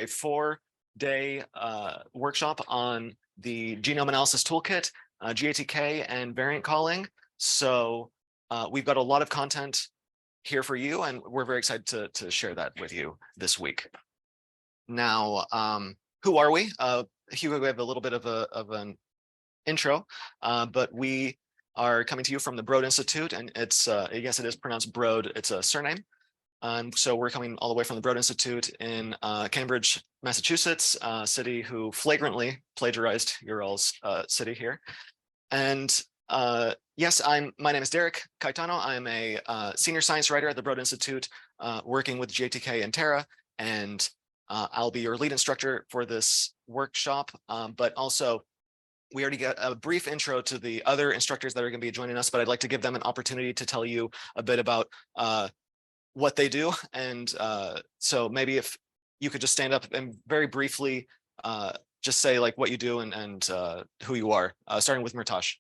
a 4-day workshop on the genome analysis toolkit, GATK, and variant calling. So we've got a lot of content here for you, and we're very excited to share that with you this week. Now, who are we? Hugo gave a little bit of an intro, but we are coming to you from the Broad Institute, and it's, yes, it is pronounced Broad, it's a surname. So we're coming all the way from the Broad Institute in Cambridge, Massachusetts, city who flagrantly plagiarized your all's city here. And yes, my name is Derek Caetano. I'm a senior science writer at the Broad Institute, working with GATK and Terra, and I'll be your lead instructor for this workshop, but also we already got a brief intro to the other instructors that are going to be joining us, but I'd like to give them an opportunity to tell you a bit about what they do. And so maybe if you could just stand up and very briefly just say like what you do and who you are, starting with Mehrtash.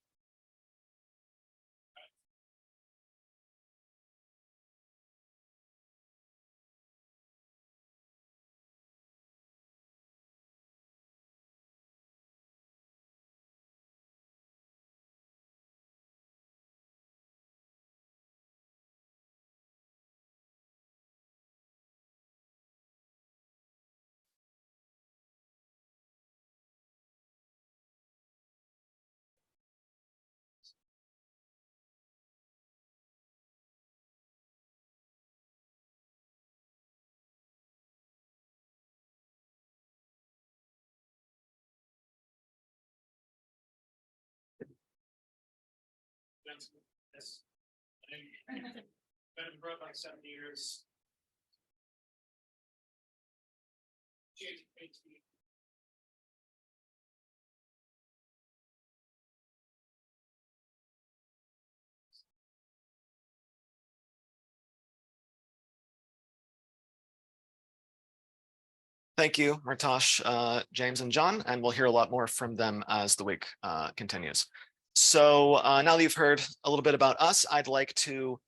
Yes. I've been Broad like 7 years. Thank you, Mehrtash, James, and John, and we'll hear a lot more from them as the week continues. So now that you've heard a little bit about us, I'd like to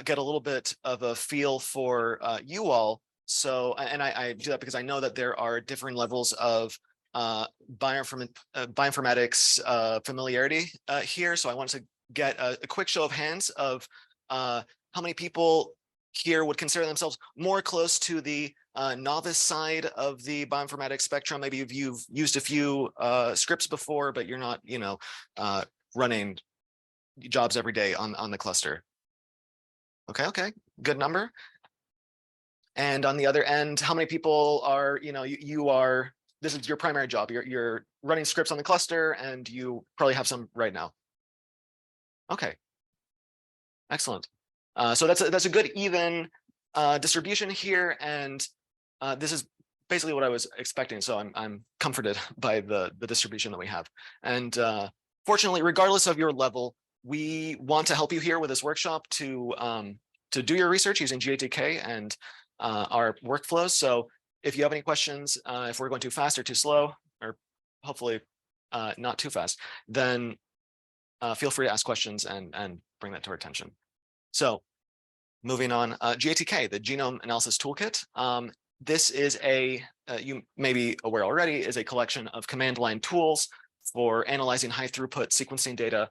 get a little bit of a feel for you all. So, and I do that because I know that there are different levels of bioinformatics familiarity here. So I want to get a quick show of hands of how many people here would consider themselves more close to the novice side of the bioinformatics spectrum. Maybe you've used a few scripts before, but you're not, running jobs every day on the cluster. Okay, good number. And on the other end, how many people are, you are, this is your primary job. You're running scripts on the cluster, and you probably have some right now. Okay, excellent. So that's a good even distribution here, and this is basically what I was expecting. So I'm comforted by the distribution that we have. And fortunately, regardless of your level, we want to help you here with this workshop to do your research using GATK and our workflows. So if you have any questions, if we're going too fast or too slow, or hopefully not too fast, then feel free to ask questions and bring that to our attention. So moving on, GATK, the Genome Analysis Toolkit. This is you may be aware already, is a collection of command line tools for analyzing high throughput sequencing data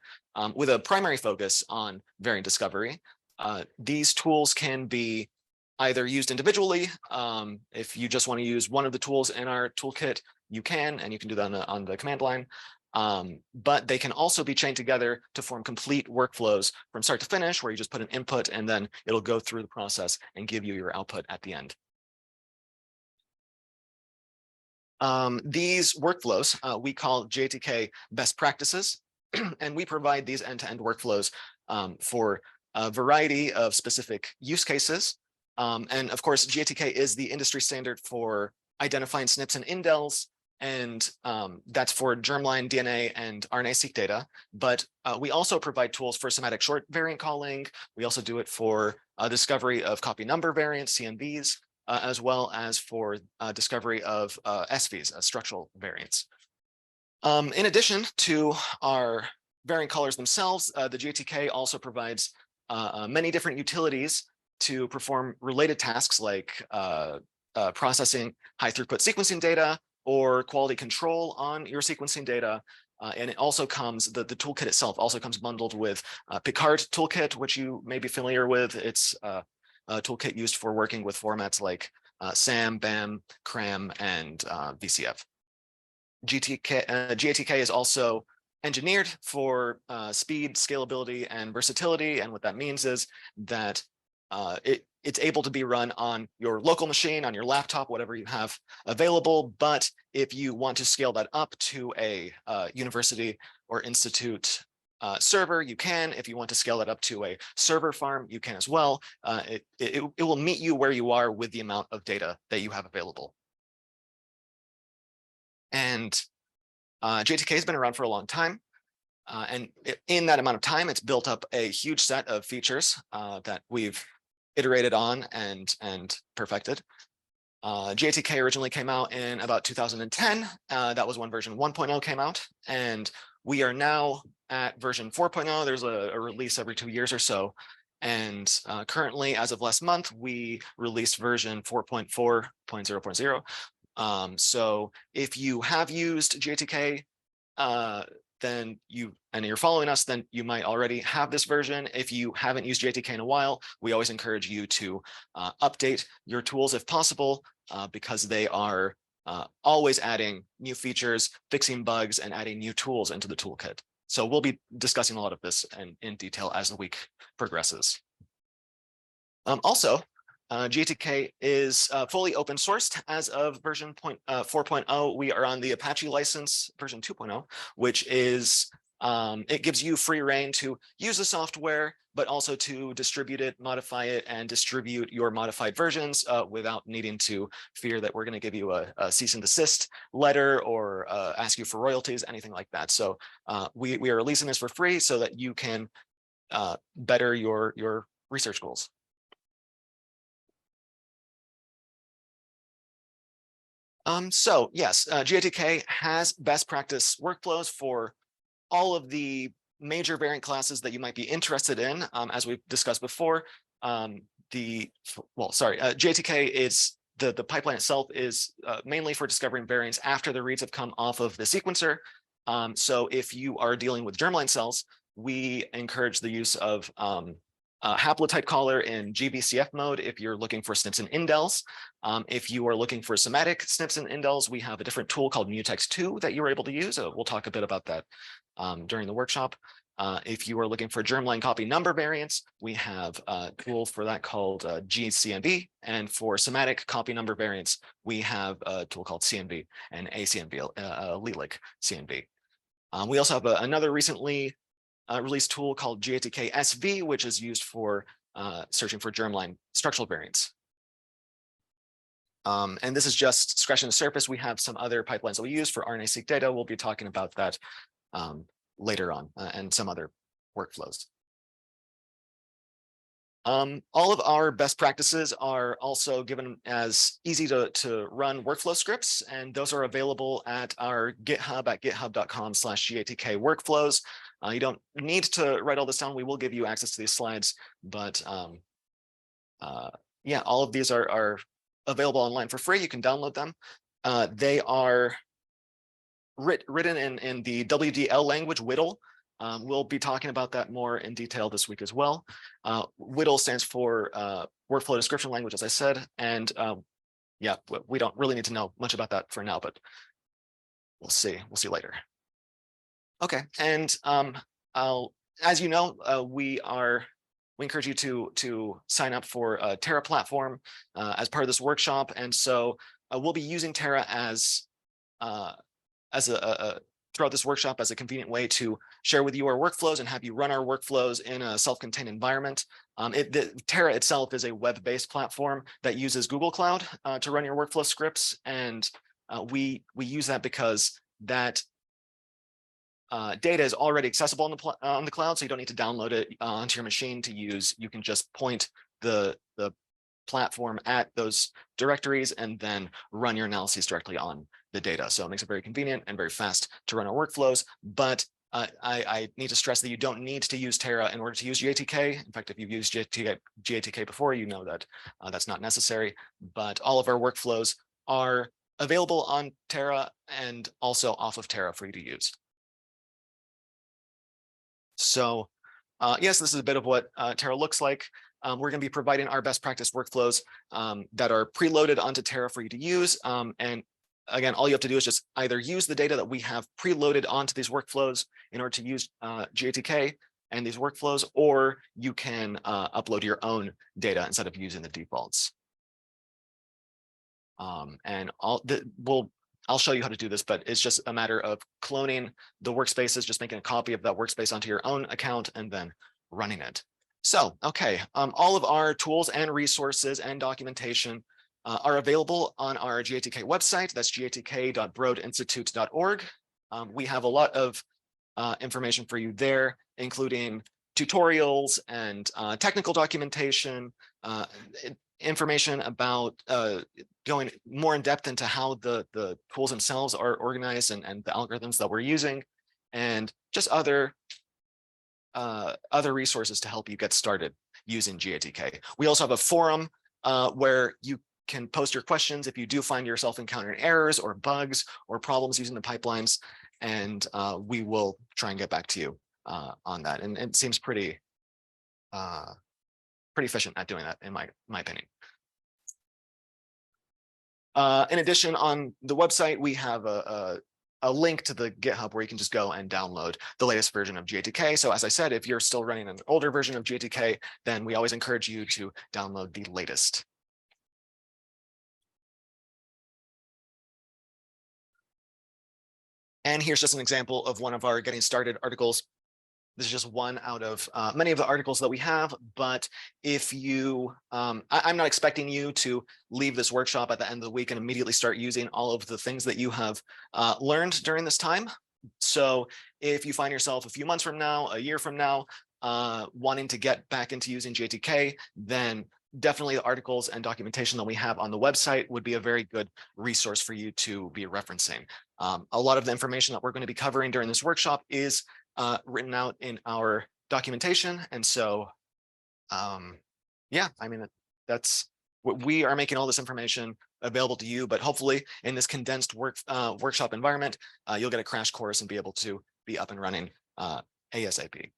with a primary focus on variant discovery. These tools can be either used individually. If you just want to use one of the tools in our toolkit, you can, and you can do that on the command line. But they can also be chained together to form complete workflows from start to finish, where you just put an input and then it'll go through the process and give you your output at the end. These workflows we call GATK best practices, and we provide these end-to-end workflows for a variety of specific use cases. And of course, GATK is the industry standard for identifying SNPs and indels, and that's for germline, DNA, and RNA-seq data. But we also provide tools for somatic short variant calling. We also do it for discovery of copy number variants, CNVs, as well as for discovery of SVs, structural variants. In addition to our variant callers themselves, the GATK also provides many different utilities to perform related tasks like processing high throughput sequencing data or quality control on your sequencing data. And it also comes, the toolkit itself also comes bundled with Picard toolkit, which you may be familiar with. It's a toolkit used for working with formats like SAM, BAM, CRAM, and VCF. GATK is also engineered for speed, scalability, and versatility. And what that means is that it's able to be run on your local machine, on your laptop, whatever you have available. But if you want to scale that up to a university or institute server, you can. If you want to scale that up to a server farm, you can as well. It will meet you where you are with the amount of data that you have available. And GATK has been around for a long time. And in that amount of time, it's built up a huge set of features that we've iterated on and perfected. GATK originally came out in about 2010. That was when version 1.0 came out. And we are now at version 4.0. There's a release every 2 years or so. And currently, as of last month, we released version 4.4.0.0. So if you have used GATK, then you're following us, then you might already have this version. If you haven't used GATK in a while, we always encourage you to update your tools if possible, because they are always adding new features, fixing bugs, and adding new tools into the toolkit. So we'll be discussing a lot of this in detail as the week progresses. Also, GATK is fully open sourced as of version 4.0. We are on the Apache license version 2.0, which is, it gives you free reign to use the software, but also to distribute it, modify it, and distribute your modified versions without needing to fear that we're going to give you a cease and desist letter or ask you for royalties, anything like that. So we are releasing this for free so that you can better your research goals. So yes, GATK has best practice workflows for all of the major variant classes that you might be interested in. As we've discussed before, GATK is the pipeline itself is mainly for discovering variants after the reads have come off of the sequencer. So if you are dealing with germline cells, we encourage the use of HaplotypeCaller in GBCF mode if you're looking for SNPs and indels. If you are looking for somatic SNPs and indels, we have a different tool called Mutex2 that you're able to use. We'll talk a bit about that during the workshop. If you are looking for germline copy number variants, we have a tool for that called GCNV. And for somatic copy number variants, we have a tool called CNV and ACNV, allelic CNV. We also have another recently released tool called GATK-SV, which is used for searching for germline structural variants. And this is just scratching the surface. We have some other pipelines that we use for RNA-seq data. We'll be talking about that later on and some other workflows. All of our best practices are also given as easy to run workflow scripts, and those are available at our GitHub at github.com/GATK workflows. You don't need to write all this down. We will give you access to these slides, but yeah, all of these are available online for free. You can download them. They are written in the WDL language, WDL. We'll be talking about that more in detail this week as well. WDL stands for Workflow Description Language, as I said, and yeah, we don't really need to know much about that for now, but we'll see later. Okay, and as you know, we encourage you to sign up for a Terra platform as part of this workshop, and so we'll be using Terra as throughout this workshop as a convenient way to share with you our workflows and have you run our workflows in a self-contained environment. Terra itself is a web-based platform that uses Google Cloud to run your workflow scripts, and we use that because that data is already accessible on the cloud, so you don't need to download it onto your machine to use. You can just point the platform at those directories and then run your analyses directly on the data. So it makes it very convenient and very fast to run our workflows, but I need to stress that you don't need to use Terra in order to use GATK. In fact, if you've used GATK before, you know that that's not necessary. But all of our workflows are available on Terra and also off of Terra for you to use. So yes, this is a bit of what Terra looks like. We're going to be providing our best practice workflows that are preloaded onto Terra for you to use. And again, all you have to do is just either use the data that we have preloaded onto these workflows in order to use GATK and these workflows, or you can upload your own data instead of using the defaults. And I'll show you how to do this, but it's just a matter of cloning the workspaces, just making a copy of that workspace onto your own account and then running it. So, okay, all of our tools and resources and documentation are available on our GATK website. That's gatk.broadinstitute.org. We have a lot of information for you there, including tutorials and technical documentation, information about going more in depth into how the tools themselves are organized and the algorithms that we're using, and just other resources to help you get started using GATK. We also have a forum where you can post your questions if you do find yourself encountering errors or bugs or problems using the pipelines, and we will try and get back to you on that. And it seems pretty efficient at doing that, in my opinion. In addition, on the website, we have a link to the GitHub where you can just go and download the latest version of GATK. So as I said, if you're still running an older version of GATK, then we always encourage you to download the latest. And here's just an example of one of our getting started articles. This is just one out of many of the articles that we have, but if you, I'm not expecting you to leave this workshop at the end of the week and immediately start using all of the things that you have learned during this time. So if you find yourself a few months from now, a year from now, wanting to get back into using GATK, then definitely the articles and documentation that we have on the website would be a very good resource for you to be referencing. A lot of the information that we're going to be covering during this workshop is written out in our documentation. And so, yeah, I mean, that's what we are making all this information available to you, but hopefully in this condensed workshop environment, you'll get a crash course and be able to be up and running ASAP.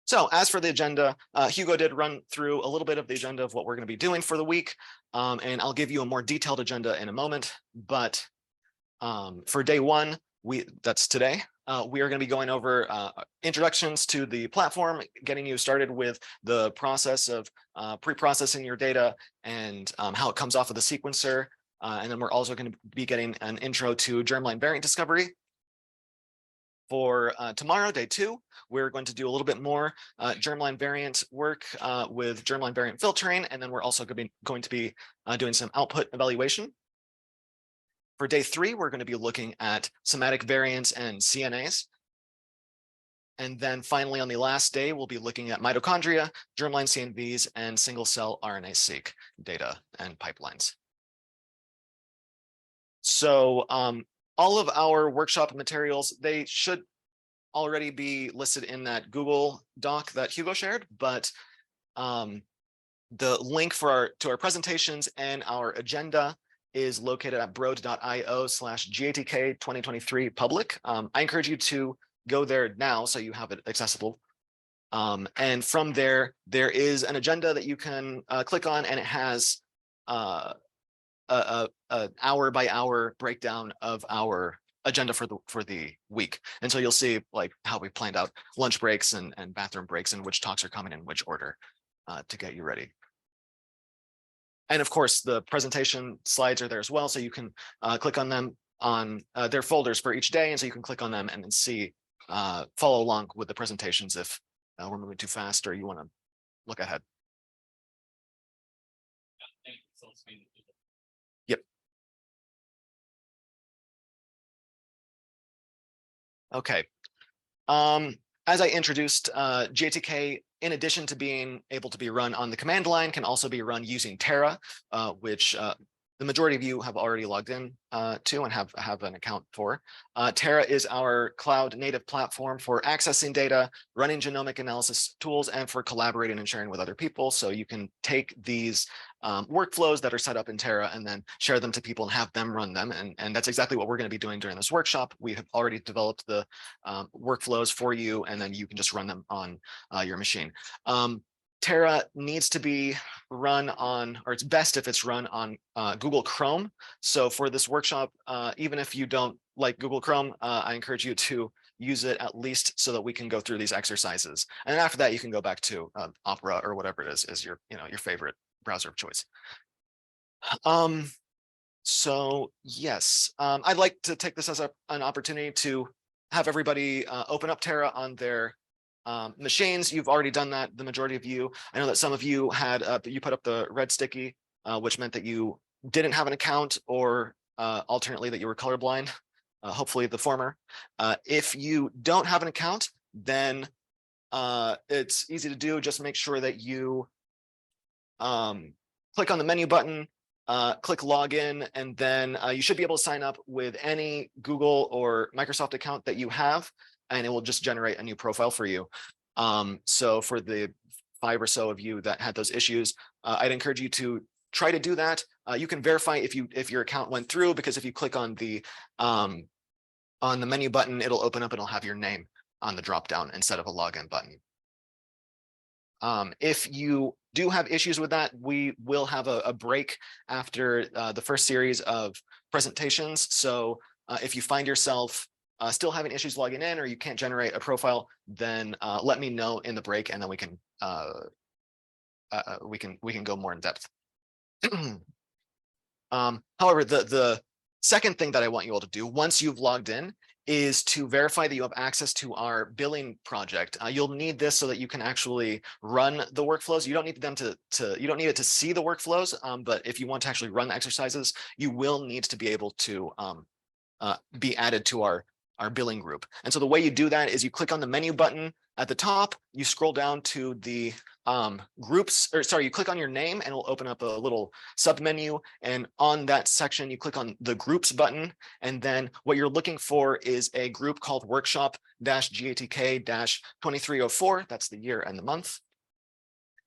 So as for the agenda, Hugo did run through a little bit of the agenda of what we're going to be doing for the week, and I'll give you a more detailed agenda in a moment. But for day one, that's today, we are going to be going over introductions to the platform, getting you started with the process of pre-processing your data and how it comes off of the sequencer. And then we're also going to be getting an intro to germline variant discovery. For tomorrow, day two, we're going to do a little bit more germline variant work with germline variant filtering, and then we're also going to be doing some output evaluation. For day three, we're going to be looking at somatic variants and CNAs. And then finally, on the last day, we'll be looking at mitochondria, germline CNVs, and single-cell RNA-seq data and pipelines. So all of our workshop materials, they should already be listed in that Google Doc that Hugo shared, but the link to our presentations and our agenda is located at broad.io/GATK 2023 public. I encourage you to go there now so you have it accessible. And from there, there is an agenda that you can click on, and it has a hour by hour breakdown of our agenda for the week. And so you'll see like how we planned out lunch breaks and bathroom breaks and which talks are coming in which order to get you ready. And of course, the presentation slides are there as well, so you can click on them on their folders for each day, and so you can click on them and then see, follow along with the presentations if we're moving too fast or you want to look ahead. Yep. Okay. As I introduced, GATK, in addition to being able to be run on the command line, can also be run using Terra, which the majority of you have already logged in to and have an account for. Terra is our cloud native platform for accessing data, running genomic analysis tools, and for collaborating and sharing with other people. So you can take these workflows that are set up in Terra and then share them to people and have them run them. And that's exactly what we're going to be doing during this workshop. We have already developed the workflows for you, and then you can just run them on your machine. Terra needs to be run on, or it's best if it's run on Google Chrome. So for this workshop, even if you don't like Google Chrome, I encourage you to use it at least so that we can go through these exercises. And after that, you can go back to Opera or whatever it is your favorite browser of choice. So yes, I'd like to take this as an opportunity to have everybody open up Terra on their machines. You've already done that, the majority of you. I know that some of you had, you put up the red sticky, which meant that you didn't have an account, or alternately that you were colorblind, hopefully the former. If you don't have an account, then it's easy to do. Just make sure that you click on the menu button, click login, and then you should be able to sign up with any Google or Microsoft account that you have, and it will just generate a new profile for you. So for the 5 or so of you that had those issues, I'd encourage you to try to do that. You can verify if your account went through, because if you click on the menu button, it'll open up and it'll have your name on the drop down instead of a login button. If you do have issues with that, we will have a break after the first series of presentations. So if you find yourself still having issues logging in, or you can't generate a profile, then let me know in the break, and then we can go more in depth. However, the second thing that I want you all to do once you've logged in is to verify that you have access to our billing project. You'll need this so that you can actually run the workflows. You don't need them you don't need it to see the workflows, but if you want to actually run the exercises, you will need to be able to be added to our billing group. And so the way you do that is you click on the menu button at the top, you scroll down to the groups, or sorry, you click on your name and it'll open up a little sub menu. And on that section, you click on the groups button. And then what you're looking for is a group called workshop-GATK-2304. That's the year and the month.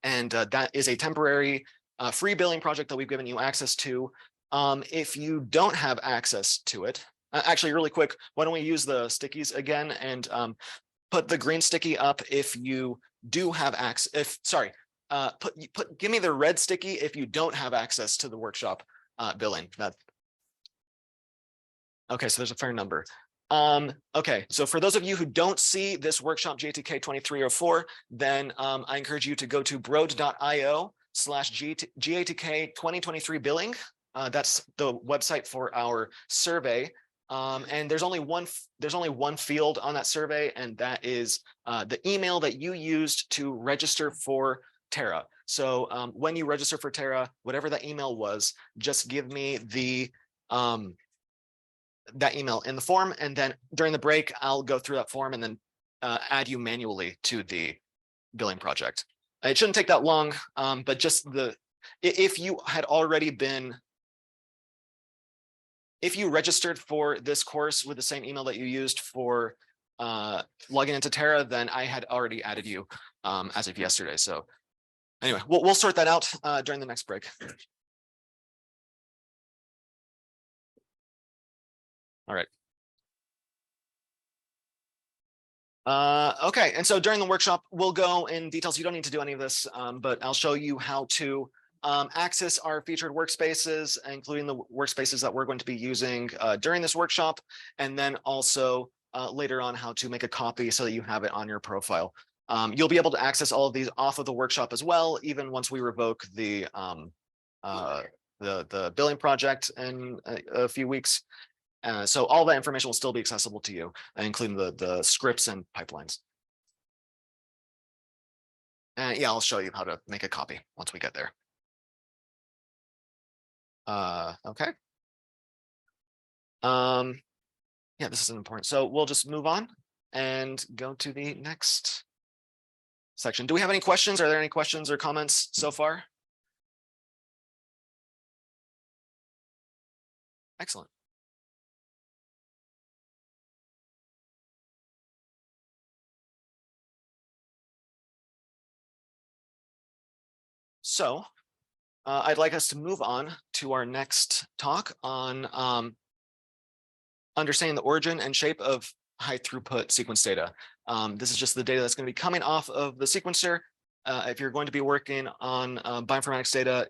And that is a temporary free billing project that we've given you access to. If you don't have access to it, actually, really quick, why don't we use the stickies again and put the green sticky up if you do have access. Give me the red sticky if you don't have access to the workshop billing. Okay, so there's a fair number. Okay, so for those of you who don't see this workshop GATK 2304, then I encourage you to go to broad.io/GATK 2023 billing. That's the website for our survey. And there's only one field on that survey, and that is the email that you used to register for Terra. So when you register for Terra, whatever that email was, just give me the that email in the form, and then during the break, I'll go through that form and then add you manually to the billing project. It shouldn't take that long, but just if you had already been. If you registered for this course with the same email that you used for logging into Terra, then I had already added you as of yesterday. So anyway, we'll sort that out during the next break. All right. Okay, and so during the workshop, we'll go in details. You don't need to do any of this, but I'll show you how to access our featured workspaces, including the workspaces that we're going to be using during this workshop, and then also later on how to make a copy so that you have it on your profile. You'll be able to access all of these off of the workshop as well, even once we revoke the billing project in a few weeks. So all that information will still be accessible to you, including the scripts and pipelines. And yeah, I'll show you how to make a copy once we get there. Okay. Yeah, this is important. So we'll just move on and go to the next section. Do we have any questions? Are there any questions or comments so far? Excellent. So I'd like us to move on to our next talk on understanding the origin and shape of high throughput sequence data. This is just the data that's going to be coming off of the sequencer. If you're going to be working on bioinformatics data,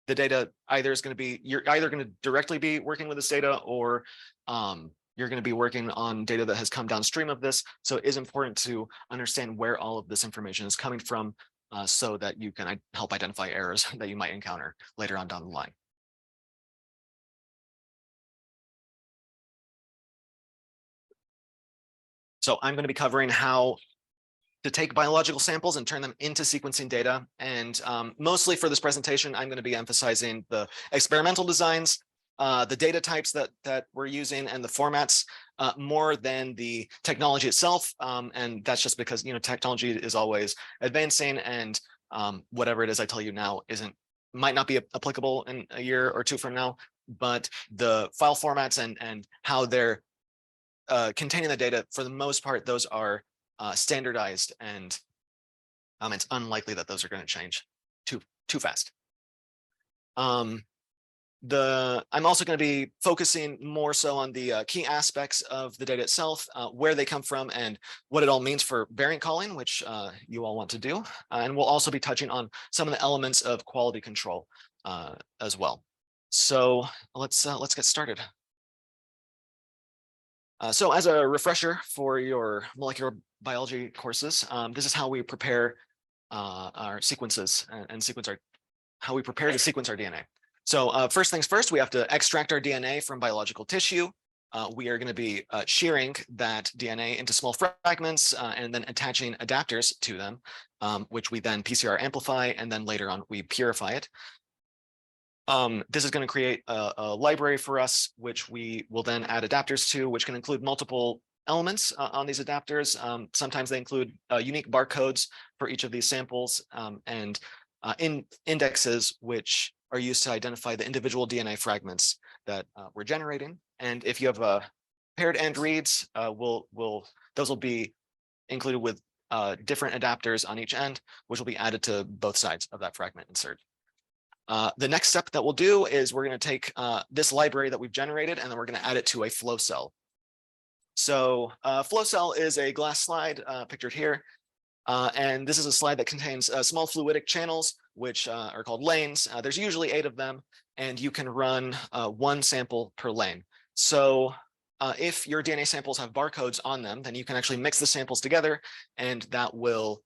the data either is going to be, you're either going to directly be working with this data, or you're going to be working on data that has come downstream of this. So it is important to understand where all of this information is coming from, so that you can help identify errors that you might encounter later on down the line. So I'm going to be covering how to take biological samples and turn them into sequencing data. And mostly for this presentation, I'm going to be emphasizing the experimental designs, the data types that we're using, and the formats, more than the technology itself. And that's just because, you know, technology is always advancing, and whatever it is I tell you now might not be applicable in a year or two from now. But the file formats and how they're containing the data, for the most part, those are standardized, and it's unlikely that those are going to change too fast. I'm also going to be focusing more so on the key aspects of the data itself, where they come from, and what it all means for variant calling, which you all want to do. And we'll also be touching on some of the elements of quality control as well. So let's get started. So as a refresher for your molecular biology courses, this is how we prepare our sequences and how we prepare to sequence our DNA. So first things first, we have to extract our DNA from biological tissue. We are going to be shearing that DNA into small fragments and then attaching adapters to them, which we then PCR amplify, and then later on we purify it. This is going to create a library for us, which we will then add adapters to, which can include multiple elements on these adapters. Sometimes they include unique barcodes for each of these samples, and indexes, which are used to identify the individual DNA fragments that we're generating. And if you have paired end reads, those will be included with different adapters on each end, which will be added to both sides of that fragment insert. The next step that we'll do is we're going to take this library that we've generated, and then we're going to add it to a flow cell. So flow cell is a glass slide pictured here. And this is a slide that contains small fluidic channels, which are called lanes. There's usually 8 of them, and you can run 1 sample per lane. So if your DNA samples have barcodes on them, then you can actually mix the samples together, and that will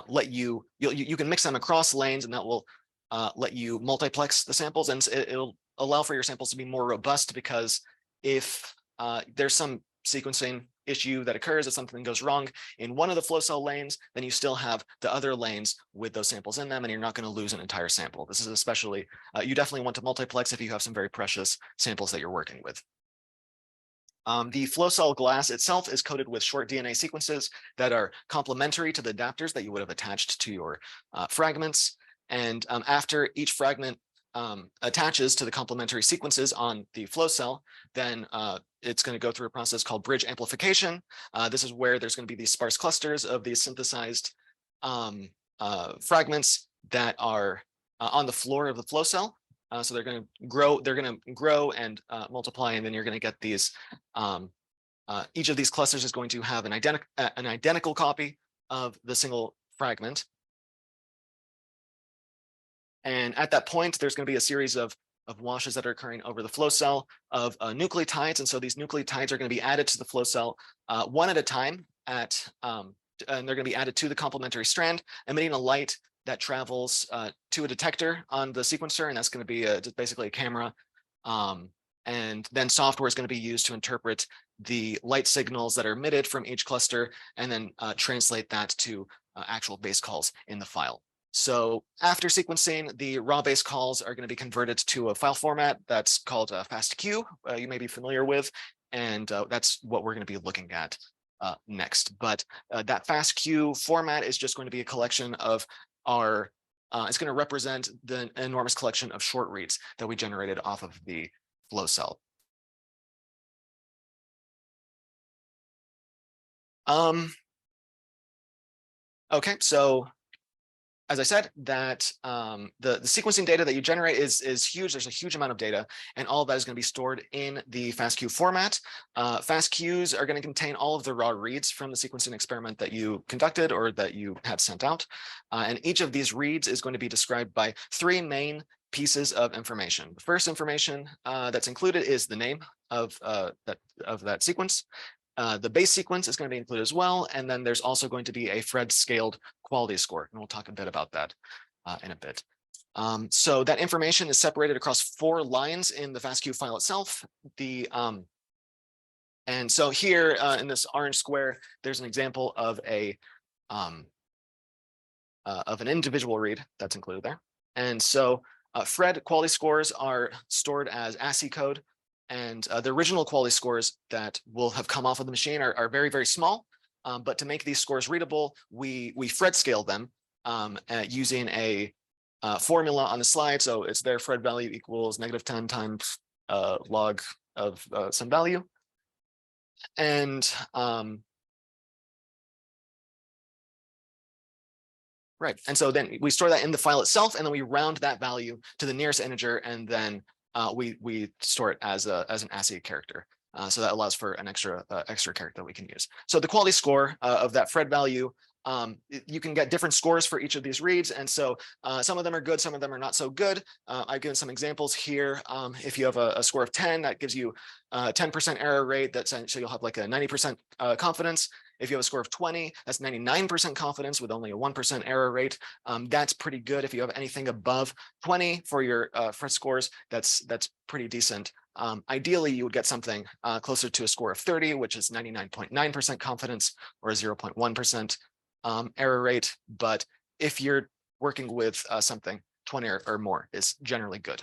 let you can mix them across lanes, and that will let you multiplex the samples, and it'll allow for your samples to be more robust, because if there's some sequencing issue that occurs, if something goes wrong in one of the flow cell lanes, then you still have the other lanes with those samples in them, and you're not going to lose an entire sample. This is especially, you definitely want to multiplex if you have some very precious samples that you're working with. The flow cell glass itself is coated with short DNA sequences that are complementary to the adapters that you would have attached to your fragments. And after each fragment attaches to the complementary sequences on the flow cell, then it's going to go through a process called bridge amplification. This is where there's going to be these sparse clusters of these synthesized fragments that are on the floor of the flow cell. So they're going to grow and multiply, and then you're going to get these. Each of these clusters is going to have an identical copy of the single fragment. And at that point, there's going to be a series of washes that are occurring over the flow cell of nucleotides. And so these nucleotides are going to be added to the flow cell one at a time, and they're going to be added to the complementary strand, emitting a light that travels to a detector on the sequencer, and that's going to be just basically a camera. And then software is going to be used to interpret the light signals that are emitted from each cluster, and then translate that to actual base calls in the file. So after sequencing, the raw base calls are going to be converted to a file format that's called FASTQ, you may be familiar with, and that's what we're going to be looking at next. But that FASTQ format is just going to be a collection of our, it's going to represent the enormous collection of short reads that we generated off of the flow cell. Okay, so as I said, that the sequencing data that you generate is huge. There's a huge amount of data, and all of that is going to be stored in the FASTQ format. FASTQs are going to contain all of the raw reads from the sequencing experiment that you conducted or that you had sent out. And each of these reads is going to be described by three main pieces of information. The first information that's included is the name of that sequence. The base sequence is going to be included as well. And then there's also going to be a Phred scaled quality score. And we'll talk a bit about that in a bit. So that information is separated across 4 lines in the FASTQ file itself. And so here in this orange square, there's an example of an individual read that's included there. And so Phred quality scores are stored as ASCII code. And the original quality scores that will have come off of the machine are very, very small. But to make these scores readable, we Phred scale them using a formula on the slide. So it's their Phred value equals -10 times log of some value. And right. And so then we store that in the file itself, and then we round that value to the nearest integer, and then we store it as an ASCII character. So that allows for an extra character that we can use. So the quality score of that Phred value, you can get different scores for each of these reads. And so some of them are good, some of them are not so good. I've given some examples here. If you have a score of 10, that gives you a 10% error rate. So you'll have like a 90% confidence. If you have a score of 20, that's 99% confidence with only a 1% error rate. That's pretty good. If you have anything above 20 for your Phred scores, that's pretty decent. Ideally, you would get something closer to a score of 30, which is 99.9% confidence or a 0.1% error rate. But if you're working with something 20 or more is generally good.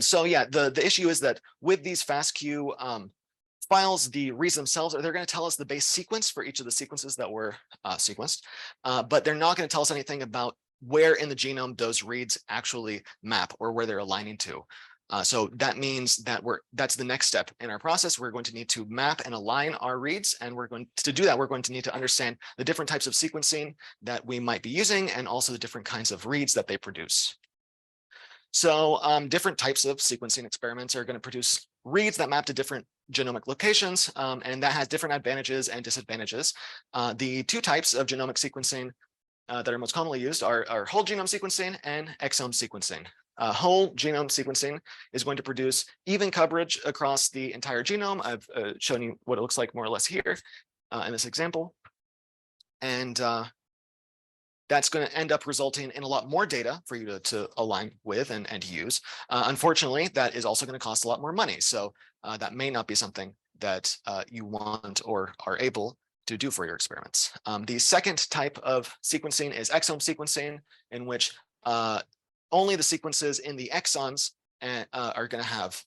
So yeah, the issue is that with these FASTQ files, the reads themselves, they're going to tell us the base sequence for each of the sequences that were sequenced, but they're not going to tell us anything about where in the genome those reads actually map or where they're aligning to. So that means that that's the next step in our process. We're going to need to map and align our reads, and to do that, we're going to need to understand the different types of sequencing that we might be using, and also the different kinds of reads that they produce. So different types of sequencing experiments are going to produce reads that map to different genomic locations, and that has different advantages and disadvantages. The 2 types of genomic sequencing that are most commonly used are whole genome sequencing and exome sequencing. Whole genome sequencing is going to produce even coverage across the entire genome. I've shown you what it looks like more or less here in this example. And that's going to end up resulting in a lot more data for you to align with and use. Unfortunately, that is also going to cost a lot more money. So that may not be something that you want or are able to do for your experiments. The second type of sequencing is exome sequencing, in which only the sequences in the exons are going to have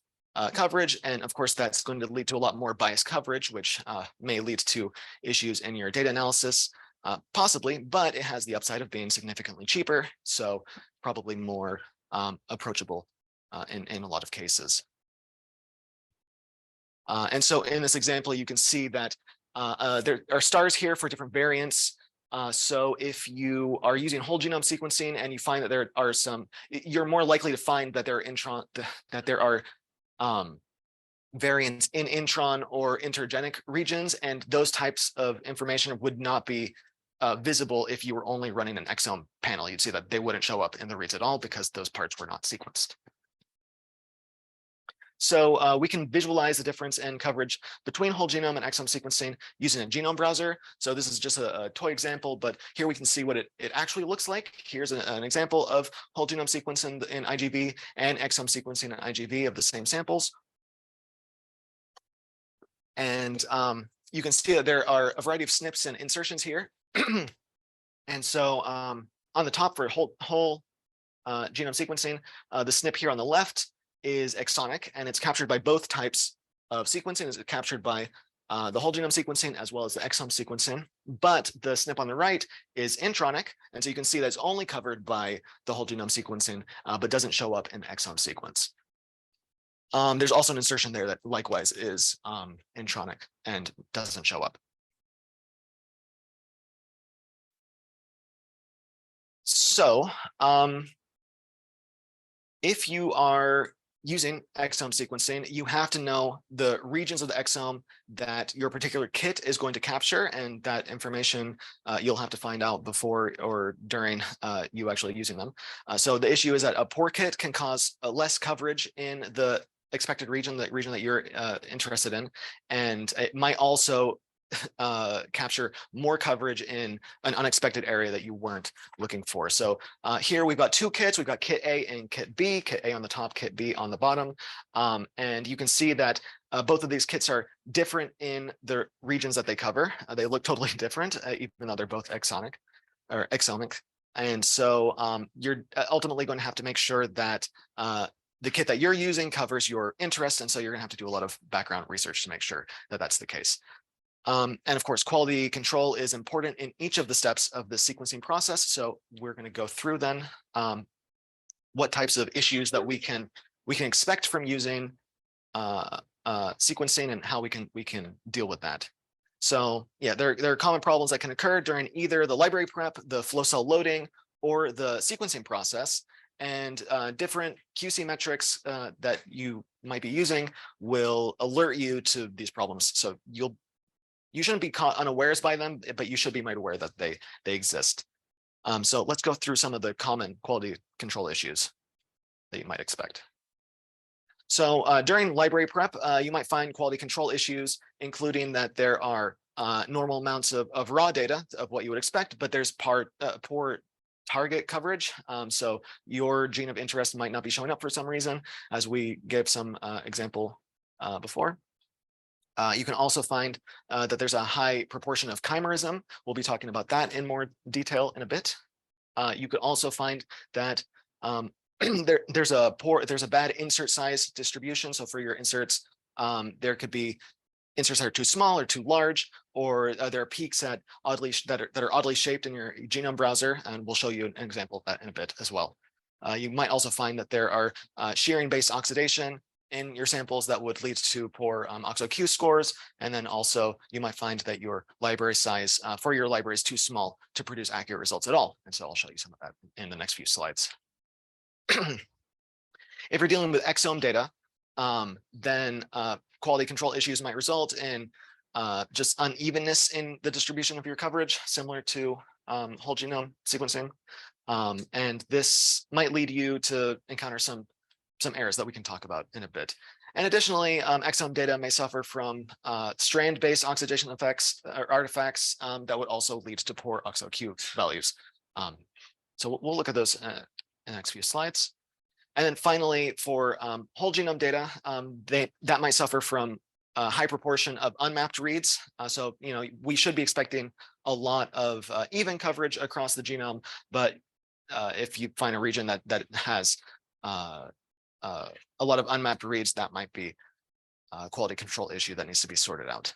coverage. And of course, that's going to lead to a lot more biased coverage, which may lead to issues in your data analysis. Possibly, but it has the upside of being significantly cheaper, so probably more approachable in a lot of cases. And so in this example, you can see that there are stars here for different variants. So if you are using whole genome sequencing and you find that there are you're more likely to find that there are variants in intron or intergenic regions, and those types of information would not be visible if you were only running an exome panel. You'd see that they wouldn't show up in the reads at all because those parts were not sequenced. So we can visualize the difference in coverage between whole genome and exome sequencing using a genome browser. So this is just a toy example, but here we can see what it actually looks like. Here's an example of whole genome sequencing in IGV and exome sequencing in IGV of the same samples. And you can see that there are a variety of SNPs and insertions here. And so on the top for whole genome sequencing, the SNP here on the left is exonic, and it's captured by both types of sequencing. It's captured by the whole genome sequencing as well as the exome sequencing. But the SNP on the right is intronic, and so you can see that it's only covered by the whole genome sequencing, but doesn't show up in the exome sequence. There's also an insertion there that likewise is intronic and doesn't show up. So if you are using exome sequencing, you have to know the regions of the exome that your particular kit is going to capture, and that information you'll have to find out before or during you actually using them. So the issue is that a poor kit can cause less coverage in the expected region, the region that you're interested in, and it might also capture more coverage in an unexpected area that you weren't looking for. So here we've got two kits. We've got kit A and kit B, kit A on the top, kit B on the bottom. And you can see that both of these kits are different in the regions that they cover. They look totally different, even though they're both exomic. And so you're ultimately going to have to make sure that the kit that you're using covers your interest. And so you're going to have to do a lot of background research to make sure that that's the case. And of course, quality control is important in each of the steps of the sequencing process. So we're going to go through then what types of issues that we can expect from using sequencing and how we can deal with that. So yeah, there are common problems that can occur during either the library prep, the flow cell loading, or the sequencing process. And different QC metrics that you might be using will alert you to these problems. So you shouldn't be caught unawares by them, but you should be made aware that they exist. So let's go through some of the common quality control issues that you might expect. So during library prep, you might find quality control issues, including that there are normal amounts of raw data of what you would expect, but there's poor target coverage. So your gene of interest might not be showing up for some reason, as we gave some example before. You can also find that there's a high proportion of chimerism. We'll be talking about that in more detail in a bit. You could also find that there's a bad insert size distribution. So for your inserts, there could be inserts that are too small or too large, or there are peaks that are oddly shaped in your genome browser, and we'll show you an example of that in a bit as well. You might also find that there are shearing-based oxidation in your samples that would lead to poor OXO-Q scores. And then also you might find that your library size for your library is too small to produce accurate results at all. And so I'll show you some of that in the next few slides. If you're dealing with exome data, then quality control issues might result in just unevenness in the distribution of your coverage, similar to whole genome sequencing. And this might lead you to encounter some errors that we can talk about in a bit. And additionally, exome data may suffer from strand-based oxidation effects or artifacts that would also lead to poor OXO-Q values. So we'll look at those in the next few slides. And then finally, for whole genome data, that might suffer from a high proportion of unmapped reads. So we should be expecting a lot of even coverage across the genome, but if you find a region that has a lot of unmapped reads, that might be a quality control issue that needs to be sorted out.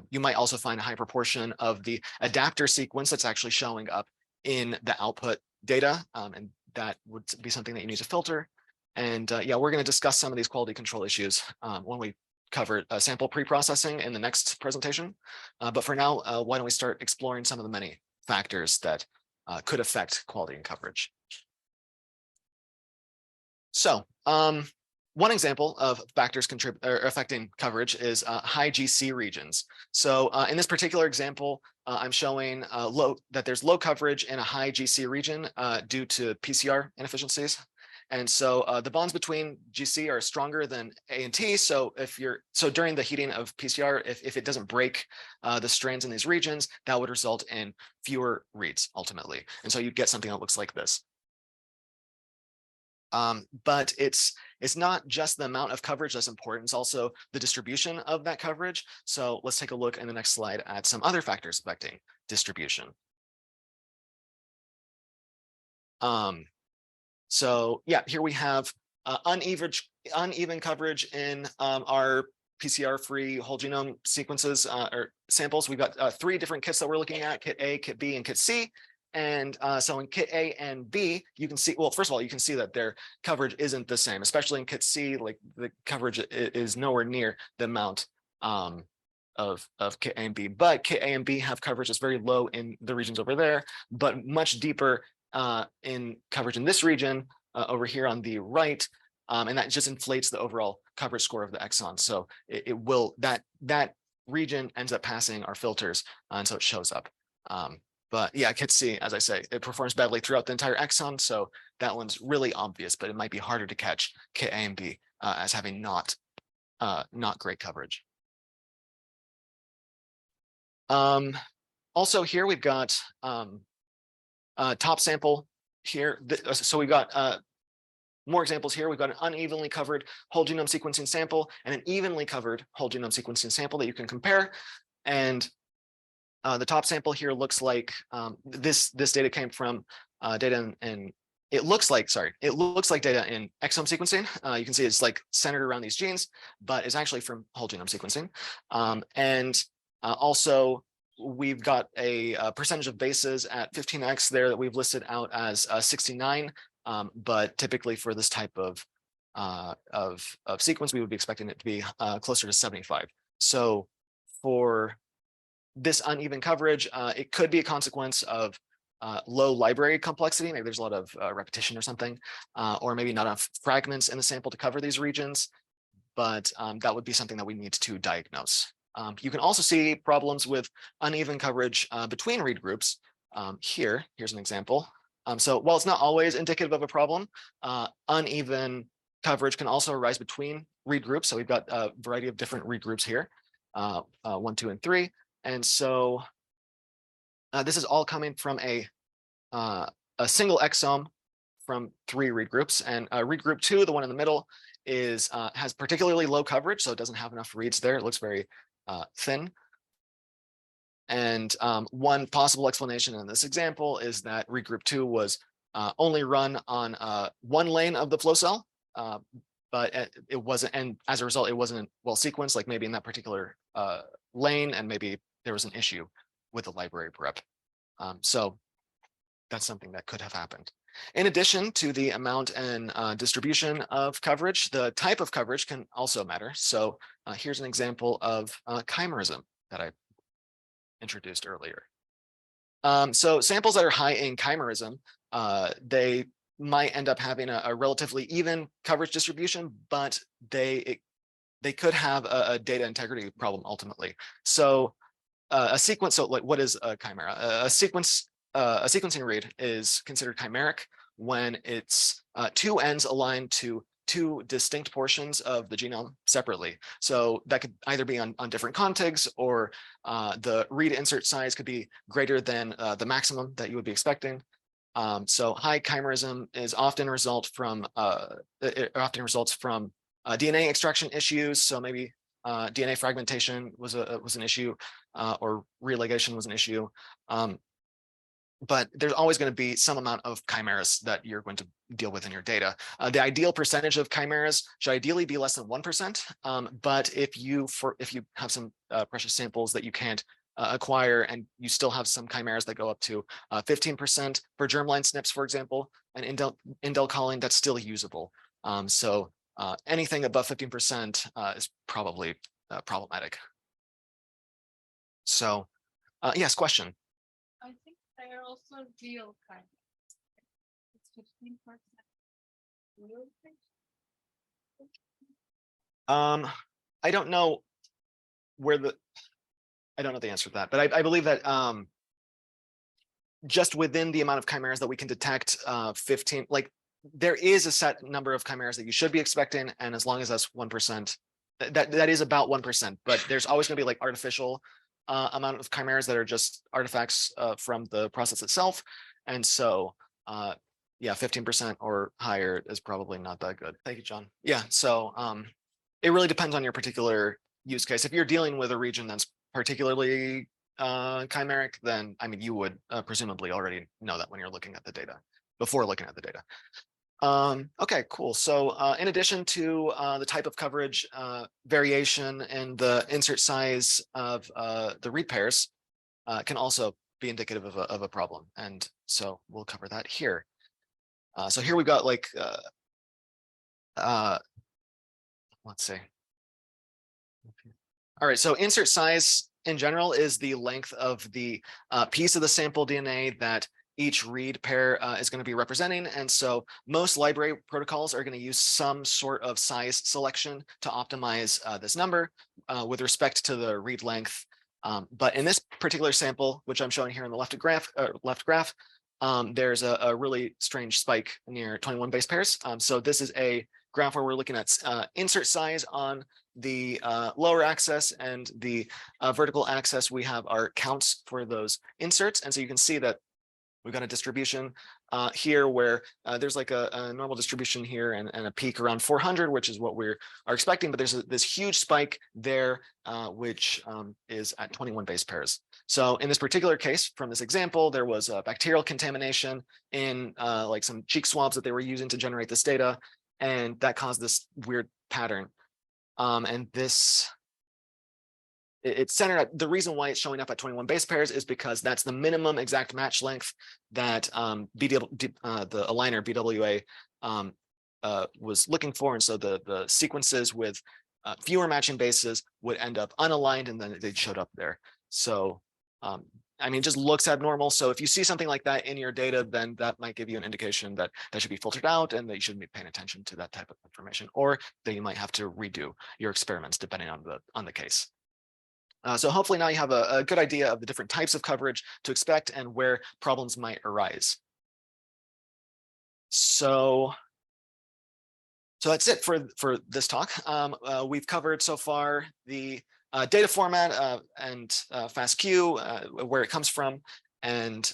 You might also find a high proportion of the adapter sequence that's actually showing up in the output data, and that would be something that you need to filter. And yeah, we're going to discuss some of these quality control issues when we cover sample pre-processing in the next presentation. But for now, why don't we start exploring some of the many factors that could affect quality and coverage. So one example of factors affecting coverage is high GC regions. So in this particular example, I'm showing that there's low coverage in a high GC region due to PCR inefficiencies. And so the bonds between GC are stronger than A and T. So during the heating of PCR, if it doesn't break the strands in these regions, that would result in fewer reads ultimately. And so you get something that looks like this. But it's not just the amount of coverage that's important, it's also the distribution of that coverage. So let's take a look in the next slide at some other factors affecting distribution. So yeah, here we have uneven coverage in our PCR-free whole genome sequences or samples. We've got 3 different kits that we're looking at: Kit A, Kit B, and Kit C. And so in kit A and B, you can see, well, first of all, you can see that their coverage isn't the same, especially in kit C, like the coverage is nowhere near the amount of kit A and B. But kit A and B have coverage that's very low in the regions over there, but much deeper in coverage in this region over here on the right. And that just inflates the overall coverage score of the exon. So it will, that region ends up passing our filters, and so it shows up. But yeah, kit C, as I say, it performs badly throughout the entire exon, so that one's really obvious, but it might be harder to catch kit A and B as having not great coverage. Also here we've got top sample here. So we've got more examples here. We've got an unevenly covered whole genome sequencing sample and an evenly covered whole genome sequencing sample that you can compare. And the top sample here looks like this data came from data in it looks like data in exome sequencing. You can see it's like centered around these genes, but it's actually from whole genome sequencing. Also, we've got a percentage of bases at 15x there that we've listed out as 69. But typically for this type of sequence, we would be expecting it to be closer to 75. So for this uneven coverage, it could be a consequence of low library complexity. Maybe there's a lot of repetition or something, or maybe not enough fragments in the sample to cover these regions. But that would be something that we need to diagnose. You can also see problems with uneven coverage between read groups. Here's an example. So while it's not always indicative of a problem, uneven coverage can also arise between read groups. So we've got a variety of different read groups here, 1, 2, and 3. And so this is all coming from a single exome from 3 read groups. And read group 2, the one in the middle, has particularly low coverage, so it doesn't have enough reads there. It looks very thin. And one possible explanation in this example is that read group 2 was only run on one lane of the flow cell, but it wasn't, and as a result, it wasn't well sequenced, like maybe in that particular lane, and maybe there was an issue with the library prep. So that's something that could have happened. In addition to the amount and distribution of coverage, the type of coverage can also matter. So here's an example of chimerism that I introduced earlier. So samples that are high in chimerism, they might end up having a relatively even coverage distribution, but they could have a data integrity problem ultimately. So a sequence, so like what is a chimera? A sequencing read is considered chimeric when it's 2 ends aligned to 2 distinct portions of the genome separately. So that could either be on different contigs, or the read insert size could be greater than the maximum that you would be expecting. So high chimerism is often results from DNA extraction issues. So maybe DNA fragmentation was an issue, or religation was an issue. But there's always going to be some amount of chimeras that you're going to deal with in your data. The ideal percentage of chimeras should ideally be less than 1%. But if you have some precious samples that you can't acquire, and you still have some chimeras that go up to 15% for germline SNPs, for example, and indel calling, that's still usable. So anything above 15% is probably problematic. So yes, question. I think they're also real kind. It's 15%. I don't know I don't know the answer to that, but I believe that just within the amount of chimeras that we can detect, 15, like there is a set number of chimeras that you should be expecting, and as long as that's 1%, that is about 1%. But there's always going to be like artificial amount of chimeras that are just artifacts from the process itself, and so yeah, 15% or higher is probably not that good. Thank you, John. Yeah, so it really depends on your particular use case. If you're dealing with a region that's particularly chimeric, then I mean you would presumably already know that when you're looking at the data, before looking at the data. Okay, cool. So in addition to the type of coverage variation and the insert size of the read pairs can also be indicative of a problem. And so we'll cover that here. So here we've got like, let's see. All right, so insert size in general is the length of the piece of the sample DNA that each read pair is going to be representing. And so most library protocols are going to use some sort of size selection to optimize this number with respect to the read length. But in this particular sample, which I'm showing here in the left graph, there's a really strange spike near 21 base pairs. So this is a graph where we're looking at insert size on the lower axis, and the vertical axis we have our counts for those inserts. And so you can see that we've got a distribution here where there's like a normal distribution here and a peak around 400, which is what we are expecting. But there's this huge spike there, which is at 21 base pairs. So in this particular case, from this example, there was a bacterial contamination in like some cheek swabs that they were using to generate this data. And that caused this weird pattern. And this, it's centered at, the reason why it's showing up at 21 base pairs is because that's the minimum exact match length that the aligner BWA was looking for. And so the sequences with fewer matching bases would end up unaligned, and then they showed up there. So I mean, it just looks abnormal. So if you see something like that in your data, then that might give you an indication that that should be filtered out and that you shouldn't be paying attention to that type of information, or that you might have to redo your experiments depending on the case. So hopefully now you have a good idea of the different types of coverage to expect and where problems might arise. So that's it for this talk. We've covered so far the data format and FASTQ, where it comes from, and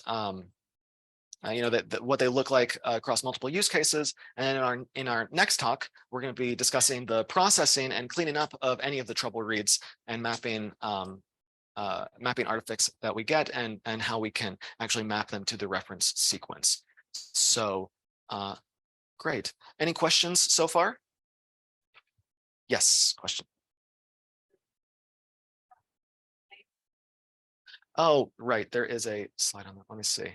you know, what they look like across multiple use cases. And in our next talk, we're going to be discussing the processing and cleaning up of any of the trouble reads and mapping artifacts that we get, and how we can actually map them to the reference sequence. So great. Any questions so far? Yes, question. Oh, right. There is a slide on that. Let me see.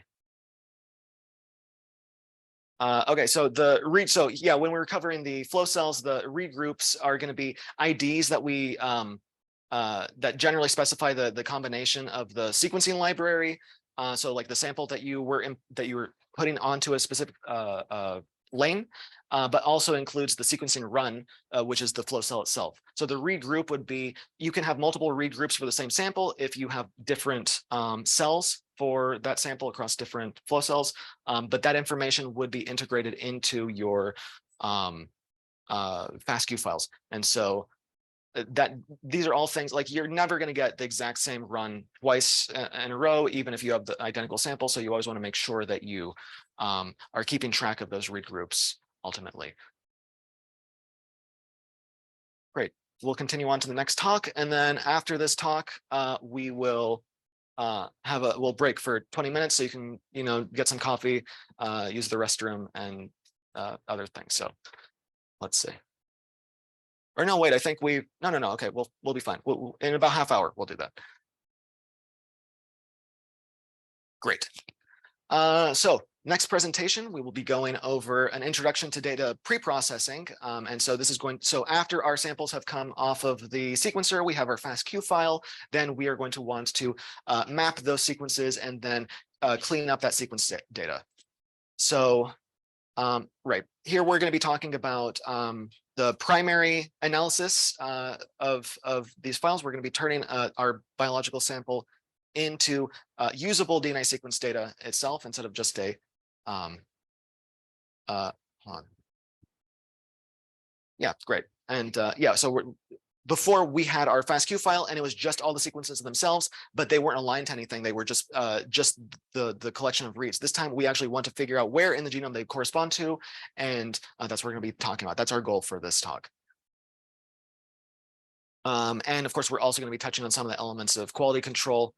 Okay, so the read, so yeah, when we're covering the flow cells, the read groups are going to be IDs that we that generally specify the combination of the sequencing library. So like the sample that you were putting onto a specific lane, but also includes the sequencing run, which is the flow cell itself. So the read group would be, you can have multiple read groups for the same sample if you have different cells for that sample across different flow cells, but that information would be integrated into your FASTQ files. And so these are all things like you're never going to get the exact same run twice in a row, even if you have the identical sample. So you always want to make sure that you are keeping track of those read groups ultimately. Great. We'll continue on to the next talk. And then after this talk, we will we'll break for 20 minutes so you can, you know, get some coffee, use the restroom, and other things. So let's see. Or no, wait, I think no. Okay, we'll be fine. In about half hour, we'll do that. Great. So next presentation, we will be going over an introduction to data preprocessing. And so this is so after our samples have come off of the sequencer, we have our FASTQ file, then we are going to want to map those sequences and then clean up that sequence data. So right here, we're going to be talking about the primary analysis of these files. We're going to be turning our biological sample into usable DNA sequence data itself instead of just a hold on. Yeah, great. And yeah, so before we had our FASTQ file and it was just all the sequences themselves, but they weren't aligned to anything. They were just the collection of reads. This time we actually want to figure out where in the genome they correspond to, and that's what we're going to be talking about. That's our goal for this talk. And of course, we're also going to be touching on some of the elements of quality control,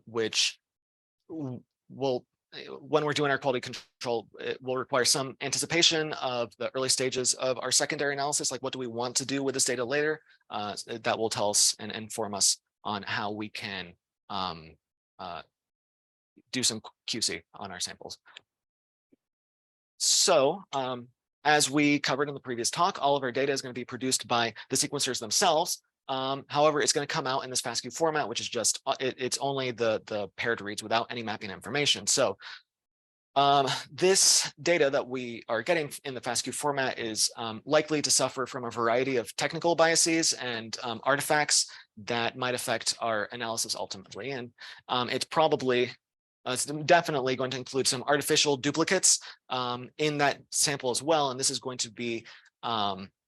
which will, when we're doing our quality control, it will require some anticipation of the early stages of our secondary analysis, like what do we want to do with this data later. That will tell us and inform us on how we can do some QC on our samples. So as we covered in the previous talk, all of our data is going to be produced by the sequencers themselves. However, it's going to come out in this FASTQ format, which is just it's only the paired reads without any mapping information. So this data that we are getting in the FASTQ format is likely to suffer from a variety of technical biases and artifacts that might affect our analysis ultimately. And it's definitely going to include some artificial duplicates in that sample as well. And this is going to be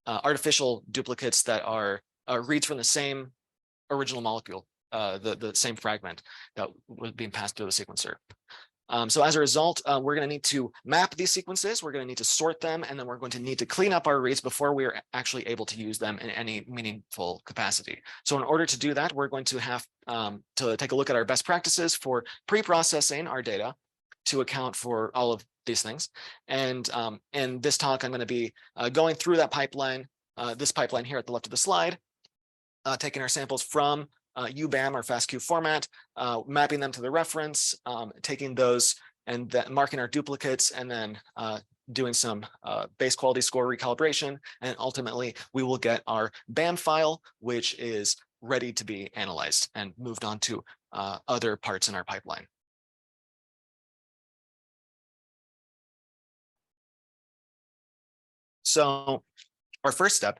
artificial duplicates that are reads from the same original molecule, the same fragment that was being passed through the sequencer. So as a result, we're going to need to map these sequences. We're going to need to sort them, and then we're going to need to clean up our reads before we are actually able to use them in any meaningful capacity. So in order to do that, we're going to have to take a look at our best practices for pre-processing our data to account for all of these things. And in this talk, I'm going to be going through that pipeline, this pipeline here at the left of the slide, taking our samples from UBAM or FASTQ format, mapping them to the reference, taking those and then marking our duplicates, and then doing some base quality score recalibration. And ultimately, we will get our BAM file, which is ready to be analyzed and moved on to other parts in our pipeline. So our first step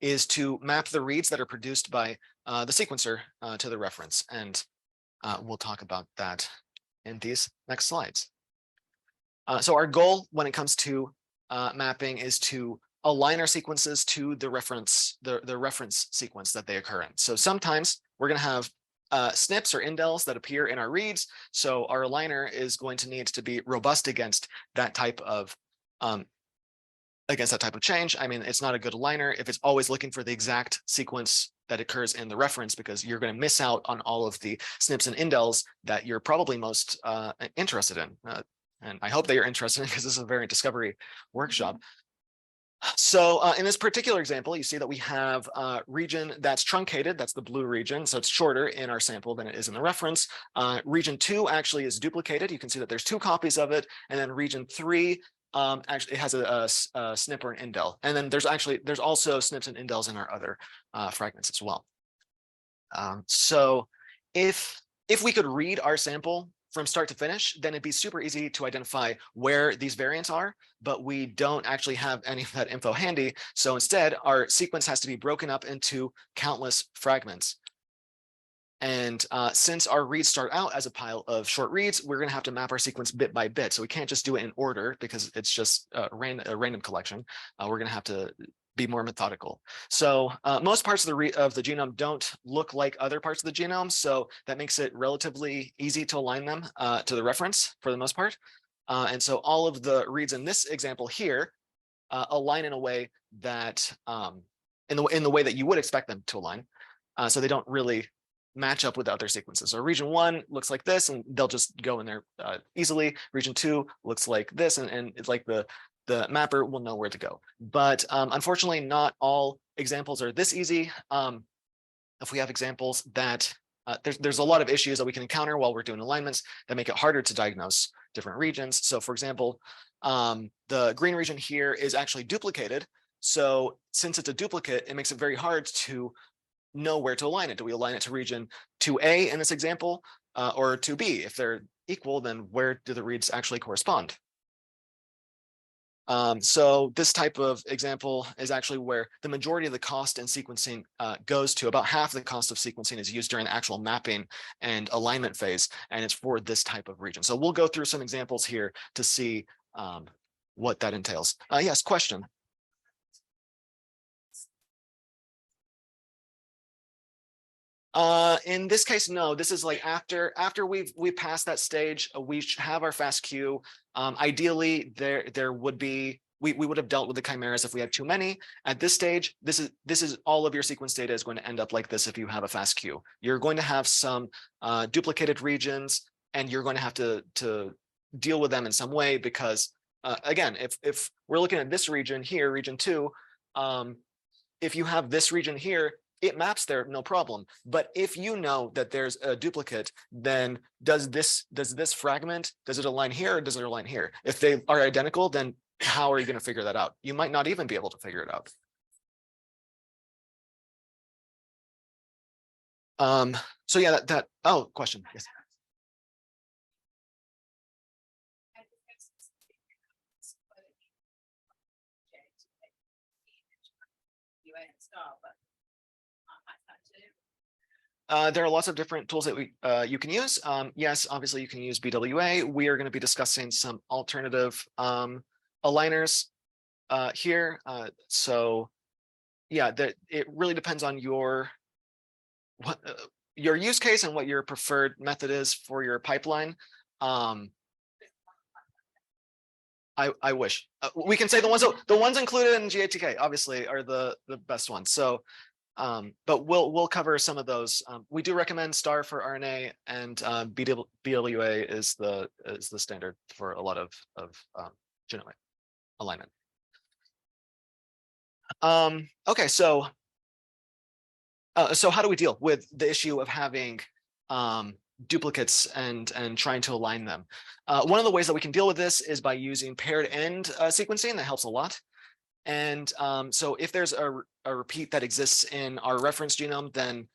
is to map the reads that are produced by the sequencer to the reference. And we'll talk about that in these next slides. So our goal when it comes to mapping is to align our sequences to the reference sequence that they occur in. So sometimes we're going to have SNPs or indels that appear in our reads. So our aligner is going to need to be robust against that type of change. I mean, it's not a good aligner if it's always looking for the exact sequence that occurs in the reference, because you're going to miss out on all of the SNPs and indels that you're probably most interested in. And I hope that you're interested in, because this is a variant discovery workshop. So in this particular example, you see that we have a region that's truncated. That's the blue region. So it's shorter in our sample than it is in the reference. Region 2 actually is duplicated. You can see that there's 2 copies of it. And then region 3 actually it has a SNP or an indel. And then there's also SNPs and indels in our other fragments as well. So if we could read our sample from start to finish, then it'd be super easy to identify where these variants are, but we don't actually have any of that info handy. So instead, our sequence has to be broken up into countless fragments. And since our reads start out as a pile of short reads, we're going to have to map our sequence bit by bit. So we can't just do it in order, because it's just a random collection. We're going to have to be more methodical. So most parts of the genome don't look like other parts of the genome. So that makes it relatively easy to align them to the reference for the most part. And so all of the reads in this example here align in a way that in the way that you would expect them to align. So they don't really match up with other sequences. So region 1 looks like this, and they'll just go in there easily. Region 2 looks like this, and it's like the mapper will know where to go. But unfortunately, not all examples are this easy. If we have examples that there's a lot of issues that we can encounter while we're doing alignments that make it harder to diagnose different regions. So for example, the green region here is actually duplicated. So since it's a duplicate, it makes it very hard to know where to align it. Do we align it to region 2A in this example, or 2B? If they're equal, then where do the reads actually correspond? So this type of example is actually where the majority of the cost in sequencing goes to. About half the cost of sequencing is used during the actual mapping and alignment phase, and it's for this type of region. So we'll go through some examples here to see what that entails. Yes, question. In this case, no. This is like after we passed that stage, we have our FASTQ. Ideally, there would be we would have dealt with the chimeras if we had too many. At this stage, this is all of your sequence data is going to end up like this if you have a FASTQ. You're going to have some duplicated regions, and you're going to have to deal with them in some way, because again, if we're looking at this region here, region 2, if you have this region here, it maps there, no problem. But if you know that there's a duplicate, then does this fragment, does it align here or does it align here? If they are identical, then how are you going to figure that out? You might not even be able to figure it out. So yeah, oh, question. Yes. There are lots of different tools that you can use. Yes, obviously you can use BWA. We are going to be discussing some alternative aligners here. So yeah, it really depends on your use case and what your preferred method is for your pipeline. I wish we can say the ones included in GATK obviously are the best ones. So but we'll cover some of those. We do recommend STAR for RNA, and BWA is the standard for a lot of genomic alignment. Okay, so how do we deal with the issue of having duplicates and trying to align them? One of the ways that we can deal with this is by using paired end sequencing. That helps a lot. And so if there's a repeat that exists in our reference genome, then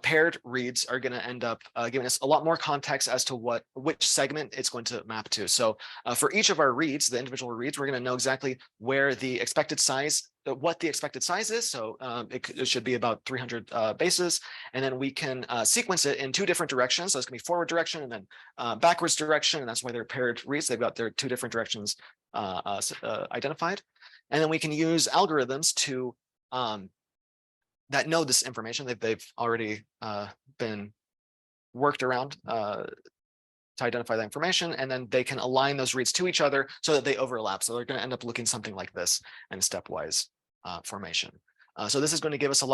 paired reads are going to end up giving us a lot more context as to which segment it's going to map to. So for each of our reads, the individual reads, we're going to know exactly where the expected size, what the expected size is. So it should be about 300 bases. And then we can sequence it in two different directions. So it's going to be forward direction and then backwards direction. And that's why they're paired reads. They've got their two different directions identified. And then we can use algorithms to that know this information. They've already been worked around to identify that information, and then they can align those reads to each other so that they overlap. So they're going to end up looking something like this in a stepwise formation. So this is going to give us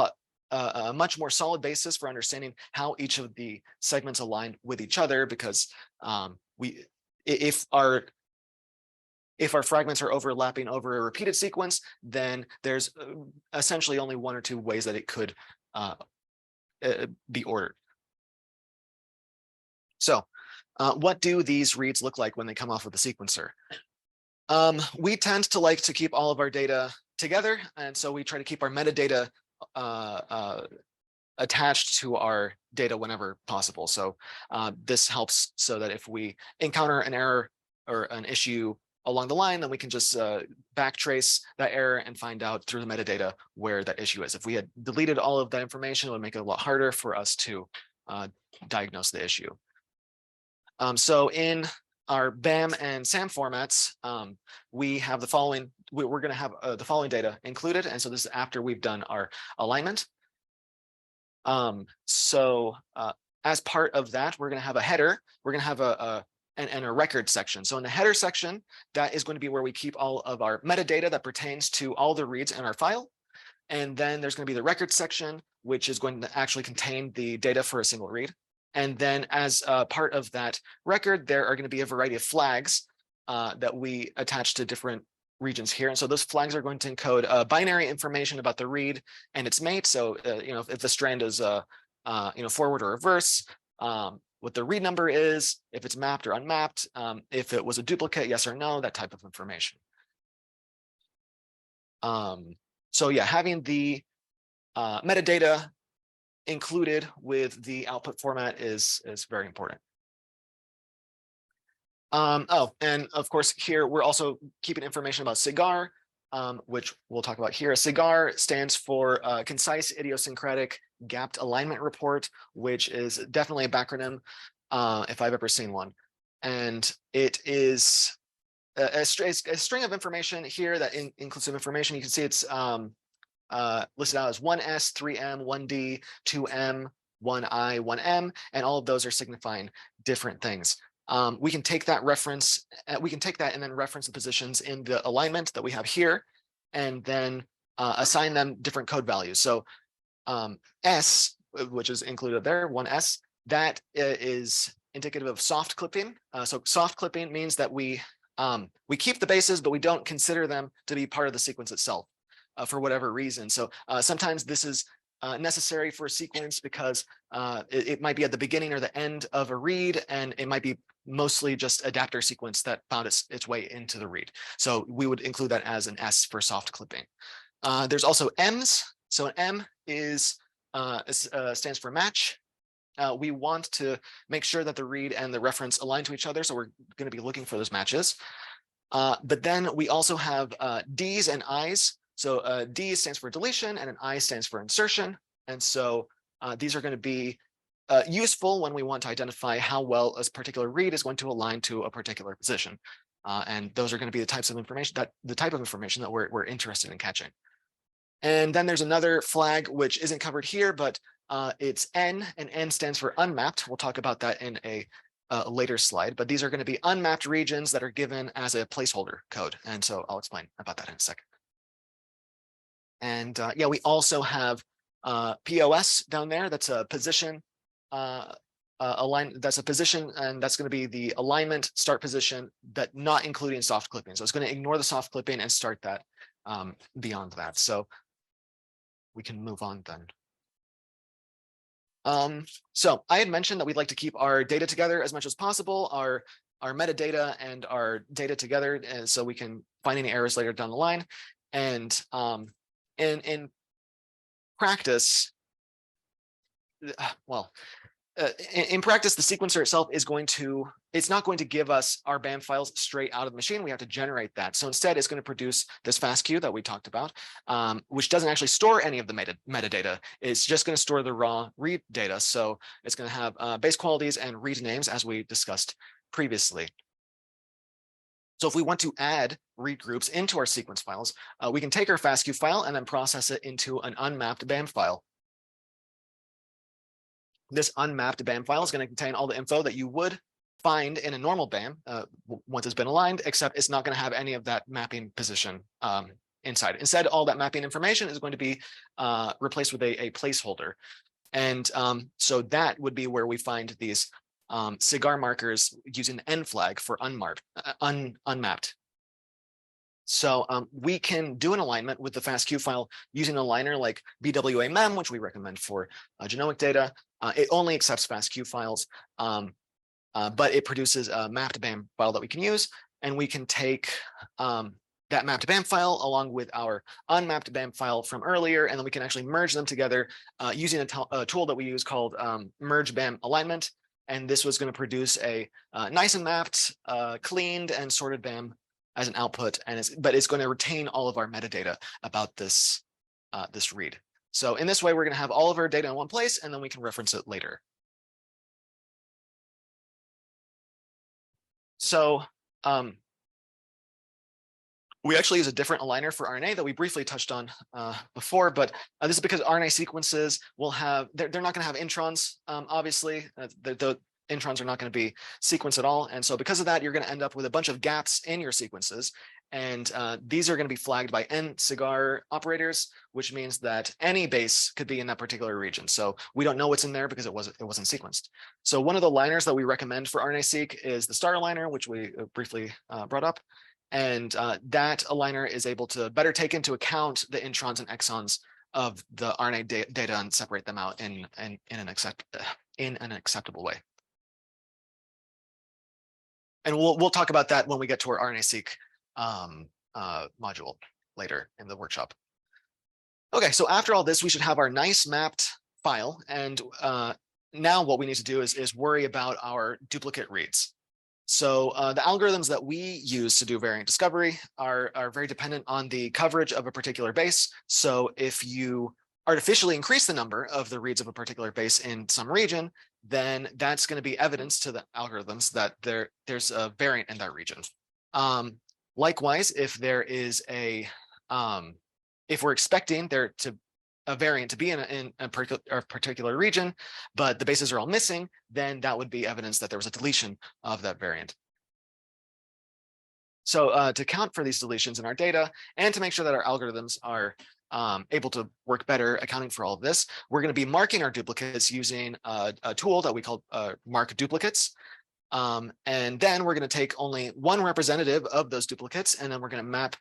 a much more solid basis for understanding how each of the segments align with each other, because if our fragments are overlapping over a repeated sequence, then there's essentially only one or two ways that it could be ordered. So what do these reads look like when they come off of the sequencer? We tend to like to keep all of our data together. And so we try to keep our metadata attached to our data whenever possible. So this helps so that if we encounter an error or an issue along the line, then we can just backtrace that error and find out through the metadata where that issue is. If we had deleted all of that information, it would make it a lot harder for us to diagnose the issue. So in our BAM and SAM formats, we have the following. We're going to have the following data included, and so this is after we've done our alignment. So as part of that, we're going to have a header. We're going to have and a record section. So in the header section, that is going to be where we keep all of our metadata that pertains to all the reads in our file. And then there's going to be the record section, which is going to actually contain the data for a single read. And then as part of that record, there are going to be a variety of flags that we attach to different regions here. And so those flags are going to encode binary information about the read and its mate. So if the strand is forward or reverse, what the read number is, if it's mapped or unmapped, if it was a duplicate, yes or no, that type of information. So yeah, having the metadata included with the output format is very important. Oh, and of course here we're also keeping information about CIGAR, which we'll talk about here. CIGAR stands for Concise Idiosyncratic Gapped Alignment Report, which is definitely a backronym if I've ever seen one. And it is a string of information here that includes some information. You can see it's listed out as 1S, 3M, 1D, 2M, 1I, 1M, and all of those are signifying different things. We can take that reference, and then reference the positions in the alignment that we have here, and then assign them different code values. So S, which is included there, 1S, that is indicative of soft clipping. So soft clipping means that we keep the bases, but we don't consider them to be part of the sequence itself for whatever reason. So sometimes this is necessary for a sequence because it might be at the beginning or the end of a read, and it might be mostly just adapter sequence that found its way into the read. So we would include that as an S for soft clipping. There's also M's. So an M stands for match. We want to make sure that the read and the reference align to each other. So we're going to be looking for those matches. But then we also have D's and I's. So D stands for deletion and an I stands for insertion. And so these are going to be useful when we want to identify how well a particular read is going to align to a particular position. And those are going to be the types of information the type of information that we're interested in catching. And then there's another flag which isn't covered here, but it's N, and N stands for unmapped. We'll talk about that in a later slide, but these are going to be unmapped regions that are given as a placeholder code. And so I'll explain about that in a second. And yeah, we also have POS down there. That's a position that's a position, and that's going to be the alignment start position, that not including soft clipping. So it's going to ignore the soft clipping and start that beyond that. So we can move on then. So I had mentioned that we'd like to keep our data together as much as possible, our metadata and our data together, and so we can find any errors later down the line. And in practice, in practice, the sequencer itself it's not going to give us our BAM files straight out of the machine. We have to generate that. So instead, it's going to produce this FASTQ that we talked about, which doesn't actually store any of the metadata. It's just going to store the raw read data. So it's going to have base qualities and read names, as we discussed previously. So if we want to add read groups into our sequence files, we can take our FASTQ file and then process it into an unmapped BAM file. This unmapped BAM file is going to contain all the info that you would find in a normal BAM once it's been aligned, except it's not going to have any of that mapping position inside. Instead, all that mapping information is going to be replaced with a placeholder. And so that would be where we find these cigar markers using the N flag for unmapped. So we can do an alignment with the FASTQ file using a liner like BWA-MEM, which we recommend for genomic data. It only accepts FASTQ files, but it produces a mapped BAM file that we can use, and we can take that mapped BAM file along with our unmapped BAM file from earlier, and then we can actually merge them together using a tool that we use called merge BAM alignment. And this was going to produce a nice and mapped, cleaned and sorted BAM as an output, and but it's going to retain all of our metadata about this this read. So in this way, we're going to have all of our data in one place, and then we can reference it later. So we actually use a different aligner for RNA that we briefly touched on before, but this is because RNA sequences will have, they're not going to have introns, obviously. The introns are not going to be sequenced at all. And so because of that, you're going to end up with a bunch of gaps in your sequences. And these are going to be flagged by N-cigar operators, which means that any base could be in that particular region. So we don't know what's in there because it wasn't sequenced. So one of the liners that we recommend for RNA-seq is the star aligner, which we briefly brought up. And that aligner is able to better take into account the introns and exons of the RNA data and separate them out in an acceptable way. And we'll talk about that when we get to our RNA-seq module later in the workshop. Okay, so after all this, we should have our nice mapped file. And now what we need to do is worry about our duplicate reads. So the algorithms that we use to do variant discovery are very dependent on the coverage of a particular base. So if you artificially increase the number of the reads of a particular base in some region, then that's going to be evidence to the algorithms that there's a variant in that region. Likewise, if there is if we're expecting a variant to be in a particular region, but the bases are all missing, then that would be evidence that there was a deletion of that variant. So to account for these deletions in our data and to make sure that our algorithms are able to work better accounting for all of this, we're going to be marking our duplicates using a tool that we call mark duplicates. And then we're going to take only one representative of those duplicates, and then we're going to map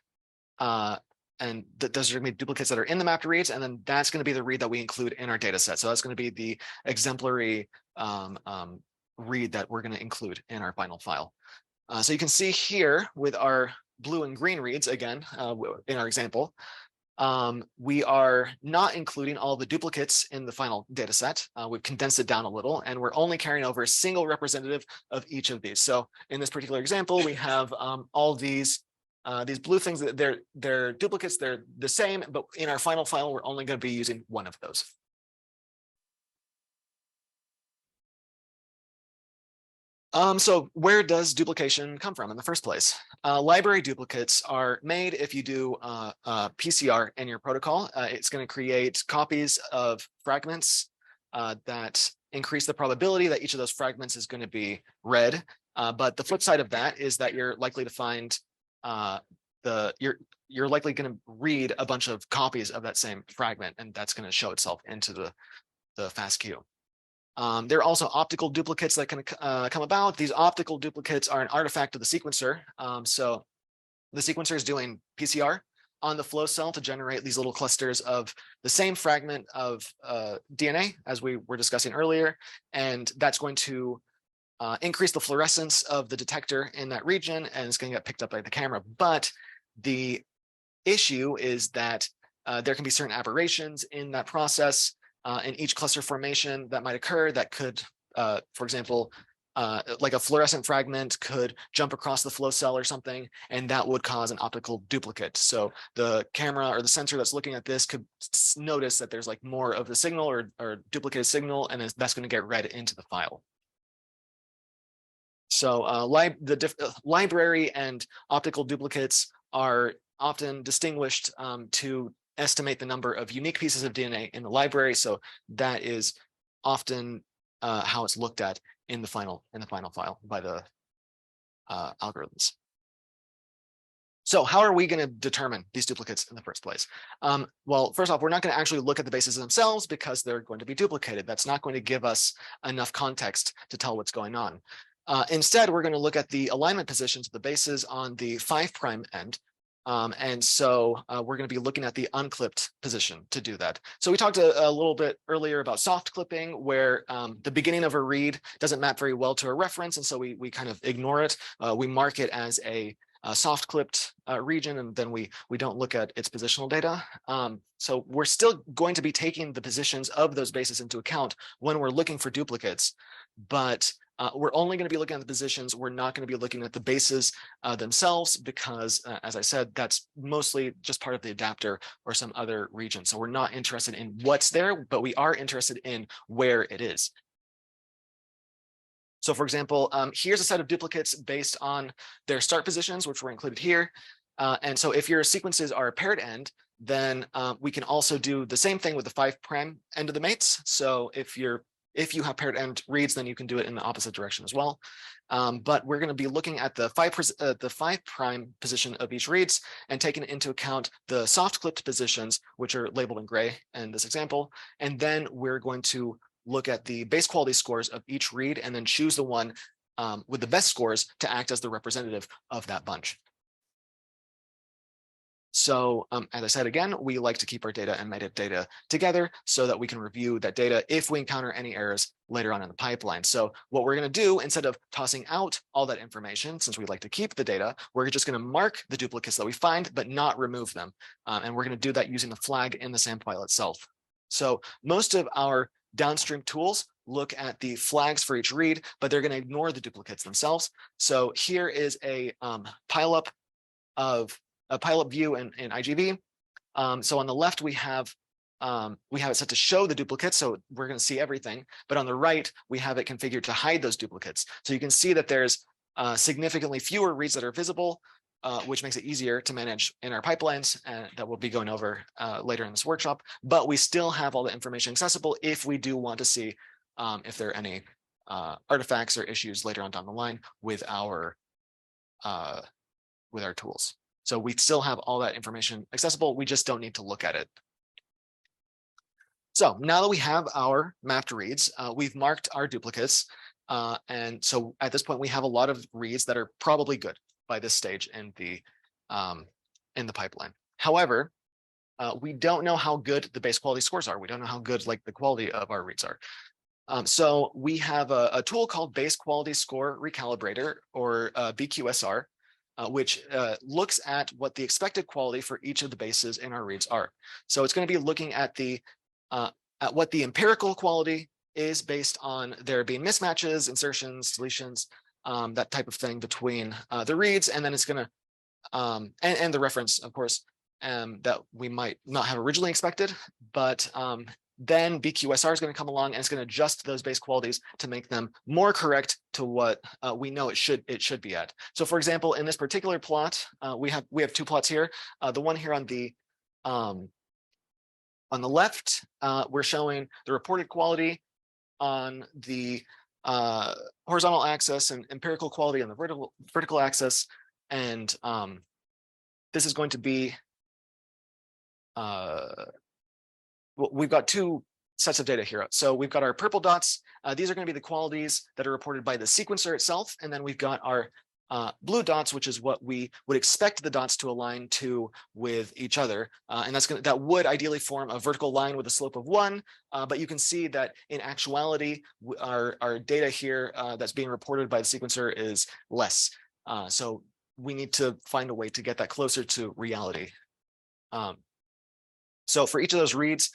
those are going to be duplicates that are in the mapped reads, and then that's going to be the read that we include in our data set. So that's going to be the exemplary read that we're going to include in our final file. So you can see here with our blue and green reads, again, in our example, we are not including all the duplicates in the final data set. We've condensed it down a little, and we're only carrying over a single representative of each of these. So in this particular example, we have all these blue things that they're duplicates, they're the same, but in our final file, we're only going to be using one of those. So where does duplication come from in the first place? Library duplicates are made if you do PCR in your protocol. It's going to create copies of fragments that increase the probability that each of those fragments is going to be read. But the flip side of that is that you're likely to find you're likely going to read a bunch of copies of that same fragment, and that's going to show itself into the FASTQ. There are also optical duplicates that can come about. These optical duplicates are an artifact of the sequencer. So the sequencer is doing PCR on the flow cell to generate these little clusters of the same fragment of DNA as we were discussing earlier. And that's going to increase the fluorescence of the detector in that region, and it's going to get picked up by the camera. But the issue is that there can be certain aberrations in that process. In each cluster formation that might occur that could, for example, like a fluorescent fragment could jump across the flow cell or something, and that would cause an optical duplicate. So the camera or the sensor that's looking at this could notice that there's like more of the signal or duplicated signal, and that's going to get read into the file. So library and optical duplicates are often distinguished to estimate the number of unique pieces of DNA in the library. So that is often how it's looked at in the final file by the algorithms. So how are we going to determine these duplicates in the first place? Well, first off, we're not going to actually look at the bases themselves because they're going to be duplicated. That's not going to give us enough context to tell what's going on. Instead, we're going to look at the alignment positions of the bases on the 5' end. And so we're going to be looking at the unclipped position to do that. So we talked a little bit earlier about soft clipping, where the beginning of a read doesn't map very well to a reference, and so we kind of ignore it. We mark it as a soft clipped region, and then we don't look at its positional data. So we're still going to be taking the positions of those bases into account when we're looking for duplicates, but we're only going to be looking at the positions. We're not going to be looking at the bases themselves because, as I said, that's mostly just part of the adapter or some other region. So we're not interested in what's there, but we are interested in where it is. So for example, here's a set of duplicates based on their start positions, which were included here. And so if your sequences are a paired end, then we can also do the same thing with the 5' end of the mates. So if you have paired end reads, then you can do it in the opposite direction as well. But we're going to be looking at the 5' position of each reads and taking into account the soft clipped positions, which are labeled in gray in this example. And then we're going to look at the base quality scores of each read and then choose the one with the best scores to act as the representative of that bunch. So as I said, again, we like to keep our data and metadata together so that we can review that data if we encounter any errors later on in the pipeline. So what we're going to do, instead of tossing out all that information, since we like to keep the data, we're just going to mark the duplicates that we find, but not remove them. And we're going to do that using the flag in the SAM file itself. So most of our downstream tools look at the flags for each read, but they're going to ignore the duplicates themselves. So here is a pileup view in IGV. So on the left, we have it set to show the duplicates, so we're going to see everything. But on the right, we have it configured to hide those duplicates. So you can see that there's significantly fewer reads that are visible, which makes it easier to manage in our pipelines, and that we'll be going over later in this workshop. But we still have all the information accessible if we do want to see if there are any artifacts or issues later on down the line with our tools. So we still have all that information accessible. We just don't need to look at it. So now that we have our mapped reads, we've marked our duplicates. And so at this point, we have a lot of reads that are probably good by this stage in the pipeline. However, we don't know how good the base quality scores are. We don't know how good like the quality of our reads are. So we have a tool called Base Quality Score Recalibrator, or VQSR, which looks at what the expected quality for each of the bases in our reads are. So it's going to be looking at what the empirical quality is based on there being mismatches, insertions, deletions, that type of thing between the reads, and then it's going to and the reference, of course, that we might not have originally expected, but then VQSR is going to come along and it's going to adjust those base qualities to make them more correct to what we know it should be at. So, for example, in this particular plot, we have two plots here. The one here on the left, we're showing the reported quality on the horizontal axis and empirical quality on the vertical axis, and this is going to be we've got two sets of data here. So we've got our purple dots. These are going to be the qualities that are reported by the sequencer itself. And then we've got our blue dots, which is what we would expect the dots to align to with each other. And that would ideally form a vertical line with a slope of 1. But you can see that in actuality, our data here that's being reported by the sequencer is less. So we need to find a way to get that closer to reality. So for each of those reads,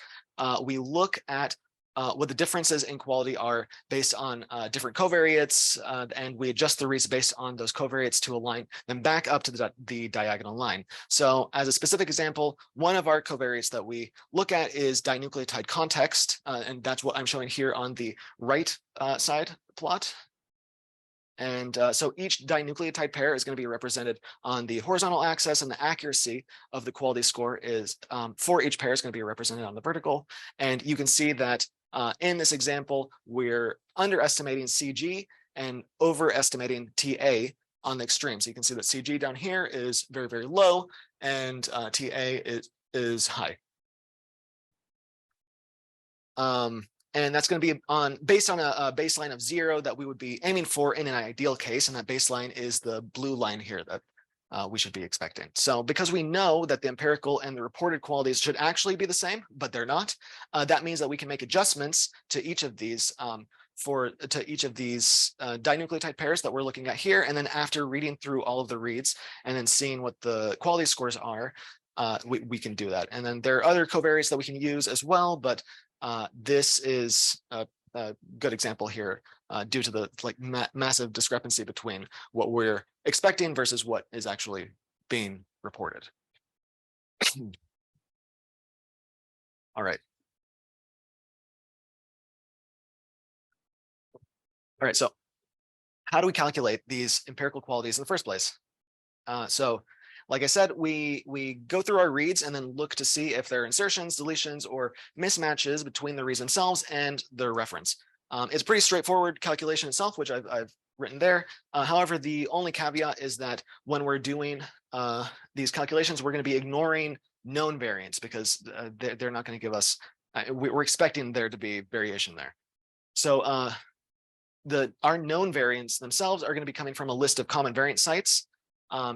we look at what the differences in quality are based on different covariates, and we adjust the reads based on those covariates to align them back up to the diagonal line. So as a specific example, one of our covariates that we look at is dinucleotide context, and that's what I'm showing here on the right side plot. And so each dinucleotide pair is going to be represented on the horizontal axis, and the accuracy of the quality score is for each pair is going to be represented on the vertical. And you can see that in this example, we're underestimating CG and overestimating TA on the extreme. So you can see that CG down here is very, very low, and TA is high. And that's going to be based on a baseline of 0 that we would be aiming for in an ideal case. And that baseline is the blue line here that we should be expecting. So because we know that the empirical and the reported qualities should actually be the same, but they're not, that means that we can make adjustments to each of these dinucleotide pairs that we're looking at here. And then after reading through all of the reads and then seeing what the quality scores are, we can do that. And then there are other covariates that we can use as well, but this is a good example here due to the massive discrepancy between what we're expecting versus what is actually being reported. All right. All right, so how do we calculate these empirical qualities in the first place? So like I said, we go through our reads and then look to see if there are insertions, deletions, or mismatches between the reads themselves and the reference. It's a pretty straightforward calculation itself, which I've written there. However, the only caveat is that when we're doing these calculations, we're going to be ignoring known variants because they're not going to give us, we're expecting there to be variation there. So our known variants themselves are going to be coming from a list of common variant sites.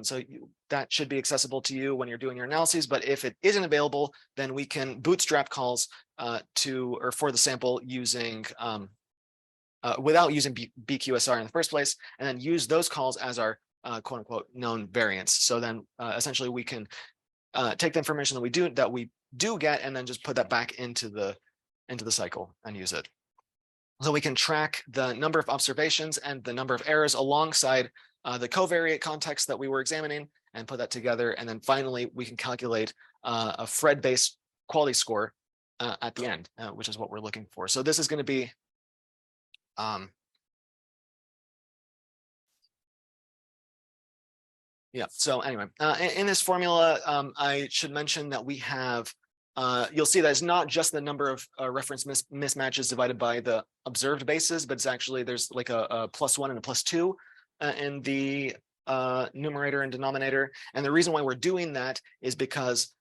So that should be accessible to you when you're doing your analyses. But if it isn't available, then we can bootstrap calls for the sample using without using VQSR in the first place, and then use those calls as our quote unquote known variants. So then essentially we can take the information that we do get and then just put that back into the cycle and use it. So we can track the number of observations and the number of errors alongside the covariate context that we were examining and put that together. And then finally, we can calculate a Fred-based quality score at the end, which is what we're looking for. So this is going to be yeah. So anyway, in this formula, I should mention that we have you'll see that it's not just the number of reference mismatches divided by the observed bases, but it's actually there's like a +1 and a +2 in the numerator and denominator. And the reason why we're doing that is because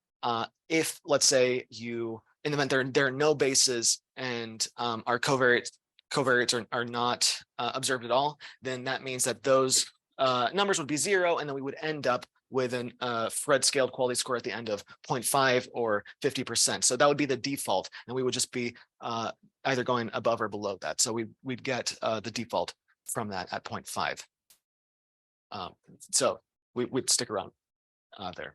if, let's say, in the event there are no bases and our covariates are not observed at all, then that means that those numbers would be 0, and then we would end up with an Fred scaled quality score at the end of 0.5 or 50%. So that would be the default, and we would just be either going above or below that. So we'd get the default from that at 0.5. So we'd stick around there.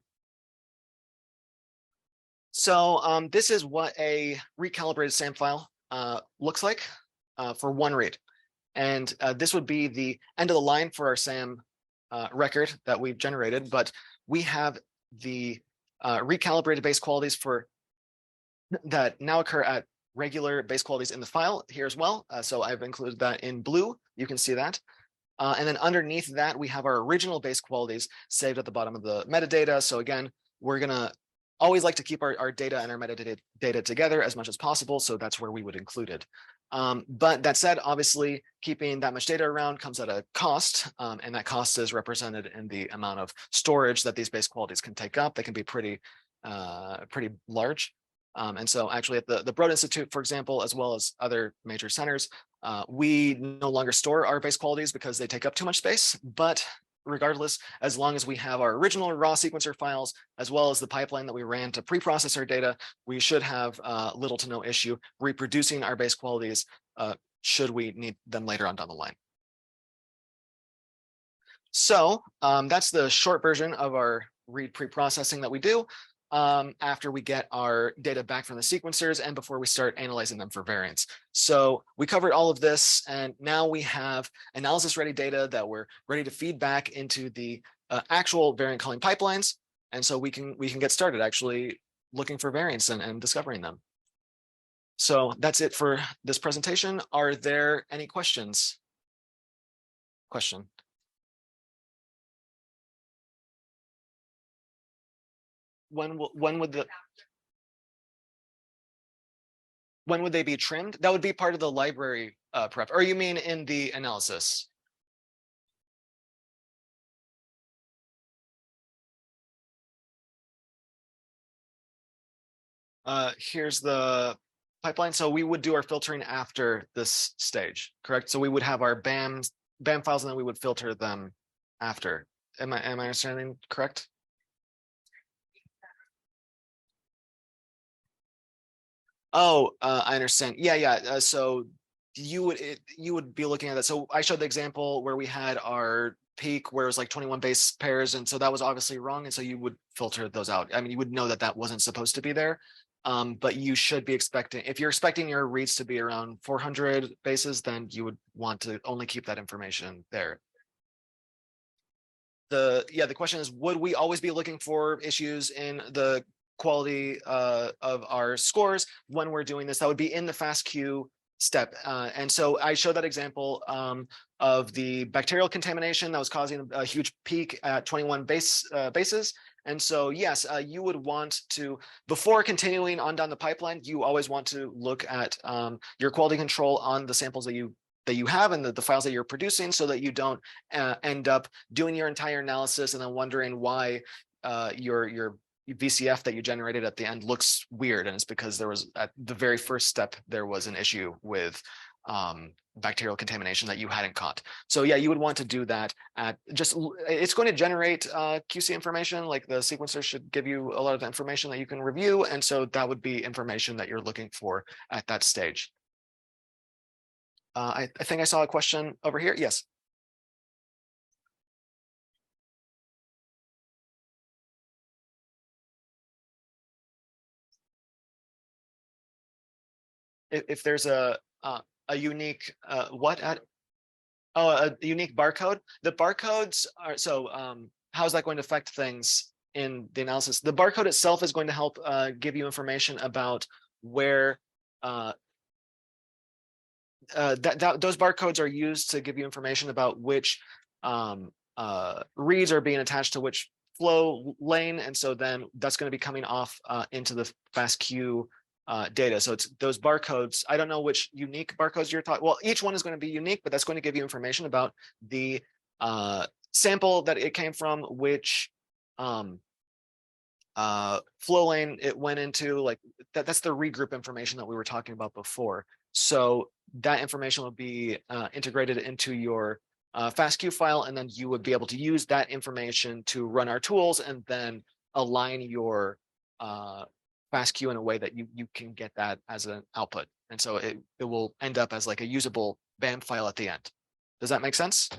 So this is what a recalibrated SAM file looks like for one read. And this would be the end of the line for our SAM record that we've generated, but we have the recalibrated base qualities for that now occur at regular base qualities in the file here as well. So I've included that in blue. You can see that. And then underneath that, we have our original base qualities saved at the bottom of the metadata. So again, we're going to always like to keep our data and our metadata data together as much as possible. So that's where we would include it. But that said, obviously, keeping that much data around comes at a cost. And that cost is represented in the amount of storage that these base qualities can take up. They can be pretty large. And so actually at the Broad Institute, for example, as well as other major centers, we no longer store our base qualities because they take up too much space. But regardless, as long as we have our original raw sequencer files, as well as the pipeline that we ran to pre-process our data, we should have little to no issue reproducing our base qualities should we need them later on down the line. So that's the short version of our read pre-processing that we do after we get our data back from the sequencers and before we start analyzing them for variants. So we covered all of this, and now we have analysis-ready data that we're ready to feed back into the actual variant calling pipelines. And so we can get started actually looking for variants and discovering them. So that's it for this presentation. Are there any questions? Question. When would they be trimmed? That would be part of the library prep, or you mean in the analysis? Here's the pipeline. So we would do our filtering after this stage, correct? So we would have our BAM files, and then we would filter them after. Am I understanding correct? Oh, I understand. Yeah. So you would be looking at that. So I showed the example where we had our peak where it was like 21 base pairs, and so that was obviously wrong. And so you would filter those out. I mean, you would know that that wasn't supposed to be there. But you should be expecting, if you're expecting your reads to be around 400 bases, then you would want to only keep that information there. The question is, would we always be looking for issues in the quality of our scores when we're doing this? That would be in the FASTQ step. And so I showed that example of the bacterial contamination that was causing a huge peak at 21 bases. And so, yes, you would want to, before continuing on down the pipeline, you always want to look at your quality control on the samples that you have and the files that you're producing, so that you don't end up doing your entire analysis and then wondering why your VCF that you generated at the end looks weird. And it's because there was, at the very first step, there was an issue with bacterial contamination that you hadn't caught. So yeah, you would want to do that at it's going to generate QC information, like the sequencer should give you a lot of information that you can review. And so that would be information that you're looking for at that stage. I think I saw a question over here. Yes. If there's a unique a unique barcode. The barcodes are, so how is that going to affect things in the analysis? The barcode itself is going to help give you information about where those barcodes are used to give you information about which reads are being attached to which flow lane, and so then that's going to be coming off into the FASTQ data. So it's those barcodes. I don't know which unique barcodes you're talking. Well, each one is going to be unique, but that's going to give you information about the sample that it came from, which flow lane it went into. Like that's the regroup information that we were talking about before. So that information will be integrated into your FASTQ file, and then you would be able to use that information to run our tools and then align your FASTQ in a way that you can get that as an output. And so it will end up as like a usable BAM file at the end. Does that make sense?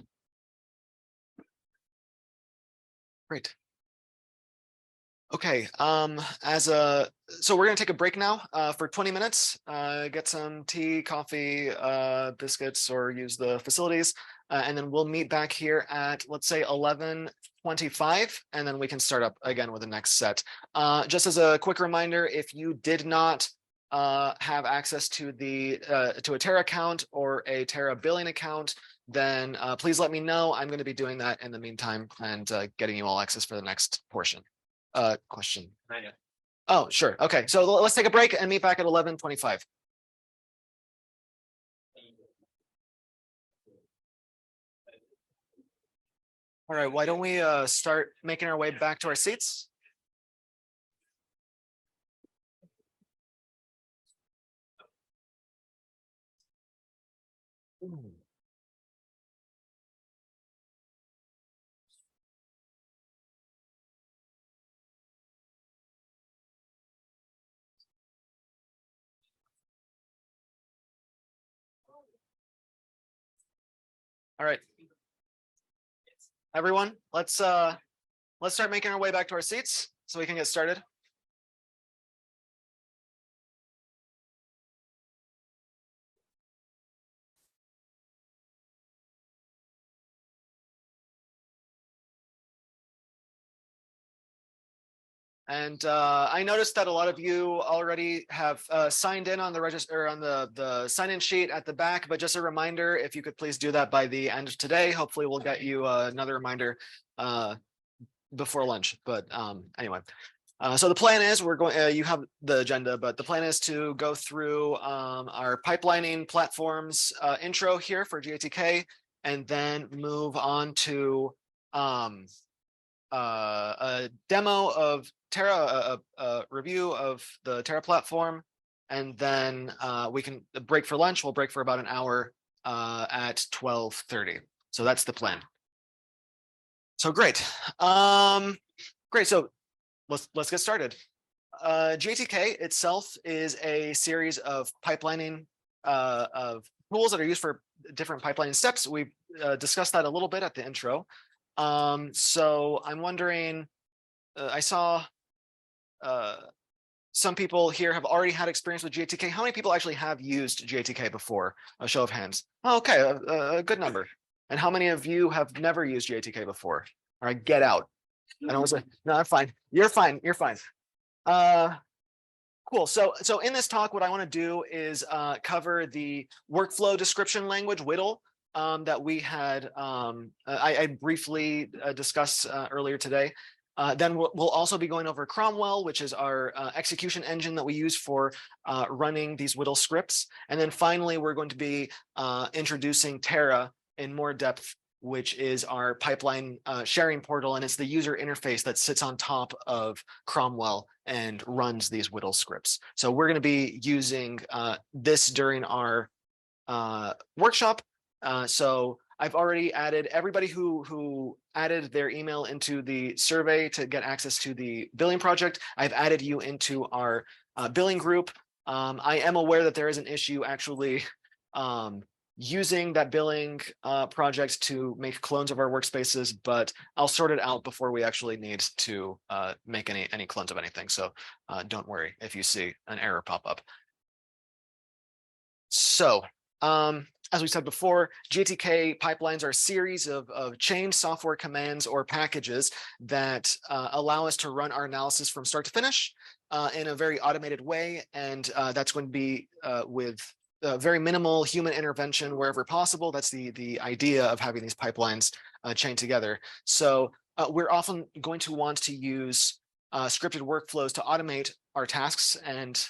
Great. Okay, so we're gonna take a break now for 20 minutes, get some tea, coffee, biscuits, or use the facilities. And then we'll meet back here at, let's say, 11:25, and then we can start up again with the next set. Just as a quick reminder, if you did not have access to a Terra account or a Terra billing account, then please let me know. I'm going to be doing that in the meantime and getting you all access for the next portion. Question. Oh, sure. Okay, so let's take a break and meet back at 11:25. All right, why don't we start making our way back to our seats? All right, everyone, let's start making our way back to our seats so we can get started. And I noticed that a lot of you already have signed in on the register on the sign-in sheet at the back. But just a reminder, if you could please do that by the end of today, hopefully we'll get you another reminder before lunch. But anyway, so the plan is we're going. You have the agenda, but the plan is to go through our pipelining platforms intro here for GATK, and then move on to a demo of Terra, a review of the Terra platform, and then we can break for lunch. We'll break for about an hour at 12:30. So that's the plan. So great. Great. So let's get started. GATK itself is a series of pipelining of tools that are used for different pipelining steps. We discussed that a little bit at the intro. So I'm wondering, I saw some people here have already had experience with GATK. How many people actually have used GATK before? A show of hands. Oh, okay, a good number. And how many of you have never used GATK before? All right, get out. I don't want to say, no, I'm fine. You're fine. You're fine. Cool. So in this talk, what I want to do is cover the workflow description language, WDL, that we had, I briefly discussed earlier today. Then we'll also be going over Cromwell, which is our execution engine that we use for running these WDL scripts. And then finally, we're going to be introducing Terra in more depth, which is our pipeline sharing portal. And it's the user interface that sits on top of Cromwell and runs these WDL scripts. So we're going to be using this during our workshop. So I've already added everybody who added their email into the survey to get access to the billing project. I've added you into our billing group. I am aware that there is an issue actually using that billing project to make clones of our workspaces, but I'll sort it out before we actually need to make any clones of anything. So don't worry if you see an error pop up. So as we said before, GATK pipelines are a series of chained software commands or packages that allow us to run our analysis from start to finish in a very automated way. And that's going to be with very minimal human intervention wherever possible. That's the idea of having these pipelines chained together. So we're often going to want to use scripted workflows to automate our tasks, and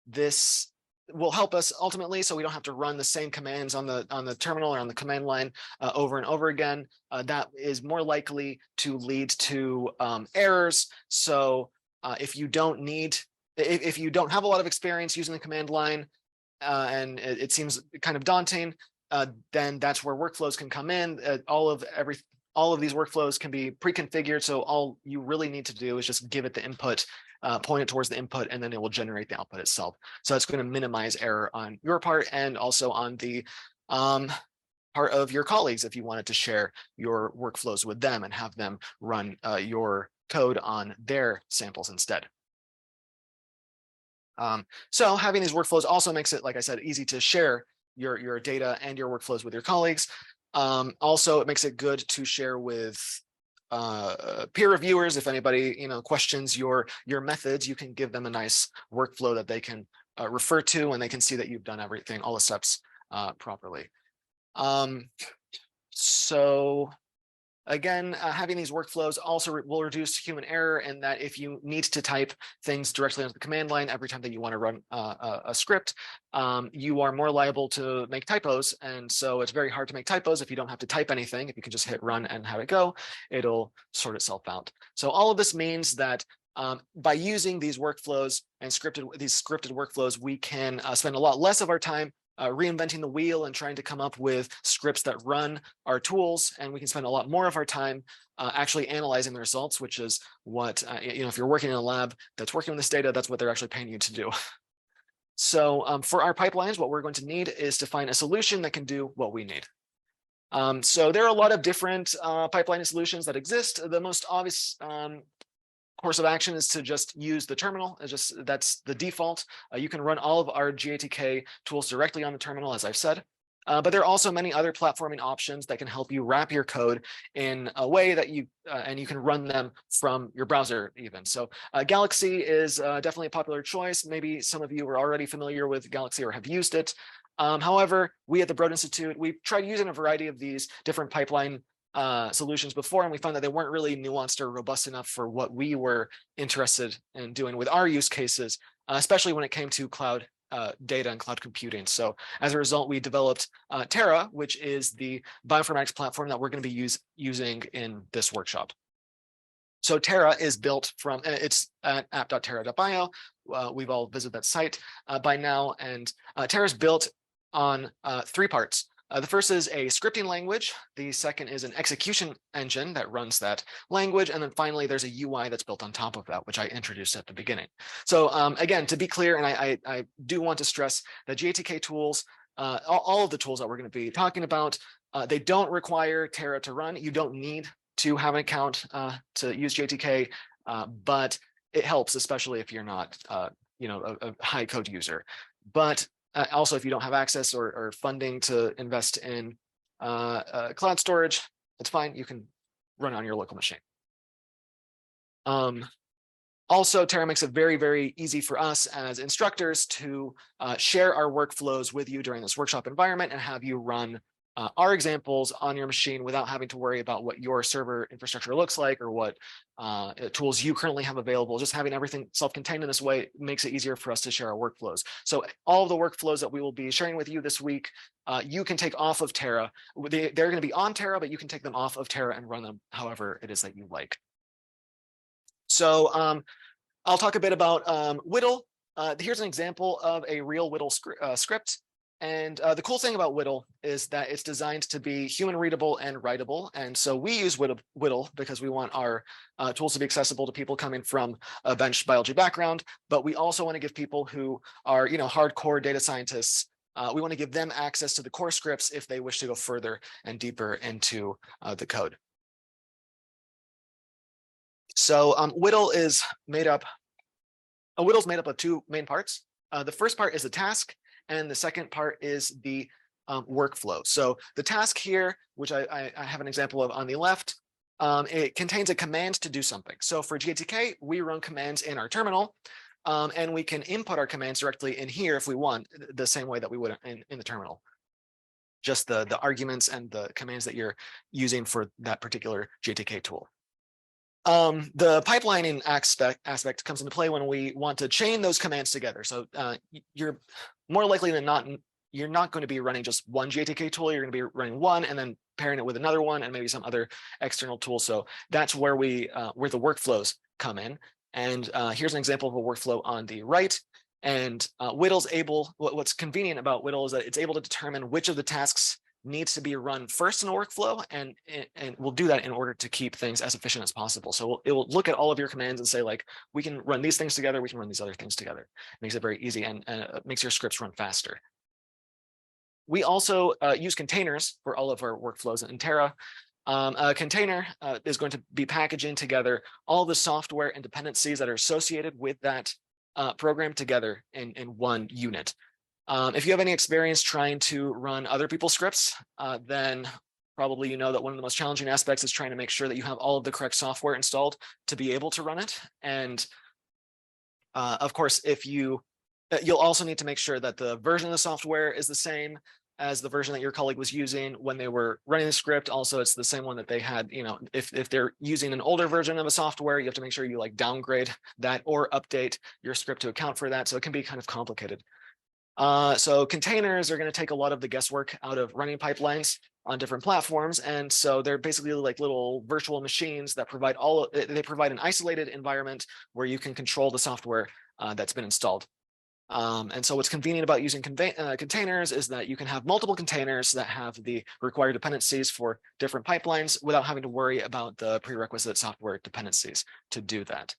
this will help us ultimately so we don't have to run the same commands on the terminal or on the command line over and over again. That is more likely to lead to errors. So if you don't have a lot of experience using the command line and it seems kind of daunting, then that's where workflows can come in. All of these workflows can be pre-configured. So all you really need to do is just give it the input, point it towards the input, and then it will generate the output itself. So it's going to minimize error on your part and also on the part of your colleagues if you wanted to share your workflows with them and have them run your code on their samples instead. So having these workflows also makes it, like I said, easy to share your data and your workflows with your colleagues. Also, it makes it good to share with peer reviewers. If anybody questions your methods, you can give them a nice workflow that they can refer to, and they can see that you've done everything, all the steps properly. So again, having these workflows also will reduce human error, in that if you need to type things directly onto the command line every time that you want to run a script, you are more liable to make typos. And so it's very hard to make typos if you don't have to type anything. If you can just hit run and have it go, it'll sort itself out. So all of this means that by using these workflows and these scripted workflows, we can spend a lot less of our time reinventing the wheel and trying to come up with scripts that run our tools, and we can spend a lot more of our time actually analyzing the results, which is what if you're working in a lab that's working with this data, that's what they're actually paying you to do. So for our pipelines, what we're going to need is to find a solution that can do what we need. So there are a lot of different pipeline solutions that exist. The most obvious course of action is to just use the terminal. That's the default. You can run all of our GATK tools directly on the terminal, as I've said. But there are also many other platforming options that can help you wrap your code in a way that you can run them from your browser even. So Galaxy is definitely a popular choice. Maybe some of you are already familiar with Galaxy or have used it. However, we at the Broad Institute, we've tried using a variety of these different pipeline solutions before, and we found that they weren't really nuanced or robust enough for what we were interested in doing with our use cases, especially when it came to cloud data and cloud computing. So as a result, we developed Terra, which is the bioinformatics platform that we're going to be using in this workshop. So Terra is built from, it's at app.terra.bio. We've all visited that site by now, and Terra is built on 3 parts. The first is a scripting language. The second is an execution engine that runs that language. And then finally, there's a UI that's built on top of that, which I introduced at the beginning. So again, to be clear, and I do want to stress that GATK tools, all of the tools that we're going to be talking about, they don't require Terra to run. You don't need to have an account to use GATK, but it helps, especially if you're not a high code user. But also, if you don't have access or funding to invest in cloud storage, that's fine. You can run on your local machine. Also, Terra makes it very, very easy for us as instructors to share our workflows with you during this workshop environment and have you run our examples on your machine without having to worry about what your server infrastructure looks like or what tools you currently have available. Just having everything self-contained in this way makes it easier for us to share our workflows. So all of the workflows that we will be sharing with you this week, you can take off of Terra. They're going to be on Terra, but you can take them off of Terra and run them however it is that you like. So I'll talk a bit about WDL. Here's an example of a real WDL script. And the cool thing about WDL is that it's designed to be human readable and writable. And so we use WDL because we want our tools to be accessible to people coming from a bench biology background. But we also want to give people who are, hardcore data scientists, we want to give them access to the core scripts if they wish to go further and deeper into the code. So WDL is made up of 2 main parts. The first part is the task, and the second part is the workflow. So the task here, which I have an example of on the left, it contains a command to do something. So for GATK, we run commands in our terminal, and we can input our commands directly in here if we want, the same way that we would in the terminal. Just the arguments and the commands that you're using for that particular GATK tool. The pipelining aspect comes into play when we want to chain those commands together. So you're more likely than not, you're not going to be running just one GATK tool. You're going to be running one and then pairing it with another one and maybe some other external tool. So that's where where the workflows come in. And here's an example of a workflow on the right. And Whittle's able, what's convenient about Whittle is that it's able to determine which of the tasks needs to be run first in a workflow, and we'll do that in order to keep things as efficient as possible. So it will look at all of your commands and say, like, we can run these things together, we can run these other things together. It makes it very easy and makes your scripts run faster. We also use containers for all of our workflows in Terra. A container is going to be packaging together all the software and dependencies that are associated with that program together in one unit. If you have any experience trying to run other people's scripts, then probably you know that one of the most challenging aspects is trying to make sure that you have all of the correct software installed to be able to run it. And of course, if you'll also need to make sure that the version of the software is the same as the version that your colleague was using when they were running the script. Also, it's the same one that they had. You know, if they're using an older version of a software, you have to make sure you like downgrade that or update your script to account for that. So it can be kind of complicated. So containers are going to take a lot of the guesswork out of running pipelines on different platforms. And so they're basically like little virtual machines that provide they provide an isolated environment where you can control the software that's been installed. And so what's convenient about using containers is that you can have multiple containers that have the required dependencies for different pipelines without having to worry about the prerequisite software dependencies to do that.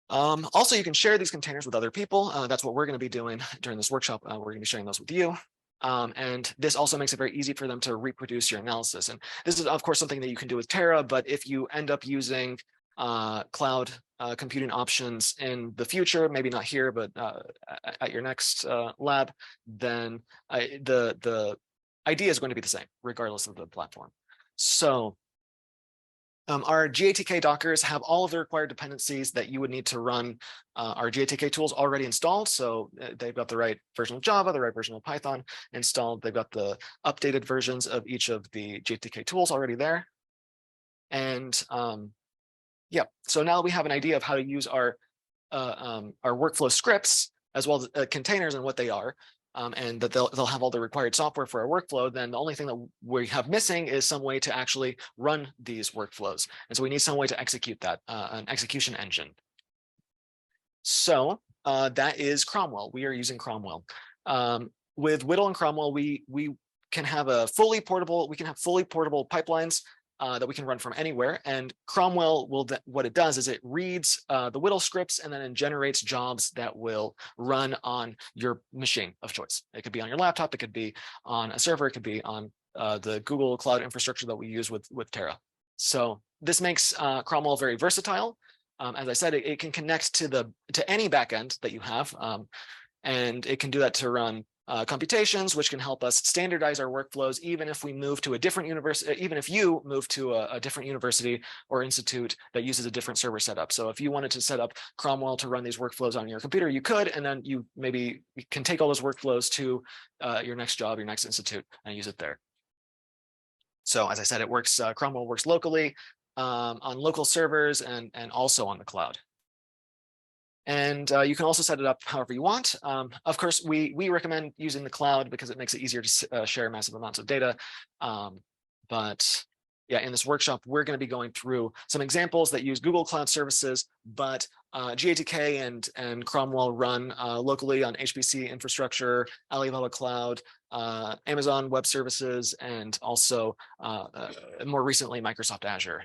Also, you can share these containers with other people. That's what we're going to be doing during this workshop. We're going to be sharing those with you. And this also makes it very easy for them to reproduce your analysis. And this is, of course, something that you can do with Terra, but if you end up using cloud computing options in the future, maybe not here, but at your next lab, then the idea is going to be the same, regardless of the platform. So our GATK Dockers have all of the required dependencies that you would need to run our GATK tools already installed. So they've got the right version of Java, the right version of Python installed. They've got the updated versions of each of the GATK tools already there. And yeah, so now we have an idea of how to use our workflow scripts as well as containers and what they are. And that they'll have all the required software for our workflow. Then the only thing that we have missing is some way to actually run these workflows. And so we need some way to execute that, an execution engine. So that is Cromwell. We are using Cromwell. With Whittle and Cromwell, we can have fully portable pipelines that we can run from anywhere. And Cromwell what it does is it reads the Whittle scripts and then it generates jobs that will run on your machine of choice. It could be on your laptop, it could be on a server, it could be on the Google Cloud infrastructure that we use with Terra. So this makes Cromwell very versatile. As I said, it can connect to any backend that you have, and it can do that to run computations, which can help us standardize our workflows, even if we move to a different university, even if you move to a different university or institute that uses a different server setup. So if you wanted to set up Cromwell to run these workflows on your computer, you could, and then you can take all those workflows to your next job, your next institute, and use it there. So as I said, it works. Cromwell works locally on local servers and also on the cloud. And you can also set it up however you want. Of course, we recommend using the cloud because it makes it easier to share massive amounts of data. But yeah, in this workshop, we're going to be going through some examples that use Google Cloud Services, but GATK and Cromwell run locally on HPC infrastructure, Alibaba Cloud, Amazon Web Services, and also more recently, Microsoft Azure.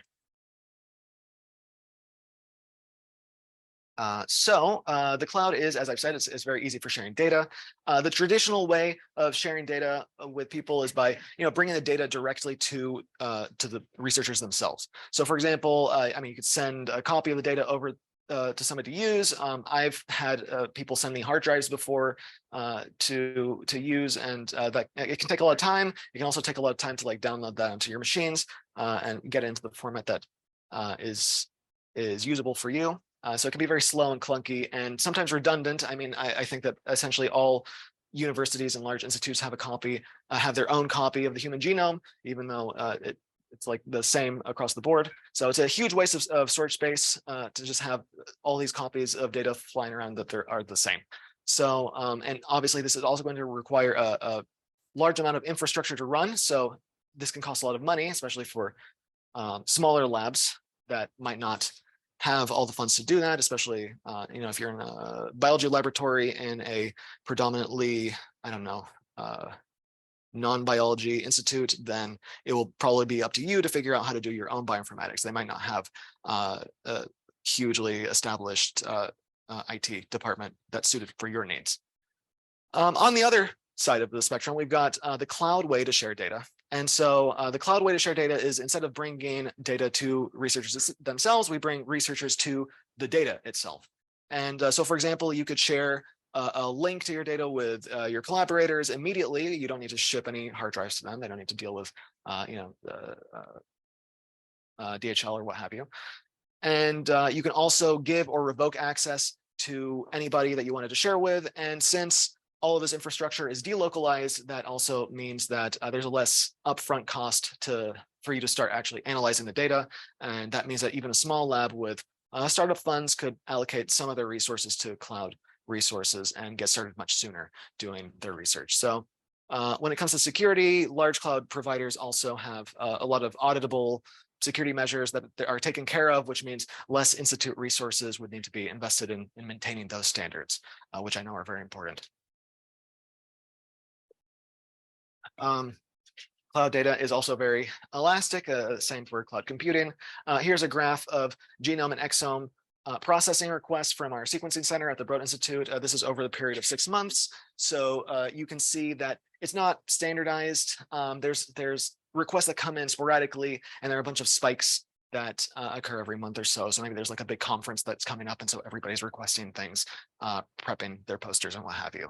So the cloud is, as I've said, it's very easy for sharing data. The traditional way of sharing data with people is by bringing the data directly to the researchers themselves. So, for example, I mean, you could send a copy of the data over to somebody to use. I've had people send me hard drives before to use, and that it can take a lot of time. It can also take a lot of time to download that onto your machines and get it into the format that is usable for you. So it can be very slow and clunky and sometimes redundant. I mean, I think that essentially all universities and large institutes have have their own copy of the human genome, even though it's like the same across the board. So it's a huge waste of storage space to just have all these copies of data flying around that are the same. So, and obviously this is also going to require a large amount of infrastructure to run. So this can cost a lot of money, especially for smaller labs that might not have all the funds to do that, especially if you're in a biology laboratory in a predominantly, I don't know, non-biology institute, then it will probably be up to you to figure out how to do your own bioinformatics. They might not have a hugely established IT department that's suited for your needs. On the other side of the spectrum, we've got the cloud way to share data. And so the cloud way to share data is, instead of bringing data to researchers themselves, we bring researchers to the data itself. And so, for example, you could share a link to your data with your collaborators immediately. You don't need to ship any hard drives to them. They don't need to deal with DHL or what have you. And you can also give or revoke access to anybody that you wanted to share with. And since all of this infrastructure is delocalized, that also means that there's a less upfront cost for you to start actually analyzing the data. And that means that even a small lab with startup funds could allocate some of their resources to cloud resources and get started much sooner doing their research. So when it comes to security, large cloud providers also have a lot of auditable security measures that are taken care of, which means less institute resources would need to be invested in maintaining those standards, which I know are very important. Cloud data is also very elastic, same for cloud computing. Here's a graph of genome and exome processing requests from our sequencing center at the Broad Institute. This is over the period of 6 months. So you can see that it's not standardized. There's requests that come in sporadically, and there are a bunch of spikes that occur every month or so. So maybe there's like a big conference that's coming up, and so everybody's requesting things, prepping their posters and what have you.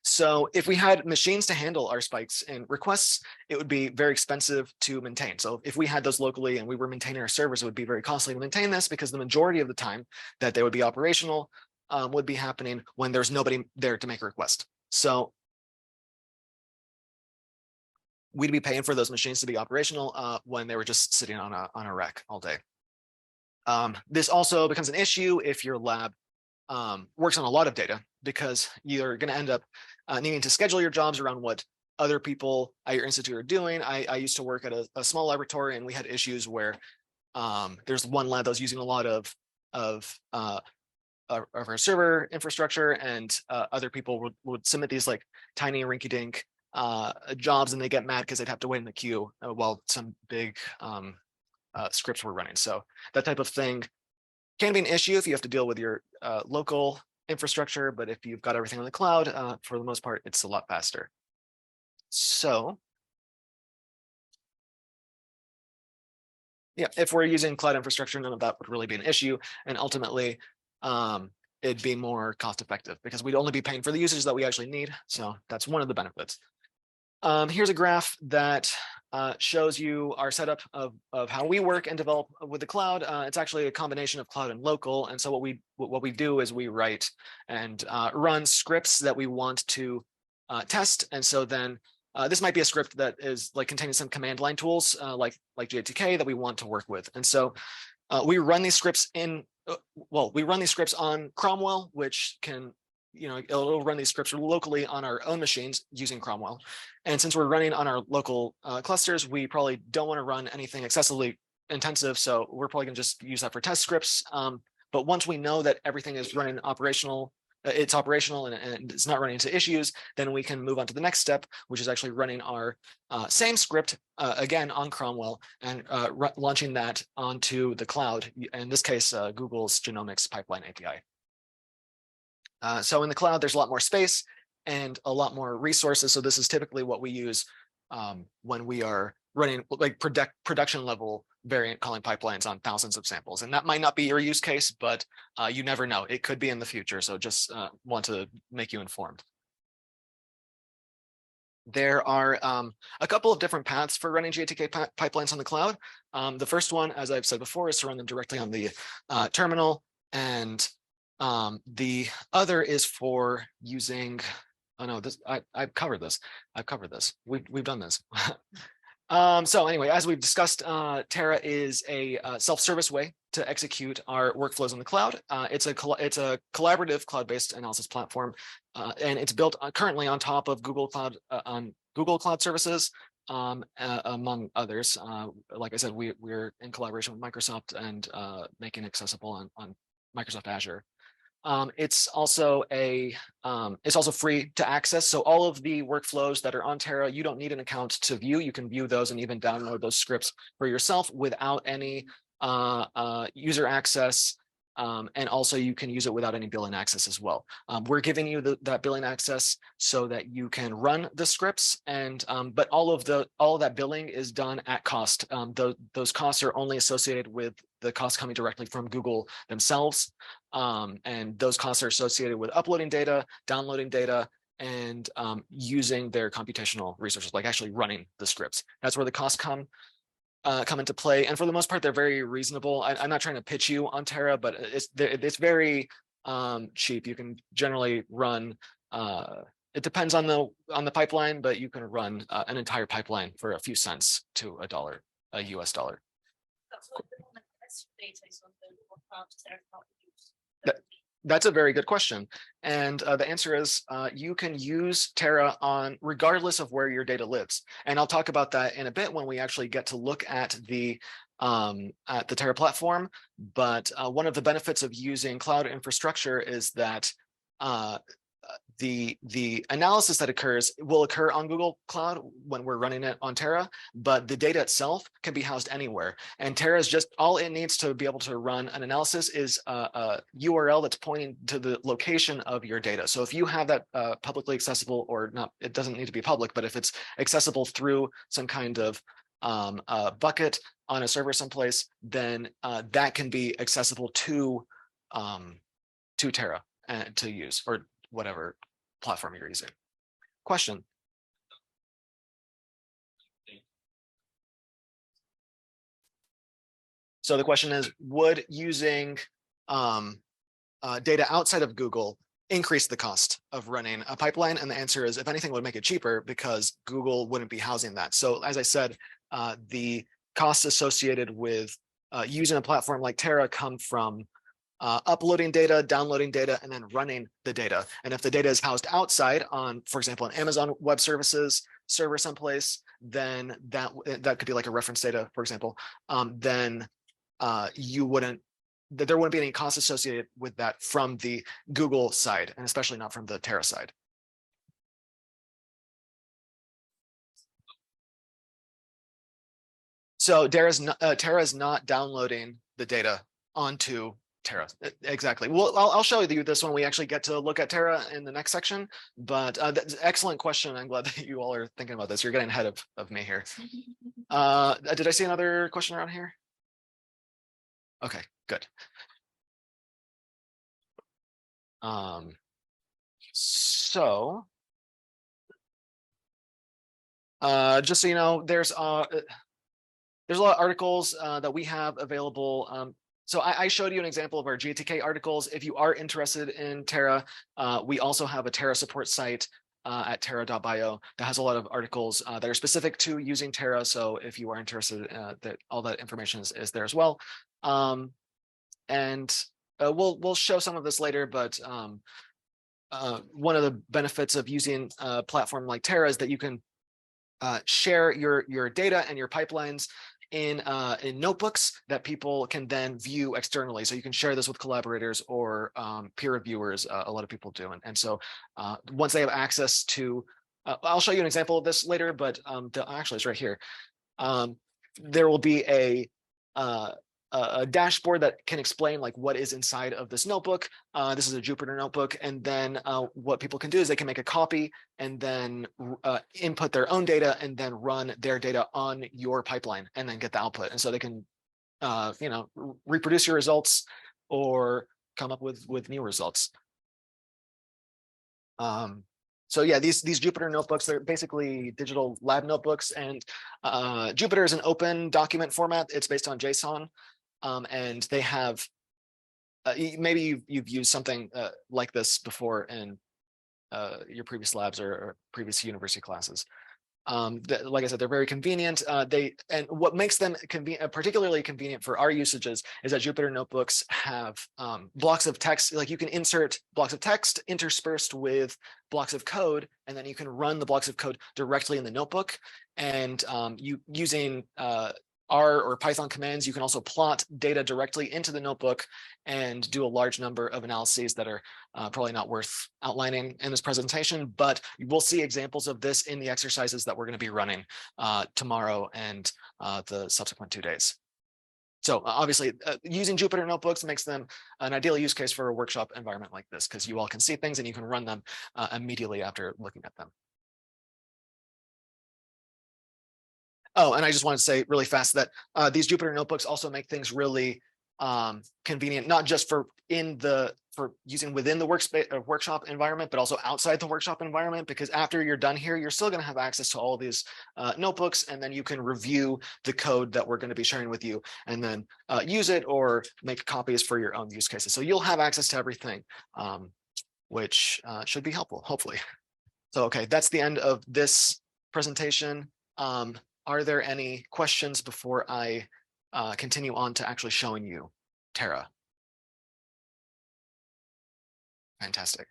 So if we had machines to handle our spikes in requests, it would be very expensive to maintain. So if we had those locally and we were maintaining our servers, it would be very costly to maintain this, because the majority of the time that they would be operational would be happening when there's nobody there to make a request. So we'd be paying for those machines to be operational when they were just sitting on a rack all day. This also becomes an issue if your lab works on a lot of data, because you're going to end up needing to schedule your jobs around what other people at your institute are doing. I used to work at a small laboratory, and we had issues where there's one lab that was using a lot of our server infrastructure, and other people would submit these like tiny rinky-dink jobs, and they get mad because they'd have to wait in the queue while some big scripts were running. So that type of thing can be an issue if you have to deal with your local infrastructure, but if you've got everything on the cloud, for the most part, it's a lot faster. So yeah, if we're using cloud infrastructure, none of that would really be an issue. And ultimately, it'd be more cost effective, because we'd only be paying for the usage that we actually need. So that's one of the benefits. Here's a graph that shows you our setup of how we work and develop with the cloud. It's actually a combination of cloud and local. And so what we do is we write and run scripts that we want to test. And so then this might be a script that is like containing some command line tools like GATK that we want to work with. And so we run these scripts we run these scripts on Cromwell, which can, it'll run these scripts locally on our own machines using Cromwell. And since we're running on our local clusters, we probably don't want to run anything excessively intensive. So we're probably going to just use that for test scripts. But once we know that everything is running operational, it's operational and it's not running into issues, then we can move on to the next step, which is actually running our same script again on Cromwell and launching that onto the cloud. In this case, Google's Genomics Pipeline API. So in the cloud, there's a lot more space and a lot more resources. So this is typically what we use when we are running like production level variant calling pipelines on thousands of samples. And that might not be your use case, but you never know. It could be in the future. So just want to make you informed. There are a couple of different paths for running GATK pipelines on the cloud. The first one, as I've said before, is to run them directly on the terminal. And the other is for using, oh no, I've covered this. We've done this. So anyway, as we've discussed, Terra is a self-service way to execute our workflows on the cloud. It's a collaborative cloud-based analysis platform, and it's built currently on top of Google Cloud services. among others. Like I said, we're in collaboration with Microsoft and making it accessible on Microsoft Azure. It's also free to access. So all of the workflows that are on Terra, you don't need an account to view. You can view those and even download those scripts for yourself without any user access. And also you can use it without any billing access as well. We're giving you that billing access so that you can run the scripts, and but all of that billing is done at cost. Those costs are only associated with the costs coming directly from Google themselves. And those costs are associated with uploading data, downloading data, and using their computational resources, like actually running the scripts. That's where the costs come into play. And for the most part, they're very reasonable. I'm not trying to pitch you on Terra, but it's very cheap. You can generally run, it depends on the pipeline, but you can run an entire pipeline for a few cents to $1, a US dollar. That's what the moment data is on the account Terra not used. That's a very good question. And the answer is you can use Terra on regardless of where your data lives. And I'll talk about that in a bit when we actually get to look at the Terra platform. But one of the benefits of using cloud infrastructure is that the analysis that will occur on Google Cloud when we're running it on Terra, but the data itself can be housed anywhere. And Terra is just all it needs to be able to run an analysis is a URL that's pointing to the location of your data. So if you have that publicly accessible, or not, it doesn't need to be public, but if it's accessible through some kind of bucket on a server someplace, then that can be accessible to Terra to use, or whatever platform you're using. Question? So the question is, would using data outside of Google increase the cost of running a pipeline? And the answer is, if anything, it would make it cheaper, because Google wouldn't be housing that. So as I said, the costs associated with using a platform like Terra come from uploading data, downloading data, and then running the data. And if the data is housed outside on, for example, an Amazon Web Services server someplace, then that could be like a reference data, for example, then there wouldn't be any costs associated with that from the Google side, and especially not from the Terra side. So Terra is not downloading the data onto Terra. Exactly. Well, I'll show you this when we actually get to look at Terra in the next section. But that's an excellent question. I'm glad that you all are thinking about this. You're getting ahead of me here. Did I see another question around here? Okay, good. So just so you know, there's a lot of articles that we have available. So I showed you an example of our GATK articles. If you are interested in Terra, we also have a Terra Support site at terra.bio that has a lot of articles that are specific to using Terra. So if you are interested, all that information is there as well. And we'll show some of this later, but one of the benefits of using a platform like Terra is that you can share your data and your pipelines in notebooks that people can then view externally. So you can share this with collaborators or peer reviewers. A lot of people do. And so once they have access to, I'll show you an example of this later, but actually it's right here. There will be a dashboard that can explain like what is inside of this notebook. This is a Jupyter notebook. And then what people can do is they can make a copy and then input their own data and then run their data on your pipeline and then get the output. And so they can, reproduce your results or come up with new results. So yeah, these Jupyter notebooks, they're basically digital lab notebooks, and Jupyter is an open document format. It's based on JSON. And they have, maybe you've used something like this before in your previous labs or previous university classes. Like I said, they're very convenient. And what makes them particularly convenient for our usages is that Jupyter notebooks have blocks of text. Like you can insert blocks of text interspersed with blocks of code, and then you can run the blocks of code directly in the notebook. And using R or Python commands, you can also plot data directly into the notebook and do a large number of analyses that are probably not worth outlining in this presentation, but we'll see examples of this in the exercises that we're going to be running tomorrow and the subsequent 2 days. So obviously, using Jupyter notebooks makes them an ideal use case for a workshop environment like this, because you all can see things and you can run them immediately after looking at them. Oh, and I just want to say really fast that these Jupyter notebooks also make things really convenient, not just for using within the workshop environment, but also outside the workshop environment, because after you're done here, you're still going to have access to all of these notebooks, and then you can review the code that we're going to be sharing with you, and then use it or make copies for your own use cases. So you'll have access to everything, which should be helpful, hopefully. So, okay, that's the end of this presentation. Are there any questions before I continue on to actually showing you Terra? Fantastic.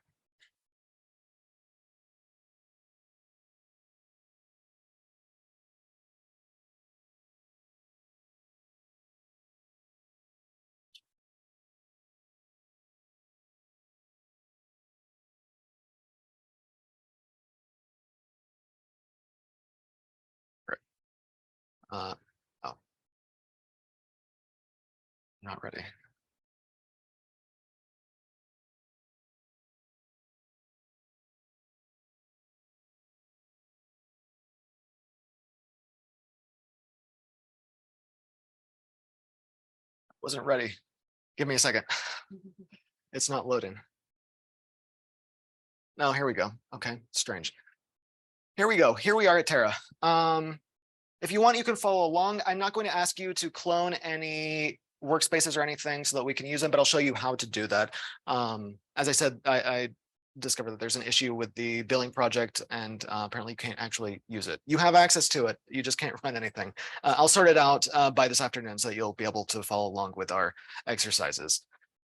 Great. Oh, not ready. Wasn't ready. Give me a second. It's not loading. No, here we go. Okay, strange. Here we go. Here we are at Terra. If you want, you can follow along. I'm not going to ask you to clone any workspaces or anything so that we can use them, but I'll show you how to do that. As I said, I discovered that there's an issue with the billing project, and apparently you can't actually use it. You have access to it, you just can't run anything. I'll sort it out by this afternoon so that you'll be able to follow along with our exercises.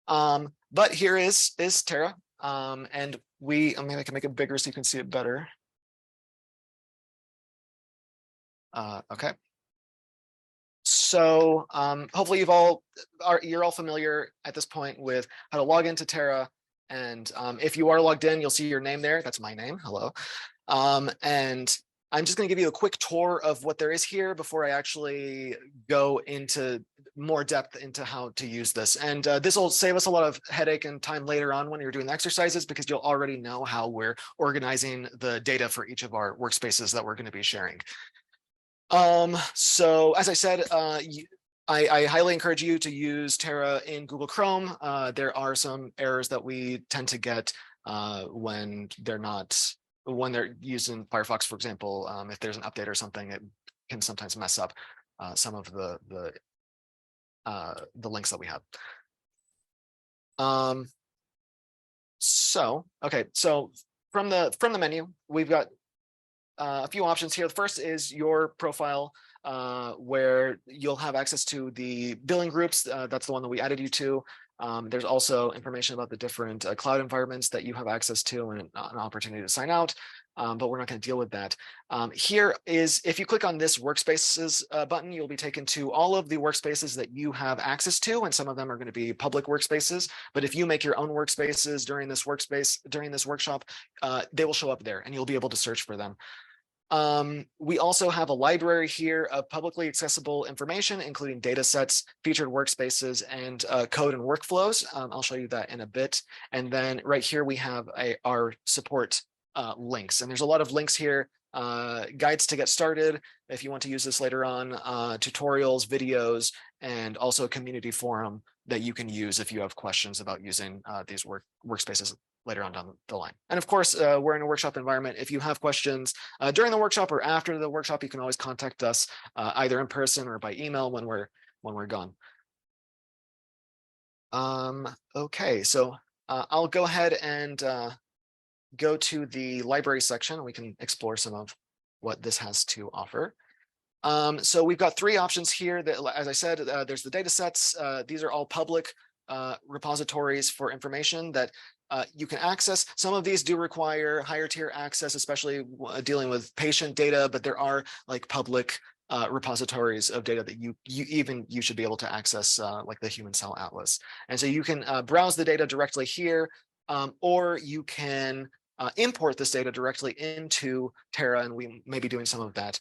But here is Terra, and maybe I can make it bigger so you can see it better. Okay. So hopefully you're all familiar at this point with how to log into Terra. And if you are logged in, you'll see your name there. That's my name. Hello. And I'm just going to give you a quick tour of what there is here before I actually go into more depth into how to use this. And this will save us a lot of headache and time later on when you're doing the exercises, because you'll already know how we're organizing the data for each of our workspaces that we're going to be sharing. So as I said, I highly encourage you to use Terra in Google Chrome. There are some errors that we tend to get when they're used in Firefox, for example. If there's an update or something, it can sometimes mess up some of the links that we have. So from the menu, we've got a few options here. The first is your profile, where you'll have access to the billing groups. That's the one that we added you to. There's also information about the different cloud environments that you have access to, and an opportunity to sign out, but we're not going to deal with that. Here is, if you click on this workspaces button, you'll be taken to all of the workspaces that you have access to, and some of them are going to be public workspaces. But if you make your own workspaces during this workshop, they will show up there, and you'll be able to search for them. We also have a library here of publicly accessible information, including data sets, featured workspaces, and code and workflows. I'll show you that in a bit. And then right here, we have our support links. And there's a lot of links here, guides to get started if you want to use this later on, tutorials, videos, and also a community forum that you can use if you have questions about using these workspaces later on down the line. And of course, we're in a workshop environment. If you have questions during the workshop or after the workshop, you can always contact us either in person or by email when we're gone. Okay, so I'll go ahead and go to the library section. We can explore some of what this has to offer. So we've got three options here that, as I said, there's the data sets. These are all public repositories for information that you can access. Some of these do require higher tier access, especially dealing with patient data, but there are like public repositories of data that you should be able to access, like the Human Cell Atlas. And so you can browse the data directly here, or you can import this data directly into Terra, and we may be doing some of that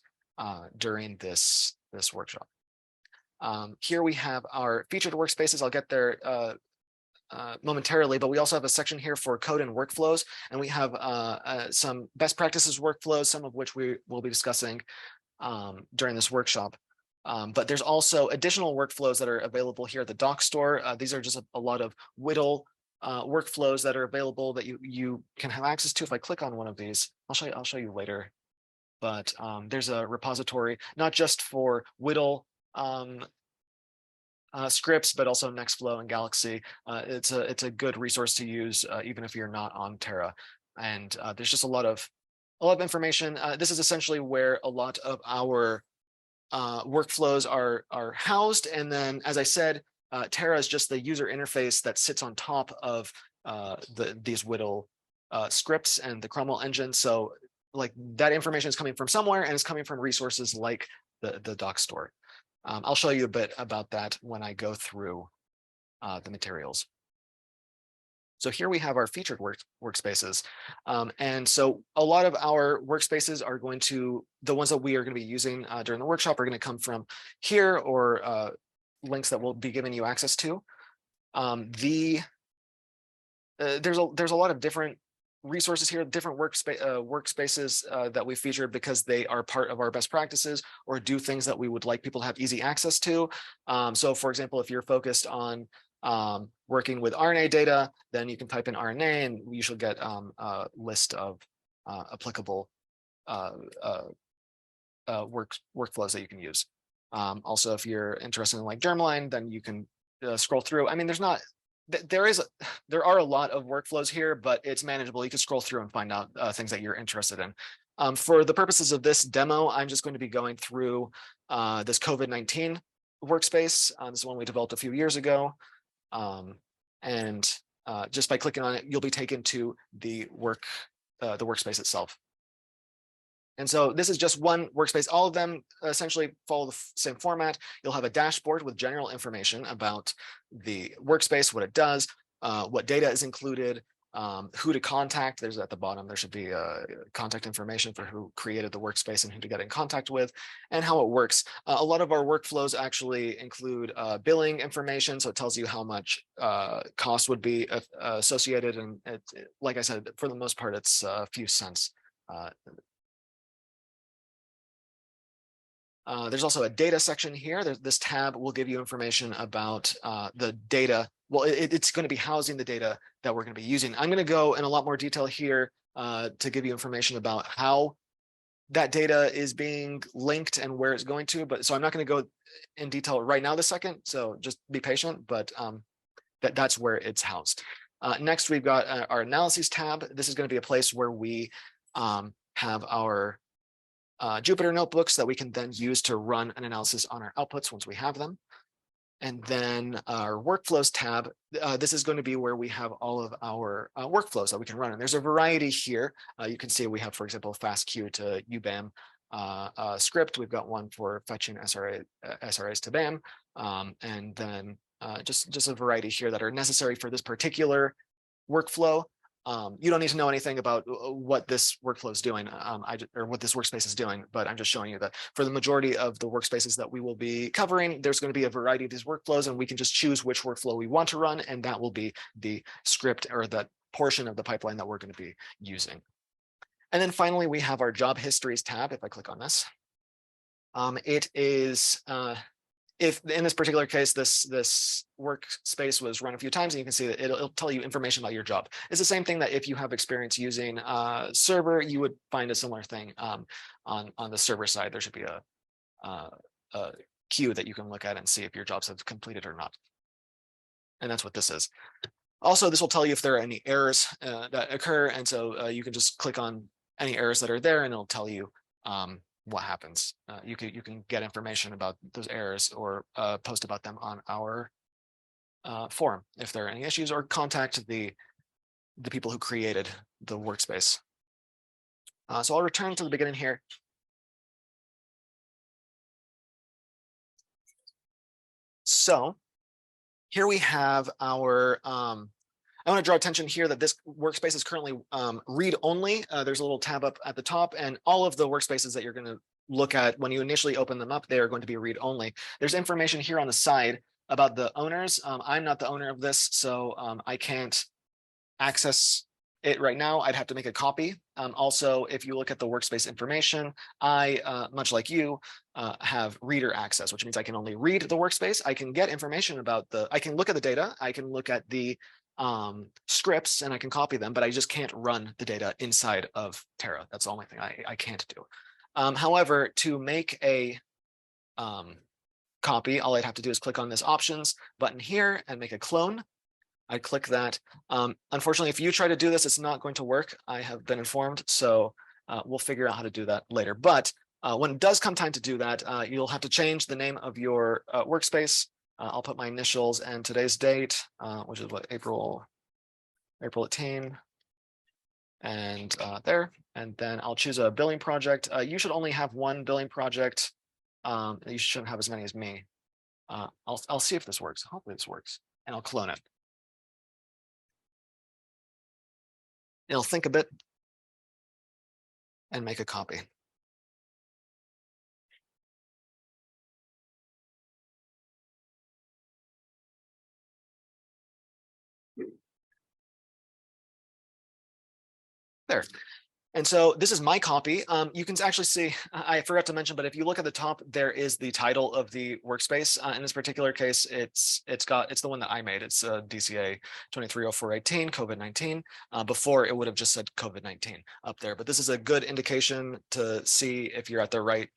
during this workshop. Here we have our featured workspaces. I'll get there momentarily, but we also have a section here for code and workflows, and we have some best practices workflows, some of which we will be discussing during this workshop. But there's also additional workflows that are available here at the doc store. These are just a lot of WDL workflows that are available that you can have access to. If I click on one of these, I'll show you later. But there's a repository not just for WDL scripts, but also Nextflow and Galaxy. It's a good resource to use even if you're not on Terra. And there's just a lot of information. This is essentially where a lot of our workflows are housed. And then, as I said, Terra is just the user interface that sits on top of these WDL scripts and the Cromwell engine. So like that information is coming from somewhere, and it's coming from resources like the doc store. I'll show you a bit about that when I go through the materials. So here we have our featured workspaces. And so a lot of our workspaces are going to, the ones that we are going to be using during the workshop are going to come from here, or links that we'll be giving you access to. There's a lot of different resources here, different workspaces that we featured because they are part of our best practices or do things that we would like people to have easy access to. So for example, if you're focused on working with RNA data, then you can type in RNA and you should get a list of applicable workflows that you can use. Also, if you're interested in like Germline, then you can scroll through. I mean, there are a lot of workflows here, but it's manageable. You can scroll through and find out things that you're interested in. For the purposes of this demo, I'm just going to be going through this COVID-19 workspace. This is one we developed a few years ago. And just by clicking on it, you'll be taken to the workspace itself. And so this is just one workspace. All of them essentially follow the same format. You'll have a dashboard with general information about the workspace, what it does, what data is included, who to contact. There's at the bottom, there should be contact information for who created the workspace and who to get in contact with, and how it works. A lot of our workflows actually include billing information. So it tells you how much cost would be associated. And like I said, for the most part, it's a few cents. There's also a data section here. This tab will give you information about the data. Well, it's going to be housing the data that we're going to be using. I'm going to go in a lot more detail here to give you information about how that data is being linked and where it's going to. But so I'm not going to go in detail right now this second. So just be patient, but that's where it's housed. Next, we've got our analyses tab. This is going to be a place where we have our Jupyter notebooks that we can then use to run an analysis on our outputs once we have them. And then our workflows tab, this is going to be where we have all of our workflows that we can run. And there's a variety here. You can see we have, for example, FastQ to UBAM script. We've got one for fetching SRAs to BAM. And then just a variety here that are necessary for this particular workflow. You don't need to know anything about what this workflow is doing, or what this workspace is doing, but I'm just showing you that for the majority of the workspaces that we will be covering, there's going to be a variety of these workflows, and we can just choose which workflow we want to run, and that will be the script or that portion of the pipeline that we're going to be using. And then finally, we have our job histories tab. If I click on this, it is if in this particular case, this workspace was run a few times, and you can see that it'll tell you information about your job. It's the same thing that if you have experience using server, you would find a similar thing on the server side. There should be a queue that you can look at and see if your jobs have completed or not. And that's what this is. Also, this will tell you if there are any errors that occur. And so you can just click on any errors that are there, and it'll tell you what happens. You can get information about those errors or post about them on our forum if there are any issues, or contact the people who created the workspace. So I'll return to the beginning here. So here we have our, I want to draw attention here that this workspace is currently read only. There's a little tab up at the top, and all of the workspaces that you're going to look at when you initially open them up, they are going to be read only. There's information here on the side about the owners. I'm not the owner of this, so I can't access it right now. I'd have to make a copy. Also, if you look at the workspace information, I, much like you, have reader access, which means I can only read the workspace. I can get information about I can look at the data. I can look at the scripts and I can copy them, but I just can't run the data inside of Terra. That's the only thing I can't do. However, to make a copy, all I'd have to do is click on this options button here and make a clone. I click that. Unfortunately, if you try to do this, it's not going to work. I have been informed, so we'll figure out how to do that later. But when it does come time to do that, you'll have to change the name of your workspace. I'll put my initials and today's date, which is what, April 18, and there. And then I'll choose a billing project. You should only have one billing project. You shouldn't have as many as me. I'll see if this works. Hopefully this works, and I'll clone it. It'll think a bit and make a copy. There. And so this is my copy. You can actually see, I forgot to mention, but if you look at the top, there is the title of the workspace. In this particular case, it's the one that I made. It's DCA 230418 COVID-19. Before it would have just said COVID-19 up there, but this is a good indication to see if you're at the right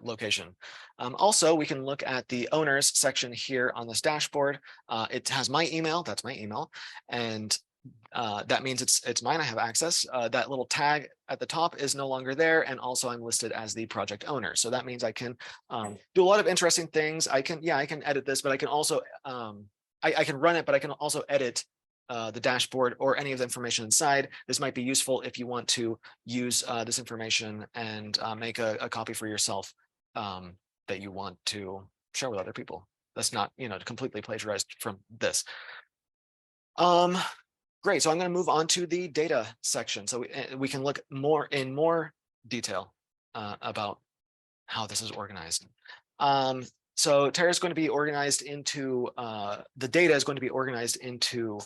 location. Also, we can look at the owners section here on this dashboard. It has my email. That's my email, and that means it's mine. I have access. That little tag at the top is no longer there, and also I'm listed as the project owner. So that means I can do a lot of interesting things. I can edit this, but I can also I can run it, but I can also edit the dashboard or any of the information inside. This might be useful if you want to use this information and make a copy for yourself that you want to share with other people. That's not, completely plagiarized from this. Great, so I'm going to move on to the data section, so we can look in more detail about how this is organized. So Terra is going to be organized into, the data is going to be organized into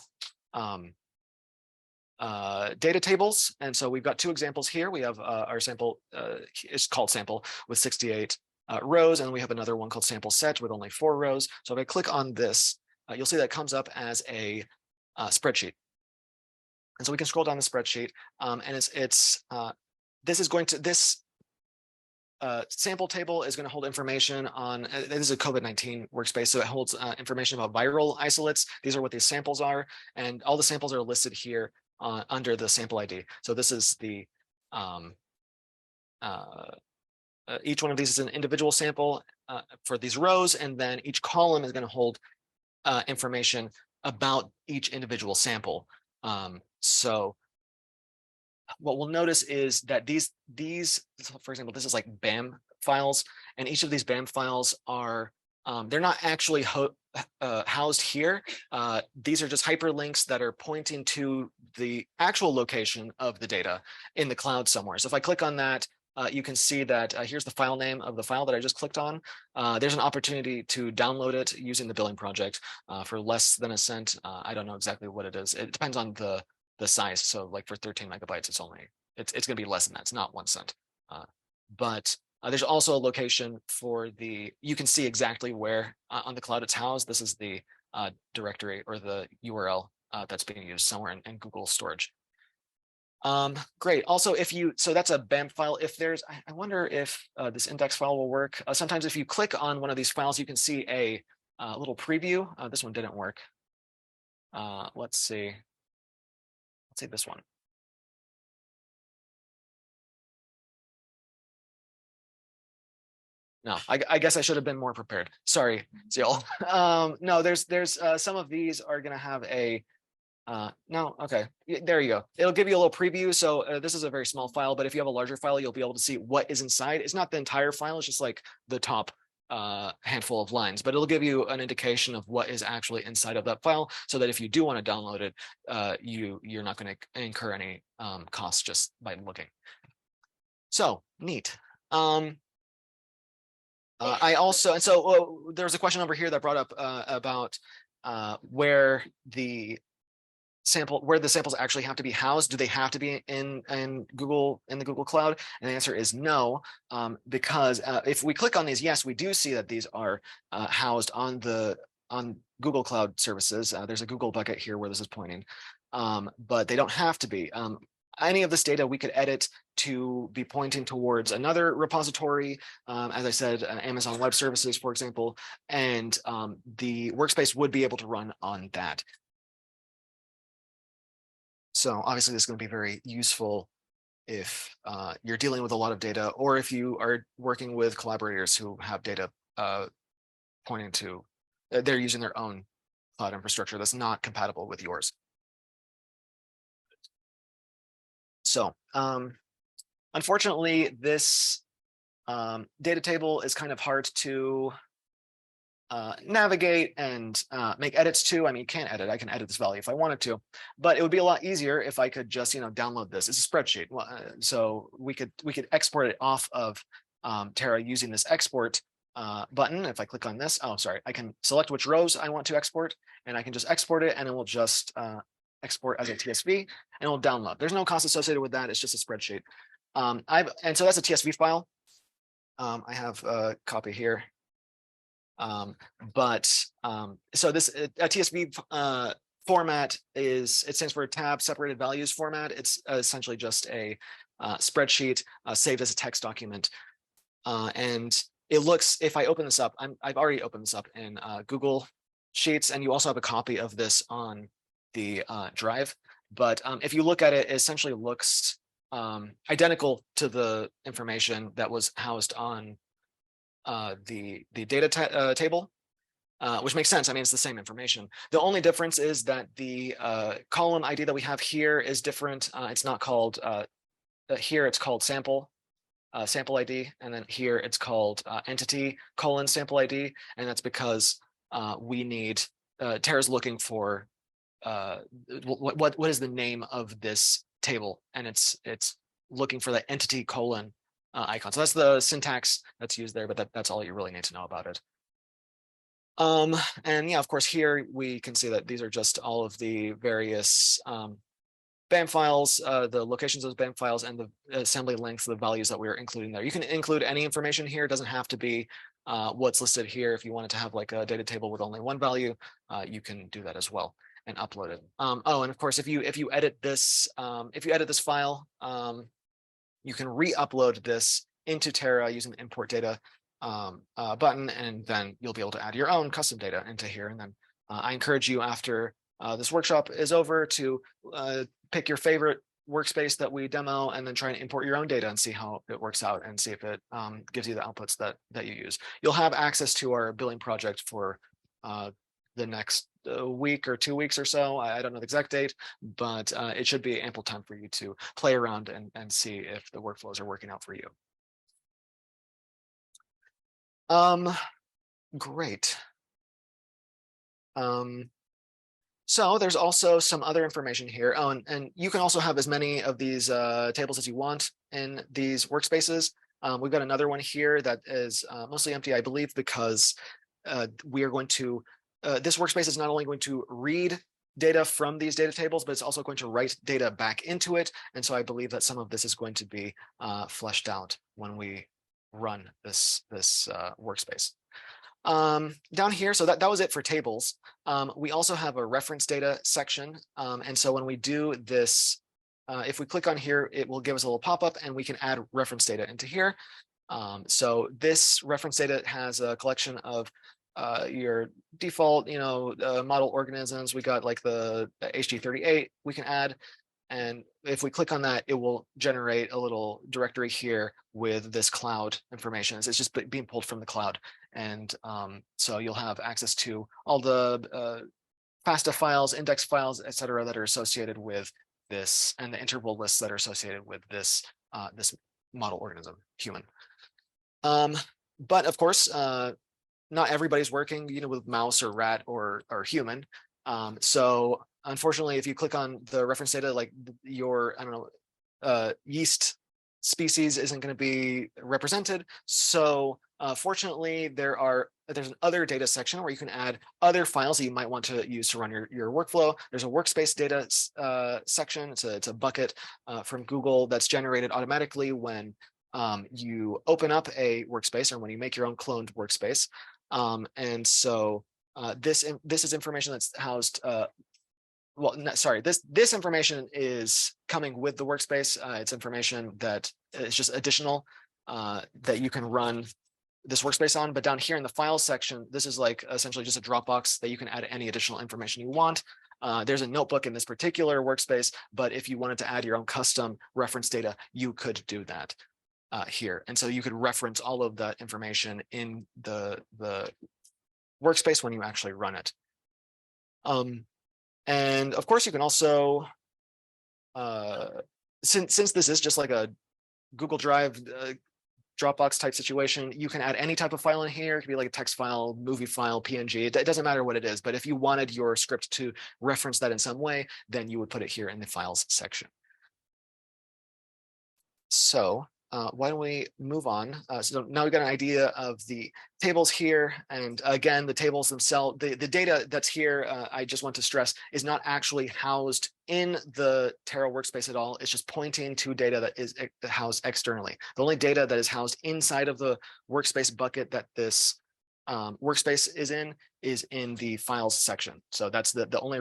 data tables. And so we've got two examples here. We have our sample, it's called sample with 68 rows, and we have another one called sample set with only 4 rows. So if I click on this, you'll see that it comes up as a spreadsheet. And so we can scroll down the spreadsheet, and this sample table is going to hold information on, this is a COVID-19 workspace, so it holds information about viral isolates. These are what these samples are, and all the samples are listed here under the sample ID. So this is the, each one of these is an individual sample for these rows, and then each column is going to hold information about each individual sample. So what we'll notice is that these, for example, this is like BAM files, and each of these BAM files are, they're not actually housed here. These are just hyperlinks that are pointing to the actual location of the data in the cloud somewhere. So if I click on that, you can see that here's the file name of the file that I just clicked on. There's an opportunity to download it using the billing project for less than a cent. I don't know exactly what it is. It depends on the size. So like for 13 megabytes, it's going to be less than that. It's not 1 cent. But there's also a location for you can see exactly where on the cloud it's housed. This is the directory or the URL that's being used somewhere in Google storage. Great. Also, so that's a BAM file. If there's, I wonder if this index file will work. Sometimes if you click on one of these files, you can see a little preview. This one didn't work. Let's see this one. No, I guess I should have been more prepared. Sorry, Zeal. No, there's some of these are gonna have a no, okay, there you go. It'll give you a little preview. So this is a very small file, but if you have a larger file, you'll be able to see what is inside. It's not the entire file, it's just like the top handful of lines, but it'll give you an indication of what is actually inside of that file, so that if you do want to download it, you're not going to incur any costs just by looking. So neat. I also, and so there's a question over here that brought up about where the samples actually have to be housed. Do they have to be in the Google Cloud? And the answer is no, because if we click on these, yes, we do see that these are housed on Google Cloud services. There's a Google bucket here where this is pointing, but they don't have to be. Any of this data we could edit to be pointing towards another repository, as I said, Amazon Web Services, for example, and the workspace would be able to run on that. So obviously this is going to be very useful if you're dealing with a lot of data, or if you are working with collaborators who have data pointing to, they're using their own cloud infrastructure that's not compatible with yours. So unfortunately, this data table is kind of hard to navigate and make edits to. I mean, you can't edit. I can edit this value if I wanted to, but it would be a lot easier if I could just, download this. It's a spreadsheet. So we could export it off of Terra using this export button. If I click on this, oh, sorry, I can select which rows I want to export, and I can just export it, and it will just export as a TSV, and it will download. There's no cost associated with that. It's just a spreadsheet. And so that's a TSV file. I have a copy here. So this a TSV format it stands for tab separated values format. It's essentially just a spreadsheet saved as a text document. And it looks, if I open this up, I've already opened this up in Google Sheets, and you also have a copy of this on the drive. But if you look at it, it essentially looks identical to the information that was housed on the data table, which makes sense. I mean, it's the same information. The only difference is that the column ID that we have here is different. It's not called, here it's called sample ID, and then here it's called entity : sample ID, and that's because we need, Terra's looking for what is the name of this table, and it's looking for the entity : icon. So that's the syntax that's used there, but that's all you really need to know about it. And yeah, of course, here we can see that these are just all of the various BAM files, the locations of those BAM files, and the assembly lengths of the values that we're including there. You can include any information here. It doesn't have to be what's listed here. If you wanted to have like a data table with only one value, you can do that as well and upload it. Oh, and of course, if you edit this, file, you can re-upload this into Terra using the import data button, and then you'll be able to add your own custom data into here. And then I encourage you, after this workshop is over, to pick your favorite workspace that we demo, and then try and import your own data and see how it works out, and see if it gives you the outputs that you use. You'll have access to our billing project for the next week or 2 weeks or so. I don't know the exact date, but it should be ample time for you to play around and see if the workflows are working out for you. Great. So there's also some other information here. Oh, and you can also have as many of these tables as you want in these workspaces. We've got another one here that is mostly empty, I believe, because we are going to, this workspace is not only going to read data from these data tables, but it's also going to write data back into it. And so I believe that some of this is going to be fleshed out when we run this workspace. Down here, so that was it for tables. We also have a reference data section. And so when we do this, if we click on here, it will give us a little pop-up, and we can add reference data into here. So this reference data has a collection of your default, model organisms. We got like the HG38 we can add. And if we click on that, it will generate a little directory here with this cloud information. It's just being pulled from the cloud. And so you'll have access to all the FASTA files, index files, et cetera, that are associated with this, and the interval lists that are associated with this, this model organism, human. But of course, not everybody's working, with mouse or rat or human. So unfortunately, if you click on the reference data, like your, I don't know, yeast species isn't going to be represented. So fortunately, there's an other data section where you can add other files that you might want to use to run your workflow. There's a workspace data section. It's a bucket from Google that's generated automatically when you open up a workspace or when you make your own cloned workspace. And so this is information that's housed. Well, no, sorry, this information is coming with the workspace. It's information that is just additional that you can run this workspace on. But down here in the files section, this is like essentially just a Dropbox that you can add any additional information you want. There's a notebook in this particular workspace, but if you wanted to add your own custom reference data, you could do that here. And so you could reference all of that information in the workspace when you actually run it. And of course, you can also, since this is just like a Google Drive, Dropbox type situation, you can add any type of file in here. It could be like a text file, movie file, PNG. It doesn't matter what it is. But if you wanted your script to reference that in some way, then you would put it here in the files section. So why don't we move on? So now we've got an idea of the tables here. And again, the tables themselves, the data that's here, I just want to stress, is not actually housed in the Terra workspace at all. It's just pointing to data that is housed externally. The only data that is housed inside of the workspace bucket that this workspace is in the files section. So that's the only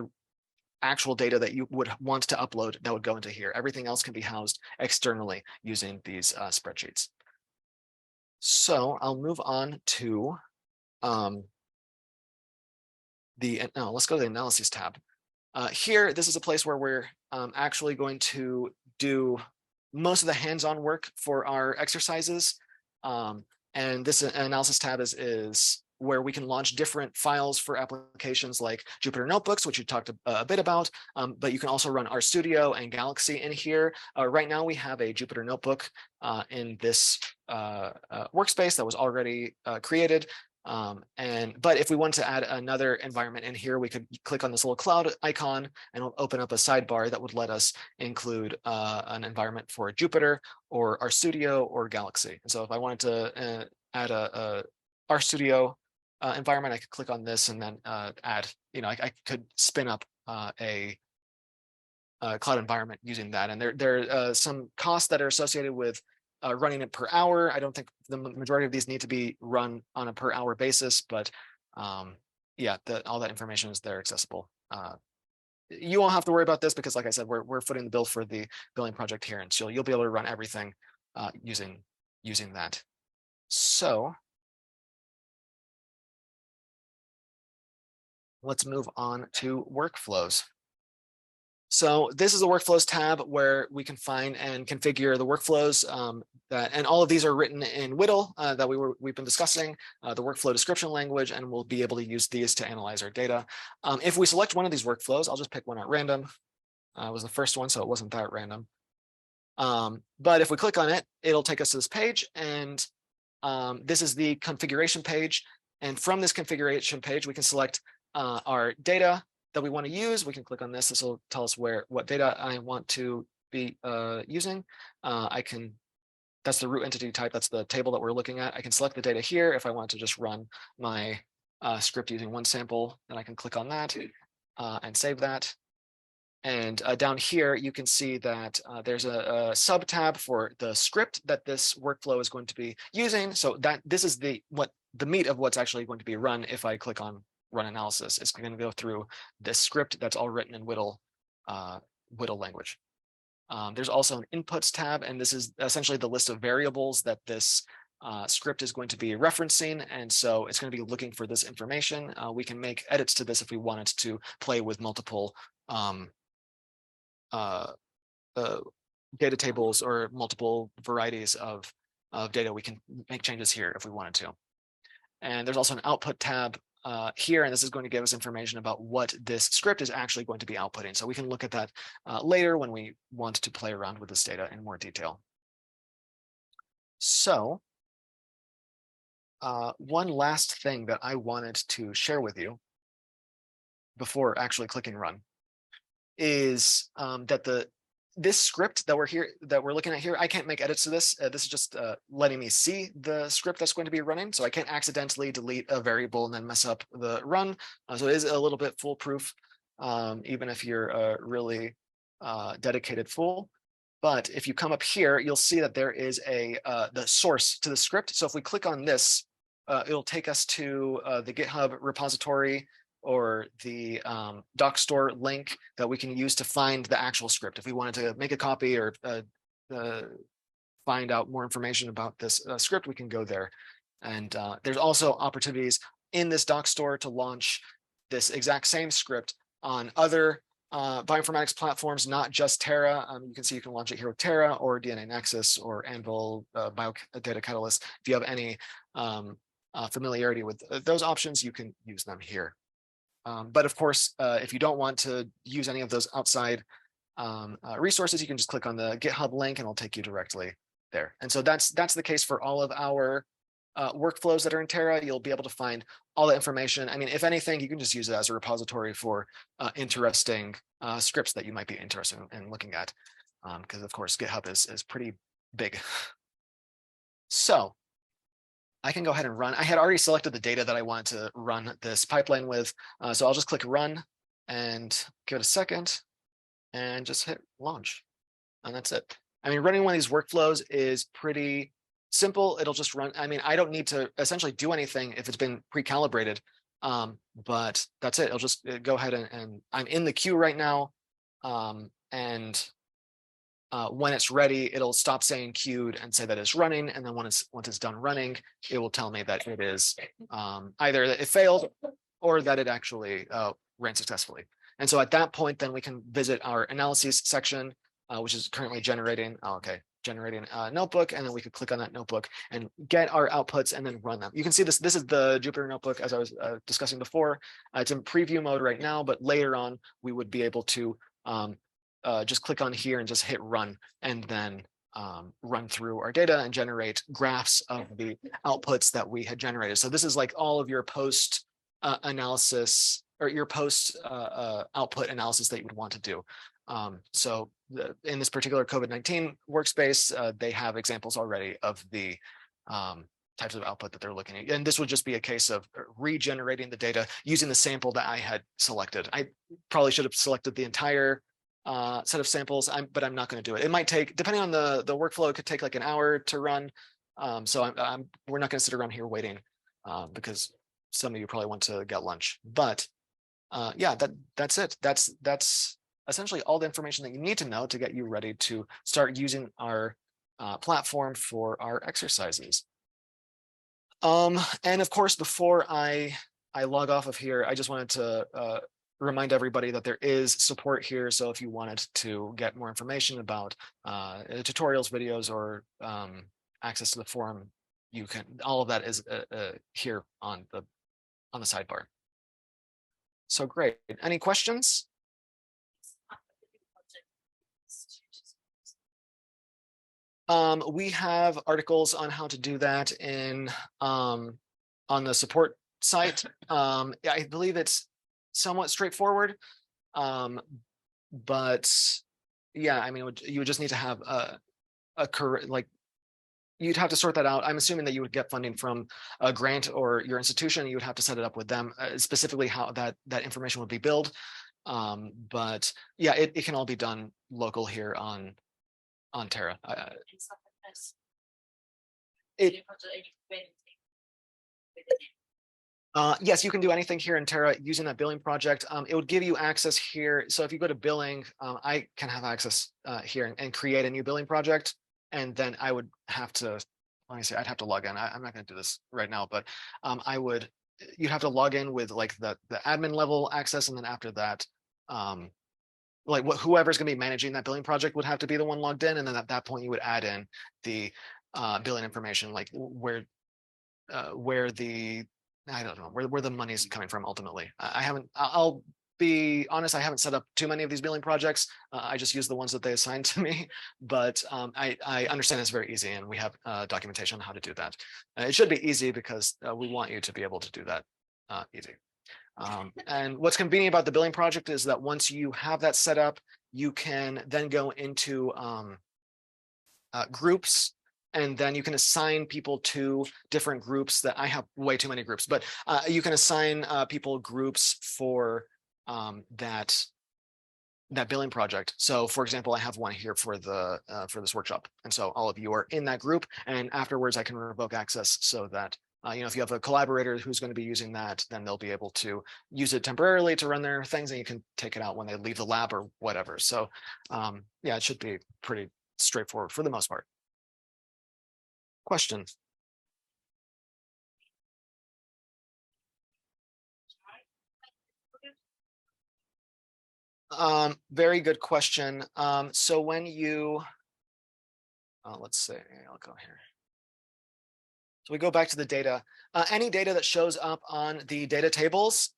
actual data that you would want to upload that would go into here. Everything else can be housed externally using these spreadsheets. So I'll move on to let's go to the analysis tab. Here, this is a place where we're actually going to do most of the hands-on work for our exercises. And this analysis tab is where we can launch different files for applications like Jupyter Notebooks, which you talked a bit about, but you can also run RStudio and Galaxy in here. Right now we have a Jupyter Notebook in this workspace that was already created. But if we want to add another environment in here, we could click on this little cloud icon and it'll open up a sidebar that would let us include an environment for Jupyter or RStudio or Galaxy. And so if I wanted to add a RStudio environment, I could click on this and then add, I could spin up a cloud environment using that. And there are some costs that are associated with running it per hour. I don't think the majority of these need to be run on a per hour basis, but yeah, all that information is there accessible. You won't have to worry about this because, like I said, we're footing the bill for the billing project here, and so you'll be able to run everything using that. So let's move on to workflows. So this is the workflows tab where we can find and configure the workflows and all of these are written in WDL that we've been discussing, the workflow description language, and we'll be able to use these to analyze our data. If we select one of these workflows, I'll just pick one at random. It was the first one, so it wasn't that random. But if we click on it, it'll take us to this page, and this is the configuration page. And from this configuration page, we can select our data that we want to use. We can click on this. This will tell us what data I want to be using. That's the root entity type. That's the table that we're looking at. I can select the data here. If I want to just run my script using one sample, then I can click on that and save that. And down here, you can see that there's a sub tab for the script that this workflow is going to be using. So this is the meat of what's actually going to be run. If I click on run analysis, it's going to go through this script that's all written in WDL language. There's also an inputs tab, and this is essentially the list of variables that this script is going to be referencing. And so it's going to be looking for this information. We can make edits to this if we wanted to play with multiple data tables or multiple varieties of data, we can make changes here if we wanted to. And there's also an output tab here, and this is going to give us information about what this script is actually going to be outputting. So we can look at that later when we want to play around with this data in more detail. So one last thing that I wanted to share with you before actually clicking run is that this script that we're looking at here, I can't make edits to this. This is just letting me see the script that's going to be running. So I can't accidentally delete a variable and then mess up the run. So it is a little bit foolproof, even if you're a really dedicated fool. But if you come up here, you'll see that there is the source to the script. So if we click on this, it'll take us to the GitHub repository or the doc store link that we can use to find the actual script. If we wanted to make a copy or find out more information about this script, we can go there. And there's also opportunities in this doc store to launch this exact same script on other bioinformatics platforms, not just Terra. You can see you can launch it here with Terra or DNA Nexus or Anvil, Biodata Catalyst. If you have any familiarity with those options, you can use them here. But of course, if you don't want to use any of those outside resources, you can just click on the GitHub link and it'll take you directly there. And so that's the case for all of our workflows that are in Terra. You'll be able to find all the information. I mean, if anything, you can just use it as a repository for interesting scripts that you might be interested in looking at, because of course GitHub is pretty big. So I can go ahead and run. I had already selected the data that I wanted to run this pipeline with. So I'll just click run and give it a second and just hit launch. And that's it. I mean, running one of these workflows is pretty simple. It'll just run. I mean, I don't need to essentially do anything if it's been pre-calibrated, but that's it. It'll just go ahead and I'm in the queue right now. When it's ready, it'll stop saying queued and say that it's running. And then once it's done running, it will tell me that it is either that it failed or that it actually ran successfully. And so at that point, then we can visit our analyses section, which is currently generating. Generating a notebook, and then we could click on that notebook and get our outputs and then run them. You can see this is the Jupyter notebook as I was discussing before. It's in preview mode right now, but later on we would be able to just click on here and just hit run, and then run through our data and generate graphs of the outputs that we had generated. So this is like all of your post analysis or your post output analysis that you would want to do. In this particular COVID-19 workspace, they have examples already of the types of output that they're looking at. And this would just be a case of regenerating the data using the sample that I had selected. I probably should have selected the entire set of samples, but I'm not going to do it. It might take, depending on the workflow, it could take like an hour to run. So we're not going to sit around here waiting because some of you probably want to get lunch. But yeah, that's it. That's essentially all the information that you need to know to get you ready to start using our platform for our exercises. And of course, before I log off of here, I just wanted to remind everybody that there is support here. So if you wanted to get more information about tutorials, videos, or access to the forum, you can. All of that is here on the sidebar. So great. Any questions? We have articles on how to do that in on the support site. I believe it's somewhat straightforward, but yeah, I mean, you would just need to have you'd have to sort that out. I'm assuming that you would get funding from a grant or your institution. You would have to set it up with them, specifically how that information would be billed. But yeah, it can all be done local here on Terra. Yes, you can do anything here in Terra using that billing project. It would give you access here. So if you go to billing, I can have access here and create a new billing project. And then I would have to, I'd have to log in. I'm not going to do this right now, but you'd have to log in with like the admin level access. And then after that, like whoever's going to be managing that billing project would have to be the one logged in, and then at that point you would add in the billing information, like where the I don't know where the money's coming from ultimately. I haven't. I'll be honest, I haven't set up too many of these billing projects. I just use the ones that they assigned to me, but I understand it's very easy, and we have documentation on how to do that. It should be easy because we want you to be able to do that easy. And what's convenient about the billing project is that once you have that set up, you can then go into groups, and then you can assign people to different groups. That I have way too many groups, but you can assign people groups for that billing project. So for example, I have one here for this workshop, and so all of you are in that group, and afterwards I can revoke access so that if you have a collaborator who's going to be using that, then they'll be able to use it temporarily to run their things, and you can take it out when they leave the lab or whatever. So yeah, it should be pretty straightforward for the most part. Question? Very good question. So when you, let's say, I'll go here. So we go back to the data. Any data that shows up on the data tables,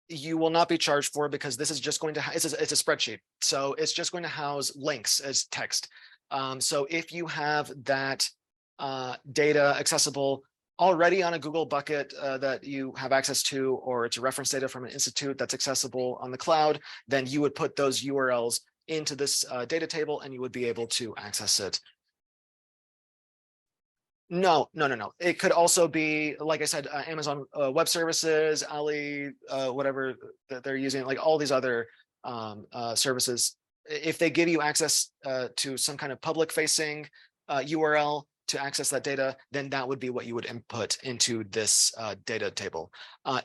you will not be charged for, because this is just going to, it's a spreadsheet. So it's just going to house links as text. So if you have that data accessible already on a Google bucket that you have access to, or it's a reference data from an institute that's accessible on the cloud, then you would put those URLs into this data table, and you would be able to access it. No. It could also be, like I said, Amazon Web Services, Ali, whatever that they're using, like all these other services. If they give you access to some kind of public-facing URL to access that data, then that would be what you would input into this data table.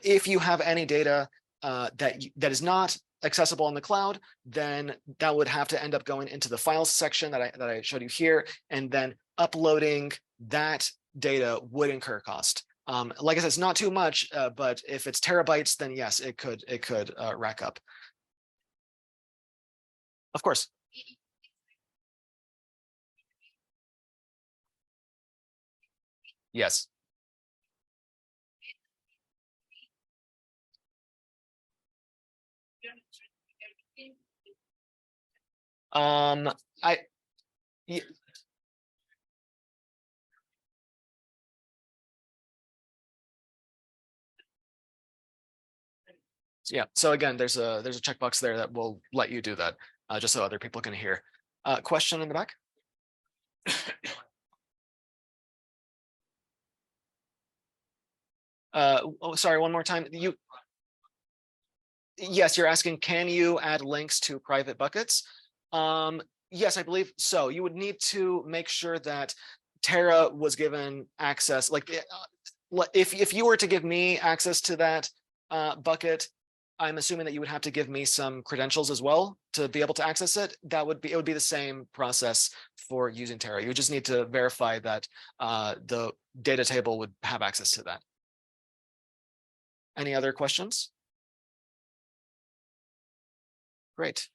If you have any data that is not accessible on the cloud, then that would have to end up going into the files section that I showed you here, and then uploading that data would incur cost. Like I said, it's not too much, but if it's terabytes, then yes, it could rack up. Of course. Yes. Yeah. So again, there's a checkbox there that will let you do that, just so other people can hear. Question in the back? Oh, sorry, one more time. Yes, you're asking, can you add links to private buckets? Yes, I believe so. You would need to make sure that Terra was given access. Like if you were to give me access to that bucket, I'm assuming that you would have to give me some credentials as well to be able to access it. It would be the same process for using Terra. You just need to verify that the data table would have access to that. Any other questions? Great.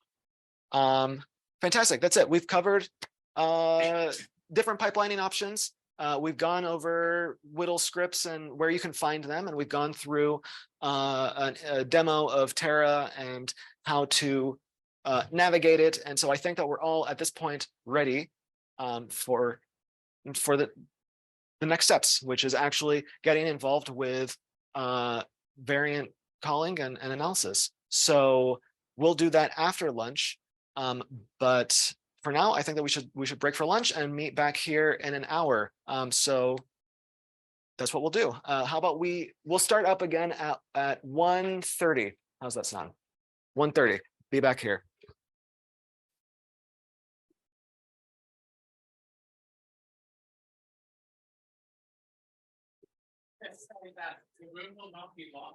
Fantastic. That's it. We've covered different pipelining options. We've gone over WDL scripts and where you can find them, and we've gone through a demo of Terra and how to navigate it. And so I think that we're all at this point ready for the next steps, which is actually getting involved with variant calling and analysis. So we'll do that after lunch. But for now, I think that we should break for lunch and meet back here in an hour. So that's what we'll do. How about we'll start up again at 1:30. How's that sound? 1:30. Be back here. Sorry that the room will not be long.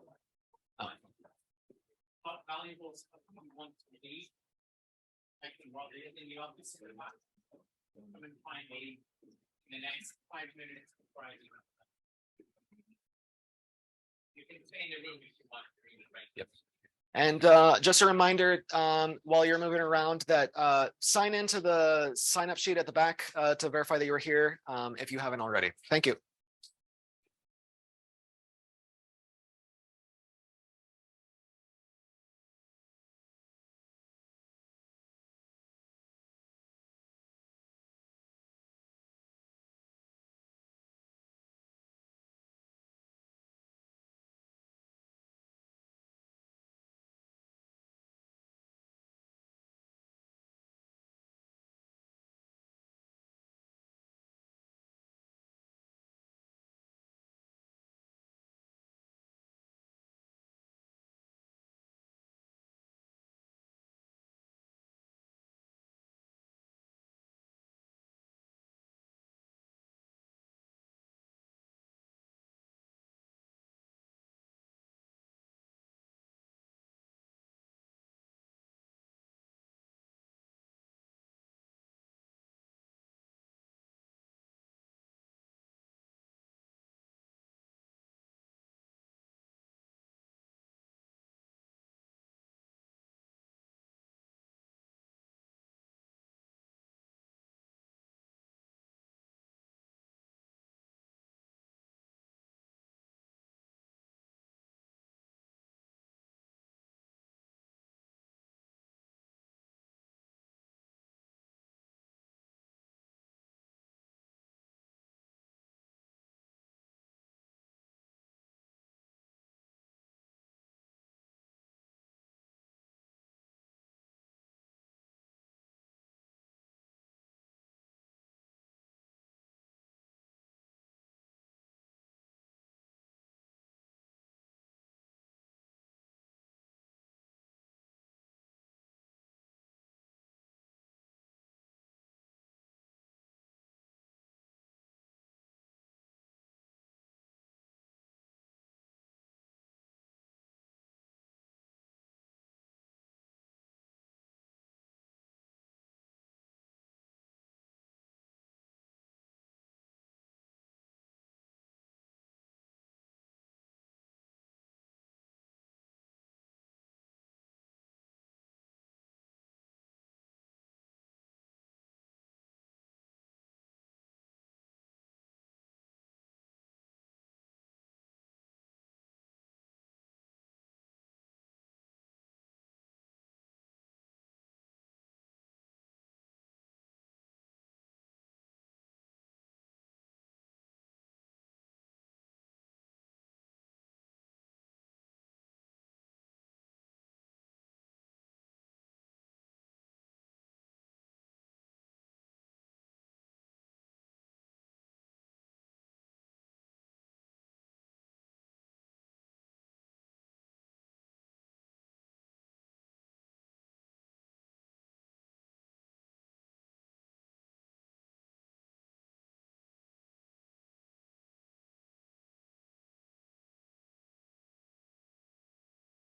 What valuables you want to leave? I can run it in the office. Come and find me in the next 5 minutes before I do. You can stay in the room if you want to read it, right? Yep. And just a reminder, while you're moving around, that sign into the sign up sheet at the back to verify that you were here if you haven't already. Thank you.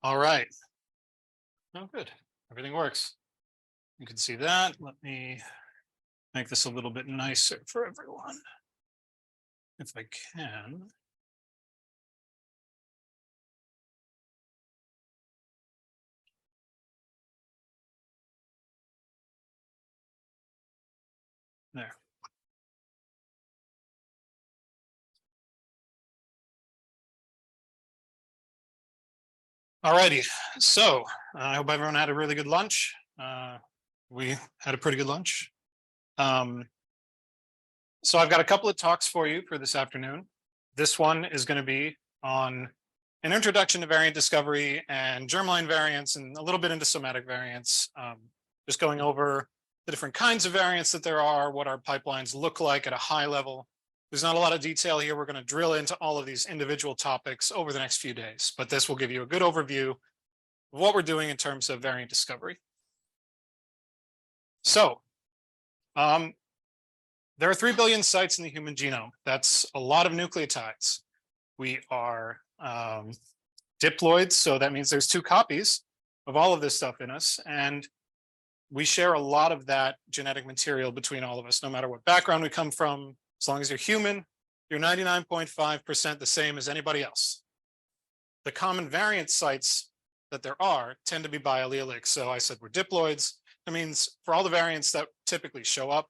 All right. Oh, good. Everything works. You can see that. Let me make this a little bit nicer for everyone, if I can. There. All righty. So I hope everyone had a really good lunch. We had a pretty good lunch. So I've got a couple of talks for you for this afternoon. This one is going to be on an introduction to variant discovery and germline variants and a little bit into somatic variants. Just going over the different kinds of variants that there are, what our pipelines look like at a high level. There's not a lot of detail here. We're going to drill into all of these individual topics over the next few days, but this will give you a good overview of what we're doing in terms of variant discovery. So, there are 3 billion sites in the human genome. That's a lot of nucleotides. We are diploids, so that means there's 2 copies of all of this stuff in us, and we share a lot of that genetic material between all of us, no matter what background we come from. As long as you're human, you're 99.5% the same as anybody else. The common variant sites that there are tend to be biallelic. So I said we're diploids. That means for all the variants that typically show up,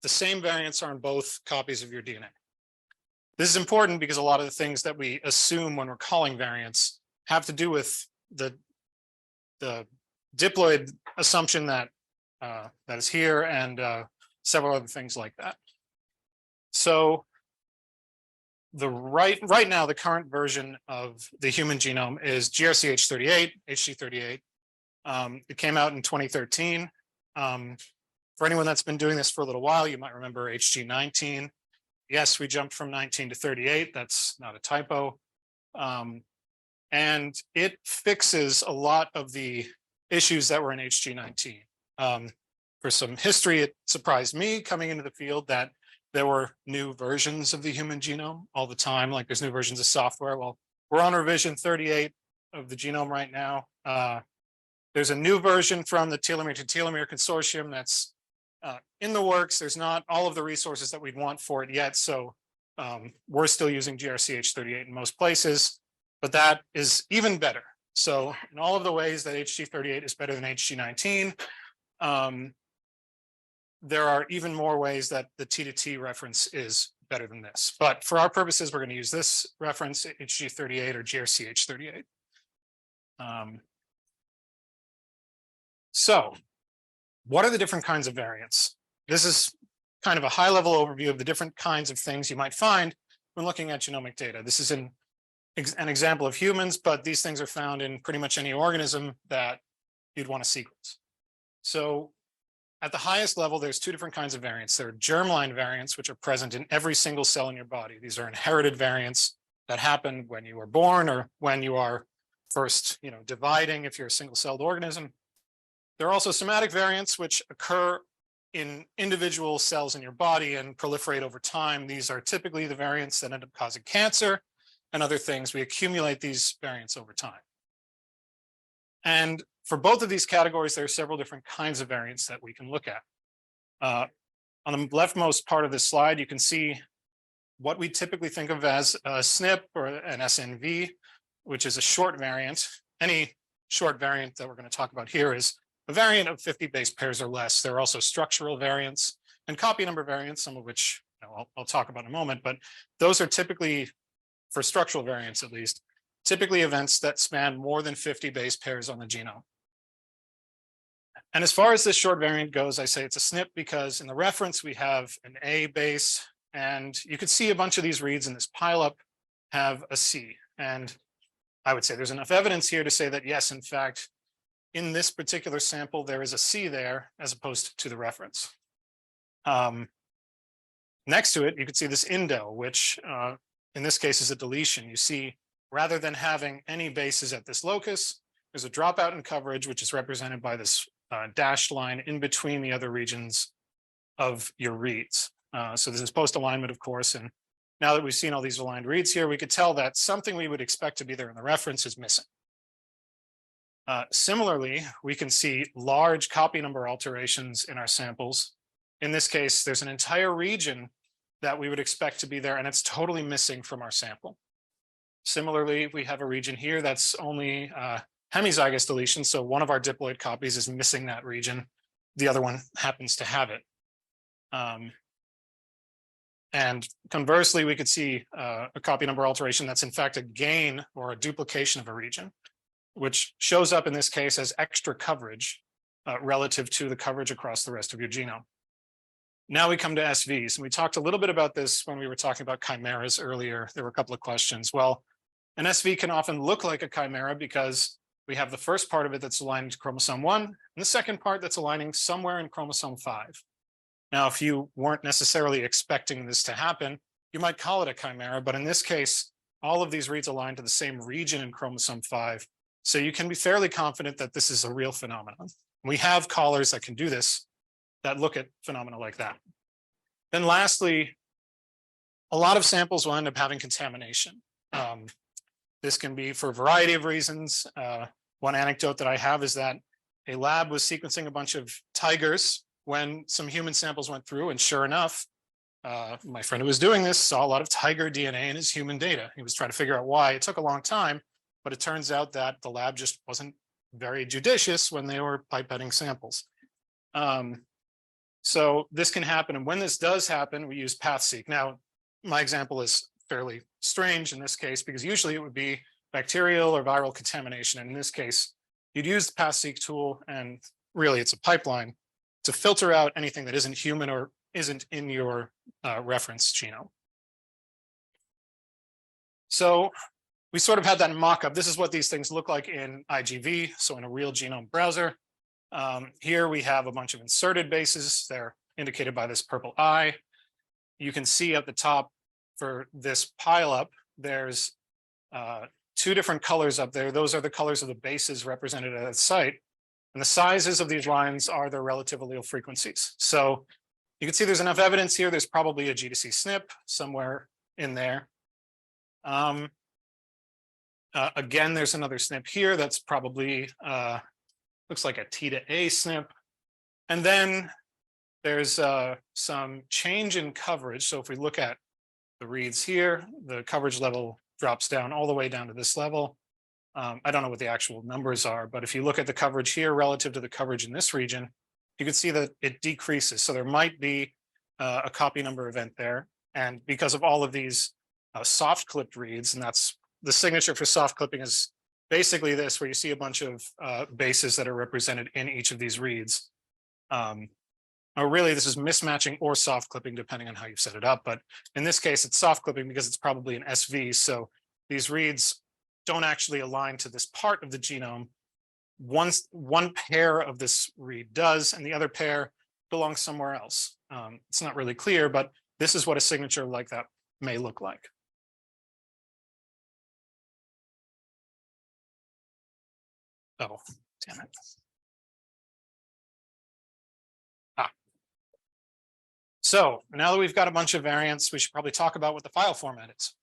the same variants are in both copies of your DNA. This is important because a lot of the things that we assume when we're calling variants have to do with the diploid assumption that that is here, and several other things like that. So the right now, the current version of the human genome is GRCH38, HG38. It came out in 2013. For anyone that's been doing this for a little while, you might remember HG19. Yes, we jumped from 19 to 38. That's not a typo. And it fixes a lot of the issues that were in HG19. For some history, it surprised me coming into the field that there were new versions of the human genome all the time. Like there's new versions of software. Well, we're on revision 38 of the genome right now. There's a new version from the telomere to telomere consortium that's in the works. There's not all of the resources that we'd want for it yet. So we're still using GRCH38 in most places, but that is even better. So in all of the ways that HG38 is better than HG19, there are even more ways that the T to T reference is better than this. But for our purposes, we're going to use this reference, HG38 or GRCH38. So what are the different kinds of variants? This is kind of a high-level overview of the different kinds of things you might find when looking at genomic data. This is an example of humans, but these things are found in pretty much any organism that you'd want to sequence. So at the highest level, there's two different kinds of variants. There are germline variants, which are present in every single cell in your body. These are inherited variants that happen when you were born or when you are first, dividing if you're a single-celled organism. There are also somatic variants, which occur in individual cells in your body and proliferate over time. These are typically the variants that end up causing cancer and other things. We accumulate these variants over time. And for both of these categories, there are several different kinds of variants that we can look at. On the leftmost part of this slide, you can see what we typically think of as a SNP or an SNV, which is a short variant. Any short variant that we're going to talk about here is a variant of 50 base pairs or less. There are also structural variants and copy number variants, some of which I'll talk about in a moment, but those are typically, for structural variants at least, typically events that span more than 50 base pairs on the genome. And as far as this short variant goes, I say it's a SNP because in the reference we have an A base, and you could see a bunch of these reads in this pileup have a C. And I would say there's enough evidence here to say that yes, in fact, in this particular sample, there is a C there as opposed to the reference. Next to it, you can see this indel, which in this case is a deletion. You see, rather than having any bases at this locus, there's a dropout in coverage, which is represented by this dashed line in between the other regions of your reads. So this is post-alignment, of course. And now that we've seen all these aligned reads here, we could tell that something we would expect to be there in the reference is missing. Similarly, we can see large copy number alterations in our samples. In this case, there's an entire region that we would expect to be there, and it's totally missing from our sample. Similarly, we have a region here that's only hemizygous deletion, so one of our diploid copies is missing that region. The other one happens to have it. And conversely, we could see a copy number alteration that's in fact a gain or a duplication of a region, which shows up in this case as extra coverage relative to the coverage across the rest of your genome. Now we come to SVs, and we talked a little bit about this when we were talking about chimeras earlier. There were a couple of questions. Well, an SV can often look like a chimera because we have the first part of it that's aligning to chromosome 1, and the second part that's aligning somewhere in chromosome 5. Now, if you weren't necessarily expecting this to happen, you might call it a chimera, but in this case, all of these reads align to the same region in chromosome 5. So you can be fairly confident that this is a real phenomenon. We have callers that can do this, that look at phenomena like that. Then lastly, a lot of samples will end up having contamination. This can be for a variety of reasons. One anecdote that I have is that a lab was sequencing a bunch of tigers when some human samples went through, and sure enough, my friend who was doing this saw a lot of tiger DNA in his human data. He was trying to figure out why. It took a long time, but it turns out that the lab just wasn't very judicious when they were pipetting samples. So this can happen, and when this does happen, we use PathSeek. Now, my example is fairly strange in this case because usually it would be bacterial or viral contamination, and in this case, you'd use the PathSeek tool, and really it's a pipeline to filter out anything that isn't human or isn't in your reference genome. So we sort of had that mock-up. This is what these things look like in IGV, so in a real genome browser. Here we have a bunch of inserted bases. They're indicated by this purple eye. You can see at the top for this pileup, there's two different colors up there. Those are the colors of the bases represented at its site. And the sizes of these lines are their relative allele frequencies. So you can see there's enough evidence here. There's probably a G to C SNP somewhere in there. Again, there's another SNP here that's probably looks like a T to A SNP. And then there's some change in coverage. So if we look at the reads here, the coverage level drops down all the way down to this level. I don't know what the actual numbers are, but if you look at the coverage here relative to the coverage in this region, you can see that it decreases. So there might be a copy number event there. And because of all of these soft clipped reads, and that's the signature for soft clipping is basically this, where you see a bunch of bases that are represented in each of these reads. Or really, this is mismatching or soft clipping, depending on how you set it up. But in this case, it's soft clipping because it's probably an SV. So these reads don't actually align to this part of the genome. One pair of this read does, and the other pair belongs somewhere else. It's not really clear, but this is what a signature like that may look like. Oh, damn it. So now that we've got a bunch of variants, we should probably talk about what the file format is.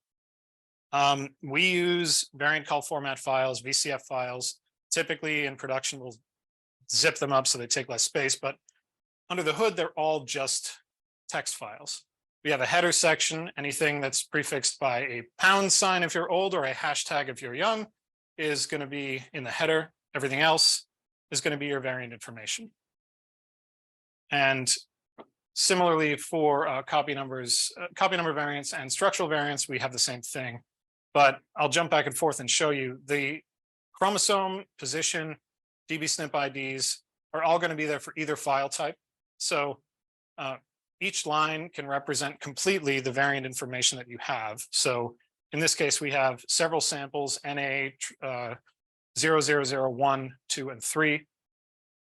We use variant call format files, VCF files. Typically in production, we'll zip them up so they take less space, but under the hood, they're all just text files. We have a header section. Anything that's prefixed by a # if you're old or a hashtag if you're young is going to be in the header. Everything else is going to be your variant information. And similarly for copy number variants and structural variants, we have the same thing. But I'll jump back and forth and show you the chromosome, position, dbSNP IDs are all going to be there for either file type. So each line can represent completely the variant information that you have. So in this case, we have several samples, NA 0001, 2, and 3.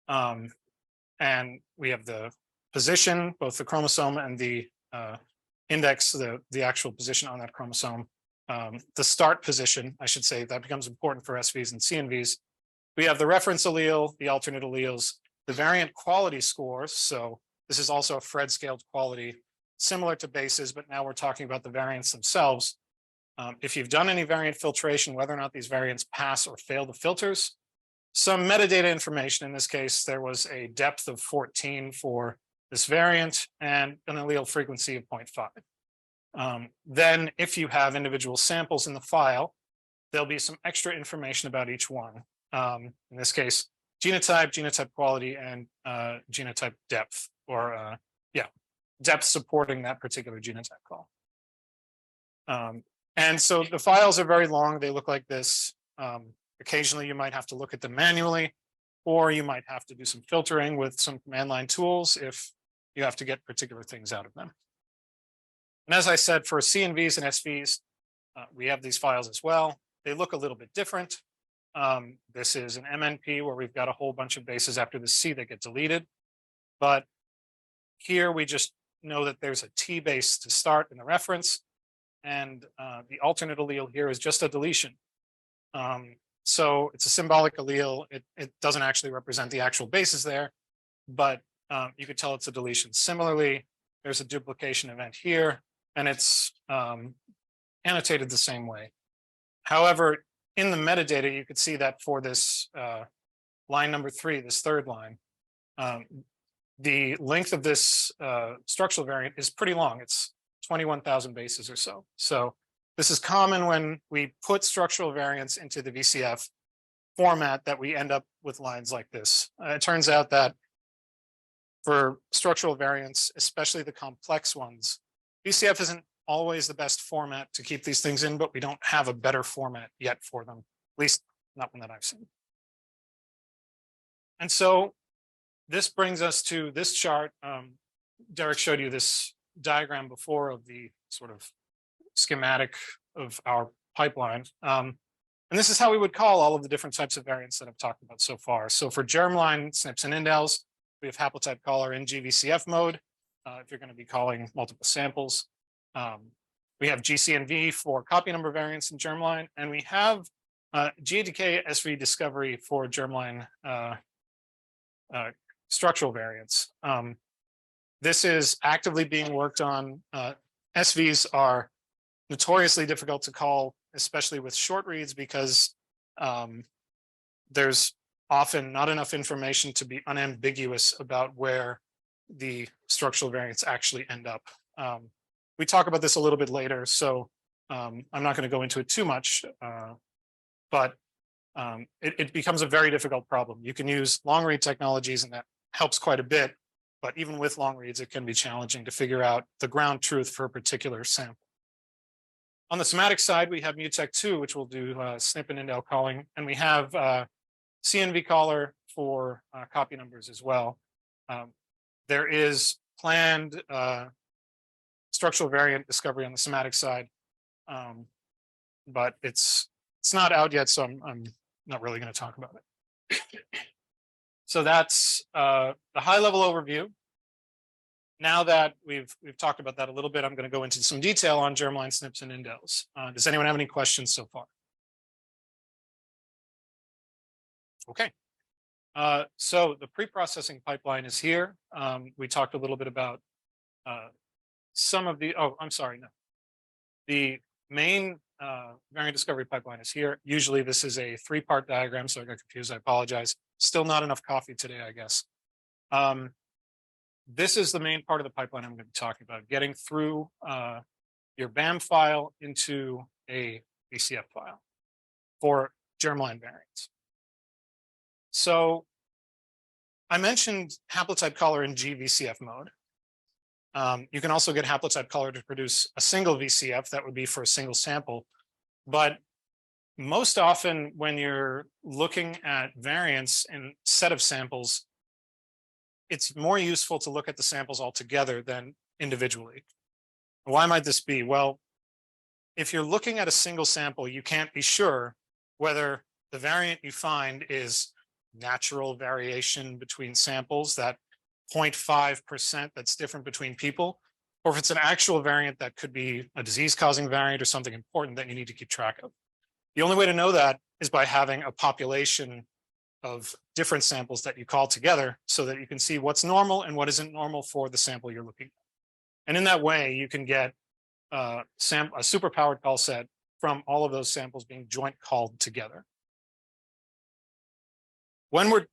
And we have the position, both the chromosome and the index, the actual position on that chromosome. The start position, I should say, that becomes important for SVs and CNVs. We have the reference allele, the alternate alleles, the variant quality scores. So this is also a Phred scaled quality, similar to bases, but now we're talking about the variants themselves. If you've done any variant filtration, whether or not these variants pass or fail the filters, some metadata information. In this case, there was a depth of 14 for this variant and an allele frequency of 0.5. Then if you have individual samples in the file, there'll be some extra information about each one. In this case, genotype, genotype quality, and genotype depth, or depth supporting that particular genotype call. And so the files are very long. They look like this. Occasionally, you might have to look at them manually, or you might have to do some filtering with some command line tools if you have to get particular things out of them. And as I said, for CNVs and SVs, we have these files as well. They look a little bit different. This is an MNP where we've got a whole bunch of bases after the C that get deleted. But here we just know that there's a T base to start in the reference. And the alternate allele here is just a deletion. So it's a symbolic allele. It doesn't actually represent the actual bases there, but you could tell it's a deletion. Similarly, there's a duplication event here, and it's annotated the same way. However, in the metadata, you could see that for this line number 3, this third line, the length of this structural variant is pretty long. It's 21,000 bases or so. So This is common when we put structural variants into the VCF format that we end up with lines like this. It turns out that for structural variants, especially the complex ones, VCF isn't always the best format to keep these things in, but we don't have a better format yet for them, at least not one that I've seen. And so this brings us to this chart. Derek showed you this diagram before of the sort of schematic of our pipeline. And this is how we would call all of the different types of variants that I've talked about so far. So for germline, SNPs, and indels, we have HaplotypeCaller in GVCF mode, if you're going to be calling multiple samples. We have GCNV for copy number variants in germline, and we have GATK SV discovery for germline structural variants. This is actively being worked on. SVs are notoriously difficult to call, especially with short reads, because there's often not enough information to be unambiguous about where the structural variants actually end up. We talk about this a little bit later, so I'm not going to go into it too much, but it becomes a very difficult problem. You can use long read technologies, and that helps quite a bit, but even with long reads, it can be challenging to figure out the ground truth for a particular sample. On the somatic side, we have MUTEC2, which will do SNP and indel calling, and we have CNV caller for copy numbers as well. There is planned structural variant discovery on the somatic side, but it's not out yet, so I'm not really going to talk about it. So that's the high-level overview. Now that we've talked about that a little bit, I'm going to go into some detail on germline, SNPs, and indels. Does anyone have any questions so far? Okay. So the pre-processing pipeline is here. We talked a little bit about some of the, I'm sorry, no. The main variant discovery pipeline is here. Usually this is a 3-part diagram, so I got confused, I apologize. Still not enough coffee today, I guess. This is the main part of the pipeline I'm going to be talking about, getting through your BAM file into a VCF file for germline variants. So I mentioned HaplotypeCaller in GVCF mode. You can also get HaplotypeCaller to produce a single VCF, that would be for a single sample. But most often when you're looking at variants in a set of samples, it's more useful to look at the samples all together than individually. Why might this be? Well, if you're looking at a single sample, you can't be sure whether the variant you find is natural variation between samples, that 0.5% that's different between people, or if it's an actual variant that could be a disease-causing variant or something important that you need to keep track of. The only way to know that is by having a population of different samples that you call together so that you can see what's normal and what isn't normal for the sample you're looking at. And in that way, you can get a superpowered call set from all of those samples being joint called together. When we're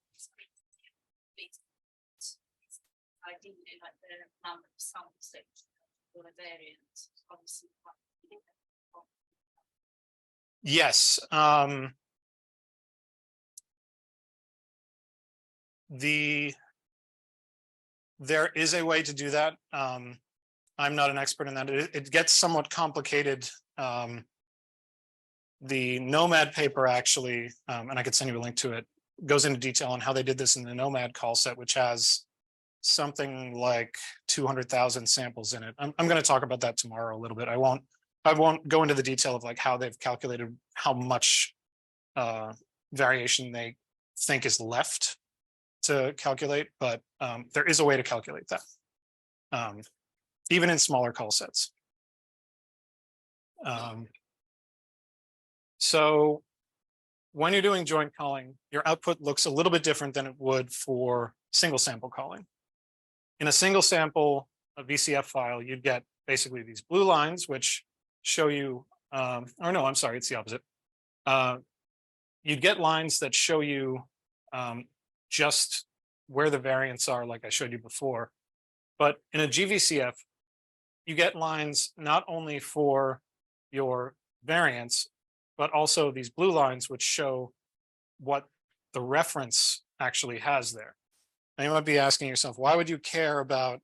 ideally like the number of samples that or a variant, obviously. Yes. There is a way to do that. I'm not an expert in that. It gets somewhat complicated. The gnomAD paper actually, and I could send you a link to it, goes into detail on how they did this in the gnomAD call set, which has something like 200,000 samples in it. I'm going to talk about that tomorrow a little bit. I won't go into the detail of like how they've calculated how much variation they think is left to calculate, but there is a way to calculate that, even in smaller call sets. So when you're doing joint calling, your output looks a little bit different than it would for single sample calling. In a single sample, a VCF file, you'd get basically these blue lines, which show you, or no, I'm sorry, it's the opposite. You'd get lines that show you just where the variants are, like I showed you before. But in a GVCF, you get lines not only for your variance, but also these blue lines, which show what the reference actually has there. Now you might be asking yourself, why would you care about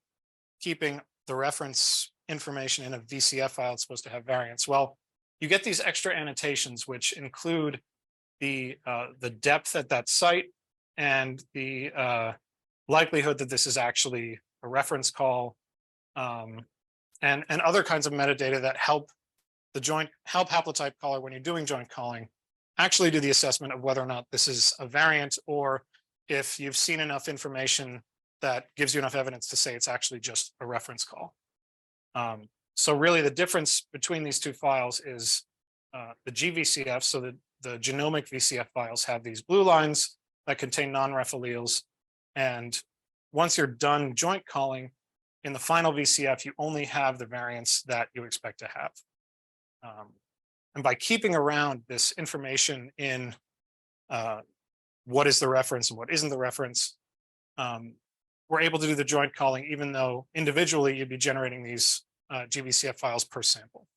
keeping the reference information in a VCF file? It's supposed to have variance. Well, you get these extra annotations, which include the depth at that site and the likelihood that this is actually a reference call, and other kinds of metadata that help HaplotypeCaller when you're doing joint calling actually do the assessment of whether or not this is a variant, or if you've seen enough information that gives you enough evidence to say it's actually just a reference call. So really the difference between these two files is the GVCF, so the genomic VCF files have these blue lines that contain non-ref alleles. And once you're done joint calling, in the final VCF, you only have the variants that you expect to have. And by keeping around this information in what is the reference and what isn't the reference, we're able to do the joint calling, even though individually you'd be generating these GVCF files per sample.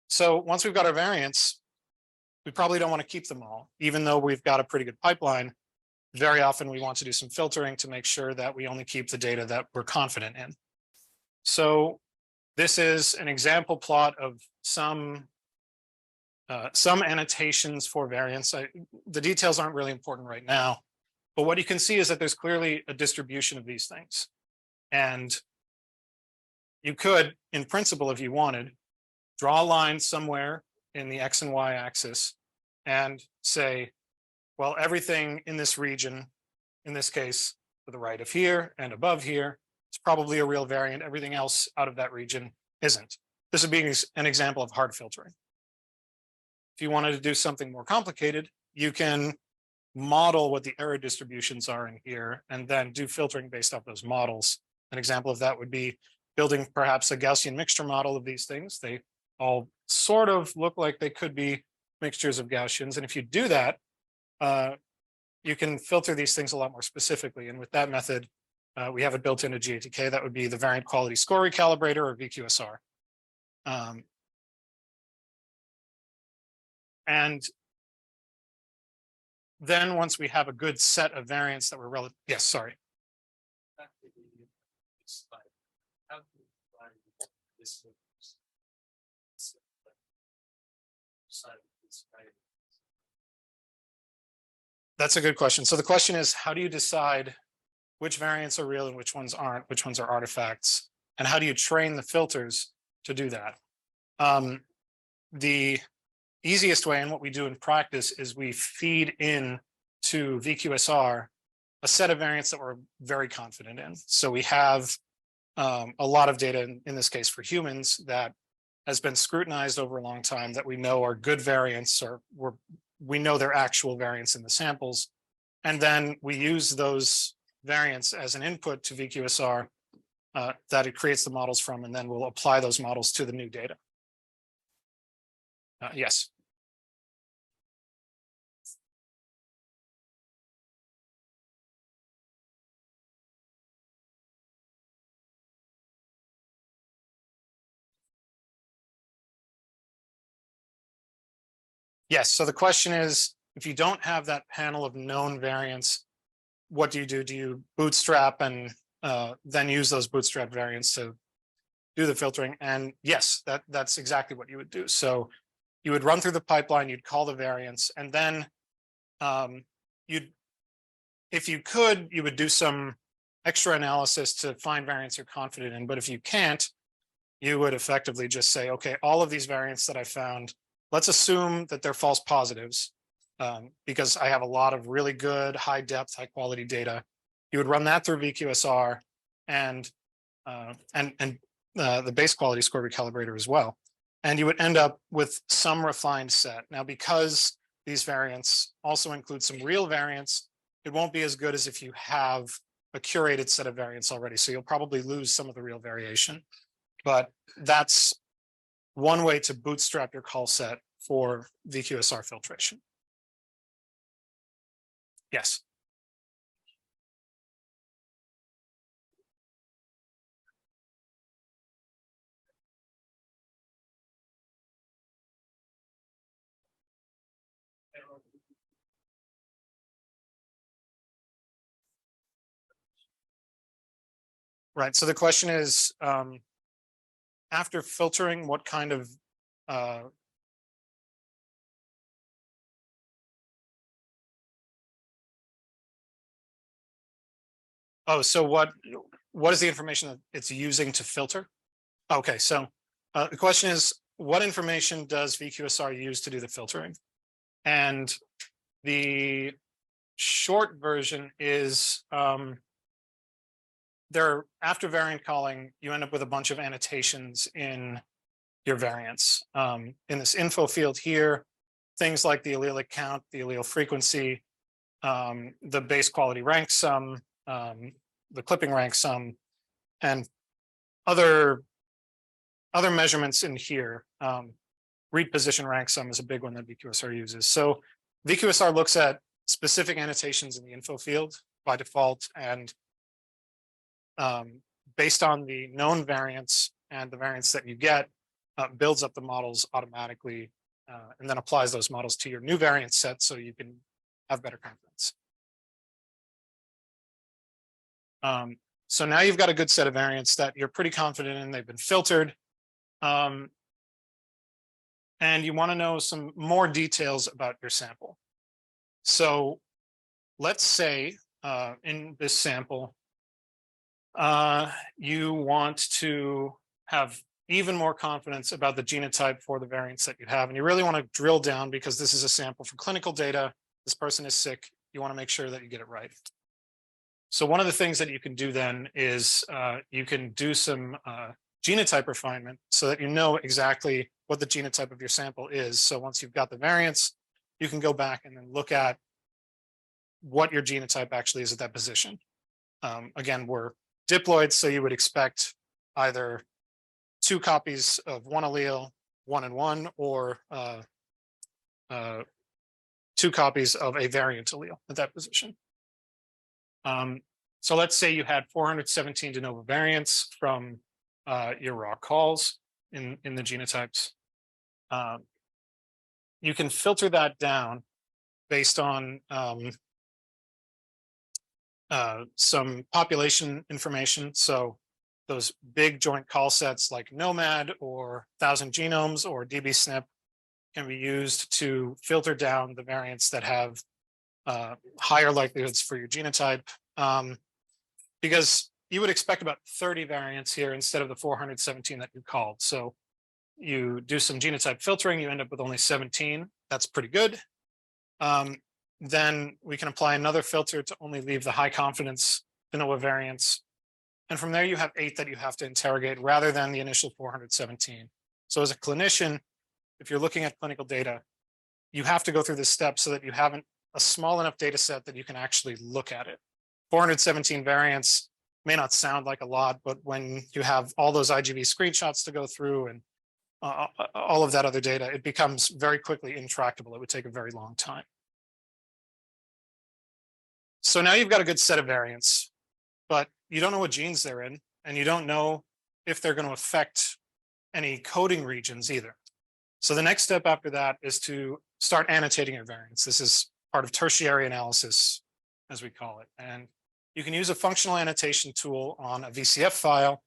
So once we've got our variants, we probably don't want to keep them all, even though we've got a pretty good pipeline. Very often we want to do some filtering to make sure that we only keep the data that we're confident in. So this is an example plot of some annotations for variants. The details aren't really important right now, but what you can see is that there's clearly a distribution of these things. And you could, in principle, if you wanted, draw a line somewhere in the X and Y axis and say, well, everything in this region, in this case, to the right of here and above here, is probably a real variant. Everything else out of that region isn't. This would be an example of hard filtering. If you wanted to do something more complicated, you can model what the error distributions are in here and then do filtering based off those models. An example of that would be building perhaps a Gaussian mixture model of these things. They all sort of look like they could be mixtures of Gaussians. And if you do that, you can filter these things a lot more specifically. And with that method, we have it built into GATK. That would be the variant quality score recalibrator, or VQSR. And then once we have a good set of variants that were relative, yes, sorry. That's a good question. So the question is, how do you decide which variants are real and which ones aren't, which ones are artifacts, and how do you train the filters to do that? The easiest way, and what we do in practice, is we feed in to VQSR a set of variants that we're very confident in. So we have a lot of data, in this case for humans, that has been scrutinized over a long time, that we know are good variants, or we know they're actual variants in the samples. And then we use those variants as an input to VQSR that it creates the models from, and then we'll apply those models to the new data. Yes. Yes, so the question is, if you don't have that panel of known variants, what do you do? Do you bootstrap and then use those bootstrap variants to do the filtering? And yes, that's exactly what you would do. So you would run through the pipeline, you'd call the variants, and then if you could, you would do some extra analysis to find variants you're confident in. But if you can't, you would effectively just say, okay, all of these variants that I found, let's assume that they're false positives, because I have a lot of really good, high depth, high quality data. You would run that through VQSR and the base quality score recalibrator as well. And you would end up with some refined set. Now, because these variants also include some real variants, it won't be as good as if you have a curated set of variants already. So you'll probably lose some of the real variation. But that's one way to bootstrap your call set for VQSR filtration. Yes. Right. So the question is, after filtering, what kind of so what is the information that it's using to filter? Okay, so the question is, what information does VQSR use to do the filtering? And the short version is after variant calling, you end up with a bunch of annotations in your variants. In this info field here, things like the allelic count, the allele frequency, the base quality rank sum, the clipping rank sum, and other measurements in here. Read position rank sum is a big one that VQSR uses. So VQSR looks at specific annotations in the info field by default, and based on the known variants and the variants that you get, builds up the models automatically, and then applies those models to your new variant set so you can have better confidence. So now you've got a good set of variants that you're pretty confident in. They've been filtered. And you want to know some more details about your sample. So let's say in this sample, you want to have even more confidence about the genotype for the variants that you have. And you really want to drill down because this is a sample for clinical data. This person is sick. You want to make sure that you get it right. So one of the things that you can do then is you can do some genotype refinement so that you know exactly what the genotype of your sample is. So once you've got the variants, you can go back and then look at what your genotype actually is at that position. Again, we're diploid, so you would expect either 2 copies of one allele, 1 and 1, or 2 copies of a variant allele at that position. So let's say you had 417 de novo variants from your raw calls in the genotypes. You can filter that down based on some population information. So those big joint call sets like gnomAD or 1,000 genomes or dbSNP can be used to filter down the variants that have higher likelihoods for your genotype. Because you would expect about 30 variants here instead of the 417 that you called. So you do some genotype filtering, you end up with only 17. That's pretty good. Then we can apply another filter to only leave the high confidence de novo variants. And from there, you have 8 that you have to interrogate rather than the initial 417. So as a clinician, if you're looking at clinical data, you have to go through this step so that you have a small enough data set that you can actually look at it. 417 variants may not sound like a lot, but when you have all those IGV screenshots to go through and all of that other data, it becomes very quickly intractable. It would take a very long time. So now you've got a good set of variants, but you don't know what genes they're in, and you don't know if they're going to affect any coding regions either. So the next step after that is to start annotating your variants. This is part of tertiary analysis, as we call it. And you can ' a functional annotation tool on a VCF file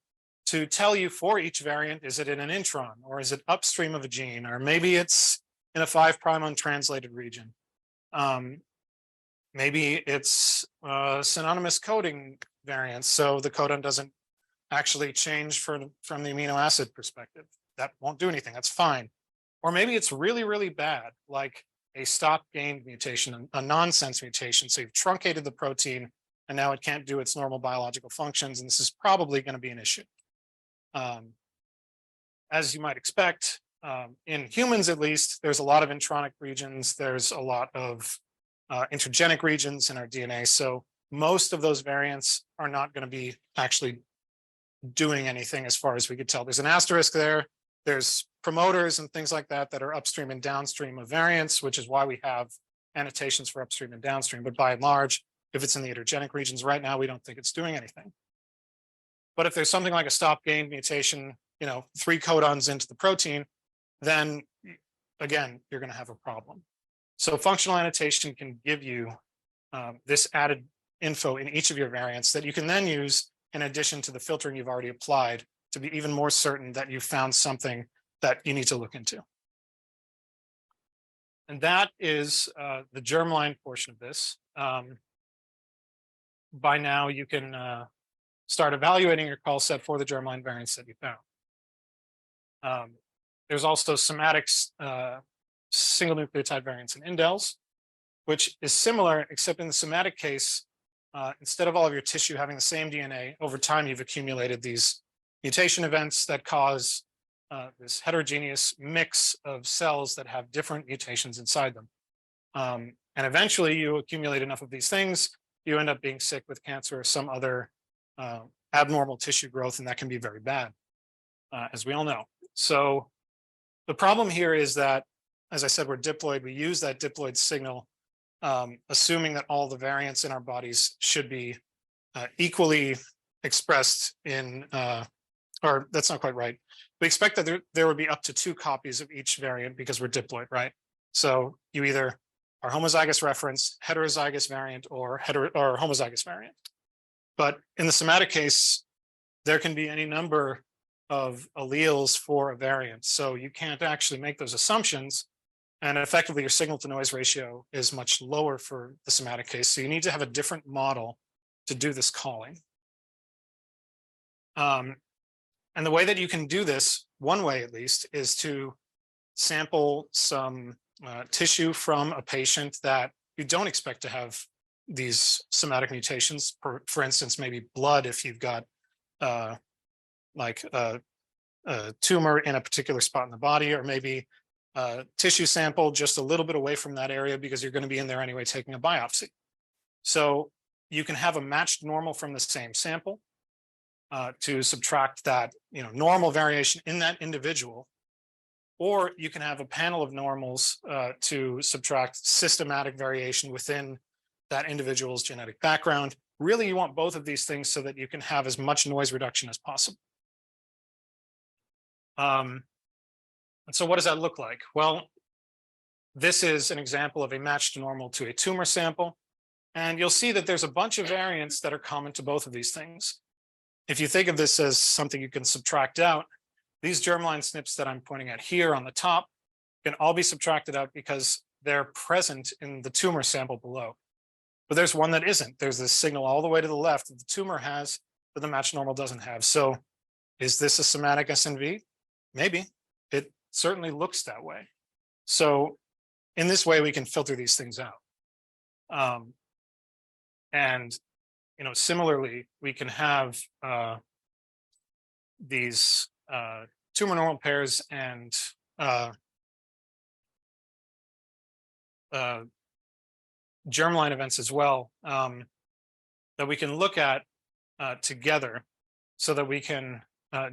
to tell you for each variant, is it in an intron, or is it upstream of a gene, or maybe it's in a 5' untranslated region. Maybe it's synonymous coding variants, so the codon doesn't actually change from the amino acid perspective. That won't do anything, that's fine. Or maybe it's really, really bad, like a stop-gained mutation, a nonsense mutation. So you've truncated the protein, and now it can't do its normal biological functions, and this is probably going to be an issue. As you might expect, in humans at least, there's a lot of intronic regions, there's a lot of intergenic regions in our DNA. So most of those variants are not going to be actually doing anything as far as we could tell. There's an asterisk there. There's promoters and things like that that are upstream and downstream of variants, which is why we have annotations for upstream and downstream. But by and large, if it's in the intergenic regions right now, we don't think it's doing anything. But if there's something like a stop-gain mutation, 3 codons into the protein, then again, you're going to have a problem. So functional annotation can give you this added info in each of your variants that you can then use in addition to the filtering you've already applied to be even more certain that you found something that you need to look into. And that is the germline portion of this. By now, you can start evaluating your call set for the germline variants that you found. There's also somatic single nucleotide variants in indels, which is similar, except in the somatic case, instead of all of your tissue having the same DNA, over time you've accumulated these mutation events that cause this heterogeneous mix of cells that have different mutations inside them. And eventually you accumulate enough of these things, you end up being sick with cancer or some other abnormal tissue growth, and that can be very bad, as we all know. So the problem here is that, as I said, we're diploid. We use that diploid signal, assuming that all the variants in our bodies should be equally expressed in, or that's not quite right. We expect that there would be up to 2 copies of each variant because we're diploid, right? So you either are homozygous reference, heterozygous variant, or homozygous variant. But in the somatic case, there can be any number of alleles for a variant. So you can't actually make those assumptions. And effectively, your signal to noise ratio is much lower for the somatic case. So you need to have a different model to do this calling. And the way that you can do this, one way at least, is to sample some tissue from a patient that you don't expect to have these somatic mutations. For instance, maybe blood if you've got like a tumor in a particular spot in the body, or maybe tissue sample just a little bit away from that area because you're going to be in there anyway taking a biopsy. So you can have a matched normal from the same sample to subtract that normal variation in that individual, or you can have a panel of normals to subtract systematic variation within that individual's genetic background. Really, you want both of these things so that you can have as much noise reduction as possible. And so what does that look like? Well, this is an example of a matched normal to a tumor sample. And you'll see that there's a bunch of variants that are common to both of these things. If you think of this as something you can subtract out, these germline SNPs that I'm pointing at here on the top can all be subtracted out because they're present in the tumor sample below. But there's one that isn't. There's this signal all the way to the left that the tumor has, but the matched normal doesn't have. So is this a somatic SNV? Maybe. It certainly looks that way. So in this way, we can filter these things out. And similarly, we can have these tumor normal pairs and germline events as well that we can look at together so that we can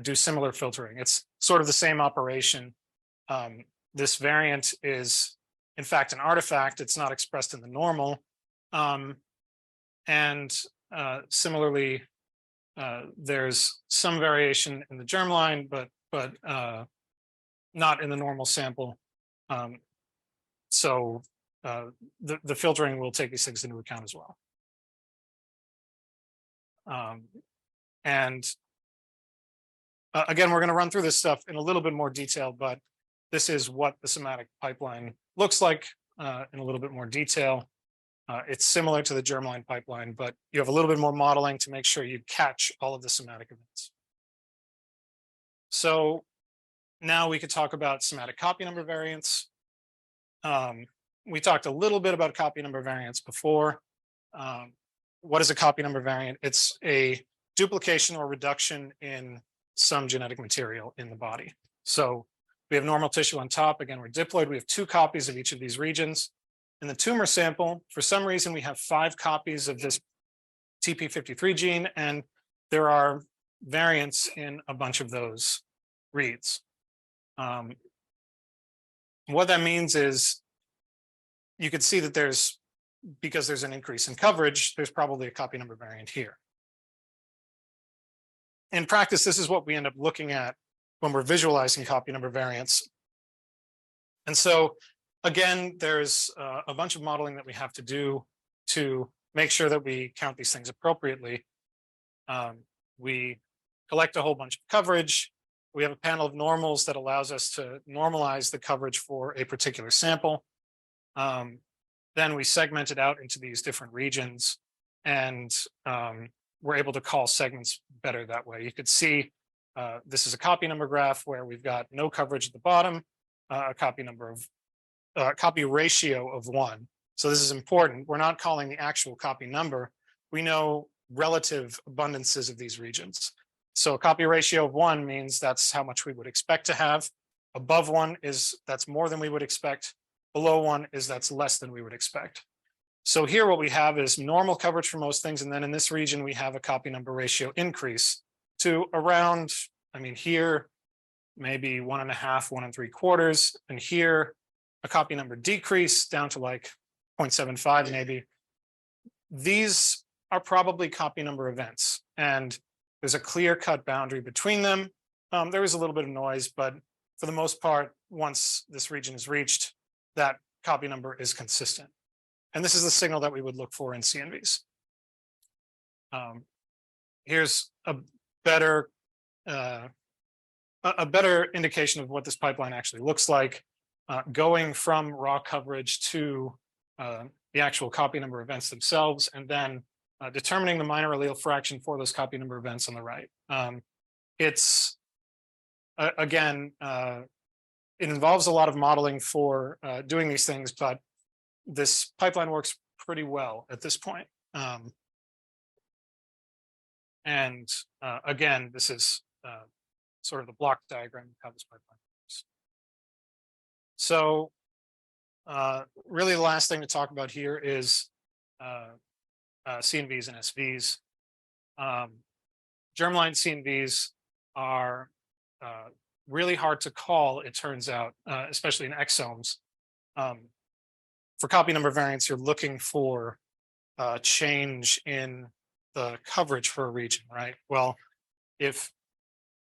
do similar filtering. It's sort of the same operation. This variant is, in fact, an artifact. It's not expressed in the normal. And similarly, there's some variation in the germline, but not in the normal sample. So the filtering will take these things into account as well. And again, we're going to run through this stuff in a little bit more detail, but this is what the somatic pipeline looks like in a little bit more detail. It's similar to the germline pipeline, but you have a little bit more modeling to make sure you catch all of the somatic events. So now we could talk about somatic copy number variants. We talked a little bit about copy number variants before. What is a copy number variant? It's a duplication or reduction in some genetic material in the body. So we have normal tissue on top. Again, we're diploid. We have 2 copies of each of these regions. In the tumor sample, for some reason, we have 5 copies of this TP53 gene, and there are variants in a bunch of those reads. What that means is you could see that because there's an increase in coverage, there's probably a copy number variant here. In practice, this is what we end up looking at when we're visualizing copy number variants. And so again, there's a bunch of modeling that we have to do to make sure that we count these things appropriately. We collect a whole bunch of coverage. We have a panel of normals that allows us to normalize the coverage for a particular sample. Then we segment it out into these different regions, and we're able to call segments better that way. You could see this is a copy number graph where we've got no coverage at the bottom, a copy ratio of 1. So this is important. We're not calling the actual copy number. We know relative abundances of these regions. So a copy ratio of 1 means that's how much we would expect to have. Above 1 is that's more than we would expect. Below 1 is that's less than we would expect. So here what we have is normal coverage for most things. And then in this region, we have a copy number ratio increase to around, I mean, here, maybe 1.5, 1 3/4. And here, a copy number decrease down to like 0.75 maybe. These are probably copy number events. And there's a clear-cut boundary between them. There is a little bit of noise, but for the most part, once this region is reached, that copy number is consistent. And this is the signal that we would look for in CNVs. Here's a better indication of what this pipeline actually looks like, going from raw coverage to the actual copy number events themselves, and then determining the minor allele fraction for those copy number events on the right. It's, again, it involves a lot of modeling for doing these things, but this pipeline works pretty well at this point. Again, this is sort of the block diagram of how this pipeline works. So really the last thing to talk about here is CNVs and SVs. Germline CNVs are really hard to call, it turns out, especially in exomes. For copy number variants, you're looking for change in the coverage for a region, right? Well, if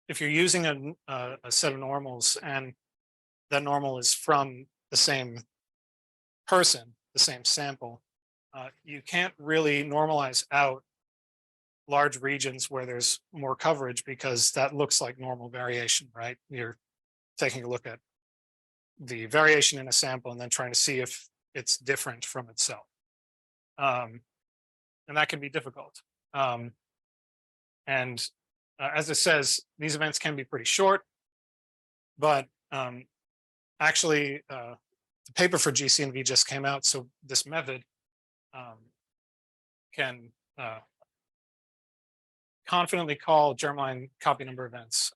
you're using a set of normals and that normal is from the same person, the same sample, you can't really normalize out large regions where there's more coverage because that looks like normal variation, right? You're taking a look at the variation in a sample and then trying to see if it's different from itself. And that can be difficult. As it says, these events can be pretty short, but actually the paper for GCNV just came out. So this method can confidently call germline copy number events.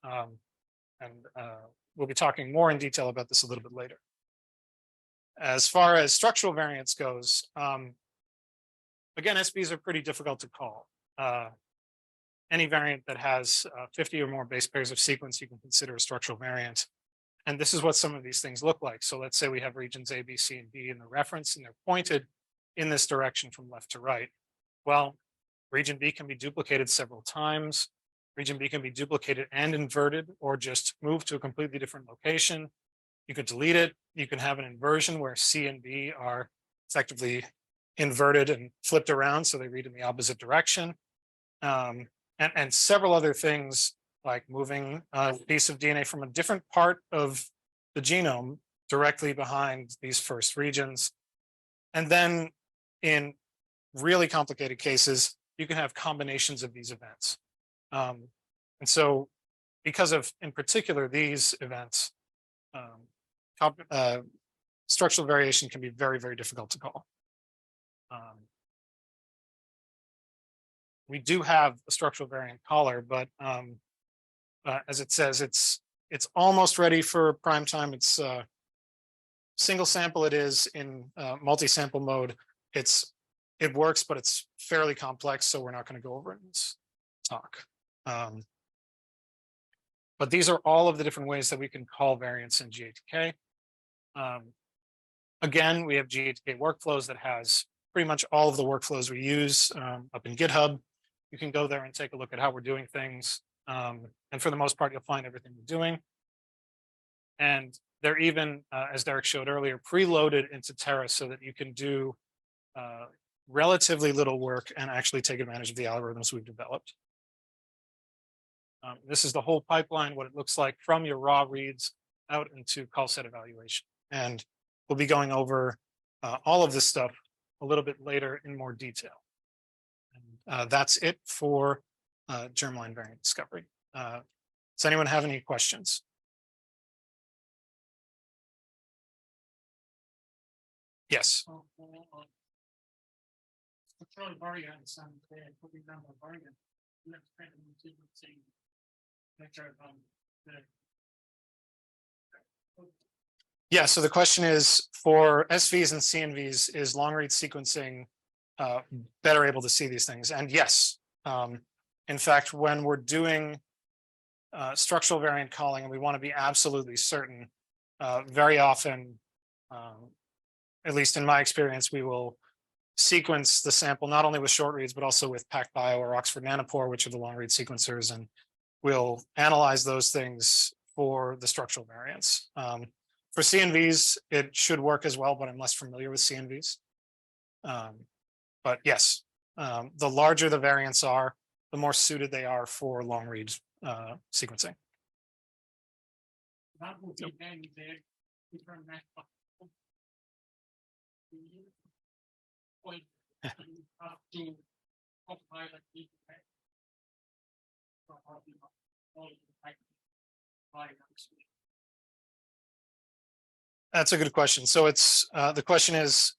We'll be talking more in detail about this a little bit later. As far as structural variance goes, again, SVs are pretty difficult to call. Any variant that has 50 or more base pairs of sequence, you can consider a structural variant. And this is what some of these things look like. So let's say we have regions A, B, C, and D in the reference, and they're pointed in this direction from left to right. Well, region B can be duplicated several times. Region B can be duplicated and inverted, or just moved to a completely different location. You could delete it. You can have an inversion where C and B are effectively inverted and flipped around, so they read in the opposite direction. And several other things, like moving a piece of DNA from a different part of the genome directly behind these first regions. And then in really complicated cases, you can have combinations of these events. And so because of, in particular, these events, structural variation can be very, very difficult to call. We do have a structural variant caller, but as it says, it's almost ready for prime time. It's single sample. It is in multi-sample mode. It works, but it's fairly complex, so we're not going to go over it in this talk. But these are all of the different ways that we can call variants in GATK. Again, we have GATK workflows that has pretty much all of the workflows we use up in GitHub. You can go there and take a look at how we're doing things. And for the most part, you'll find everything we're doing. And they're even, as Derek showed earlier, preloaded into Terra so that you can do relatively little work and actually take advantage of the algorithms we've developed. This is the whole pipeline, what it looks like from your raw reads out into Callset evaluation. And we'll be going over all of this stuff a little bit later in more detail. And that's it for germline variant discovery. Does anyone have any questions? Yes. Control variants and putting down the variant. Let's kind of sequencing. Yeah, so the question is for SVs and CNVs, is long read sequencing better able to see these things? And yes, in fact, when we're doing structural variant calling and we want to be absolutely certain, very often, at least in my experience, we will sequence the sample not only with short reads, but also with PacBio or Oxford Nanopore, which are the long read sequencers, and we'll analyze those things for the structural variants. For CNVs, it should work as well, but I'm less familiar with CNVs. But yes, the larger the variants are, the more suited they are for long read sequencing. That will be then there. Different method. Point up to compile the That's a good question. So it's the question is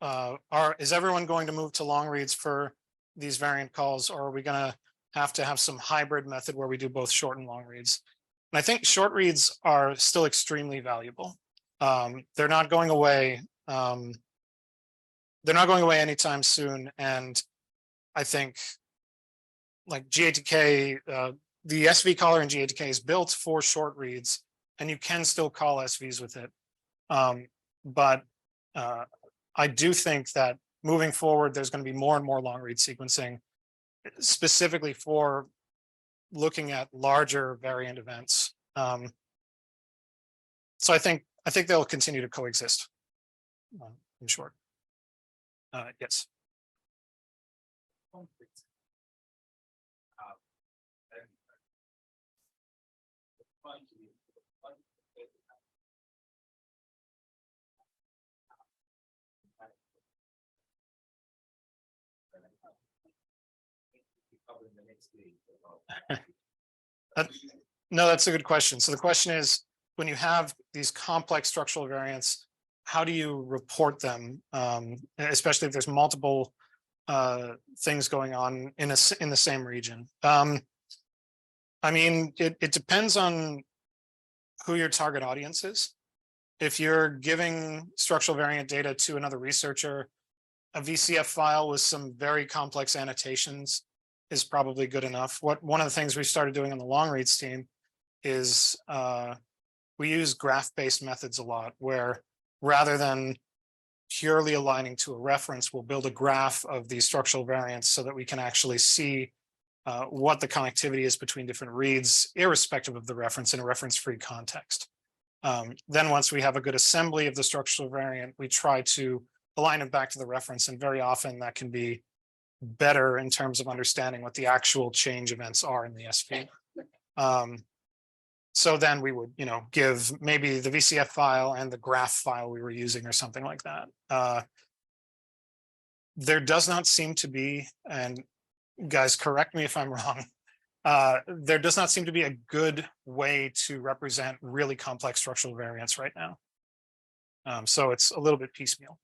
everyone going to move to long reads for these variant calls, or are we going to have some hybrid method where we do both short and long reads? And I think short reads are still extremely valuable. They're not going away. They're not going away anytime soon. And I think like GATK, the SV caller in GATK is built for short reads, and you can still call SVs with it. But I do think that moving forward, there's going to be more and more long read sequencing, specifically for looking at larger variant events. So I think they'll continue to coexist. In short, yes. No, that's a good question. So the question is, when you have these complex structural variants, how do you report them, especially if there's multiple things going on in the same region? I mean, it depends on who your target audience is. If you're giving structural variant data to another researcher, a VCF file with some very complex annotations is probably good enough. One of the things we started doing on the long reads team is we use graph-based methods a lot, where rather than purely aligning to a reference, we'll build a graph of these structural variants so that we can actually see what the connectivity is between different reads, irrespective of the reference, in a reference-free context. Then once we have a good assembly of the structural variant, we try to align it back to the reference, and very often that can be better in terms of understanding what the actual change events are in the SV. So then we would, give maybe the VCF file and the graph file we were using or something like that. There does not seem to be, and guys, correct me if I'm wrong, there does not seem to be a good way to represent really complex structural variants right now. So it's a little bit piecemeal.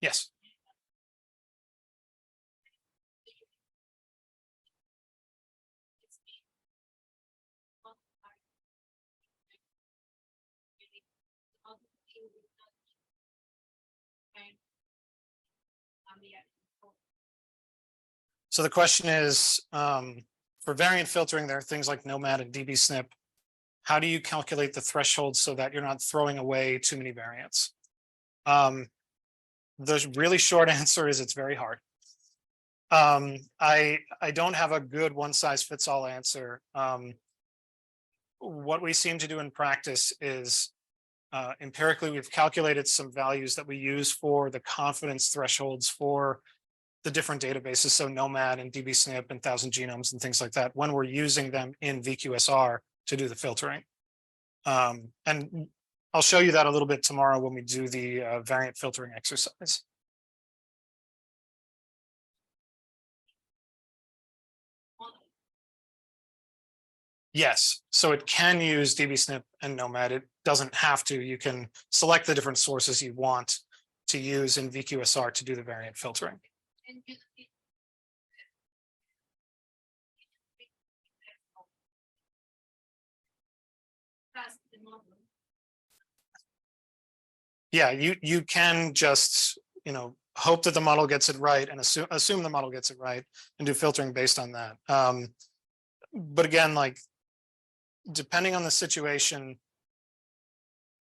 Yes. So the question is, for variant filtering, there are things like gnomAD and dbSNP. How do you calculate the threshold so that you're not throwing away too many variants? The really short answer is it's very hard. I don't have a good one-size-fits-all answer. What we seem to do in practice is empirically, we've calculated some values that we use for the confidence thresholds for the different databases, so gnomAD and dbSNP and 1,000 genomes and things like that, when we're using them in VQSR to do the filtering. And I'll show you that a little bit tomorrow when we do the variant filtering exercise. Yes, so it can use dbSNP and gnomAD. It doesn't have to. You can select the different sources you want to use in VQSR to do the variant filtering. And you trust the model. Yeah, you can just, hope that the model gets it right and assume the model gets it right and do filtering based on that. But again, like, depending on the situation,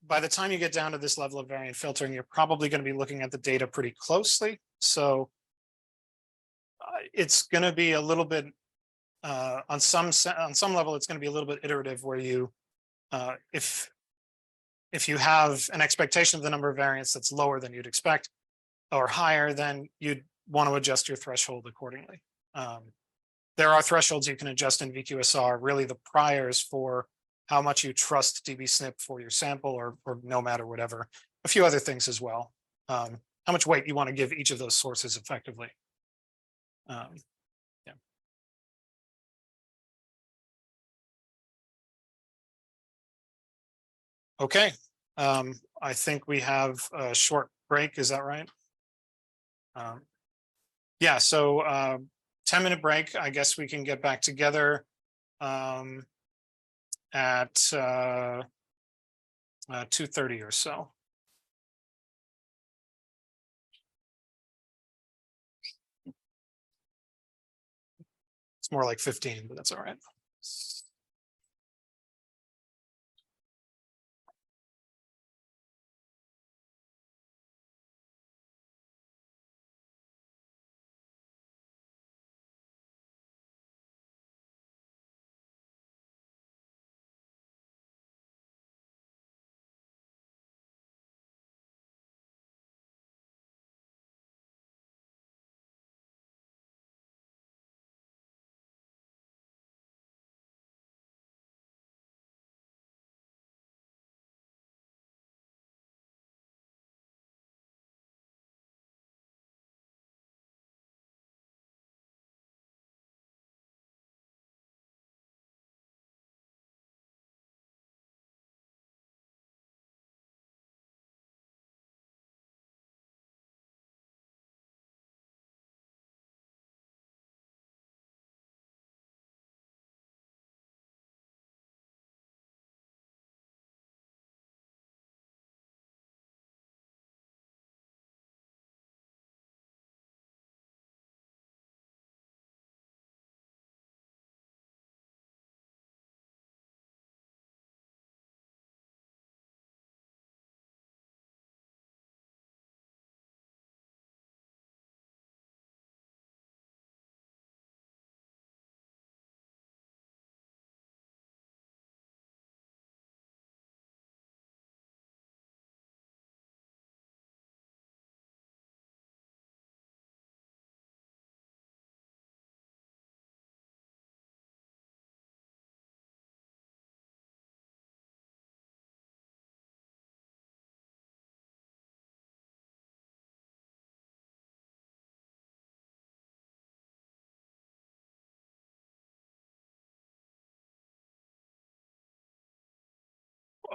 by the time you get down to this level of variant filtering, you're probably going to be looking at the data pretty closely. So it's going to be a little bit on some level, it's going to be a little bit iterative, where you if you have an expectation of the number of variants that's lower than you'd expect or higher, then you'd want to adjust your threshold accordingly. There are thresholds you can adjust in VQSR, really the priors for how much you trust dbSNP for your sample, or gnomAD or whatever, a few other things as well. How much weight you want to give each of those sources effectively. Yeah. Okay, I think we have a short break, is that right? Yeah, so 10-minute break. I guess we can get back together at 2:30 or so. It's more like 15, but that's all right.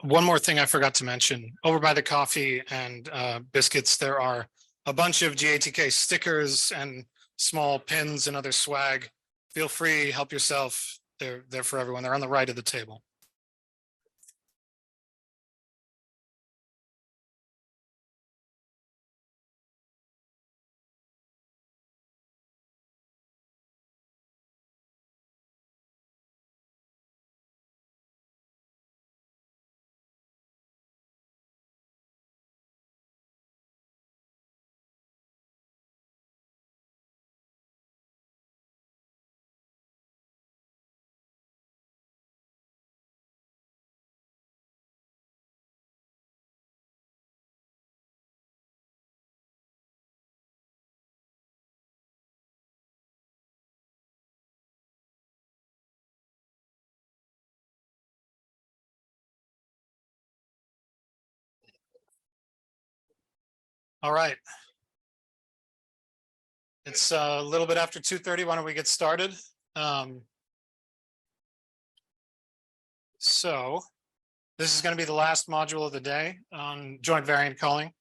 One more thing I forgot to mention, over by the coffee and biscuits, there are a bunch of GATK stickers and small pins and other swag. Feel free, help yourself. They're for everyone. They're on the right of the table. All right. It's a little bit after 2:30. Why don't we get started? So this is going to be the last module of the day on joint variant calling.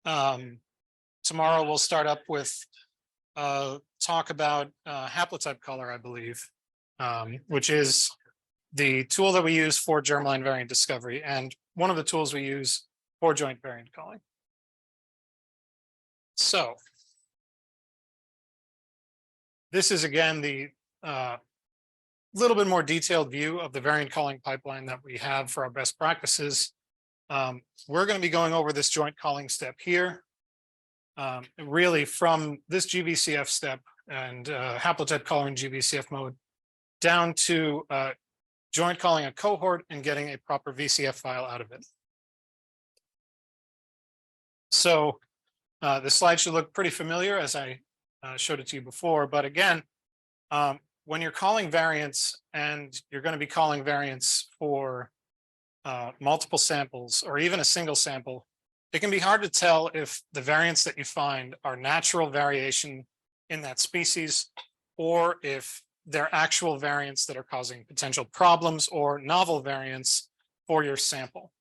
Tomorrow we'll start up with talk about HaplotypeCaller, I believe, which is the tool that we use for germline variant discovery and one of the tools we use for joint variant calling. So this is again the little bit more detailed view of the variant calling pipeline that we have for our best practices. We're going to be going over this joint calling step here. Really from this GVCF step and HaplotypeCaller in GVCF mode down to joint calling a cohort and getting a proper VCF file out of it. So the slide should look pretty familiar as I showed it to you before, but again, when you're calling variants and you're going to be calling variants for multiple samples or even a single sample, it can be hard to tell if the variants that you find are natural variation in that species or if they're actual variants that are causing potential problems or novel variants for your sample.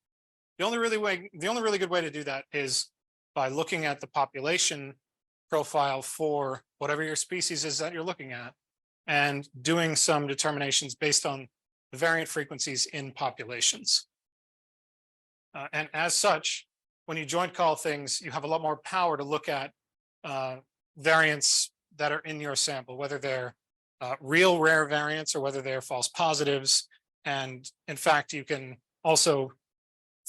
The only really good way to do that is by looking at the population profile for whatever your species is that you're looking at and doing some determinations based on the variant frequencies in populations. And as such, when you joint call things, you have a lot more power to look at variants that are in your sample, whether they're real rare variants or whether they're false positives. And in fact, you can also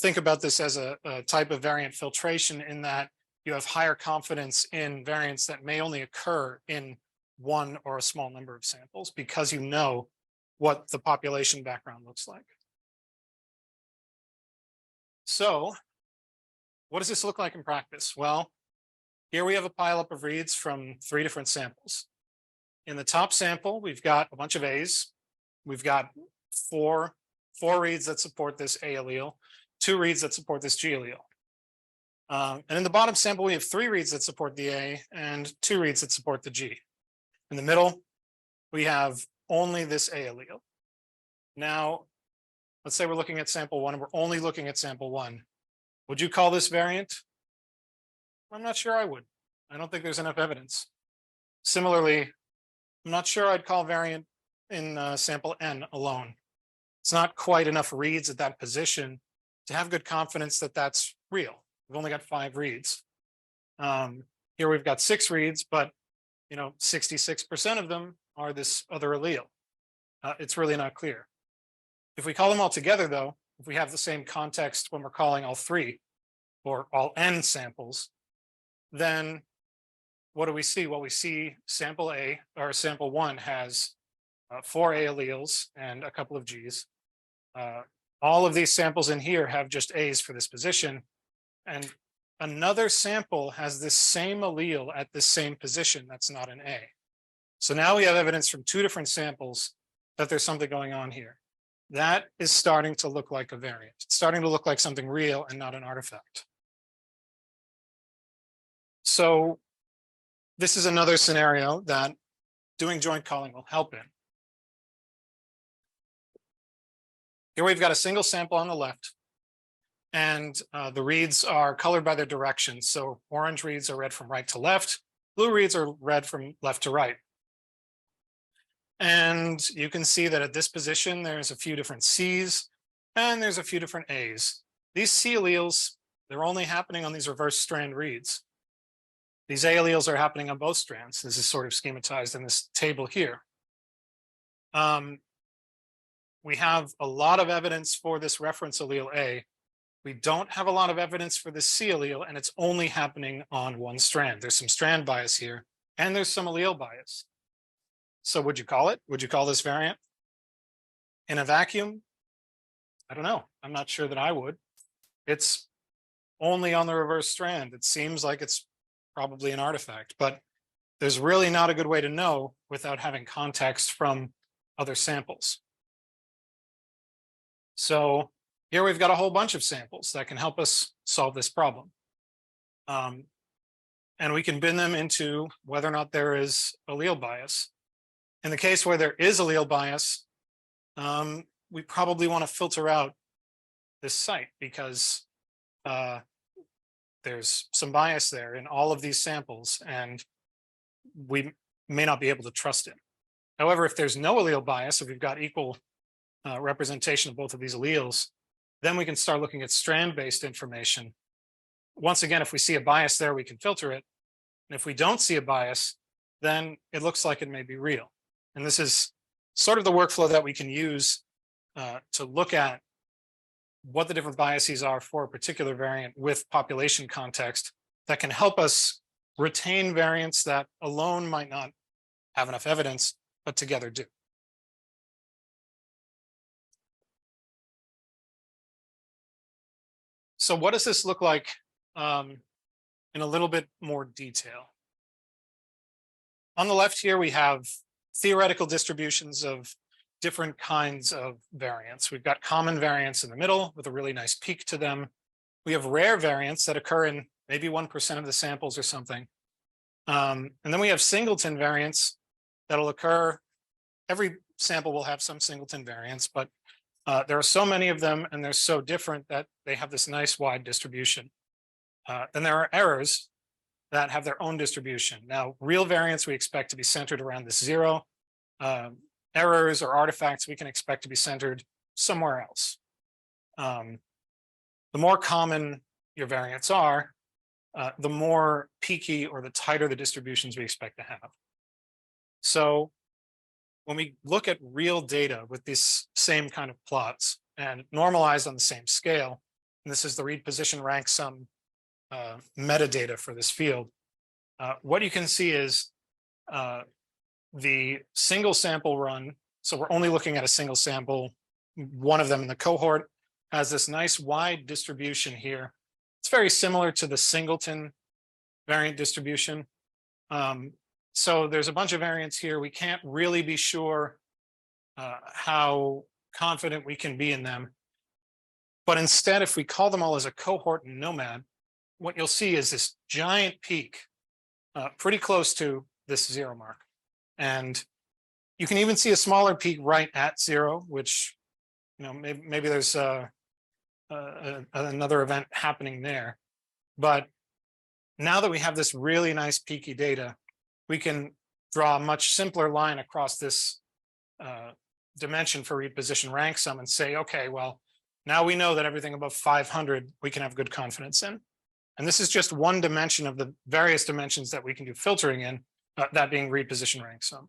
think about this as a type of variant filtration in that you have higher confidence in variants that may only occur in one or a small number of samples because you know what the population background looks like. So what does this look like in practice? Well, here we have a pileup of reads from 3 different samples. In the top sample, we've got a bunch of A's. We've got four reads that support this A allele, 2 reads that support this G allele. And in the bottom sample, we have 3 reads that support the A and 2 reads that support the G. In the middle, we have only this A allele. Now, let's say we're looking at sample 1 and we're only looking at sample 1. Would you call this variant? I'm not sure I would. I don't think there's enough evidence. Similarly, I'm not sure I'd call variant in sample N alone. It's not quite enough reads at that position to have good confidence that that's real. We've only got 5 reads. Here we've got 6 reads, but 66% of them are this other allele. It's really not clear. If we call them all together, though, if we have the same context when we're calling all 3 or all N samples, then what do we see? Well, we see sample A or sample 1 has 4 A alleles and a couple of Gs. All of these samples in here have just A's for this position. And another sample has this same allele at this same position that's not an A. So now we have evidence from 2 different samples that there's something going on here. That is starting to look like a variant. It's starting to look like something real and not an artifact. So this is another scenario that doing joint calling will help in. Here we've got a single sample on the left, and the reads are colored by their direction. So orange reads are read from right to left, blue reads are read from left to right. And you can see that at this position, there's a few different C's and there's a few different A's. These C alleles, they're only happening on these reverse strand reads. These A alleles are happening on both strands. This is sort of schematized in this table here. We have a lot of evidence for this reference allele A. We don't have a lot of evidence for this C allele, and it's only happening on one strand. There's some strand bias here, and there's some allele bias. So would you call it? Would you call this variant? In a vacuum? I don't know. I'm not sure that I would. It's only on the reverse strand. It seems like it's probably an artifact, but there's really not a good way to know without having context from other samples. So here we've got a whole bunch of samples that can help us solve this problem. and we can bin them into whether or not there is allele bias. In the case where there is allele bias, we probably want to filter out this site because there's some bias there in all of these samples, and we may not be able to trust it. However, if there's no allele bias, if we've got equal representation of both of these alleles, then we can start looking at strand-based information. Once again, if we see a bias there, we can filter it. And if we don't see a bias, then it looks like it may be real. And this is sort of the workflow that we can use to look at what the different biases are for a particular variant with population context that can help us retain variants that alone might not have enough evidence, but together do. So what does this look like in a little bit more detail? On the left here, we have theoretical distributions of different kinds of variants. We've got common variants in the middle with a really nice peak to them. We have rare variants that occur in maybe 1% of the samples or something. And then we have singleton variants that'll occur. Every sample will have some singleton variants, but there are so many of them and they're so different that they have this nice wide distribution. Then there are errors that have their own distribution. Now, real variants we expect to be centered around this 0. Errors or artifacts we can expect to be centered somewhere else. The more common your variants are, the more peaky or the tighter the distributions we expect to have. So when we look at real data with these same kind of plots and normalized on the same scale, and this is the read position rank sum metadata for this field, what you can see is the single sample run. So we're only looking at a single sample. One of them in the cohort has this nice wide distribution here. It's very similar to the singleton variant distribution. So there's a bunch of variants here. We can't really be sure how confident we can be in them. But instead, if we call them all as a cohort in gnomAD, what you'll see is this giant peak, pretty close to this 0 mark. And you can even see a smaller peak right at 0, which, maybe there's another event happening there. But now that we have this really nice peaky data, we can draw a much simpler line across this dimension for read position rank sum and say, okay, well, now we know that everything above 500 we can have good confidence in. And this is just one dimension of the various dimensions that we can do filtering in, that being read position rank sum.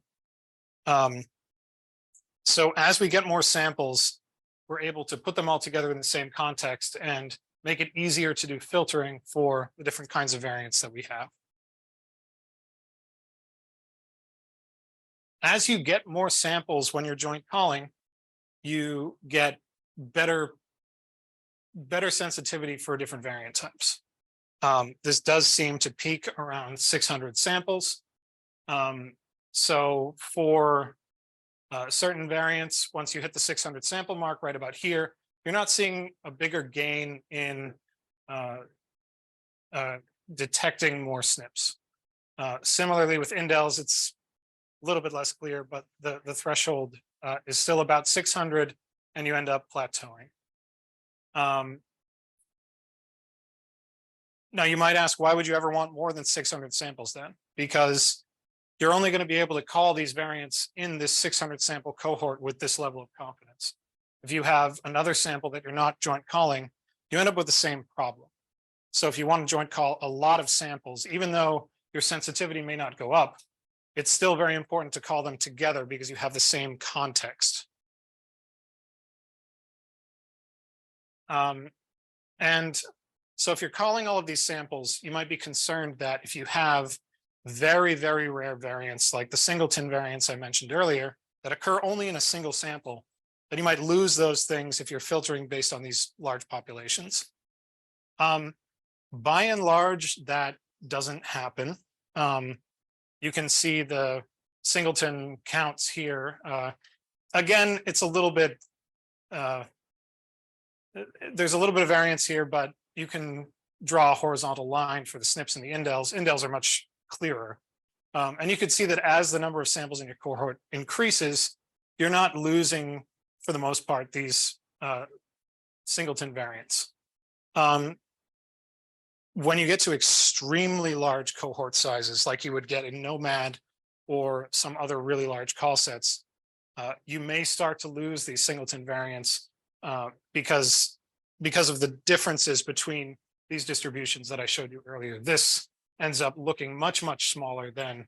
So as we get more samples, we're able to put them all together in the same context and make it easier to do filtering for the different kinds of variants that we have. As you get more samples when you're joint calling, you get better sensitivity for different variant types. This does seem to peak around 600 samples. So for certain variants, once you hit the 600 sample mark right about here, you're not seeing a bigger gain in detecting more SNPs. Similarly with indels, it's a little bit less clear, but the threshold is still about 600 and you end up plateauing. Now you might ask, why would you ever want more than 600 samples then? Because you're only going to be able to call these variants in this 600 sample cohort with this level of confidence. If you have another sample that you're not joint calling, you end up with the same problem. So if you want to joint call a lot of samples, even though your sensitivity may not go up, it's still very important to call them together because you have the same context. And so if you're calling all of these samples, you might be concerned that if you have very, very rare variants like the singleton variants I mentioned earlier that occur only in a single sample, then you might lose those things if you're filtering based on these large populations. By and large, that doesn't happen. You can see the singleton counts here. Again, it's a little bit, there's a little bit of variance here, but you can draw a horizontal line for the SNPs and the indels. Indels are much clearer. And you can see that as the number of samples in your cohort increases, you're not losing, for the most part, these singleton variants. When you get to extremely large cohort sizes, like you would get in gnomAD or some other really large call sets, you may start to lose these singleton variants because of the differences between these distributions that I showed you earlier. This ends up looking much, much smaller than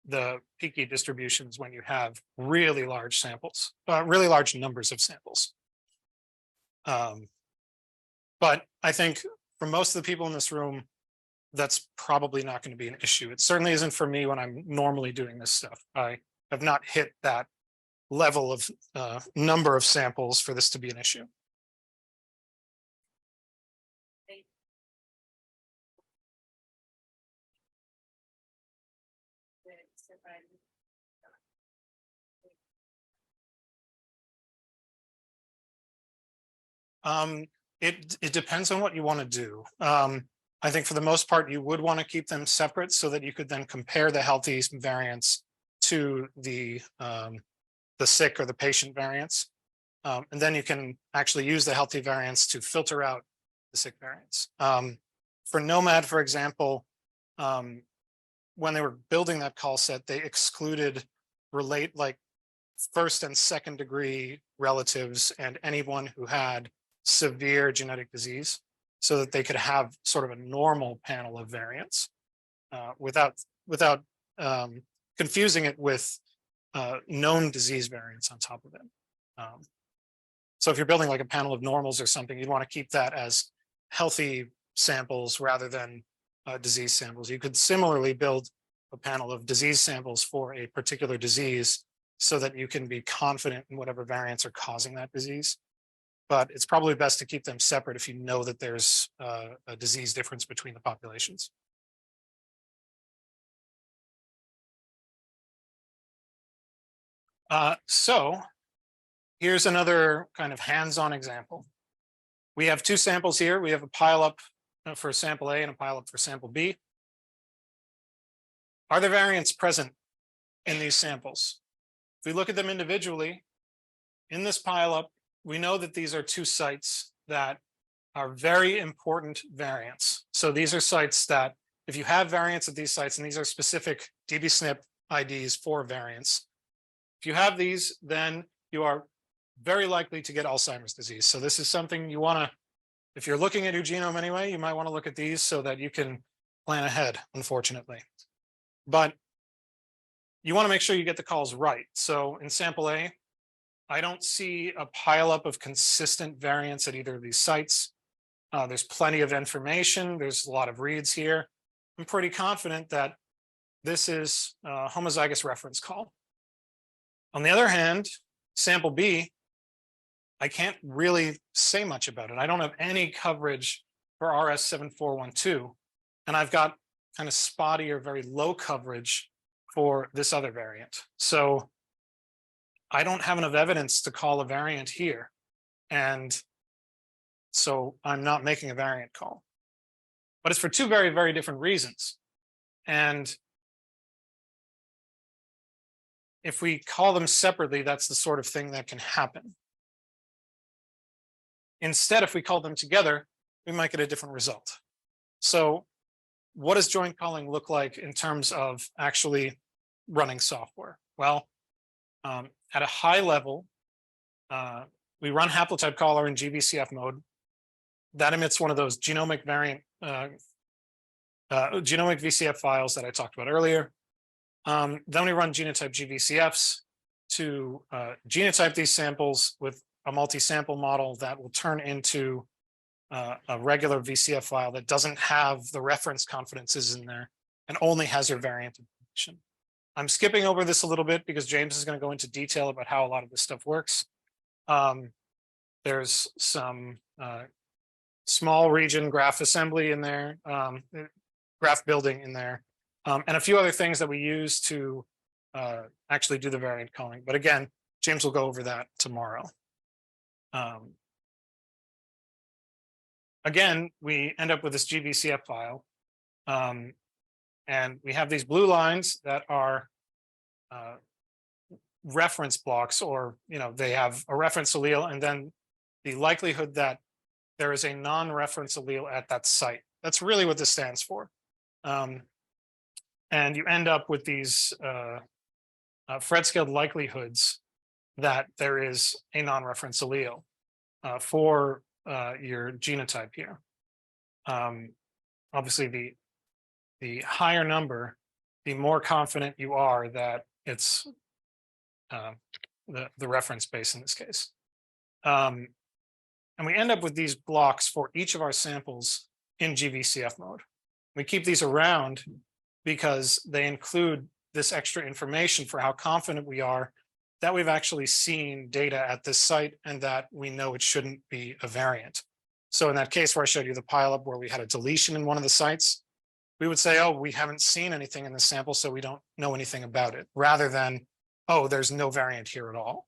the peaky distributions when you have really large samples, really large numbers of samples. But I think for most of the people in this room, that's probably not going to be an issue. It certainly isn't for me when I'm normally doing this stuff. I have not hit that level of number of samples for this to be an issue. It depends on what you want to do. I think for the most part, you would want to keep them separate so that you could then compare the healthy variants to the sick or the patient variants. And then you can actually use the healthy variants to filter out the sick variants. For gnomAD, for example, when they were building that call set, they excluded first and second degree relatives and anyone who had severe genetic disease, so that they could have sort of a normal panel of variants without confusing it with known disease variants on top of it. So if you're building like a panel of normals or something, you'd want to keep that as healthy samples rather than disease samples. You could similarly build a panel of disease samples for a particular disease so that you can be confident in whatever variants are causing that disease. But it's probably best to keep them separate if you know that there's a disease difference between the populations. So here's another kind of hands-on example. We have two samples here. We have a pileup for sample A and a pileup for sample B. Are there variants present in these samples? If we look at them individually, in this pileup, we know that these are two sites that are very important variants. So these are sites that, if you have variants at these sites, and these are specific dbSNP IDs for variants, if you have these, then you are very likely to get Alzheimer's disease. So this is something you want to, if you're looking at your genome anyway, you might want to look at these so that you can plan ahead, unfortunately. But you want to make sure you get the calls right. So in sample A, I don't see a pileup of consistent variants at either of these sites. There's plenty of information. There's a lot of reads here. I'm pretty confident that this is a homozygous reference call. On the other hand, sample B, I can't really say much about it. I don't have any coverage for RS7412, and I've got kind of spotty or very low coverage for this other variant. So I don't have enough evidence to call a variant here. And so I'm not making a variant call. But it's for two very, very different reasons. And if we call them separately, that's the sort of thing that can happen. Instead, if we call them together, we might get a different result. So what does joint calling look like in terms of actually running software? Well, at a high level, we run HaplotypeCaller in GVCF mode. That emits one of those genomic variant, genomic VCF files that I talked about earlier. Then we run Genotype GVCFs to genotype these samples with a multi-sample model that will turn into a regular VCF file that doesn't have the reference confidences in there and only has your variant information. I'm skipping over this a little bit because James is going to go into detail about how a lot of this stuff works. There's some small region graph assembly in there, graph building in there, and a few other things that we use to actually do the variant calling. But again, James will go over that tomorrow. again, we end up with this GVCF file. And we have these blue lines that are reference blocks, or they have a reference allele and then the likelihood that there is a non-reference allele at that site. That's really what this stands for. And you end up with these Phred scaled likelihoods that there is a non-reference allele for your genotype here. Obviously, the higher number, the more confident you are that it's the reference base in this case. And we end up with these blocks for each of our samples in GVCF mode. We keep these around because they include this extra information for how confident we are that we've actually seen data at this site and that we know it shouldn't be a variant. So in that case where I showed you the pileup where we had a deletion in one of the sites, we would say, oh, we haven't seen anything in the sample, so we don't know anything about it, rather than, oh, there's no variant here at all.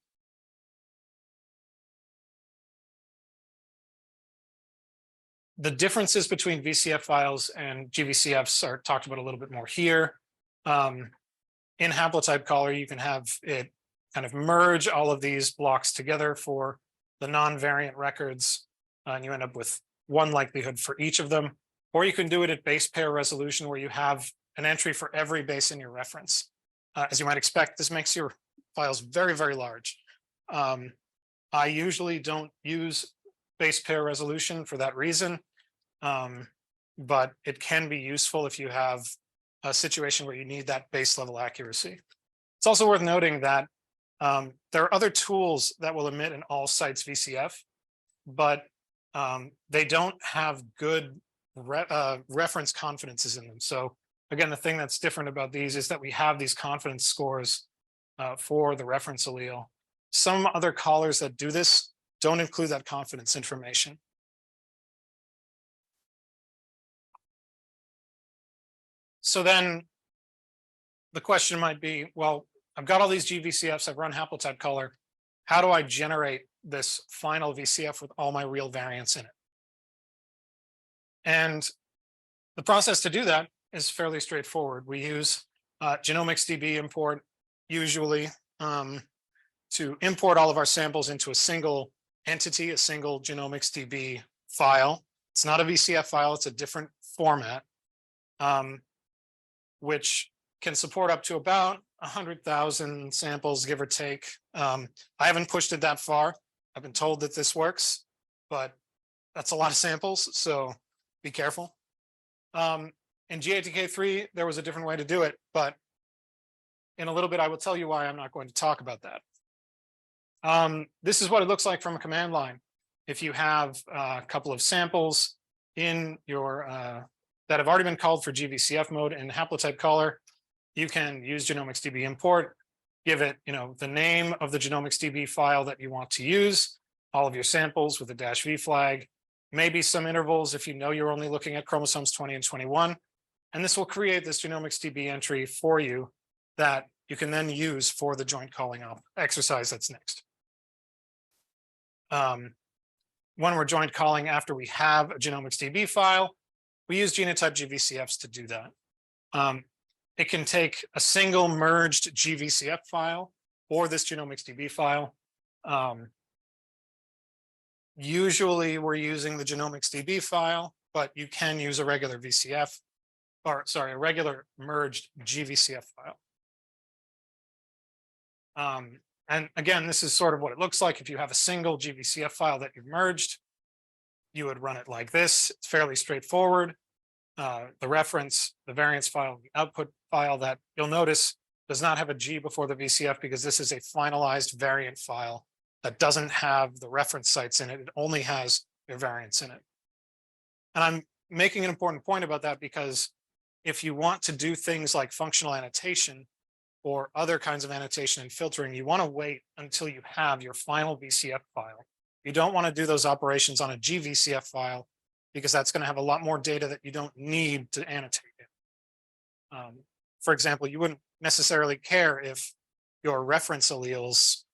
The differences between VCF files and GVCFs are talked about a little bit more here. In HaplotypeCaller, you can have it kind of merge all of these blocks together for the non-variant records, and you end up with one likelihood for each of them. Or you can do it at base pair resolution where you have an entry for every base in your reference. As you might expect, this makes your files very, very large. I usually don't use base pair resolution for that reason, but it can be useful if you have a situation where you need that base level accuracy. It's also worth noting that there are other tools that will emit in all sites VCF, but they don't have good reference confidences in them. So again, the thing that's different about these is that we have these confidence scores for the reference allele. Some other callers that do this don't include that confidence information. So then the question might be, well, I've got all these GVCFs, I've run HaplotypeCaller. How do I generate this final VCF with all my real variants in it? And the process to do that is fairly straightforward. We use GenomicsDB import usually to import all of our samples into a single entity, a single GenomicsDB file. It's not a VCF file, it's a different format, which can support up to about 100,000 samples, give or take. I haven't pushed it that far. I've been told that this works, but that's a lot of samples, so be careful. In GATK4, there was a different way to do it, but in a little bit, I will tell you why I'm not going to talk about that. This is what it looks like from a command line. If you have a couple of samples in your that have already been called for GVCF mode in HaplotypeCaller, you can use GenomicsDB import, give it the name of the GenomicsDB file that you want to use, all of your samples with a -v flag, maybe some intervals if you know you're only looking at chromosomes 20 and 21. And this will create this GenomicsDB entry for you that you can then use for the joint calling exercise that's next. When we're joint calling after we have a GenomicsDB file, we use genotype GVCFs to do that. It can take a single merged GVCF file or this GenomicsDB file. Usually we're using the GenomicsDB file, but you can use a regular VCF, or sorry, a regular merged GVCF file. And again, this is sort of what it looks like. If you have a single GVCF file that you've merged, you would run it like this. It's fairly straightforward. The reference, the variance file, the output file that you'll notice does not have a G before the VCF because this is a finalized variant file that doesn't have the reference sites in it. It only has your variants in it. And I'm making an important point about that because if you want to do things like functional annotation or other kinds of annotation and filtering, you want to wait until you have your final VCF file. You don't want to do those operations on a GVCF file because that's going to have a lot more data that you don't need to annotate it. For example, you wouldn't necessarily care if your reference alleles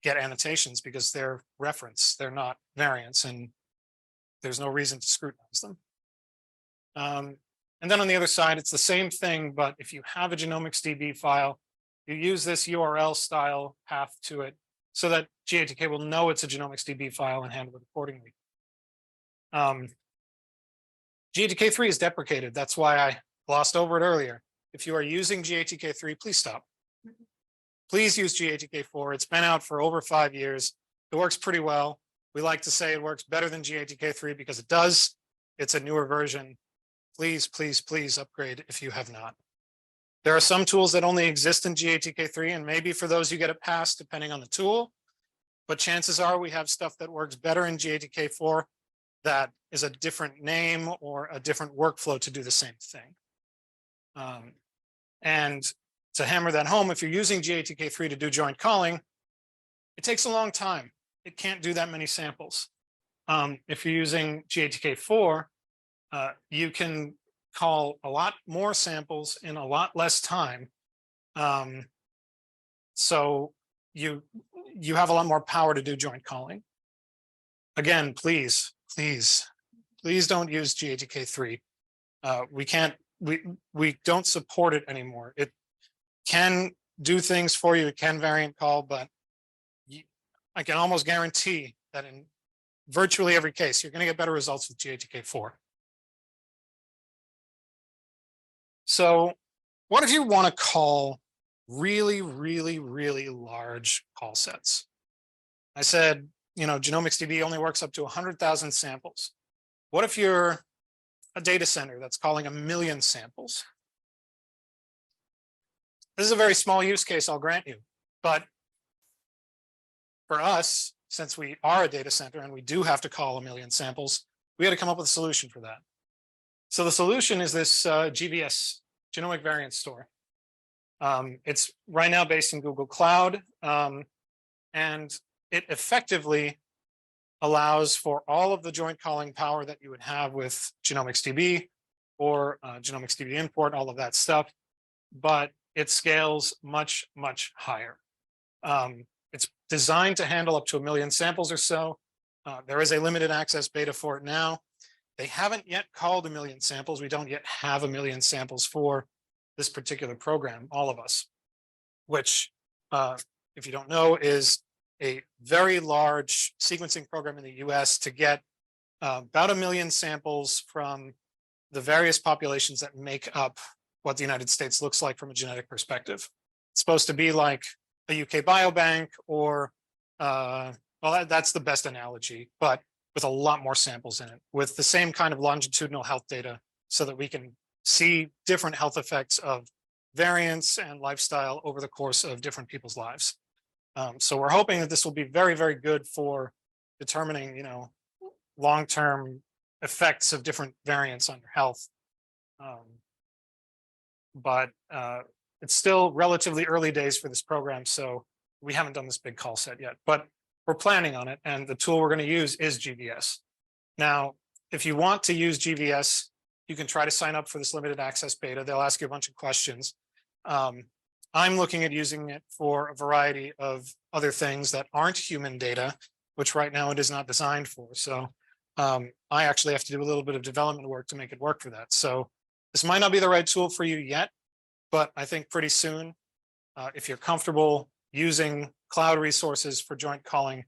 get annotations because they're reference, they're not variants. And there's no reason to scrutinize them. And then on the other side, it's the same thing, but if you have a genomics DB file, you use this URL style path to it so that GATK will know it's a genomics DB file and handle it accordingly. GATK3 is deprecated. That's why I glossed over it earlier. If you are using GATK3, please stop. Please use GATK4. It's been out for over 5 years. It works pretty well. We like to say it works better than GATK3 because it does. It's a newer version. Please, please, please upgrade if you have not. There are some tools that only exist in GATK3, and maybe for those you get a pass depending on the tool. But chances are we have stuff that works better in GATK4 that is a different name or a different workflow to do the same thing. And to hammer that home, if you're using GATK3 to do joint calling, it takes a long time. It can't do that many samples. If you're using GATK4, you can call a lot more samples in a lot less time. So you have a lot more power to do joint calling. Again, please, please, please don't use GATK3. We don't support it anymore. It can do things for you. It can variant call, but I can almost guarantee that in virtually every case, you're going to get better results with GATK4. So what if you want to call really, really, really large call sets? I said, Genomics DB only works up to 100,000 samples. What if you're a data center that's calling 1 million samples? This is a very small use case, I'll grant you. But for us, since we are a data center and we do have to call 1 million samples, we had to come up with a solution for that. So the solution is this GVS, Genomic Variance Store. It's right now based in Google Cloud, and it effectively allows for all of the joint calling power that you would have with Genomics DB or Genomics DB import, all of that stuff, but it scales much, much higher. It's designed to handle up to 1 million samples or so. There is a limited access beta for it now. They haven't yet called 1 million samples. We don't yet have 1 million samples for this particular program, all of us, which, if you don't know, is a very large sequencing program in the US to get about 1 million samples from the various populations that make up what the United States looks like from a genetic perspective. It's supposed to be like a UK biobank or, well, that's the best analogy, but with a lot more samples in it, with the same kind of longitudinal health data so that we can see different health effects of variants and lifestyle over the course of different people's lives. So we're hoping that this will be very, very good for determining, long-term effects of different variants on your health. But it's still relatively early days for this program, so we haven't done this big call set yet, but we're planning on it, and the tool we're going to use is GVS. Now, if you want to use GVS, you can try to sign up for this limited access beta. They'll ask you a bunch of questions. I'm looking at using it for a variety of other things that aren't human data, which right now it is not designed for. So I actually have to do a little bit of development work to make it work for that. So this might not be the right tool for you yet, but I think pretty soon, if you're comfortable using cloud resources for joint calling,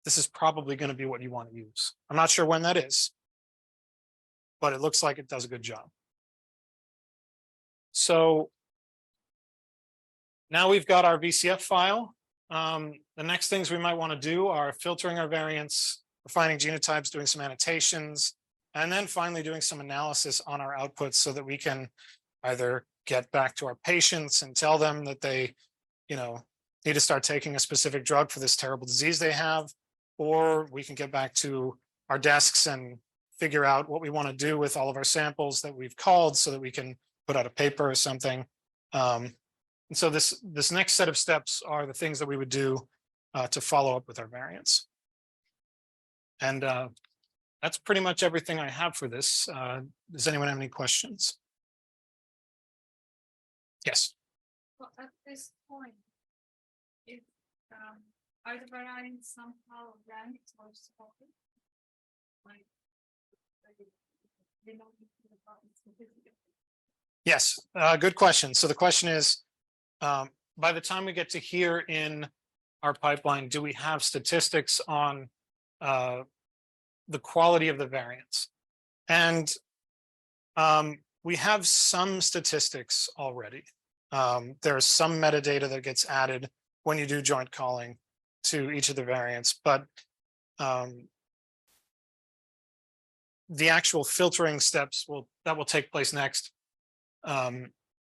this is probably going to be what you want to use. I'm not sure when that is, but it looks like it does a good job. So now we've got our VCF file. The next things we might want to do are filtering our variants, refining genotypes, doing some annotations, and then finally doing some analysis on our outputs so that we can either get back to our patients and tell them that they, need to start taking a specific drug for this terrible disease they have, or we can get back to our desks and figure out what we want to do with all of our samples that we've called so that we can put out a paper or something. And so this next set of steps are the things that we would do to follow up with our variants. And that's pretty much everything I have for this. Does anyone have any questions? Yes. Well, at this point, if are the variants somehow ranked or sorted? Like Yes, good question. So the question is, by the time we get to here in our pipeline, do we have statistics on the quality of the variance? And we have some statistics already. There's some metadata that gets added when you do joint calling to each of the variants, but the actual filtering steps that will take place next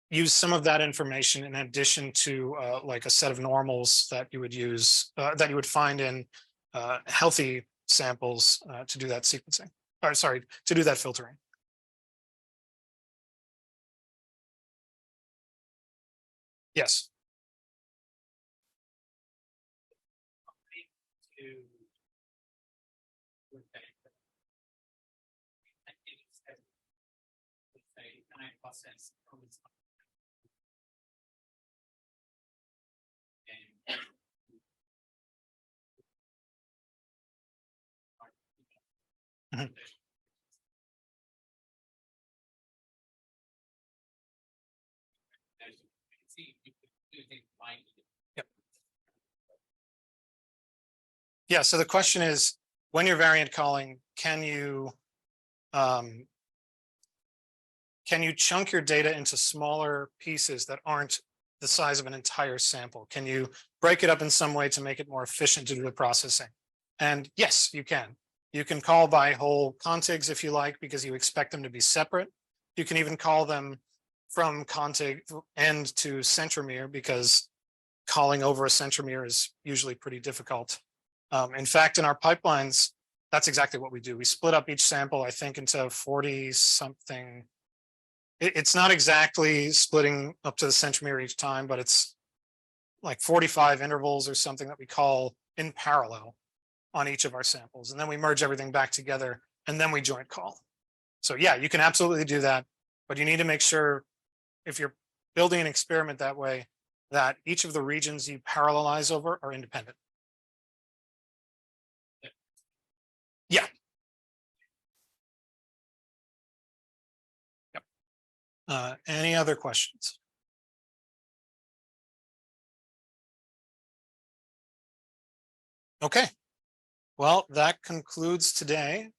use some of that information in addition to like a set of normals that you would use that you would find in healthy samples to do that sequencing, or sorry, to do that filtering. Yes. Mhm. Yep. Yeah, so the question is, when you're variant calling, can you chunk your data into smaller pieces that aren't the size of an entire sample? Can you break it up in some way to make it more efficient to do the processing? And yes, you can. You can call by whole contigs if you like, because you expect them to be separate. You can even call them from contig end to centromere, because calling over a centromere is usually pretty difficult. In fact, in our pipelines, that's exactly what we do. We split up each sample, I think, into 40 something. It's not exactly splitting up to the centromere each time, but it's like 45 intervals or something that we call in parallel on each of our samples. And then we merge everything back together and then we joint call. So yeah, you can absolutely do that, but you need to make sure, if you're building an experiment that way, that each of the regions you parallelize over are independent. Yeah. Yep. Any other questions? Okay. Well, that concludes today.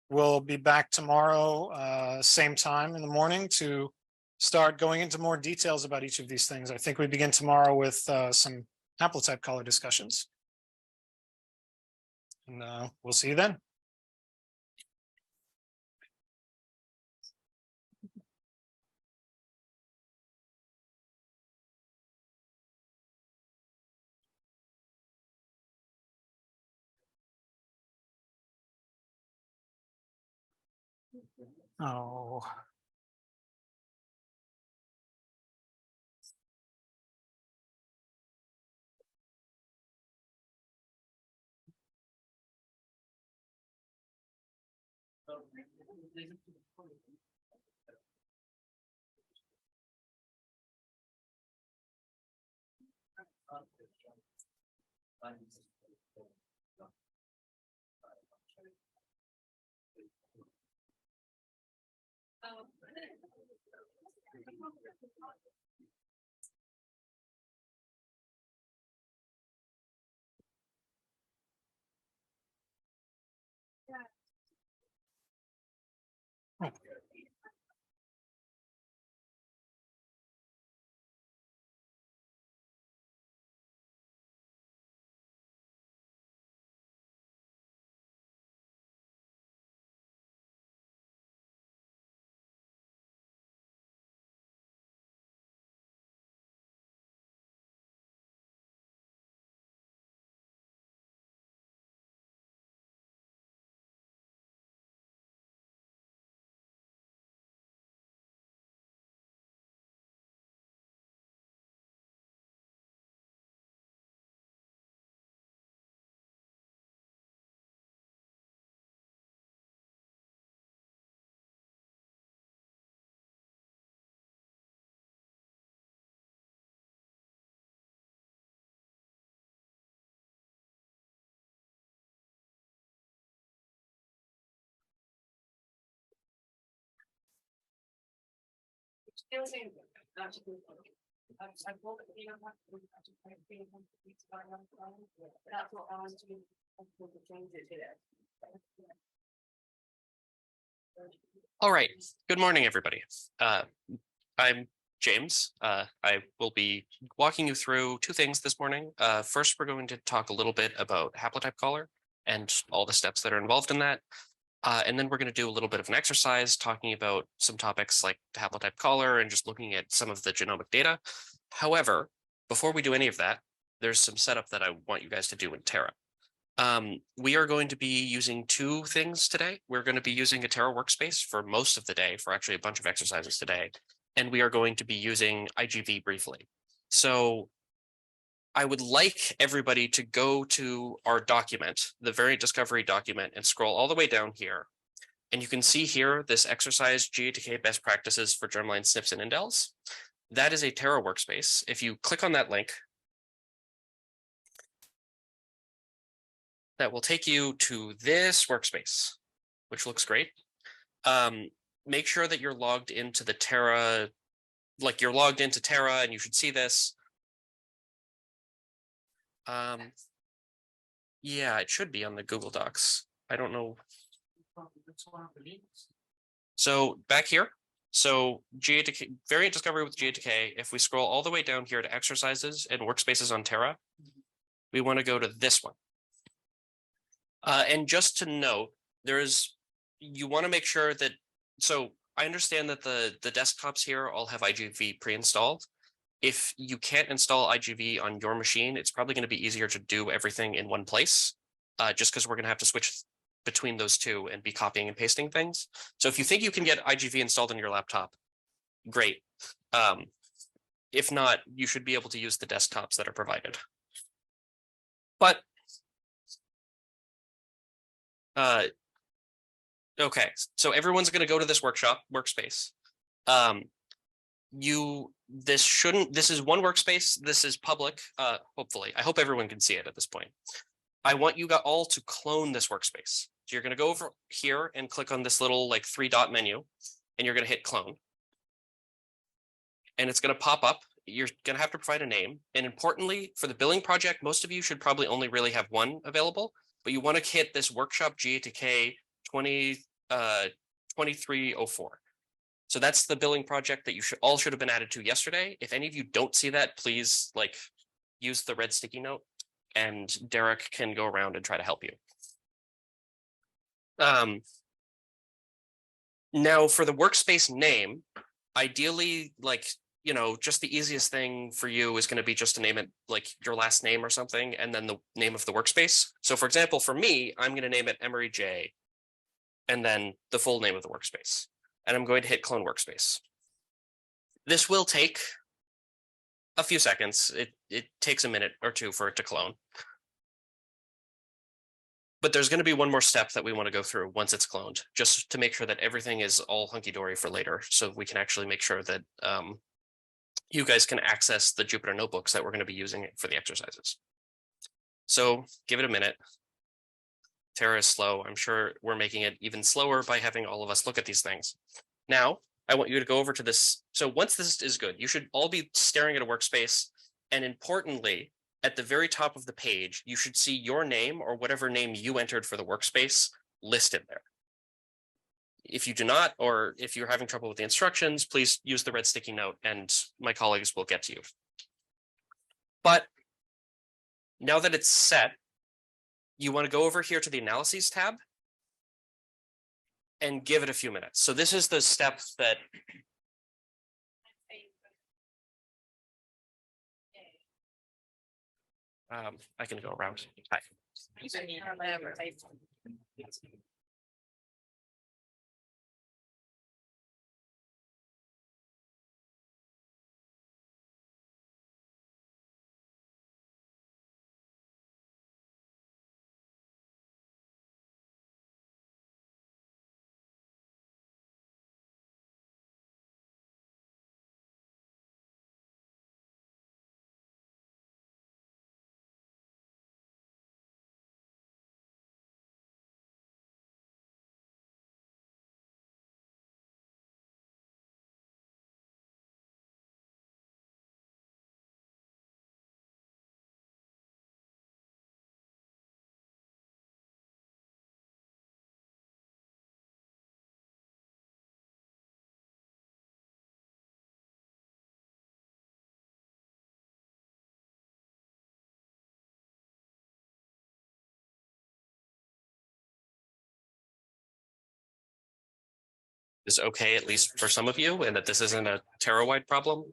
We'll be back tomorrow, same time in the morning, to start going into more details about each of these things. I think we begin tomorrow with some HaplotypeCaller discussions. And we'll see you then. Oh. All right. Good morning, everybody. I'm James. I will be walking you through two things this morning. First, we're going to talk a little bit about HaplotypeCaller and all the steps that are involved in that. And then we're going to do a little bit of an exercise talking about some topics like HaplotypeCaller and just looking at some of the genomic data. However, before we do any of that, there's some setup that I want you guys to do in Terra. We are going to be using two things today. We're going to be using a Terra workspace for most of the day, for actually a bunch of exercises today. And we are going to be using IGV briefly. So I would like everybody to go to our document, the variant discovery document, and scroll all the way down here. And you can see here this exercise GATK best practices for germline SNPs and indels. That is a Terra workspace. If you click on that link, that will take you to this workspace, which looks great. Make sure that you're logged into the Terra, like you're logged into Terra, and you should see this. Yeah, it should be on the Google Docs. I don't know. So back here, so GATK, variant discovery with GATK, if we scroll all the way down here to exercises and workspaces on Terra, we want to go to this one. And just to note, you want to make sure that, so I understand that the desktops here all have IGV pre-installed. If you can't install IGV on your machine, it's probably going to be easier to do everything in one place, just because we're going to have to switch between those two and be copying and pasting things. So if you think you can get IGV installed on your laptop, great. If not, you should be able to use the desktops that are provided. But okay, so everyone's going to go to this workspace. This is one workspace. This is public. Hopefully, I hope everyone can see it at this point. I want you all to clone this workspace. So you're going to go over here and click on this little like 3-dot menu, and you're going to hit clone. And it's going to pop up. You're going to have to provide a name. And importantly, for the billing project, most of you should probably only really have one available, but you want to hit this workshop GATK 2304. So that's the billing project that you should have been added to yesterday. If any of you don't see that, please use the red sticky note and Derek can go around and try to help you. Now for the workspace name, ideally, just the easiest thing for you is going to be just to name it like your last name or something, and then the name of the workspace. So for example, for me, I'm going to name it Emery J, and then the full name of the workspace. And I'm going to hit clone workspace. This will take a few seconds. It takes a minute or two for it to clone. But there's going to be one more step that we want to go through once it's cloned, just to make sure that everything is all hunky-dory for later, so we can actually make sure that you guys can access the Jupyter notebooks that we're going to be using for the exercises. So give it a minute. Terra is slow. I'm sure we're making it even slower by having all of us look at these things. Now, I want you to go over to this. So once this is good, you should all be staring at a workspace. And importantly, at the very top of the page, you should see your name or whatever name you entered for the workspace listed there. If you do not, or if you're having trouble with the instructions, please use the red sticky note and my colleagues will get to you. But now that it's set, you want to go over here to the analyses tab and give it a few minutes. So this is the step that I can go around. Hi. is okay, at least for some of you, and that this isn't a Terra-wide problem.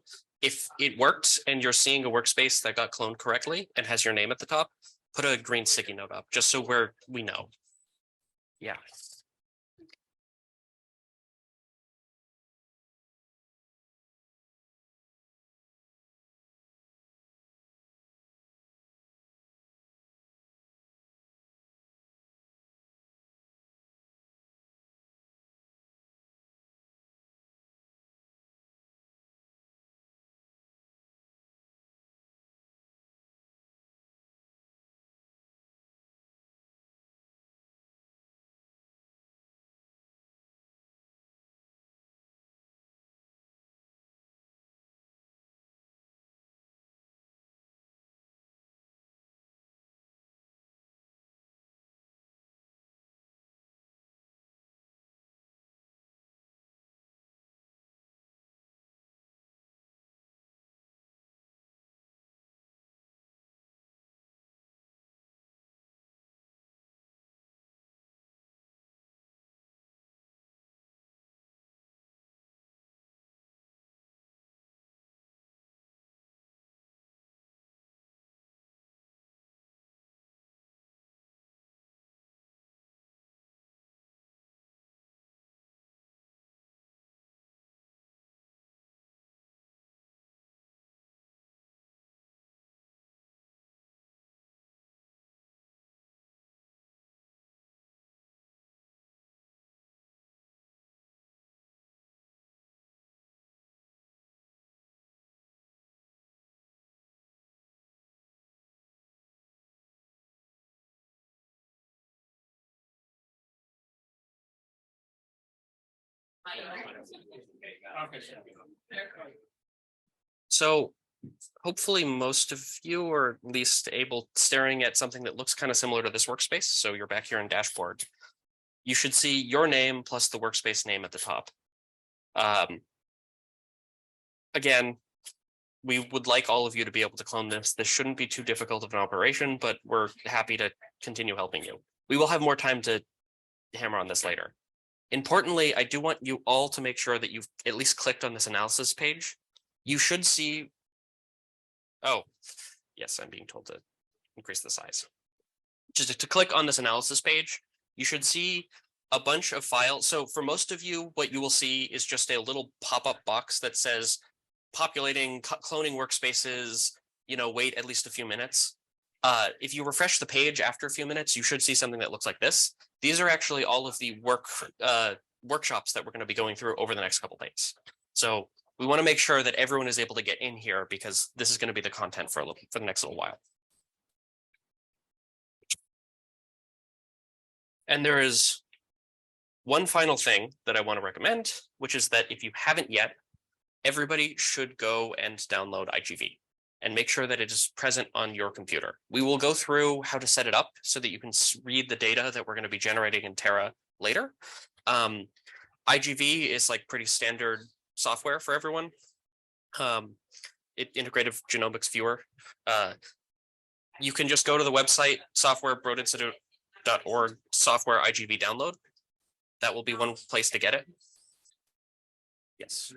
If it worked and you're seeing a workspace that got cloned correctly and has your name at the top, put a green sticky note up just so we know. Yeah. So hopefully most of you are at least able staring at something that looks kind of similar to this workspace. So you're back here in dashboard. You should see your name plus the workspace name at the top. Again, we would like all of you to be able to clone this. This shouldn't be too difficult of an operation, but we're happy to continue helping you. We will have more time to hammer on this later. Importantly, I do want you all to make sure that you've at least clicked on this analysis page. You should see, oh, yes, I'm being told to increase the size. Just to click on this analysis page, you should see a bunch of files. So for most of you, what you will see is just a little pop-up box that says populating cloning workspaces, wait at least a few minutes. If you refresh the page after a few minutes, you should see something that looks like this. These are actually all of the workshops that we're going to be going through over the next couple days. So we want to make sure that everyone is able to get in here because this is going to be the content for the next little while. And there is one final thing that I want to recommend, which is that if you haven't yet, everybody should go and download IGV and make sure that it is present on your computer. We will go through how to set it up so that you can read the data that we're going to be generating in Terra later. IGV is like pretty standard software for everyone. Integrative Genomics Viewer. You can just go to the website, softwarebroadinstitute.org, software IGV download. That will be one place to get it. Yes.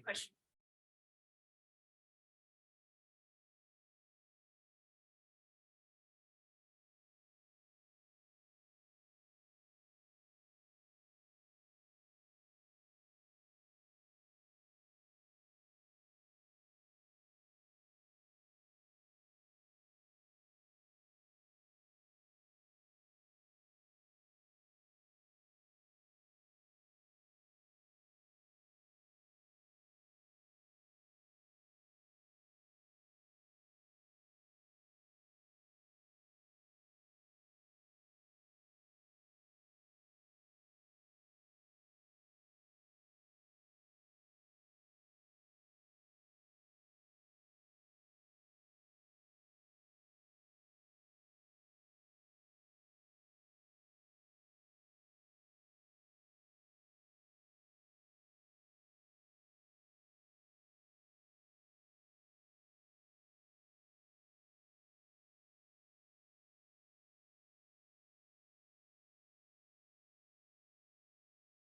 Question.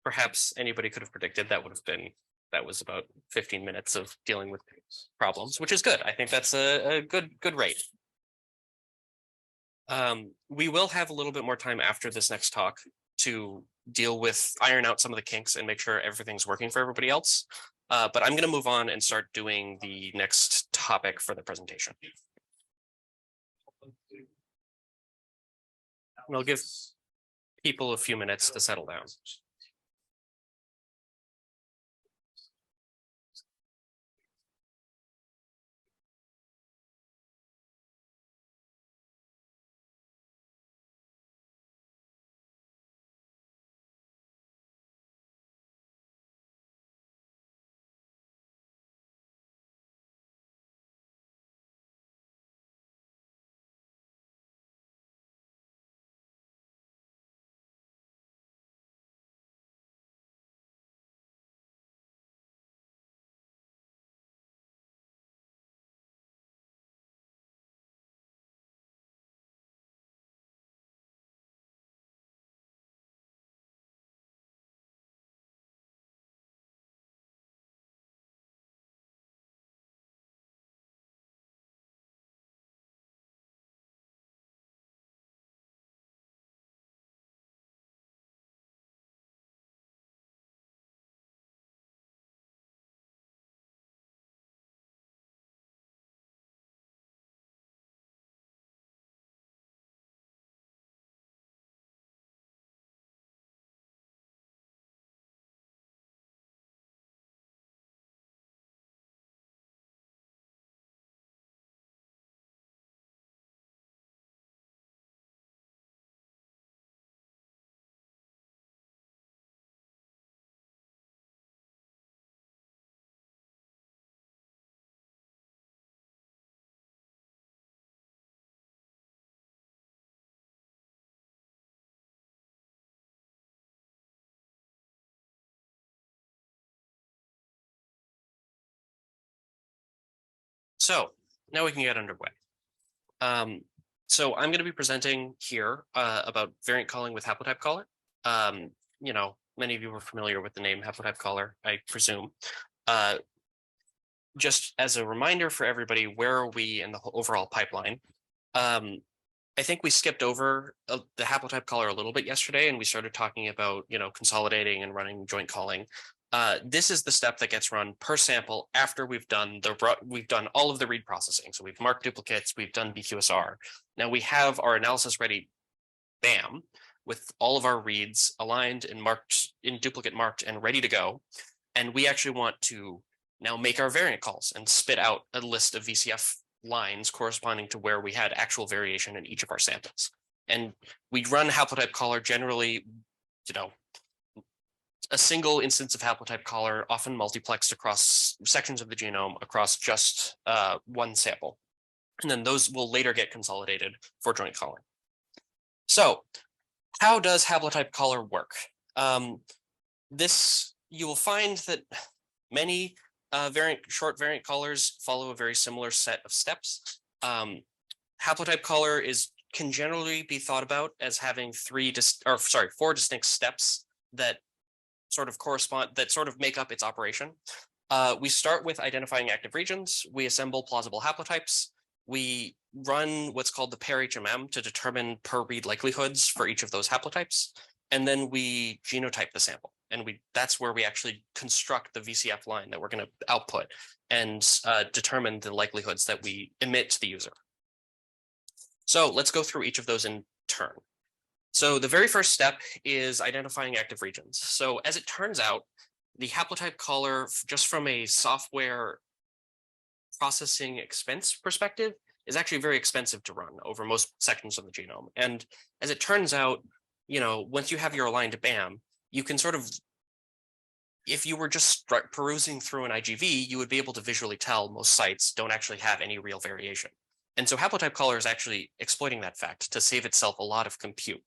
perhaps anybody could have predicted, that was about 15 minutes of dealing with problems, which is good. I think that's a good rate. We will have a little bit more time after this next talk to iron out some of the kinks and make sure everything's working for everybody else. But I'm going to move on and start doing the next topic for the presentation. We'll give people a few minutes to settle down. So now we can get underway. So I'm going to be presenting here about variant calling with HaplotypeCaller. You know, many of you are familiar with the name HaplotypeCaller, I presume. Just as a reminder for everybody, where are we in the overall pipeline? I think we skipped over the HaplotypeCaller a little bit yesterday, and we started talking about, you know, consolidating and running joint calling. This is the step that gets run per sample after we've done all of the read processing. So we've marked duplicates, we've done VQSR. Now we have our analysis ready, bam, with all of our reads aligned and marked, in duplicate marked and ready to go. And we actually want to now make our variant calls and spit out a list of VCF lines corresponding to where we had actual variation in each of our samples. And we run HaplotypeCaller generally, you know, a single instance of HaplotypeCaller, often multiplexed across sections of the genome across just one sample. And then those will later get consolidated for joint calling. So how does HaplotypeCaller work? You will find that many short variant callers follow a very similar set of steps. HaplotypeCaller can generally be thought about as having four distinct steps that sort of make up its operation. We start with identifying active regions. We assemble plausible haplotypes. We run what's called the pair HMM to determine per read likelihoods for each of those haplotypes. And then we genotype the sample. And that's where we actually construct the VCF line that we're going to output and determine the likelihoods that we emit to the user. So let's go through each of those in turn. So the very first step is identifying active regions. So as it turns out, the HaplotypeCaller, just from a software processing expense perspective, is actually very expensive to run over most sections of the genome. And as it turns out, you know, once you have your aligned BAM, you can sort of, if you were just perusing through an IGV, you would be able to visually tell most sites don't actually have any real variation. And so HaplotypeCaller is actually exploiting that fact to save itself a lot of compute.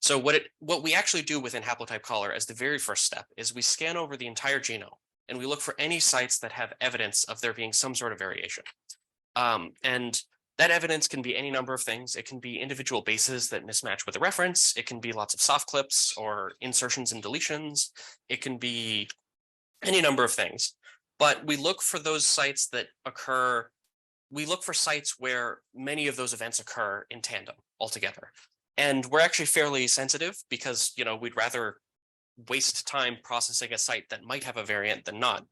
So what we actually do within HaplotypeCaller as the very first step is we scan over the entire genome and we look for any sites that have evidence of there being some sort of variation. And That evidence can be any number of things. It can be individual bases that mismatch with the reference. It can be lots of soft clips or insertions and deletions. It can be any number of things. But we look for those sites that occur. We look for sites where many of those events occur in tandem altogether. And we're actually fairly sensitive because, we'd rather waste time processing a site that might have a variant than not.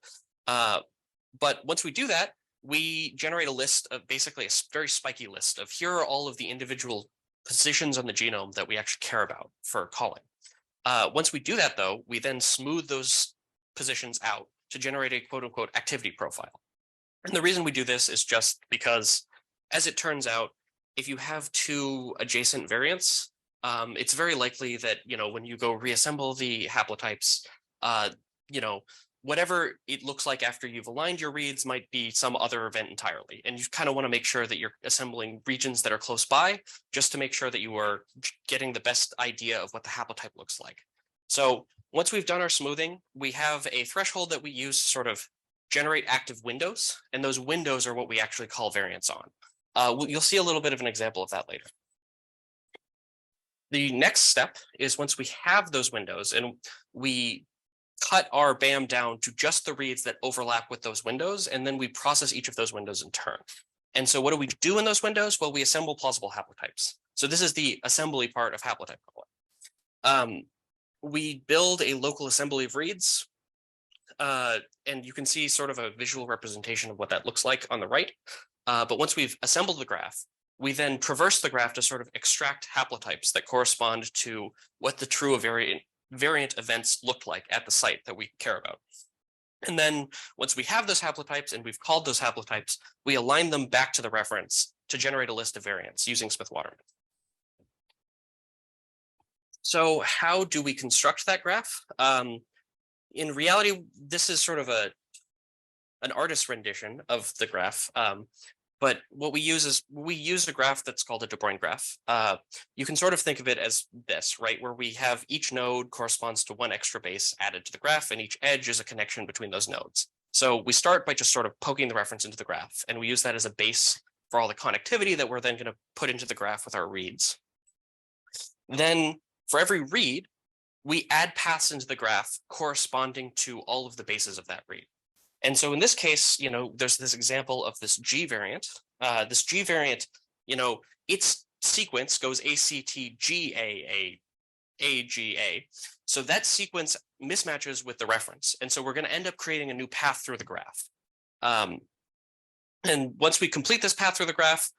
But once we do that, we generate a list of basically a very spiky list of here are all of the individual positions on the genome that we actually care about for calling. Once we do that, though, we then smooth those positions out to generate a quote unquote activity profile. And the reason we do this is just because, as it turns out, if you have two adjacent variants, it's very likely that, when you go reassemble the haplotypes, whatever it looks like after you've aligned your reads might be some other event entirely. And you kind of want to make sure that you're assembling regions that are close by, just to make sure that you are getting the best idea of what the haplotype looks like. So once we've done our smoothing, we have a threshold that we use to sort of generate active windows. And those windows are what we actually call variants on. You'll see a little bit of an example of that later. The next step is once we have those windows and we cut our BAM down to just the reads that overlap with those windows, and then we process each of those windows in turn. And so what do we do in those windows? Well, we assemble plausible haplotypes. So this is the assembly part of HaplotypeCaller. We build a local assembly of reads, and you can see sort of a visual representation of what that looks like on the right. But once we've assembled the graph, we then traverse the graph to sort of extract haplotypes that correspond to what the true variant events look like at the site that we care about. And then once we have those haplotypes and we've called those haplotypes, we align them back to the reference to generate a list of variants using Smith-Waterman. So how do we construct that graph? In reality, this is sort of an artist's rendition of the graph. But what we use is we use a graph that's called a De Bruijn graph. You can sort of think of it as this, right? Where we have each node corresponds to one extra base added to the graph, and each edge is a connection between those nodes. So we start by just sort of poking the reference into the graph, and we use that as a base for all the connectivity that we're then going to put into the graph with our reads. Then for every read, we add paths into the graph corresponding to all of the bases of that read. And so in this case, there's this example of this G variant. This G variant, its sequence goes ACTGAA, AGA. So that sequence mismatches with the reference. And so we're going to end up creating a new path through the graph. And once we complete this path through the graph,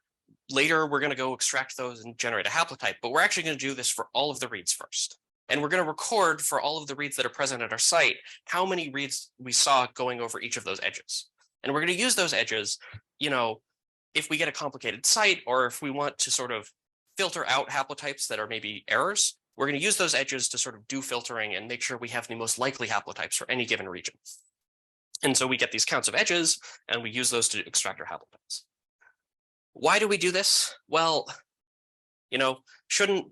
later we're going to go extract those and generate a haplotype. But we're actually going to do this for all of the reads first. And we're going to record for all of the reads that are present at our site, how many reads we saw going over each of those edges. And we're going to use those edges, if we get a complicated site, or if we want to sort of filter out haplotypes that are maybe errors, we're going to use those edges to sort of do filtering and make sure we have the most likely haplotypes for any given region. And so we get these counts of edges, and we use those to extract our haplotypes. Why do we do this? Well, shouldn't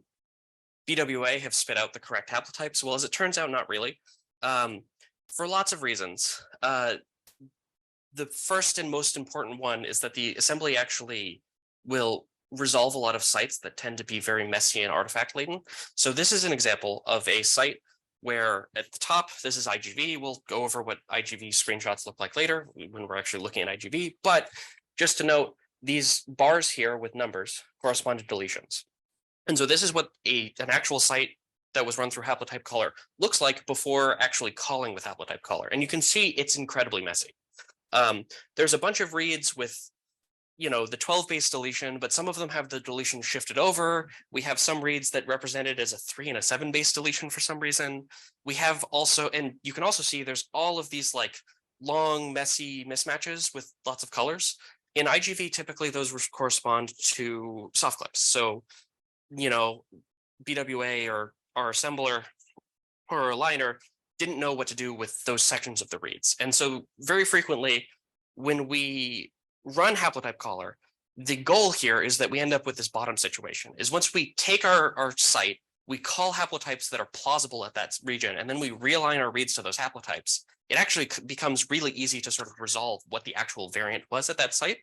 BWA have spit out the correct haplotypes? Well, as it turns out, not really, for lots of reasons. The first and most important one is that the assembly actually will resolve a lot of sites that tend to be very messy and artifact laden. So this is an example of a site where at the top, this is IGV. We'll go over what IGV screenshots look like later when we're actually looking at IGV. But just to note, these bars here with numbers correspond to deletions. And so this is what an actual site that was run through HaplotypeCaller looks like before actually calling with HaplotypeCaller. And you can see it's incredibly messy. There's a bunch of reads with, the 12 base deletion, but some of them have the deletion shifted over. We have some reads that represented as a 3 and a 7 base deletion for some reason. We have also, and you can also see there's all of these like long, messy mismatches with lots of colors. In IGV, typically those correspond to soft clips. So BWA or our assembler or our aligner didn't know what to do with those sections of the reads. And so very frequently when we run HaplotypeCaller, the goal here is that we end up with this bottom situation, is once we take our site, we call haplotypes that are plausible at that region, and then we realign our reads to those haplotypes. It actually becomes really easy to sort of resolve what the actual variant was at that site.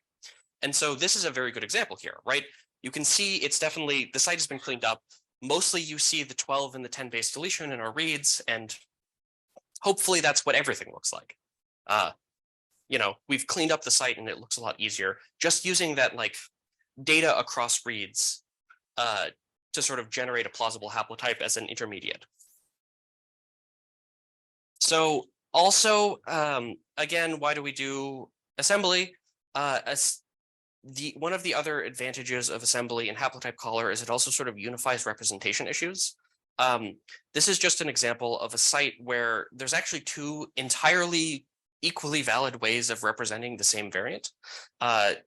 And so this is a very good example here, right? You can see it's definitely, the site has been cleaned up. Mostly you see the 12 and the 10 base deletion in our reads, and hopefully that's what everything looks like. We've cleaned up the site and it looks a lot easier just using that like data across reads to sort of generate a plausible haplotype as an intermediate. So also, again, why do we do assembly? One of the other advantages of assembly and HaplotypeCaller is it also sort of unifies representation issues. This is just an example of a site where there's actually two entirely equally valid ways of representing the same variant.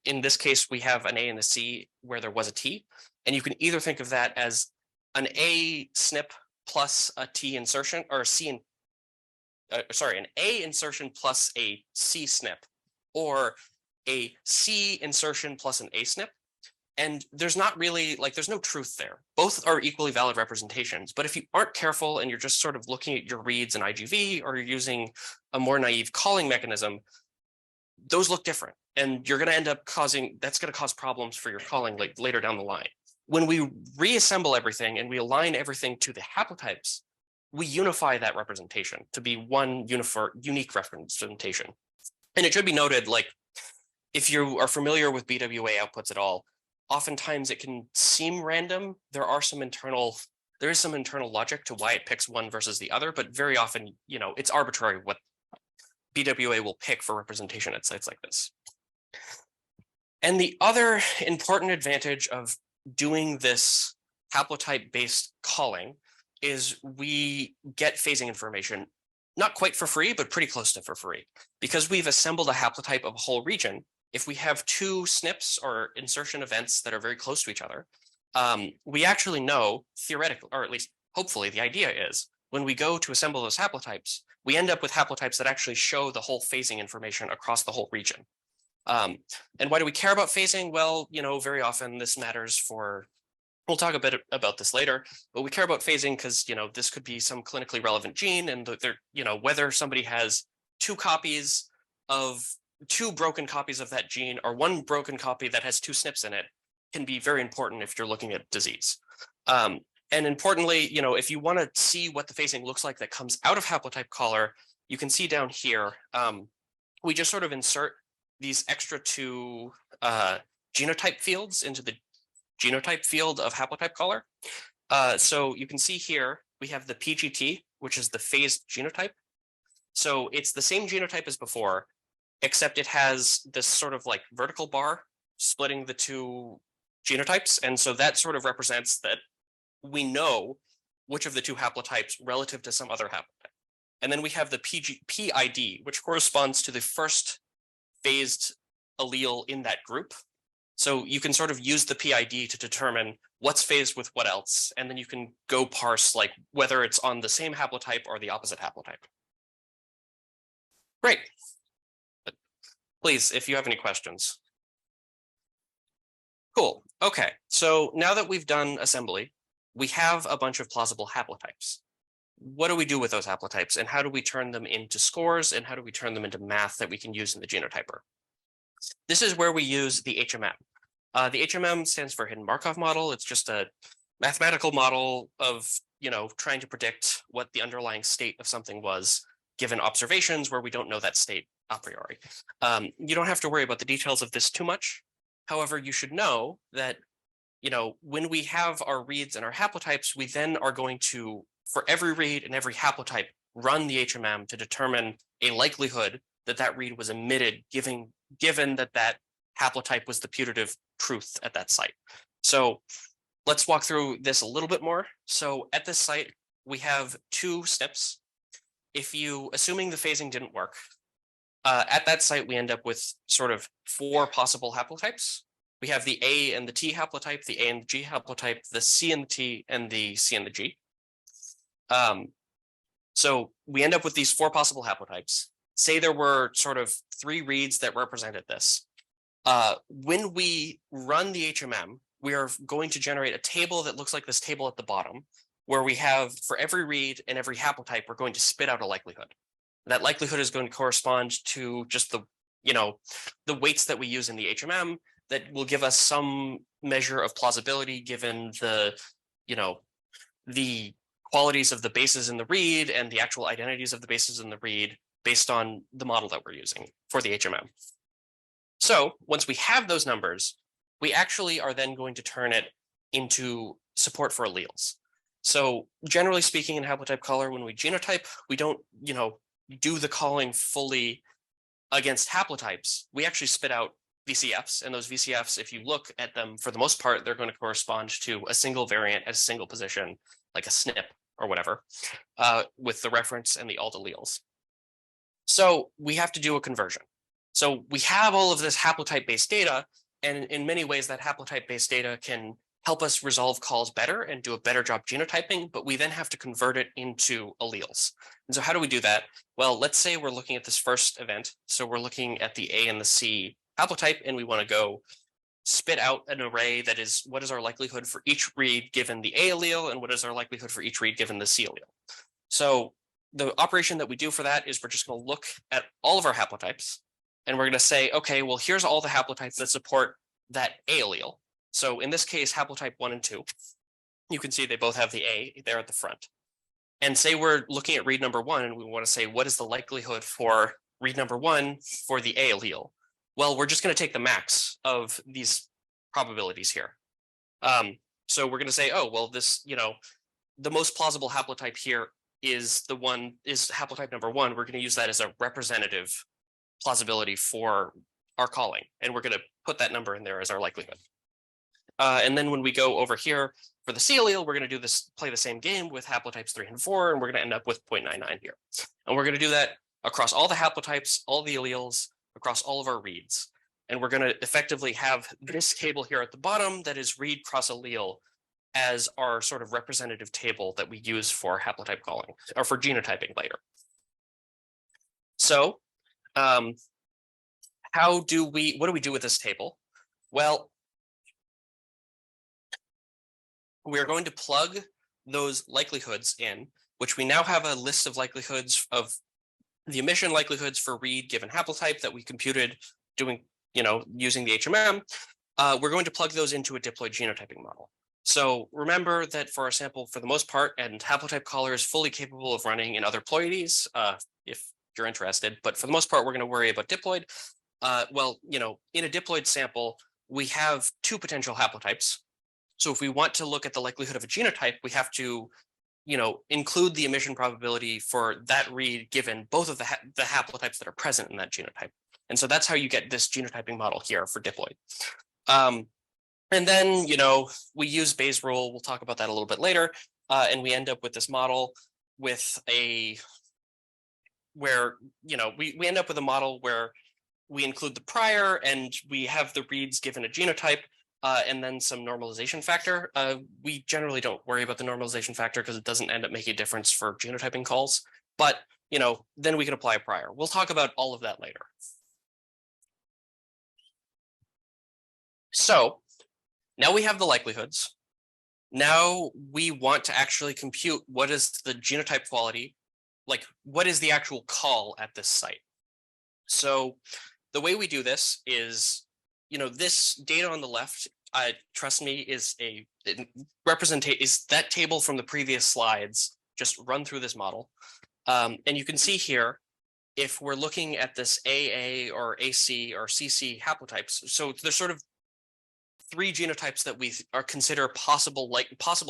In this case, we have an A and a C where there was a T, and you can either think of that as an A SNP plus a T insertion, or an A insertion plus a C SNP, or a C insertion plus an A SNP. And there's not really, like, there's no truth there. Both are equally valid representations, but if you aren't careful and you're just sort of looking at your reads in IGV, or you're using a more naive calling mechanism, those look different. And you're going to end up that's going to cause problems for your calling like later down the line. When we reassemble everything and we align everything to the haplotypes, we unify that representation to be one unique representation. And it should be noted, like, if you are familiar with BWA outputs at all, oftentimes it can seem random. There is some internal logic to why it picks one versus the other, but very often, it's arbitrary what BWA will pick for representation at sites like this. And the other important advantage of doing this haplotype-based calling is we get phasing information, not quite for free, but pretty close to for free. Because we've assembled a haplotype of a whole region, if we have two SNPs or insertion events that are very close to each other, we actually know theoretically, or at least hopefully the idea is, when we go to assemble those haplotypes, we end up with haplotypes that actually show the whole phasing information across the whole region. And why do we care about phasing? Well, very often this matters for, we'll talk a bit about this later, but we care about phasing because, this could be some clinically relevant gene, and whether somebody has two broken copies of that gene or one broken copy that has two SNPs in it can be very important if you're looking at disease. And importantly, if you want to see what the phasing looks like that comes out of HaplotypeCaller, you can see down here, we just sort of insert these extra two genotype fields into the genotype field of HaplotypeCaller. So you can see here, we have the PGT, which is the phased genotype. So it's the same genotype as before, except it has this sort of like vertical bar splitting the two genotypes. And so that sort of represents that we know which of the two haplotypes relative to some other haplotype. And then we have the PID, which corresponds to the first phased allele in that group. So you can sort of use the PID to determine what's phased with what else. And then you can go parse like whether it's on the same haplotype or the opposite haplotype. Great. But please, if you have any questions. Cool. Okay. So now that we've done assembly, we have a bunch of plausible haplotypes. What do we do with those haplotypes, and how do we turn them into scores, and how do we turn them into math that we can use in the genotyper? This is where we use the HMM. The HMM stands for Hidden Markov Model. It's just a mathematical model of, trying to predict what the underlying state of something was given observations where we don't know that state a priori. You don't have to worry about the details of this too much. However, you should know that, when we have our reads and our haplotypes, we then are going to, for every read and every haplotype, run the HMM to determine a likelihood that that read was emitted, given that that haplotype was the putative truth at that site. So let's walk through this a little bit more. So at this site, we have two SNPs. Assuming the phasing didn't work, at that site, we end up with sort of four possible haplotypes. We have the A and the T haplotype, the A and the G haplotype, the C and the T, and the C and the G. So we end up with these four possible haplotypes. Say there were sort of three reads that represented this. When we run the HMM, we are going to generate a table that looks like this table at the bottom, where we have, for every read and every haplotype, we're going to spit out a likelihood. That likelihood is going to correspond to just the weights that we use in the HMM, that will give us some measure of plausibility given the, the qualities of the bases in the read and the actual identities of the bases in the read based on the model that we're using for the HMM. So once we have those numbers, we actually are then going to turn it into support for alleles. So generally speaking in HaplotypeCaller, when we genotype, we don't, do the calling fully against haplotypes. We actually spit out VCFs, and those VCFs, if you look at them, for the most part, they're going to correspond to a single variant at a single position, like a SNP or whatever, with the reference and the alt alleles. So we have to do a conversion. So we have all of this haplotype-based data, and in many ways that haplotype-based data can help us resolve calls better and do a better job genotyping, but we then have to convert it into alleles. And so how do we do that? Well, let's say we're looking at this first event. So we're looking at the A and the C haplotype, and we want to go spit out an array that is, what is our likelihood for each read given the A allele, and what is our likelihood for each read given the C allele? So the operation that we do for that is we're just going to look at all of our haplotypes, and we're going to say, okay, well, here's all the haplotypes that support that A allele. So in this case, haplotype 1 and 2, you can see they both have the A there at the front. And say we're looking at read number 1, and we want to say, what is the likelihood for read number 1 for the A allele? Well, we're just going to take the max of these probabilities here. So we're going to say, oh, well, this, the most plausible haplotype here is haplotype number 1. We're going to use that as a representative plausibility for our calling, and we're going to put that number in there as our likelihood. And then when we go over here for the C allele, we're going to do this, play the same game with haplotypes 3 and 4, and we're going to end up with 0.99 here. And we're going to do that across all the haplotypes, all the alleles, across all of our reads. And we're going to effectively have this table here at the bottom that is read cross allele as our sort of representative table that we use for haplotype calling or for genotyping later. So what do we do with this table? Well, we're going to plug those likelihoods in, which we now have a list of likelihoods of the emission likelihoods for read given haplotype that we computed doing, using the HMM. We're going to plug those into a diploid genotyping model. So remember that for our sample, for the most part, and HaplotypeCaller is fully capable of running in other ploidies, if you're interested, but for the most part, we're going to worry about diploid. Well, in a diploid sample, we have 2 potential haplotypes. So if we want to look at the likelihood of a genotype, we have to, include the emission probability for that read given both of the haplotypes that are present in that genotype. And so that's how you get this genotyping model here for diploid. And then, we use Bayes' rule. We'll talk about that a little bit later. And we end up with this model with where we end up with a model where we include the prior and we have the reads given a genotype. And then some normalization factor. We generally don't worry about the normalization factor because it doesn't end up making a difference for genotyping calls. But, then we can apply a prior. We'll talk about all of that later. So now we have the likelihoods. Now we want to actually compute what is the genotype quality, like what is the actual call at this site. So the way we do this is, this data on the left, trust me, is that table from the previous slides, just run through this model. And you can see here, if we're looking at this AA or AC or CC haplotypes, so there's sort of 3 genotypes that we consider possible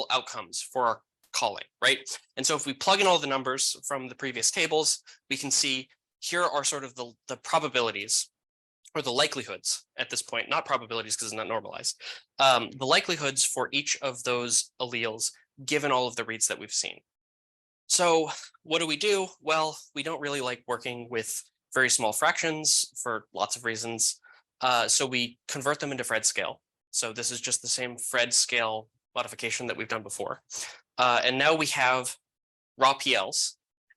outcomes for our calling, right? And so if we plug in all the numbers from the previous tables, we can see here are sort of the probabilities or the likelihoods at this point, not probabilities because it's not normalized, the likelihoods for each of those alleles given all of the reads that we've seen. So what do? Well, we don't really like working with very small fractions for lots of reasons. So we convert them into Fred scale. So this is just the same Fred scale modification that we've done before. And now we have raw PLs,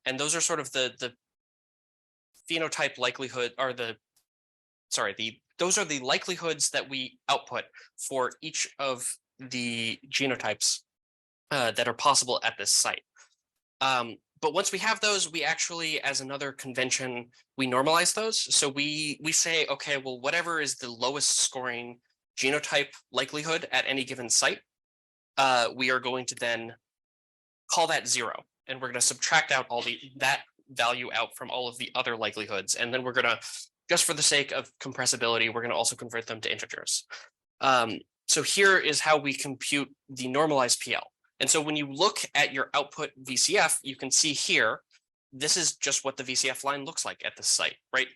and those are sort of the phenotype likelihood, or those are the likelihoods that we output for each of the genotypes that are possible at this site. But once we have those, we actually, as another convention, we normalize those. So we say, okay, well, whatever is the lowest scoring genotype likelihood at any given site, we are going to then call that 0. And we're going to subtract out that value out from all of the other likelihoods. And then we're going to, just for the sake of compressibility, we're going to also convert them to integers. So here is how we compute the normalized PL. And so when you look at your output VCF, you can see here, this is just what the VCF line looks like at this site, right?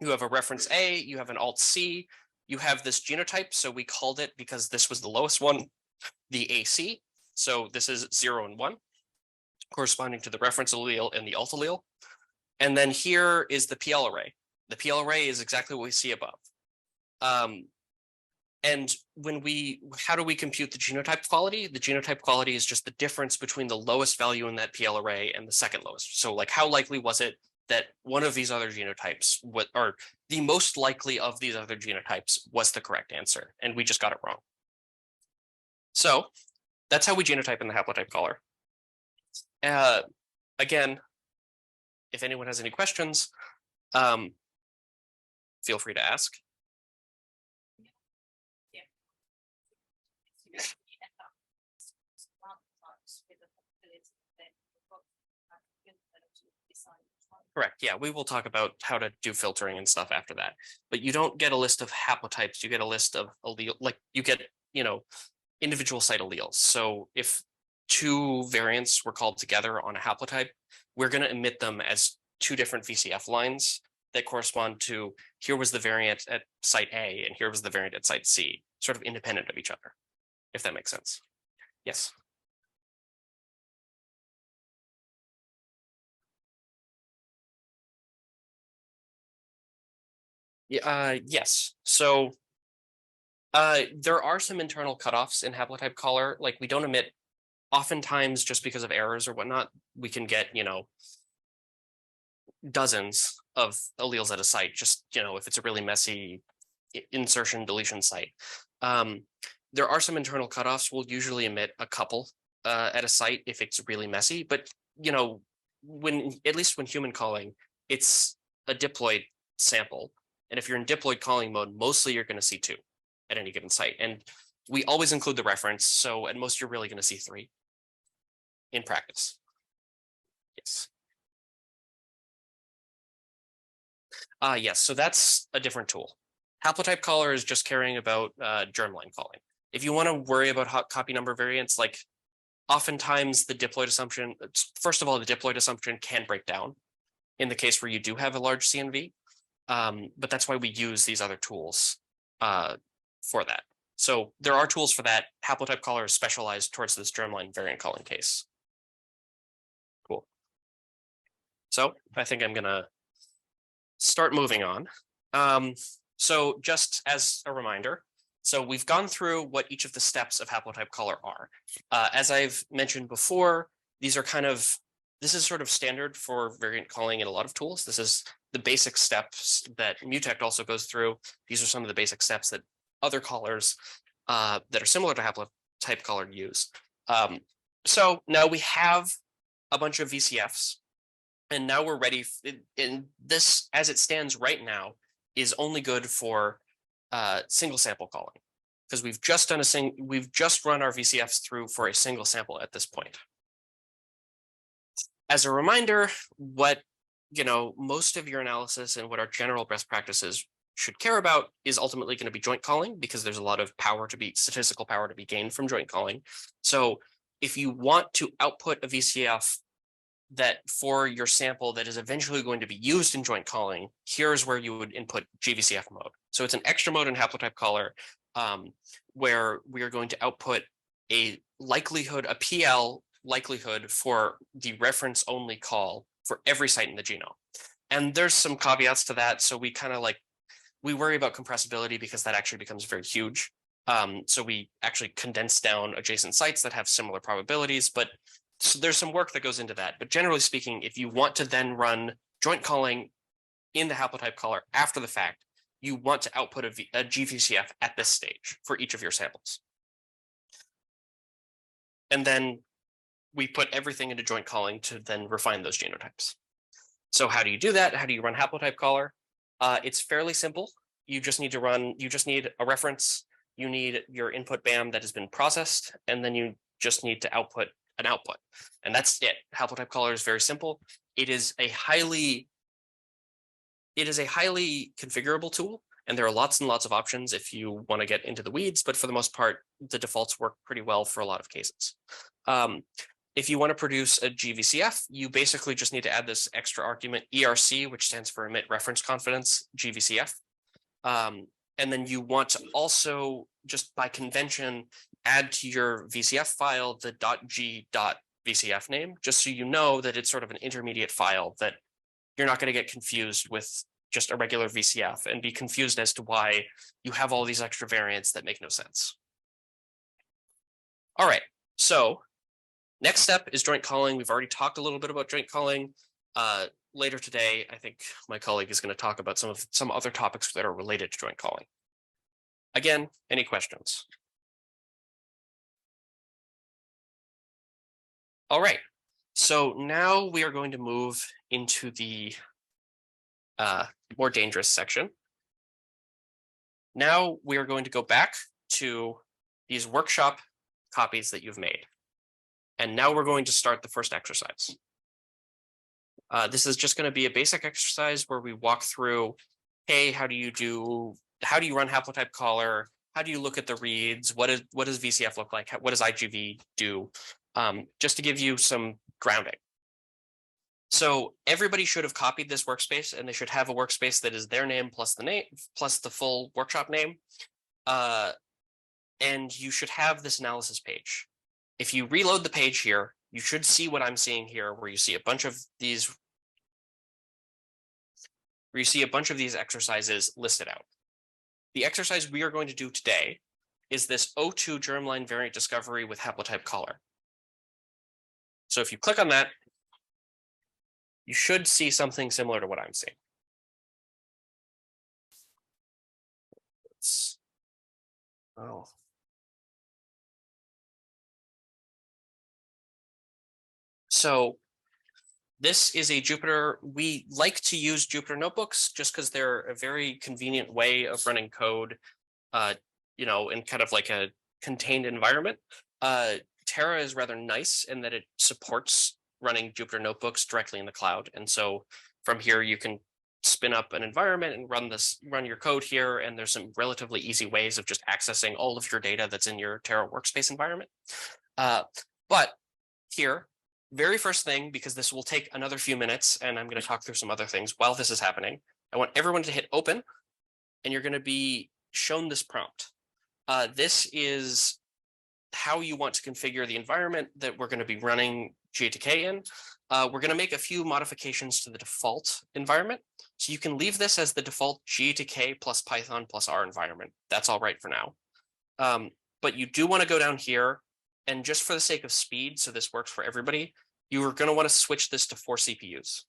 You have a reference A, you have an alt C, you have this genotype. So we called it, because this was the lowest one, the AC. So this is 0 and 1, corresponding to the reference allele and the alt allele. And then here is the PL array. The PL array is exactly what we see above. And how do we compute the genotype quality? The genotype quality is just the difference between the lowest value in that PL array and the second lowest. So like, how likely was it that one of these other genotypes, or the most likely of these other genotypes, was the correct answer? And we just got it wrong. So that's how we genotype in the HaplotypeCaller. Again, if anyone has any questions, feel free to ask. Correct. Yeah, we will talk about how to do filtering and stuff after that. But you don't get a list of haplotypes. You get a list of allele, like you get, individual site alleles. So if 2 variants were called together on a haplotype, we're going to emit them as 2 different VCF lines that correspond to, here was the variant at site A and here was the variant at site C, sort of independent of each other, if that makes sense. Yes. Yes. So there are some internal cutoffs in HaplotypeCaller. Like, we don't emit, oftentimes just because of errors or whatnot, we can get, dozens of alleles at a site, just, if it's a really messy insertion deletion site. There are some internal cutoffs. We'll usually emit a couple at a site if it's really messy, but, at least when human calling, it's a diploid sample. And if you're in diploid calling mode, mostly you're going to see 2 at any given site. And we always include the reference. So at most, you're really going to see 3 in practice. Yes. Yes, so that's a different tool. HaplotypeCaller is just caring about germline calling. If you want to worry about hot copy number variants, like oftentimes the diploid assumption, first of all, the diploid assumption can break down in the case where you do have a large CNV. But that's why we use these other tools for that. So there are tools for that. HaplotypeCaller is specialized towards this germline variant calling case. Cool. So I think I'm going to start moving on. So just as a reminder, so we've gone through what each of the steps of HaplotypeCaller are. As I've mentioned before, these are this is sort of standard for variant calling in a lot of tools. This is the basic steps that Mutect also goes through. These are some of the basic steps that other callers that are similar to HaplotypeCaller use. So now we have a bunch of VCFs, and now we're ready. In this, as it stands right now, is only good for single sample calling, because we've just run our VCFs through for a single sample at this point. As a reminder, what most of your analysis and what our general best practices should care about is ultimately going to be joint calling, because there's a lot of statistical power to be gained from joint calling. So if you want to output a VCF that for your sample that is eventually going to be used in joint calling, here's where you would input GVCF mode. So it's an extra mode in HaplotypeCaller where we are going to output a PL likelihood for the reference only call for every site in the genome. And there's some caveats to that. So we we worry about compressibility because that actually becomes very huge. So we actually condense down adjacent sites that have similar probabilities, but so there's some work that goes into that. But generally speaking, if you want to then run joint calling in the HaplotypeCaller after the fact, you want to output a GVCF at this stage for each of your samples. And then we put everything into joint calling to then refine those genotypes. So how do you do that? How do you run HaplotypeCaller? It's fairly simple. You just need a reference you need your input BAM that has been processed, and then you just need to output an output. And that's it. HaplotypeCaller is very simple. It is a highly configurable tool, and there are lots and lots of options if you want to get into the weeds, but for the most part, the defaults work pretty well for a lot of cases. If you want to produce a GVCF, you basically just need to add this extra argument ERC, which stands for emit reference confidence GVCF. And then you want to also, just by convention, add to your VCF file the .g.vcf name, just so you know that it's sort of an intermediate file, that you're not going to get confused with just a regular VCF and be confused as to why you have all these extra variants that make no sense. All right, so next step is joint calling. We've already talked a little bit about joint calling. Later today, I think my colleague is going to talk about some other topics that are related to joint calling. Again, any questions? All right, so now we are going to move into the more dangerous section. Now we are going to go back to these workshop copies that you've made. And now we're going to start the first exercise. This is just going to be a basic exercise where we walk through, hey, how do you run HaplotypeCaller? How do you look at the reads? What does VCF look like? What does IGV do? Just to give you some grounding. So everybody should have copied this workspace, and they should have a workspace that is their name plus the full workshop name. And you should have this analysis page. If you reload the page here, you should see what I'm seeing here, where you see a bunch of these exercises listed out. The exercise we are going to do today is this O2 germline variant discovery with HaplotypeCaller. So if you click on that, you should see something similar to what I'm seeing. Oh. So this is a Jupyter. We like to use Jupyter notebooks just because they're a very convenient way of running code, in kind of like a contained environment. Terra is rather nice in that it supports running Jupyter notebooks directly in the cloud. And so from here, you can spin up an environment and run your code here. And there's some relatively easy ways of just accessing all of your data that's in your Terra workspace environment. But here, very first thing, because this will take another few minutes, and I'm going to talk through some other things while this is happening, I want everyone to hit open, and you're going to be shown this prompt. This is how you want to configure the environment that we're going to be running GATK in. We're going to make a few modifications to the default environment. So you can leave this as the default GATK plus Python plus R environment. That's all right for now. But you do want to go down here, and just for the sake of speed, so this works for everybody, you are going to want to switch this to 4 CPUs.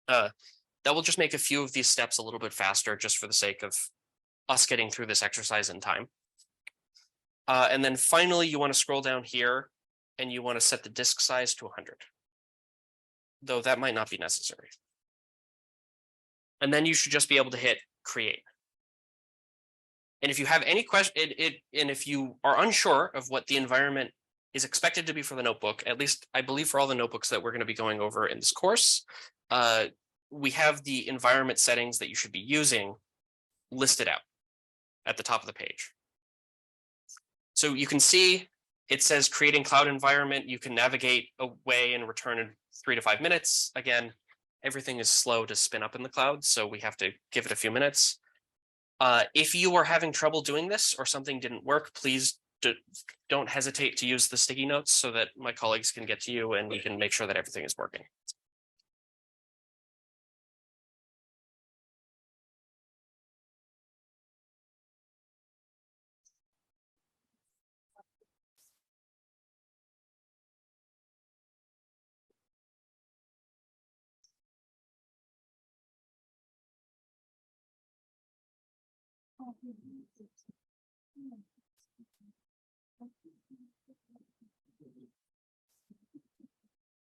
That will just make a few of these steps a little bit faster, just for the sake of us getting through this exercise in time. And then finally, you want to scroll down here, and you want to set the disk size to 100, though that might not be necessary. And then you should just be able to hit create. And if you have any question, and if you are unsure of what the environment is expected to be for the notebook, at least I believe for all the notebooks that we're going to be going over in this course, we have the environment settings that you should be using listed out at the top of the page. So you can see it says creating cloud environment. You can navigate away and return in 3 to 5 minutes. Again, everything is slow to spin up in the cloud, so we have to give it a few minutes. If you are having trouble doing this or something didn't work, please don't hesitate to use the sticky notes so that my colleagues can get to you and we can make sure that everything is working.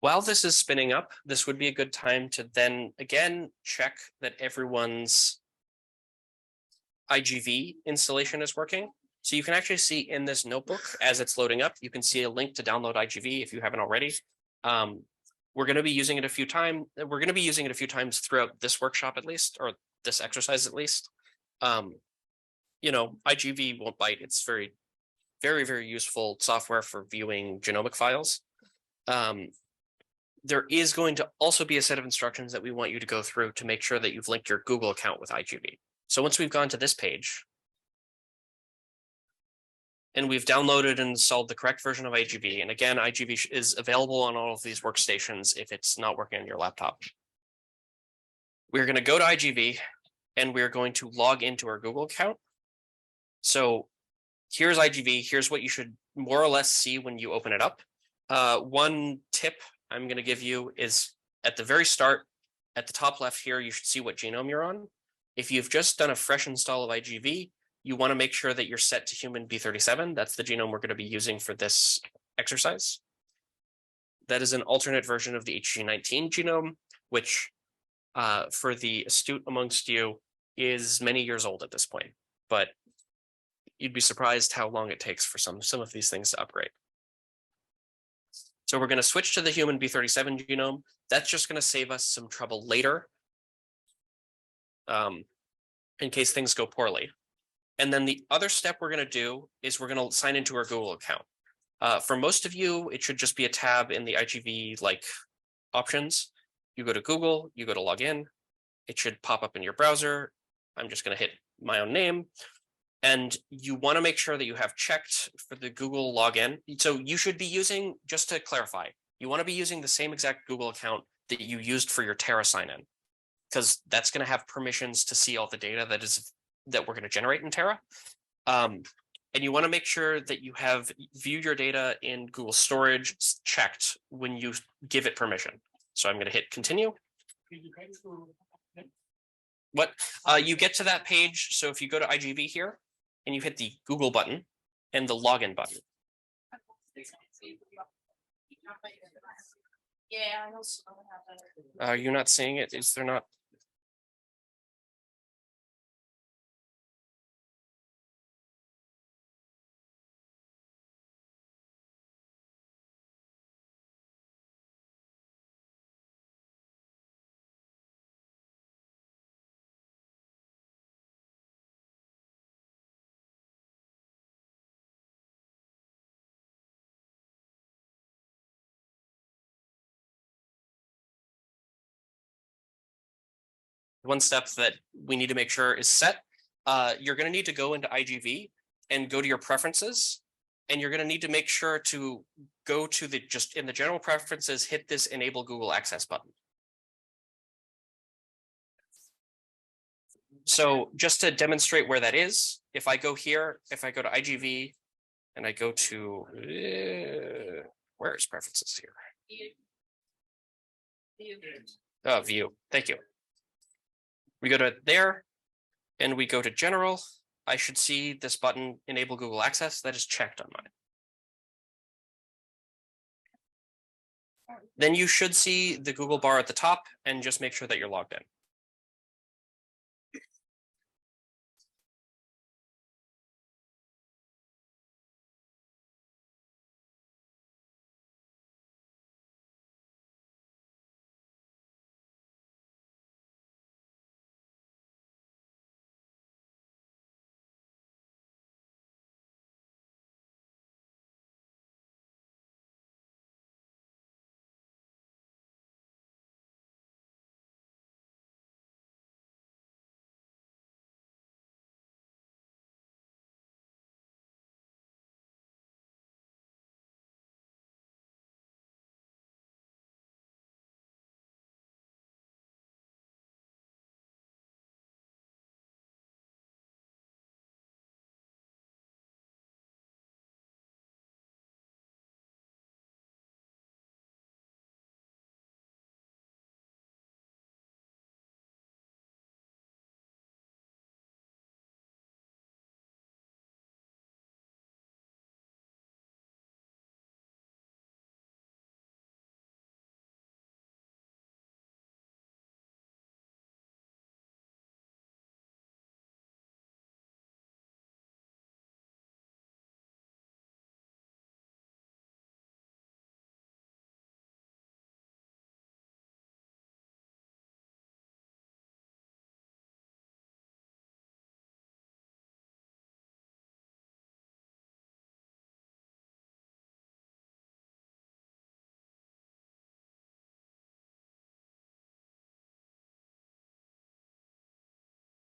While this is spinning up, this would be a good time to then again check that everyone's IGV installation is working. So you can actually see in this notebook, as it's loading up, you can see a link to download IGV if you haven't already. We're going to be using it a few times. We're going to be using it a few times throughout this workshop, at least, or this exercise, at least. IGV won't bite. It's very, very, very useful software for viewing genomic files. There is going to also be a set of instructions that we want you to go through to make sure that you've linked your Google account with IGV. So once we've gone to this page, and we've downloaded and installed the correct version of IGV, and again, IGV is available on all of these workstations if it's not working on your laptop. We're going to go to IGV, and we're going to log into our Google account. So here's IGV. Here's what you should more or less see when you open it up. One tip I'm going to give you is at the very start, at the top left here, you should see what genome you're on. If you've just done a fresh install of IGV, you want to make sure that you're set to human B37. That's the genome we're going to be using for this exercise. That is an alternate version of the HG19 genome, which for the astute amongst you is many years old at this point, but you'd be surprised how long it takes for some of these things to upgrade. So we're going to switch to the human B37 genome. That's just going to save us some trouble later in case things go poorly. And then the other step we're going to do is we're going to sign into our Google account. For most of you, it should just be a tab in the IGV options. You go to Google, you go to login. It should pop up in your browser. I'm just going to hit my own name. And you want to make sure that you have checked for the Google login. So you should be using, just to clarify, you want to be using the same exact Google account that you used for your Terra sign-in, because that's going to have permissions to see all the data that we're going to generate in Terra. And you want to make sure that you have viewed your data in Google Storage checked when you give it permission. So I'm going to hit continue. What? You get to that page. So if you go to IGV here and you hit the Google button and the login button. Yeah, I also have that. Are you not seeing it? Is there not? One step that we need to make sure is set. You're going to need to go into IGV and go to your preferences, and you're going to need to make sure to go to just in the general preferences, hit this enable Google Access button. So just to demonstrate where that is, if I go here, if I go to IGV and I go to, where is preferences here? Oh, view, thank you. We go to there and we go to general. I should see this button, enable Google Access. That is checked on mine. Then you should see the Google bar at the top and just make sure that you're logged in.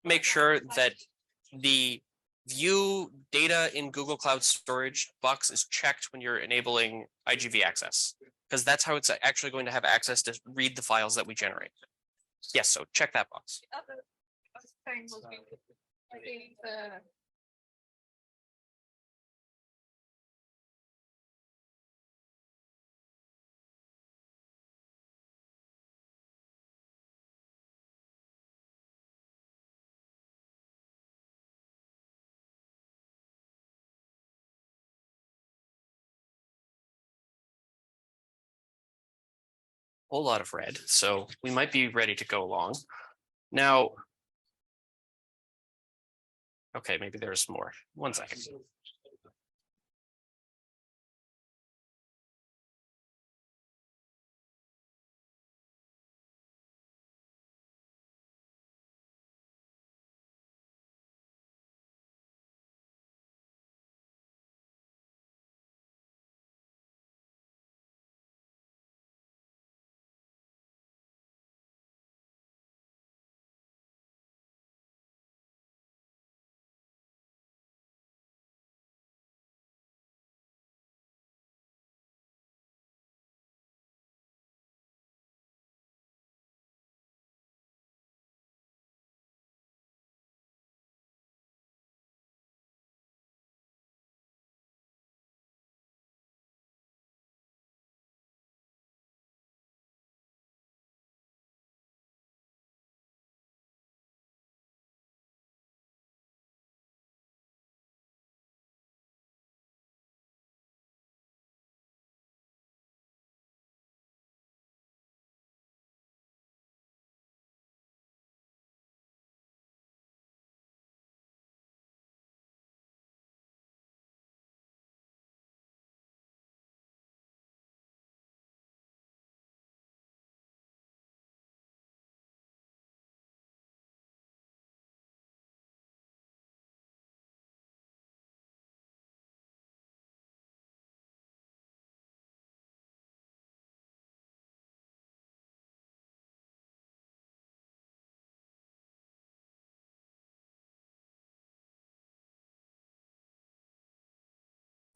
make sure that the view data in Google Cloud Storage box is checked when you're enabling IGV access, because that's how it's actually going to have access to read the files that we generate. Yes, so check that box. The other thing will be, I think, Whole lot of red, so we might be ready to go along. Now, okay, maybe there's more. 1 second.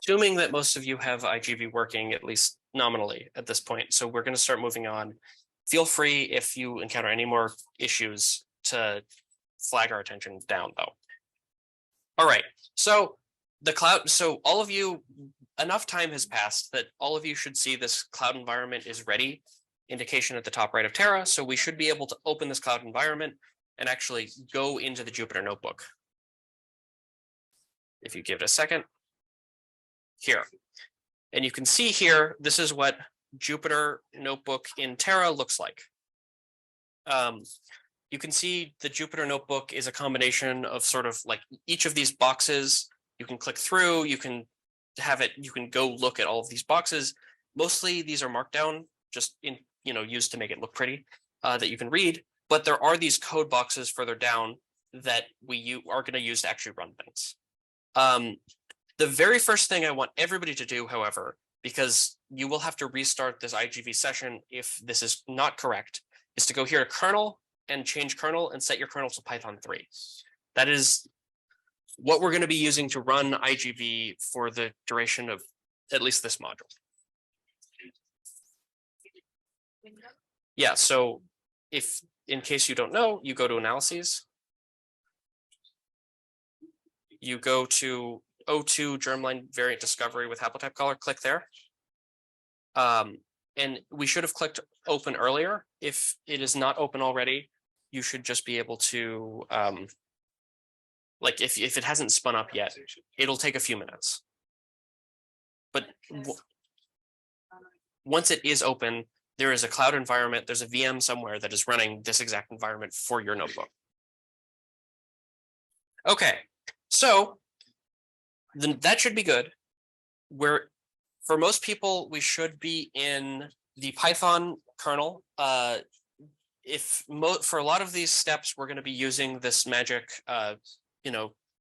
Assuming that most of you have IGV working at least nominally at this point, so we're going to start moving on. Feel free if you encounter any more issues to flag our attention down though. All right, so the cloud, so all of you, enough time has passed that all of you should see this cloud environment is ready, indication at the top right of Terra, so we should be able to open this cloud environment and actually go into the Jupyter notebook. If you give it a second. Here. And you can see here, this is what Jupyter Notebook in Terra looks like. You can see the Jupyter Notebook is a combination of sort of like each of these boxes. You can click through, you can have it, you can go look at all of these boxes. Mostly these are markdown, just used to make it look pretty, that you can read. But there are these code boxes further down that we are going to use to actually run things. The very first thing I want everybody to do, however, because you will have to restart this IGV session if this is not correct, is to go here to kernel and change kernel and set your kernel to Python 3. That is what we're going to be using to run IGV for the duration of at least this module. Yeah, so if in case you don't know, you go to analyses. You go to O2 germline variant discovery with HaplotypeCaller, click there. And we should have clicked open earlier. If it is not open already, you should just be able to, like if it hasn't spun up yet, it'll take a few minutes. But once it is open, there is a cloud environment, there's a VM somewhere that is running this exact environment for your notebook. Okay, so then that should be good. For most people, we should be in the Python kernel. For a lot of these steps, we're going to be using this magic,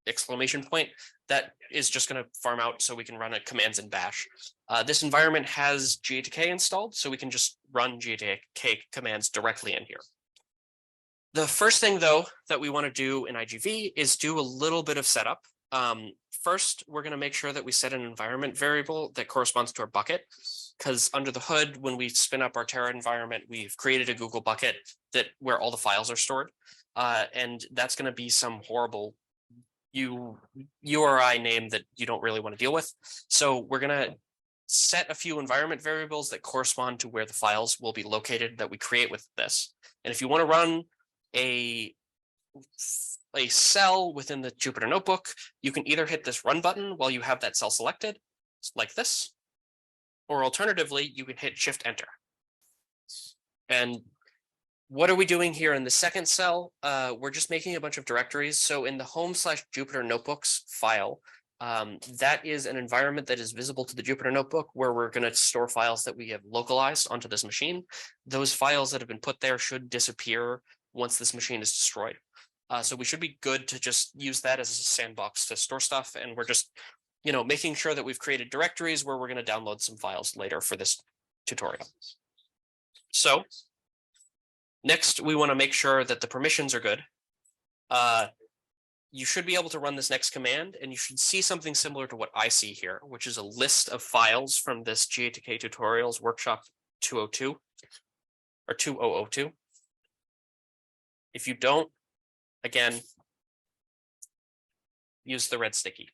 exclamation point that is just going to farm out so we can run it commands in bash. This environment has GATK installed, so we can just run GATK commands directly in here. The first thing, though, that we want to do in IGV is do a little bit of setup. First, we're going to make sure that we set an environment variable that corresponds to our bucket, because under the hood, when we spin up our Terra environment, we've created a Google bucket where all the files are stored. And that's going to be some horrible URI name that you don't really want to deal with. So we're going to set a few environment variables that correspond to where the files will be located that we create with this. And if you want to run a cell within the Jupyter Notebook, you can either hit this run button while you have that cell selected, like this, or alternatively, you can hit Shift Enter. And what are we doing here in the second cell? We're just making a bunch of directories. So in the home/Jupyter Notebooks file, that is an environment that is visible to the Jupyter Notebook where we're going to store files that we have localized onto this machine. Those files that have been put there should disappear once this machine is destroyed. So we should be good to just use that as a sandbox to store stuff. And we're just, making sure that we've created directories where we're going to download some files later for this tutorial. So next, we want to make sure that the permissions are good. You should be able to run this next command, and you should see something similar to what I see here, which is a list of files from this GATK tutorials workshop 202 or 2002. If you don't, again, use the red sticky.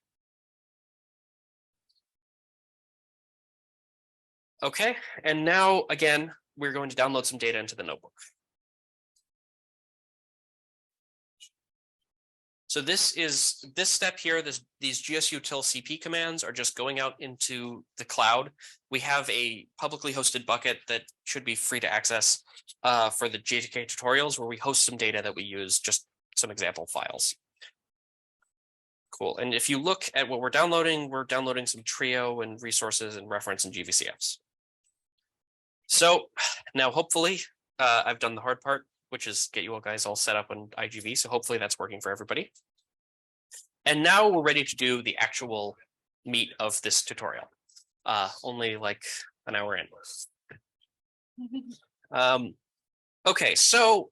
Okay, and now, again, we're going to download some data into the notebook. So this step here, these gsutil-cp commands are just going out into the cloud. We have a publicly hosted bucket that should be free to access for the GATK tutorials, where we host some data that we use, just some example files. Cool. And if you look at what we're downloading some Trio and resources and reference and GVCFs. So now hopefully I've done the hard part, which is get you all guys all set up on IGV. So hopefully that's working for everybody. And now we're ready to do the actual meat of this tutorial. Only like an hour in. Okay, so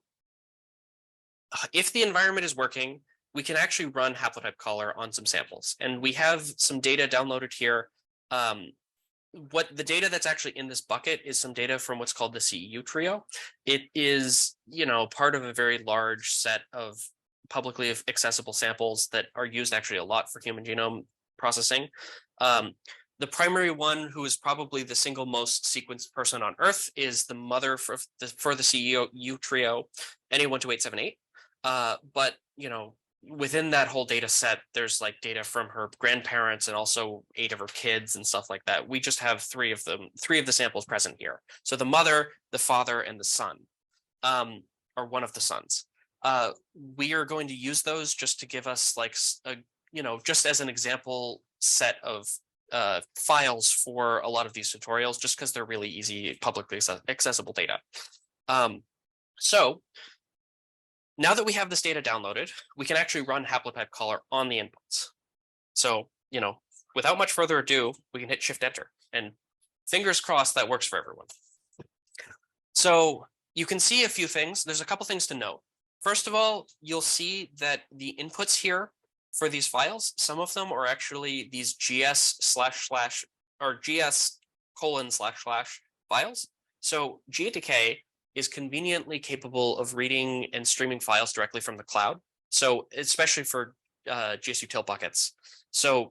if the environment is working, we can actually run HaplotypeCaller on some samples. And we have some data downloaded here. What the data that's actually in this bucket is some data from what's called the CEU trio. It is, part of a very large set of publicly accessible samples that are used actually a lot for human genome processing. The primary one, who is probably the single most sequenced person on Earth, is the mother for the CEU trio, NA12878. But, within that whole data set, there's like data from her grandparents and also 8 of her kids and stuff like that. We just have 3 of the samples present here. So the mother, the father, and the son, or one of the sons. We are going to use those just to give us like, just as an example set of files for a lot of these tutorials, just because they're really easy, publicly accessible data. So now that we have this data downloaded, we can actually run HaplotypeCaller on the inputs. So, without much further ado, we can hit Shift Enter, and fingers crossed that works for everyone. So you can see a few things. There's a couple things to note. First of all, you'll see that the inputs here for these files, some of them are actually these gs// or gs:// files. So GATK is conveniently capable of reading and streaming files directly from the cloud. So especially for gsutil buckets. So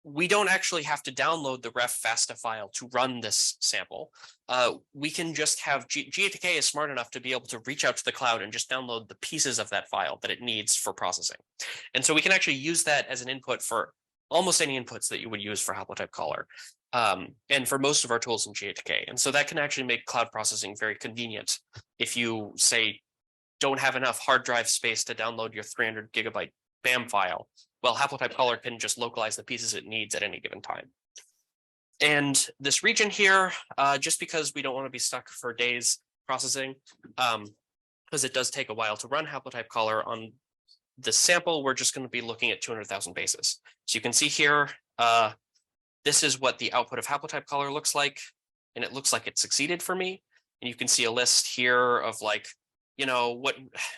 we don't actually have to download the ref FASTA file to run this sample. We can just have GATK is smart enough to be able to reach out to the cloud and just download the pieces of that file that it needs for processing. And so we can actually use that as an input for almost any inputs that you would use for HaplotypeCaller. And for most of our tools in GATK. And so that can actually make cloud processing very convenient if you, say, don't have enough hard drive space to download your 300 gigabyte BAM file. Well, HaplotypeCaller can just localize the pieces it needs at any given time. And this region here, just because we don't want to be stuck for days processing, because it does take a while to run HaplotypeCaller on this sample, we're just going to be looking at 200,000 bases. So you can see here, this is what the output of HaplotypeCaller looks like, and it looks like it succeeded for me. And you can see a list here of like, you know,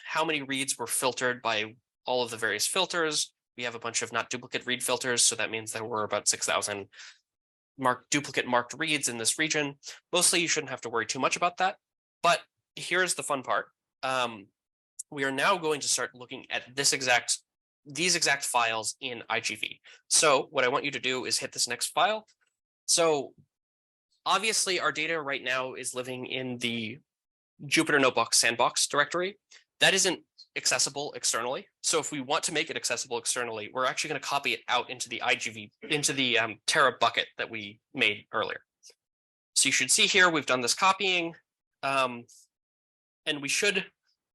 how many reads were filtered by all of the various filters. We have a bunch of not duplicate read filters, so that means there were about 6,000 duplicate marked reads in this region. Mostly you shouldn't have to worry too much about that, but here's the fun part. We are now going to start looking at these exact files in IGV. So what I want you to do is hit this next file. So obviously our data right now is living in the Jupyter Notebook sandbox directory. That isn't accessible externally. So if we want to make it accessible externally, we're actually going to copy it out into the IGV, into the Terra bucket that we made earlier. So you should see here, we've done this copying, and we should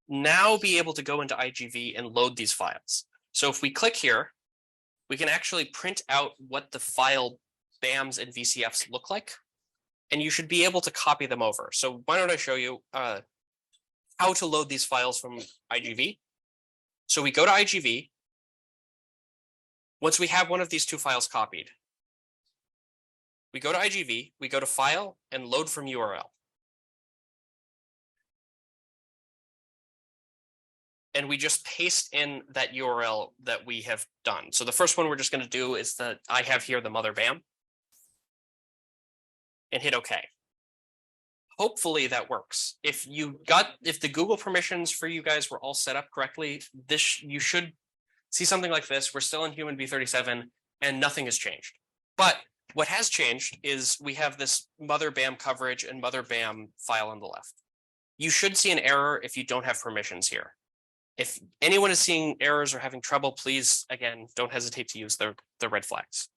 now be able to go into IGV and load these files. So if we click here, we can actually print out what the file BAMs and VCFs look like, and you should be able to copy them over. So why don't I show you how to load these files from IGV. So we go to IGV. Once we have one of these two files copied, we go to IGV, we go to File and Load from URL. And we just paste in that URL that we have done. So the first one we're just going to do is that I have here the mother BAM, and hit OK. Hopefully that works. If the Google permissions for you guys were all set up correctly, you should see something like this. We're still in human v37 and nothing has changed. But what has changed is we have this mother BAM coverage and mother BAM file on the left. You should see an error if you don't have permissions here. If anyone is seeing errors or having trouble, please, again, don't hesitate to use the red flags.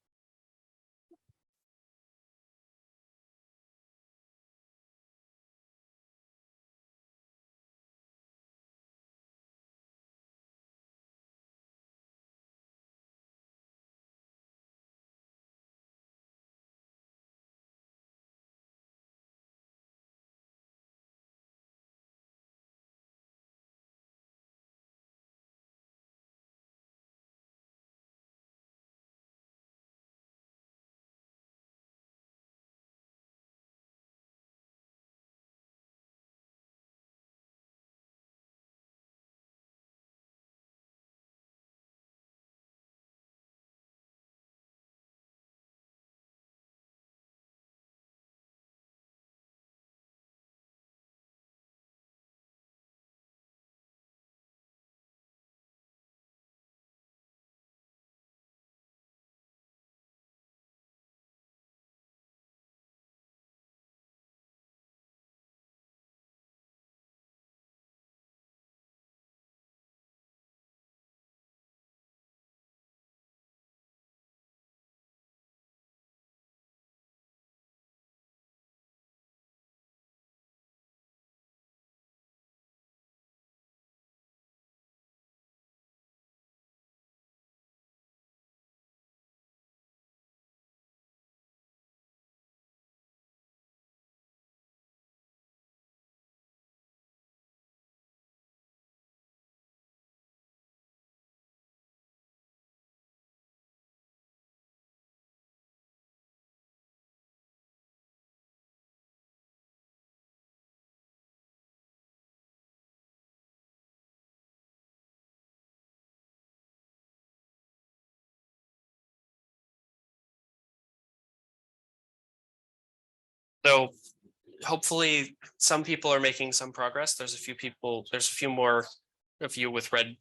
So hopefully some people are making some progress. There's a few more of you with red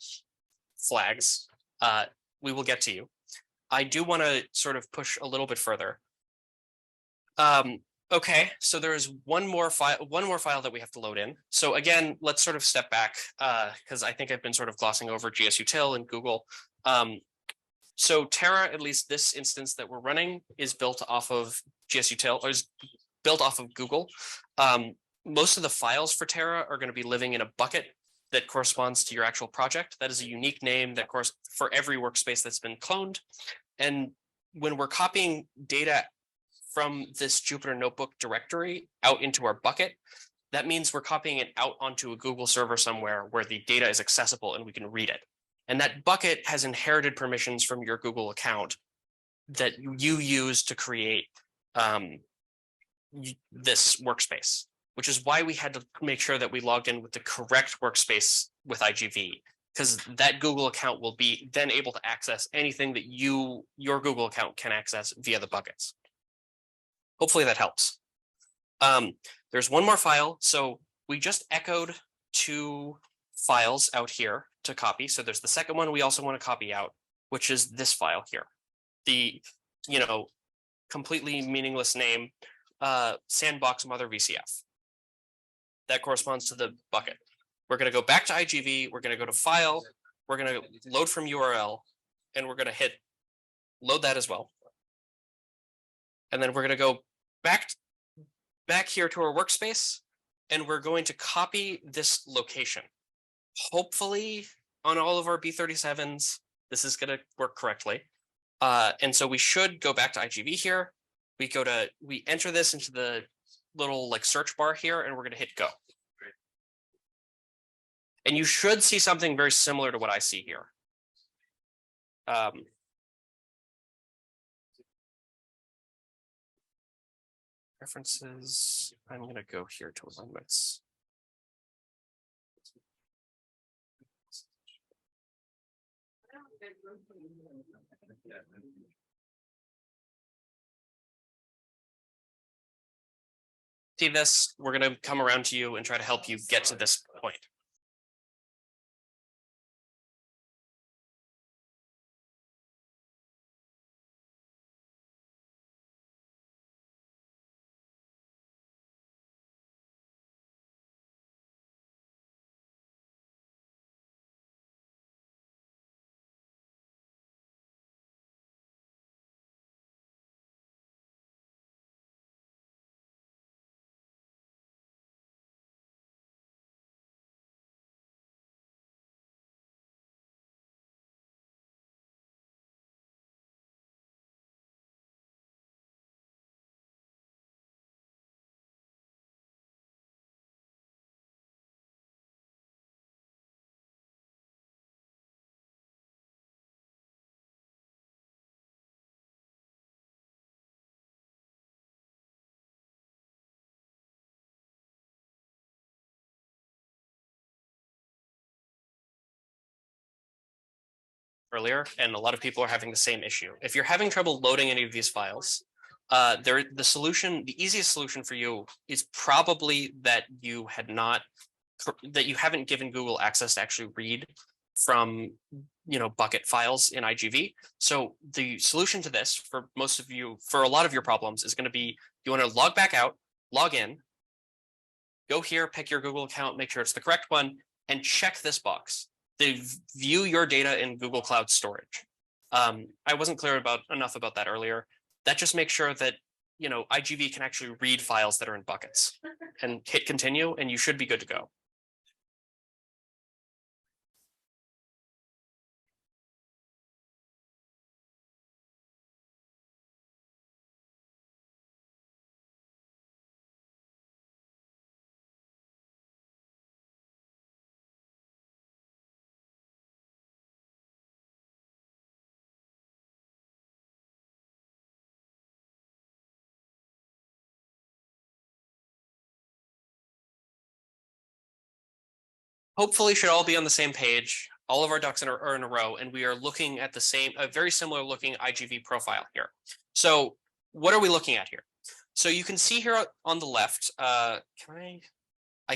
flags. We will get to you. I do want to sort of push a little bit further. Okay, so there is one more file that we have to load in. So again, let's sort of step back because I think I've been sort of glossing over GSUtil and Google. So Terra, at least this instance that we're running, is built off of GSUtil, or is built off of Google. Most of the files for Terra are going to be living in a bucket that corresponds to your actual project. That is a unique name that for every workspace that's been cloned. And when we're copying data from this Jupyter Notebook directory out into our bucket, that means we're copying it out onto a Google server somewhere where the data is accessible and we can read it. And that bucket has inherited permissions from your Google account that you use to create this workspace, which is why we had to make sure that we logged in with the correct workspace with IGV, because that Google account will be then able to access anything that your Google account can access via the buckets. Hopefully that helps. There's one more file. So we just echoed 2 files out here to copy. So there's the second one we also want to copy out, which is this file here. The, completely meaningless name, sandbox mother VCF. That corresponds to the bucket. We're going to go back to IGV. We're going to go to file. We're going to load from URL, and we're going to hit load that as well. And then we're going to go back here to our workspace, and we're going to copy this location. Hopefully on all of our B37s, this is going to work correctly. And so we should go back to IGV here. We enter this into the little search bar here, and we're going to hit go. And you should see something very similar to what I see here. References, I'm going to go here to alignments. See this, we're going to come around to you and try to help you get to this point. Earlier, and a lot of people are having the same issue. If you're having trouble loading any of these files, the easiest solution for you is probably that you haven't given Google access to actually read from bucket files in IGV. So the solution to this for a lot of your problems is going to be you want to log back out, log in, go here, pick your Google account, make sure it's the correct one, and check this box. They view your data in Google Cloud Storage. I wasn't clear enough about that earlier. That just makes sure that IGV can actually read files that are in buckets, and hit continue, and you should be good to go. Hopefully should all be on the same page. All of our ducks are in a row, and we are looking at a very similar looking IGV profile here. So what are we looking at here? So you can see here on the left, I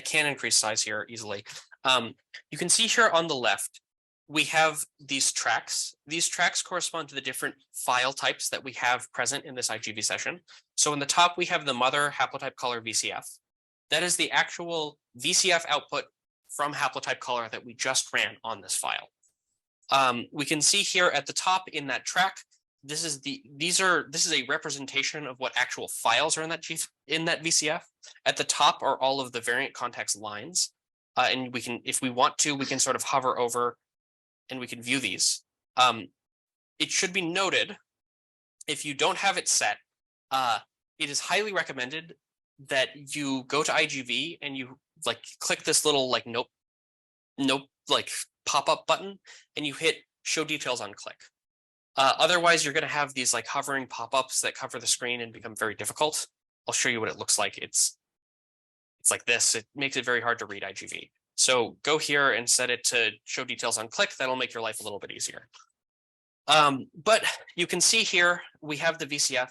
can increase size here easily. You can see here on the left, we have these tracks. These tracks correspond to the different file types that we have present in this IGV session. So in the top, we have the mother HaplotypeCaller VCF. That is the actual VCF output from HaplotypeCaller that we just ran on this file. We can see here at the top in that track, this is a representation of what actual files are in that VCF. At the top are all of the variant context lines, and we can, if we want to, we can sort of hover over, and we can view these. It should be noted, if you don't have it set, it is highly recommended that you go to IGV and you click this little nope pop-up button, and you hit show details on click. Otherwise, you're going to have these hovering pop-ups that cover the screen and become very difficult. I'll show you what it looks like. It's it's like this. It makes it very hard to read IGV. So go here and set it to show details on click. That'll make your life a little bit easier. But you can see here, we have the VCF.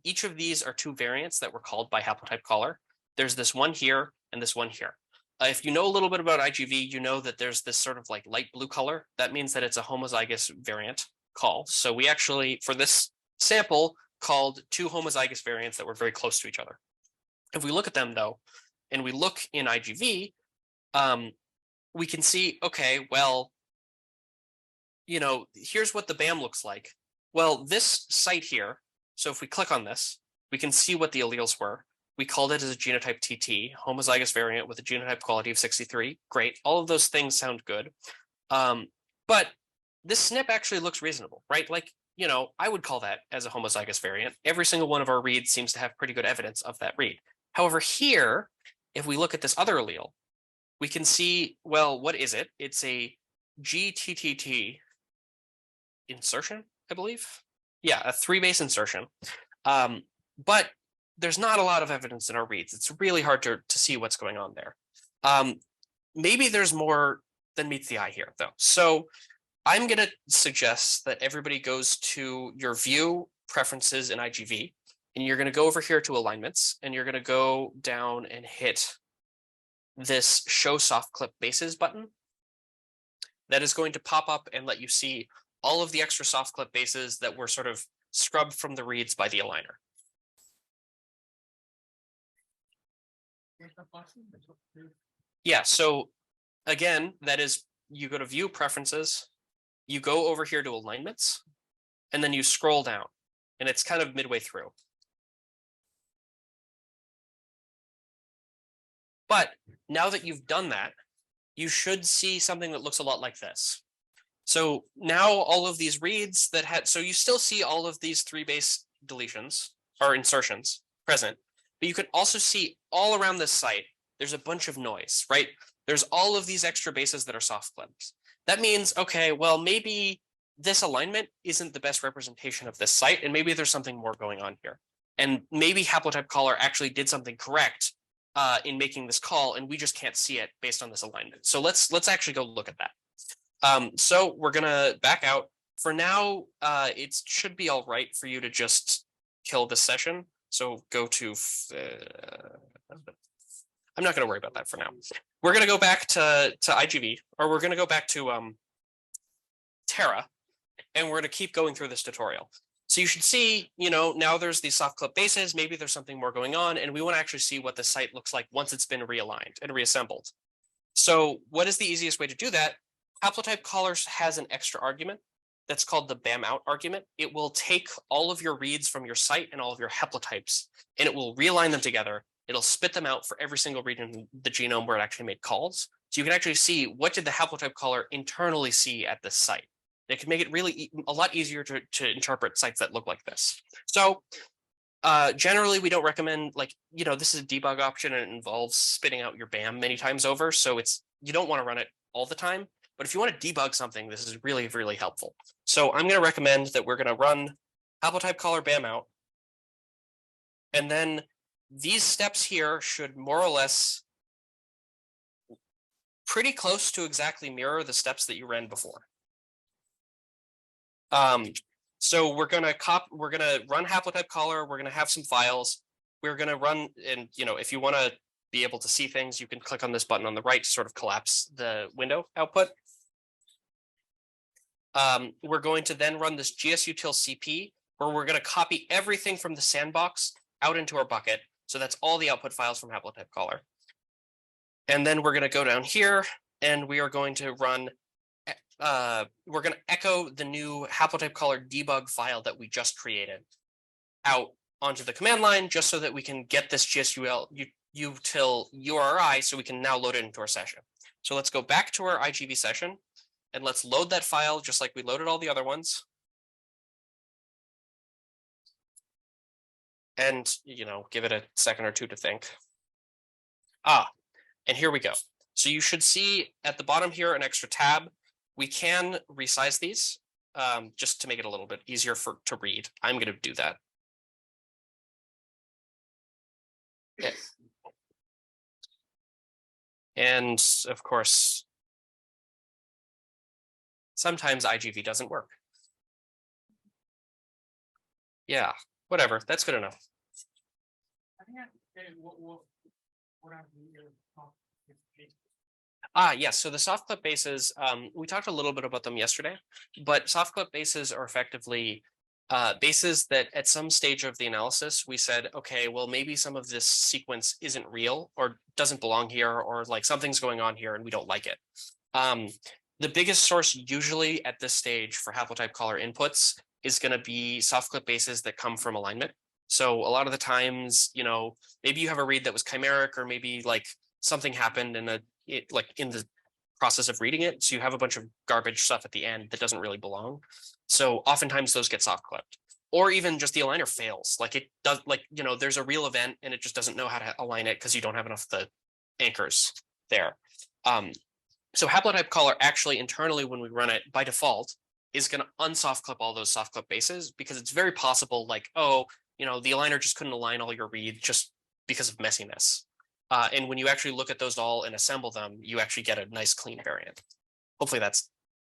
Each of these are 2 variants that were called by HaplotypeCaller. There's this one here and this one here. If you know a little bit about IGV, you know that there's this sort of like light blue color. That means that it's a homozygous variant call. So we actually, for this sample, called 2 homozygous variants that were very close to each other. If we look at them though, and we look in IGV, we can see, okay, well, you know, here's what the BAM looks like. Well, this site here, so if we click on this, we can see what the alleles were. We called it as a genotype TT, homozygous variant with a genotype quality of 63. Great, all of those things sound good. But this SNP actually looks reasonable, right? Like, you know, I would call that as a homozygous variant. Every single one of our reads seems to have pretty good evidence of that read. However, here, if we look at this other allele, we can see, well, what is it? It's a GTTT insertion, I believe. Yeah, a 3-base insertion. But there's not a lot of evidence in our reads. It's really hard to see what's going on there. Maybe there's more than meets the eye here, though. So I'm going to suggest that everybody goes to your view preferences in IGV, and you're going to go over here to alignments, and you're going to go down and hit this show soft clip bases button. That is going to pop up and let you see all of the extra soft clip bases that were sort of scrubbed from the reads by the aligner. Yeah, so again, that is, you go to view preferences, you go over here to alignments, and then you scroll down, and it's kind of midway through. But now that you've done that, you should see something that looks a lot like this. So now all of these reads that had, so you still see all of these 3-base deletions or insertions present, but you can also see all around this site, there's a bunch of noise, right? There's all of these extra bases that are soft clips. That means, okay, well, maybe this alignment isn't the best representation of this site, and maybe there's something more going on here. And maybe HaplotypeCaller actually did something correct in making this call, and we just can't see it based on this alignment. So let's actually go look at that. So we're gonna back out. For now, it should be all right for you to just kill this session. So go to, I'm not gonna worry about that for now. We're gonna go back to IGV, or we're gonna go back to Terra, and we're gonna keep going through this tutorial. So you should see, you know, now there's these soft clip bases, maybe there's something more going on, and we want to actually see what the site looks like once it's been realigned and reassembled. So what is the easiest way to do that? HaplotypeCaller has an extra argument that's called the BAM out argument. It will take all of your reads from your site and all of your haplotypes, and it will realign them together. It'll spit them out for every single read in the genome where it actually made calls. So you can actually see what did the HaplotypeCaller internally see at this site. It can make it really a lot easier to interpret sites that look like this. So generally, we don't recommend, like, you know, this is a debug option and it involves spitting out your BAM many times over. So you don't want to run it all the time. But if you want to debug something, this is really, really helpful. So I'm going to recommend that we're going to run HaplotypeCaller BAM out. And then these steps here should more or less pretty close to exactly mirror the steps that you ran before. So we're gonna run HaplotypeCaller. We're gonna have some files. We're gonna run, and you know, if you want to be able to see things, you can click on this button on the right to sort of collapse the window output. We're going to then run this gsutil-cp, where we're going to copy everything from the sandbox out into our bucket. So that's all the output files from HaplotypeCaller. And then we're going to go down here, and we are going to run. We're going to echo the new HaplotypeCaller debug file that we just created out onto the command line, just so that we can get this gsutil URI, so we can now load it into our session. So let's go back to our IGV session, and let's load that file just like we loaded all the other ones. And, you know, give it a second or two to think. And here we go. So you should see at the bottom here an extra tab. We can resize these just to make it a little bit easier to read. I'm going to do that. Yeah. And of course, sometimes IGV doesn't work. Yeah, whatever, that's good enough. Yes, so the soft clip bases, we talked a little bit about them yesterday, but soft clip bases are effectively bases that at some stage of the analysis, we said, okay, well, maybe some of this sequence isn't real or doesn't belong here, or like something's going on here and we don't like it. The biggest source usually at this stage for HaplotypeCaller inputs is going to be soft clip bases that come from alignment. So a lot of the times, you know, maybe you have a read that was chimeric, or maybe like something happened in in the process of reading it. So you have a bunch of garbage stuff at the end that doesn't really belong. So oftentimes those get soft clipped, or even just the aligner fails. Like it does, like, you know, there's a real event and it just doesn't know how to align it because you don't have enough of the anchors there. So HaplotypeCaller actually internally, when we run it by default, is going to unsoft clip all those soft clip bases, because it's very possible, like, oh, you know, the aligner just couldn't align all your reads just because of messiness. And when you actually look at those all and assemble them, you actually get a nice clean variant. Hopefully that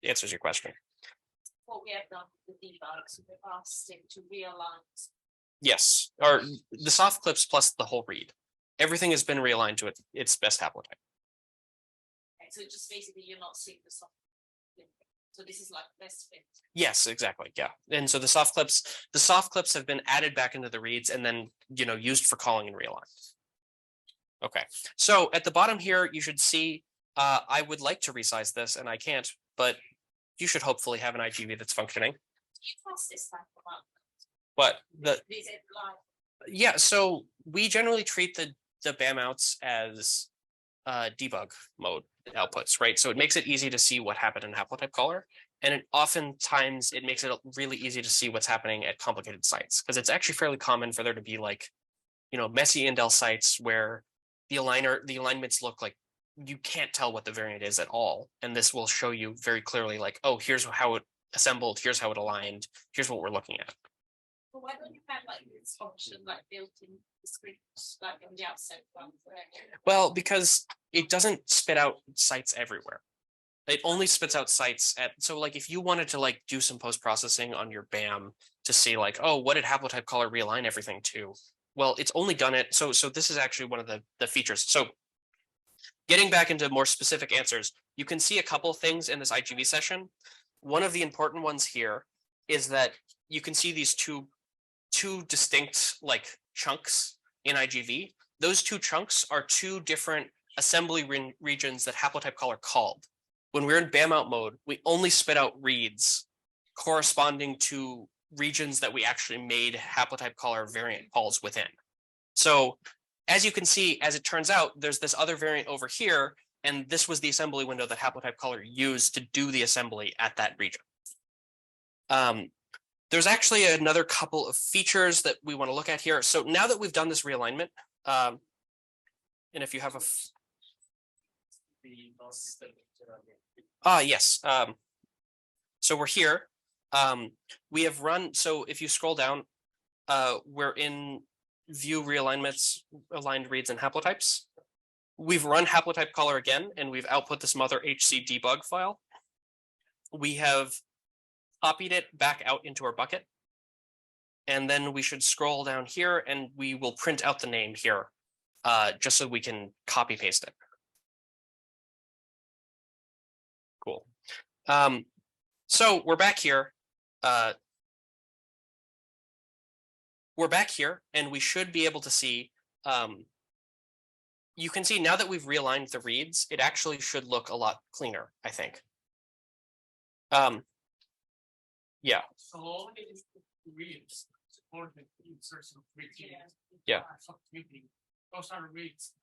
answers your question. What we have done with the debugs, we've asked it to realign. Yes, or the soft clips plus the whole read. Everything has been realigned to its best haplotype. Okay, so just basically you're not seeing the soft. So this is like best fit. Yes, exactly. Yeah. And so the soft clips have been added back into the reads and then, you know, used for calling and realign. Okay, so at the bottom here, you should see, I would like to resize this and I can't, but you should hopefully have an IGV that's functioning. You test this type of out. But Is it live? yeah, so we generally treat the BAM outs as debug mode outputs, right? So it makes it easy to see what happened in HaplotypeCaller. And oftentimes it makes it really easy to see what's happening at complicated sites, because it's actually fairly common for there to be, like, you know, messy indel sites where the alignments look like you can't tell what the variant is at all. And this will show you very clearly, like, oh, here's how it assembled, here's how it aligned, here's what we're looking at. Well, why don't you have like this function like built in the script, like on the outset one? Well, because it doesn't spit out sites everywhere. It only spits out sites at, so like if you wanted to like do some post-processing on your BAM to see like, oh, what did HaplotypeCaller realign everything to? Well, it's only done it. So this is actually one of the features. So getting back into more specific answers, you can see a couple of things in this IGV session. One of the important ones here is that you can see these two distinct like chunks in IGV. Those two chunks are two different assembly regions that HaplotypeCaller called. When we're in BAM out mode, we only spit out reads corresponding to regions that we actually made HaplotypeCaller variant calls within. So as you can see, as it turns out, there's this other variant over here, and this was the assembly window that HaplotypeCaller used to do the assembly at that region. There's actually another couple of features that we want to look at here. So now that we've done this realignment, and if you have a yes. So we're here. We have run, so if you scroll down, we're in view realignments, aligned reads and haplotypes. We've run HaplotypeCaller again, and we've output this mother HC debug file. We have copied it back out into our bucket. And then we should scroll down here and we will print out the name here, just so we can copy paste it. Cool. So we're back here. And we should be able to see, you can see now that we've realigned the reads, it actually should look a lot cleaner, I think. Yeah. So all these reads support the insertion of reads. Yeah. Those are reads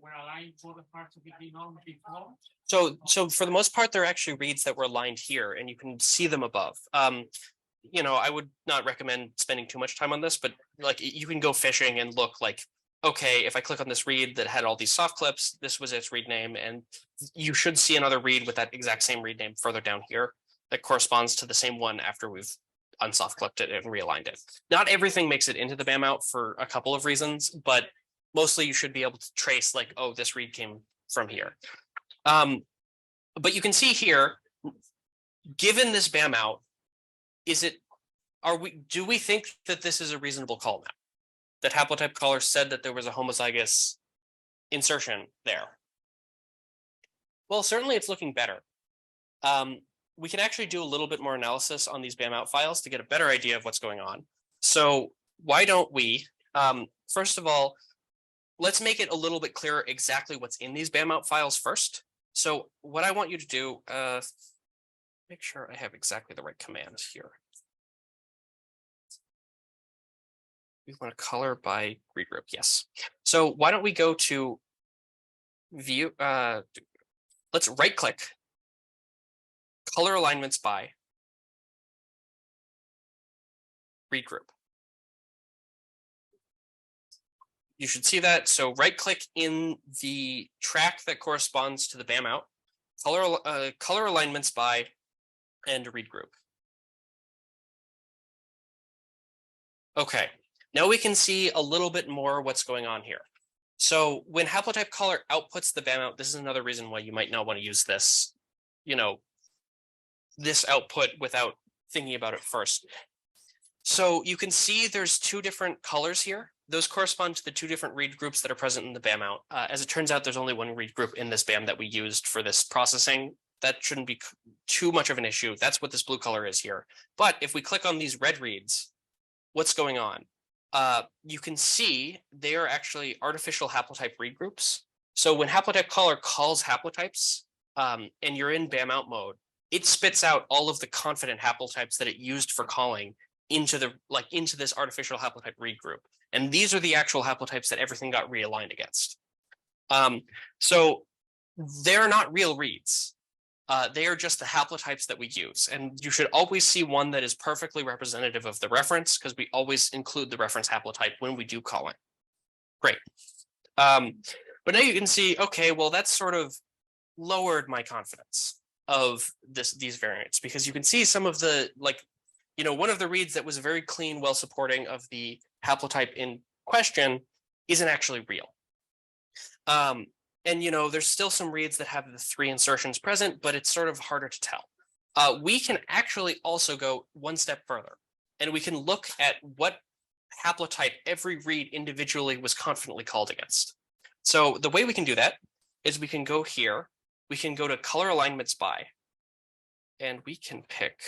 were aligned to the parts of the genome before. So for the most part, they're actually reads that were aligned here, and you can see them above. You know, I would not recommend spending too much time on this, but like you can go fishing and look like, okay, if I click on this read that had all these soft clips, this was its read name, and you should see another read with that exact same read name further down here that corresponds to the same one after we've unsoft clipped it and realigned it. Not everything makes it into the BAM out for a couple of reasons, but mostly you should be able to trace like, oh, this read came from here. But you can see here, given this BAM out, do we think that this is a reasonable call now? That HaplotypeCaller said that there was a homozygous insertion there? Well, certainly it's looking better. We can actually do a little bit more analysis on these BAM out files to get a better idea of what's going on. So why don't we, first of all, let's make it a little bit clearer exactly what's in these BAM out files first. So what I want you to do, make sure I have exactly the right command here. We want to color by read group, yes. So why don't we go to view, let's right click, color alignments by read group. You should see that. So right click in the track that corresponds to the BAM out, color alignments by and read group. Okay, now we can see a little bit more what's going on here. So when HaplotypeCaller outputs the BAM out, this is another reason why you might not want to use this, this output without thinking about it first. So you can see there's two different colors here. Those correspond to the two different read groups that are present in the BAM out. As it turns out, there's only one read group in this BAM that we used for this processing. That shouldn't be too much of an issue. That's what this blue color is here. But if we click on these red reads, what's going on? You can see they are actually artificial haplotype read groups. So when HaplotypeCaller calls haplotypes and you're in BAM out mode, it spits out all of the confident haplotypes that it used for calling into this artificial haplotype read group. And these are the actual haplotypes that everything got realigned against. So they're not real reads. They are just the haplotypes that we use. And you should always see one that is perfectly representative of the reference, because we always include the reference haplotype when we do calling. Great. But now you can see, okay, well, that's sort of lowered my confidence of these variants, because you can see some of the, one of the reads that was very clean, well supporting of the haplotype in question isn't actually real. And, there's still some reads that have the 3 insertions present, but it's sort of harder to tell. We can actually also go one step further, and we can look at what haplotype every read individually was confidently called against. So the way we can do that is we can go here, we can go to color alignments by, and we can pick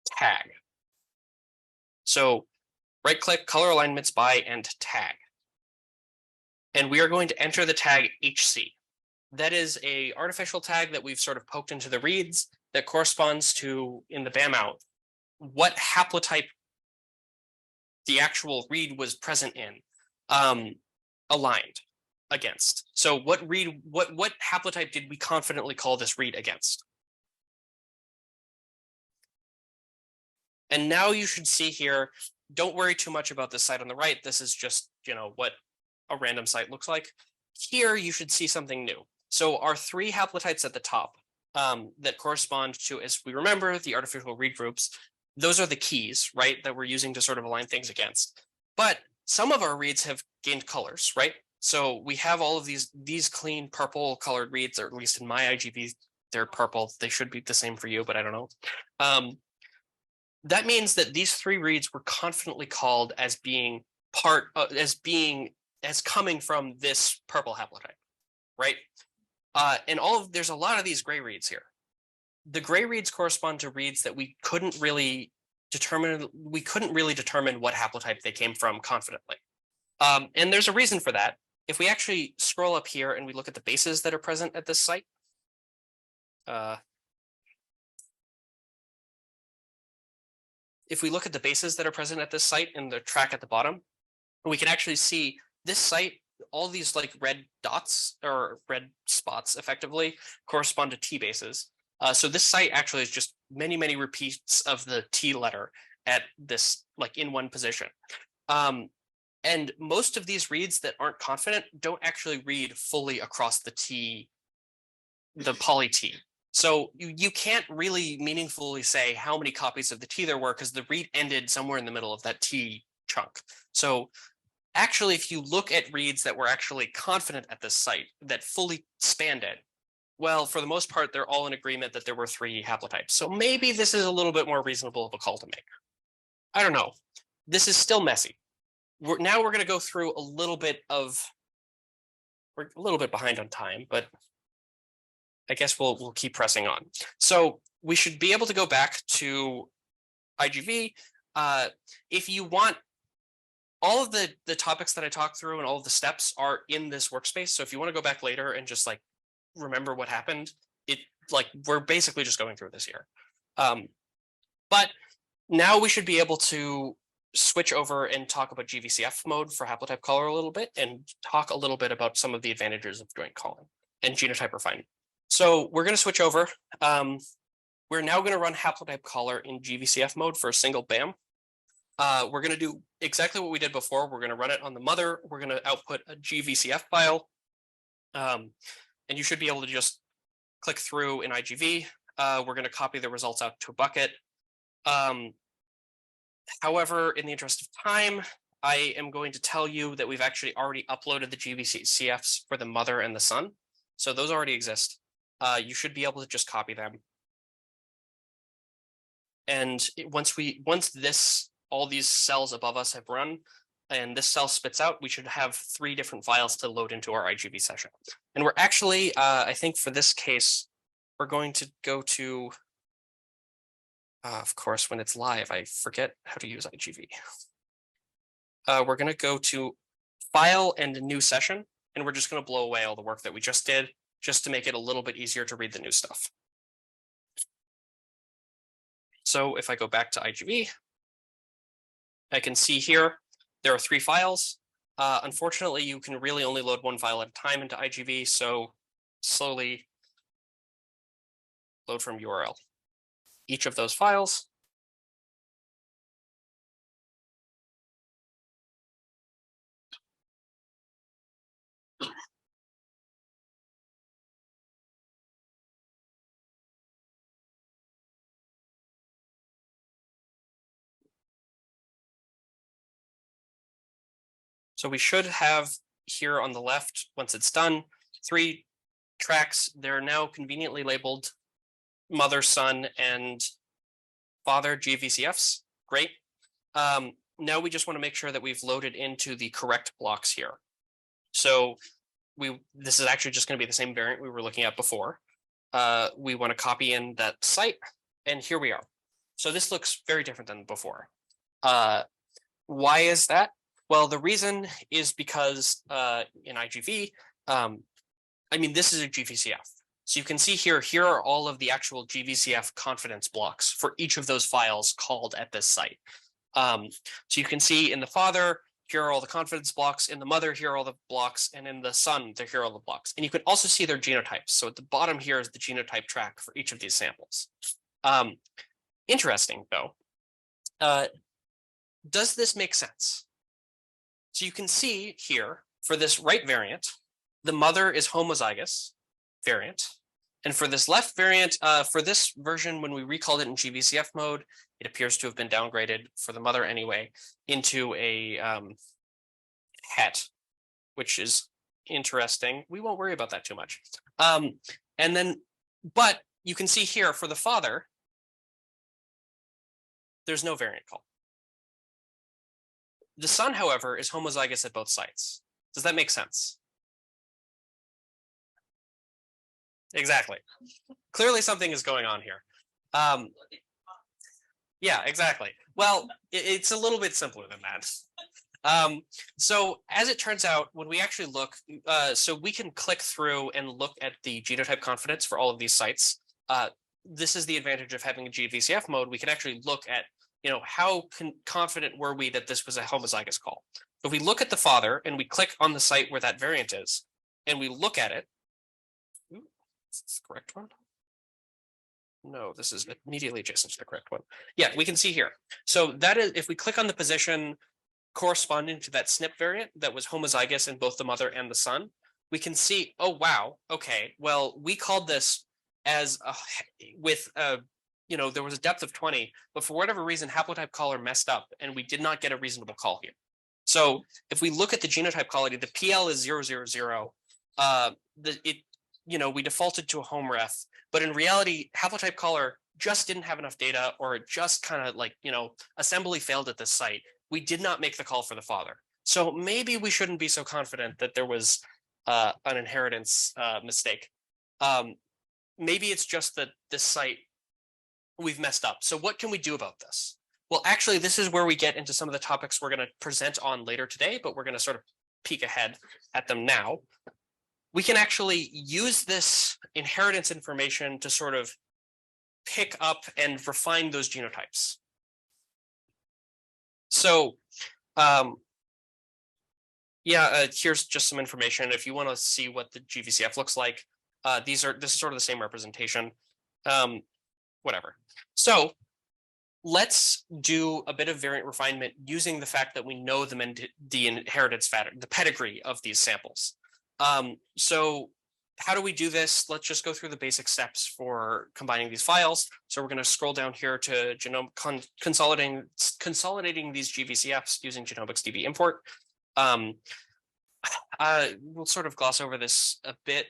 tag. So right click, color alignments by, and tag. And we are going to enter the tag HC. That is a artificial tag that we've sort of poked into the reads that corresponds to, in the BAM out, what haplotype the actual read was present in, aligned against. So what haplotype did we confidently call this read against? And now you should see here, don't worry too much about this site on the right. This is just, what a random site looks like. Here, you should see something new. So our 3 haplotypes at the top that correspond to, as we remember, the artificial read groups, those are the keys, right, that we're using to sort of align things against. But some of our reads have gained colors, right? So we have all of these clean purple colored reads, or at least in my IGV, they're purple. They should be the same for you, but I don't know. That means that these 3 reads were confidently called as being as coming from this purple haplotype, right? And there's a lot of these gray reads here. The gray reads correspond to reads that we couldn't really determine. We couldn't really determine what haplotype they came from confidently. And there's a reason for that. If we actually scroll up here and we look at the bases that are present at this site, if we look at the bases that are present at this site in the track at the bottom, we can actually see this site, all these red dots or red spots effectively correspond to T bases. So this site actually is just many, many repeats of the T letter at this, in one position. And most of these reads that aren't confident don't actually read fully across the T, the poly T. So you can't really meaningfully say how many copies of the T there were, because the read ended somewhere in the middle of that T chunk. So Actually, if you look at reads that were actually confident at this site that fully spanned it, well, for the most part, they're all in agreement that there were 3 haplotypes. So maybe this is a little bit more reasonable of a call to make. I don't know. This is still messy. Now we're going to go through a little bit of, we're a little bit behind on time, but I guess we'll keep pressing on. So we should be able to go back to IGV. If you want, all of the topics that I talked through and all of the steps are in this workspace. So if you want to go back later and just like remember what happened, we're basically just going through this here. But now we should be able to switch over and talk about GVCF mode for HaplotypeCaller a little bit and talk a little bit about some of the advantages of joint calling and genotype refinement. So we're going to switch over. We're now going to run HaplotypeCaller in GVCF mode for a single BAM. We're going to do exactly what we did before. We're going to run it on the mother. We're going to output a GVCF file. And you should be able to just click through in IGV. We're going to copy the results out to a bucket. However, in the interest of time, I am going to tell you that we've actually already uploaded the GVCFs for the mother and the son. So those already exist. You should be able to just copy them. And once all these cells above us have run, and this cell spits out, we should have 3 different files to load into our IGV session. And we're actually, I think for this case, we're going to go to, of course, when it's live, I forget how to use IGV. We're going to go to File and New Session, and we're just going to blow away all the work that we just did, just to make it a little bit easier to read the new stuff. So if I go back to IGV, I can see here, there are 3 files. Unfortunately, you can really only load 1 file at a time into IGV, so slowly load from URL. Each of those files. So we should have here on the left, once it's done, 3 tracks. They're now conveniently labeled mother, son, and father GVCFs. Great. Now we just want to make sure that we've loaded into the correct blocks here. So this is actually just going to be the same variant we were looking at before. We want to copy in that site, and here we are. So this looks very different than before. Why is that? Well, the reason is because in IGV, this is a GVCF. So you can see here are all of the actual GVCF confidence blocks for each of those files called at this site. So you can see in the father, here are all the confidence blocks. In the mother, here are all the blocks. And in the son, here are all the blocks. And you can also see their genotypes. So at the bottom here is the genotype track for each of these samples. Interesting, though. Does this make sense? So you can see here, for this right variant, the mother is homozygous variant. And for this left variant, for this version, when we recalled it in GVCF mode, it appears to have been downgraded for the mother anyway into a het, which is interesting. We won't worry about that too much. But you can see here for the father, there's no variant call. The son, however, is homozygous at both sites. Does that make sense? Exactly. Clearly something is going on here. Yeah, exactly. Well, it's a little bit simpler than that. So as it turns out, when we actually look, so we can click through and look at the genotype confidence for all of these sites. This is the advantage of having a GVCF mode. We can actually look at, how confident were we that this was a homozygous call? If we look at the father and we click on the site where that variant is, and we look at it, is this the correct one? No, this is immediately adjacent to the correct one. Yeah, we can see here. So that is, if we click on the position corresponding to that SNP variant that was homozygous in both the mother and the son, we can see, oh, wow, okay, well, we called this as there was a depth of 20, but for whatever reason, HaplotypeCaller messed up and we did not get a reasonable call here. So if we look at the genotype quality, the PL is 000. We defaulted to a home ref, but in reality, HaplotypeCaller just didn't have enough data, or it just kind of assembly failed at this site. We did not make the call for the father. So maybe we shouldn't be so confident that there was an inheritance mistake. Maybe it's just that this site, we've messed up. So what can we do about this? Well, actually, this is where we get into some of the topics we're going to present on later today, but we're going to sort of peek ahead at them now. We can actually use this inheritance information to sort of pick up and refine those genotypes. So here's just some information. If you want to see what the GVCF looks like, this is sort of the same representation. Whatever. So let's do a bit of variant refinement using the fact that we know the inheritance pattern, the pedigree of these samples. So how do we do this? Let's just go through the basic steps for combining these files. So we're going to scroll down here to consolidating these GVCFs using GenomicsDB import. We'll sort of gloss over this a bit.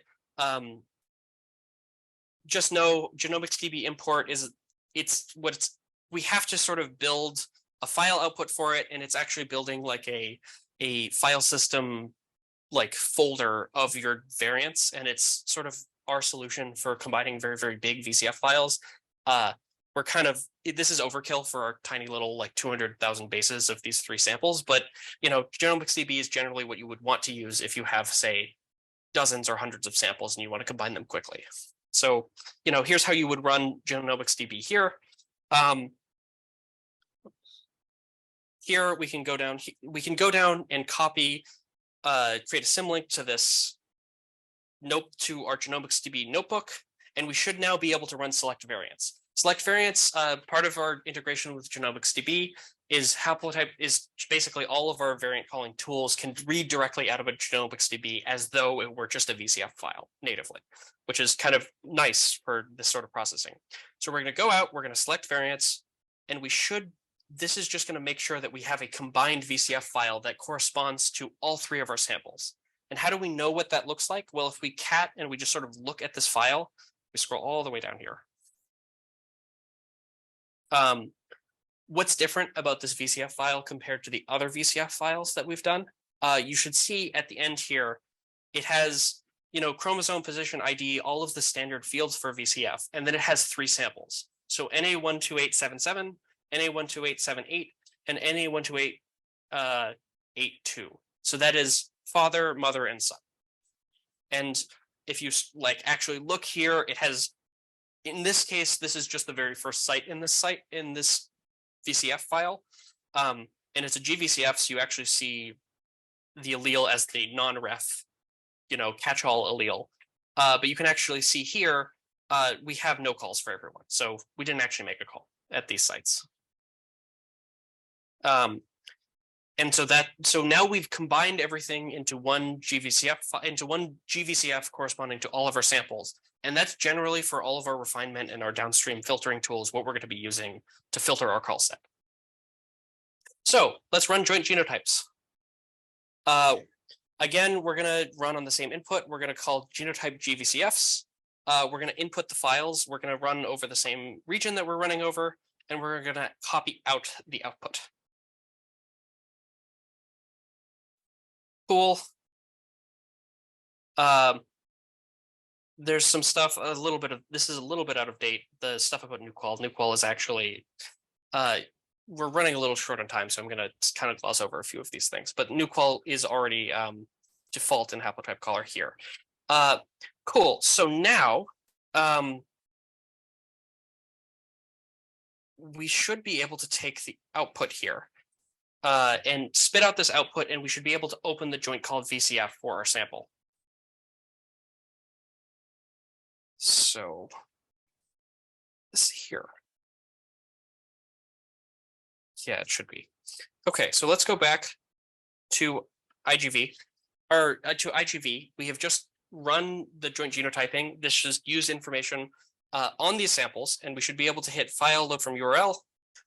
Just know GenomicsDB import we have to sort of build a file output for it, and it's actually building like a file system folder of your variants, and it's sort of our solution for combining very, very big VCF files. This is overkill for our tiny little 200,000 bases of these 3 samples, but GenomicsDB is generally what you would want to use if you have, say, dozens or hundreds of samples and you want to combine them quickly. So, here's how you would run GenomicsDB here. Here we can go down and copy, create a symlink to this to our GenomicsDB notebook, and we should now be able to run select variants. Select variants, part of our integration with GenomicsDB is basically all of our variant calling tools can read directly out of a GenomicsDB as though it were just a VCF file natively, which is kind of nice for this sort of processing. So we're going to go out, we're going to select variants, and this is just going to make sure that we have a combined VCF file that corresponds to all 3 of our samples. And how do we know what that looks like? Well, if we cat and we just sort of look at this file, we scroll all the way down here. What's different about this VCF file compared to the other VCF files that we've done? You should see at the end here, it has, chromosome position ID, all of the standard fields for VCF, and then it has 3 samples. So NA12877, NA12878, and NA12882. So that is father, mother, and son. And if you actually look here, it has, in this case, this is just the very first site in this VCF file. And it's a GVCF, so you actually see the allele as the non-ref, catch-all allele. But you can actually see here, we have no calls for everyone. So we didn't actually make a call at these sites. And so now we've combined everything into one GVCF corresponding to all of our samples. And that's generally for all of our refinement and our downstream filtering tools, what we're going to be using to filter our call set. So let's run joint genotypes. Again, we're going to run on the same input. We're going to call genotype GVCFs. We're going to input the files. We're going to run over the same region that we're running over, and we're going to copy out the output. Cool. There's some stuff, this is a little bit out of date. The stuff about NuQual. NuQual is actually, we're running a little short on time, so I'm going to kind of gloss over a few of these things. But NuQual is already default in HaplotypeCaller here. Cool. So now we should be able to take the output here and spit out this output, and we should be able to open the joint called VCF for our sample. So this here. Yeah, it should be. Okay, so let's go back to IGV. To IGV, we have just run the joint genotyping. This just use information on these samples, and we should be able to hit file, load from URL,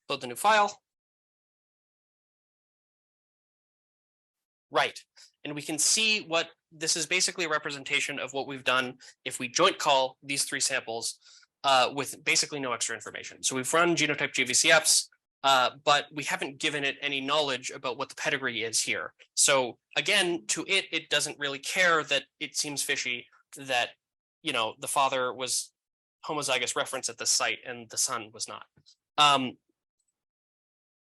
load the new file. Right. And we can see what this is basically a representation of what we've done if we joint call these three samples with basically no extra information. So we've run genotype GVCFs, but we haven't given it any knowledge about what the pedigree is here. So again, to it, it doesn't really care that it seems fishy that, you know, the father was homozygous reference at the site and the son was not.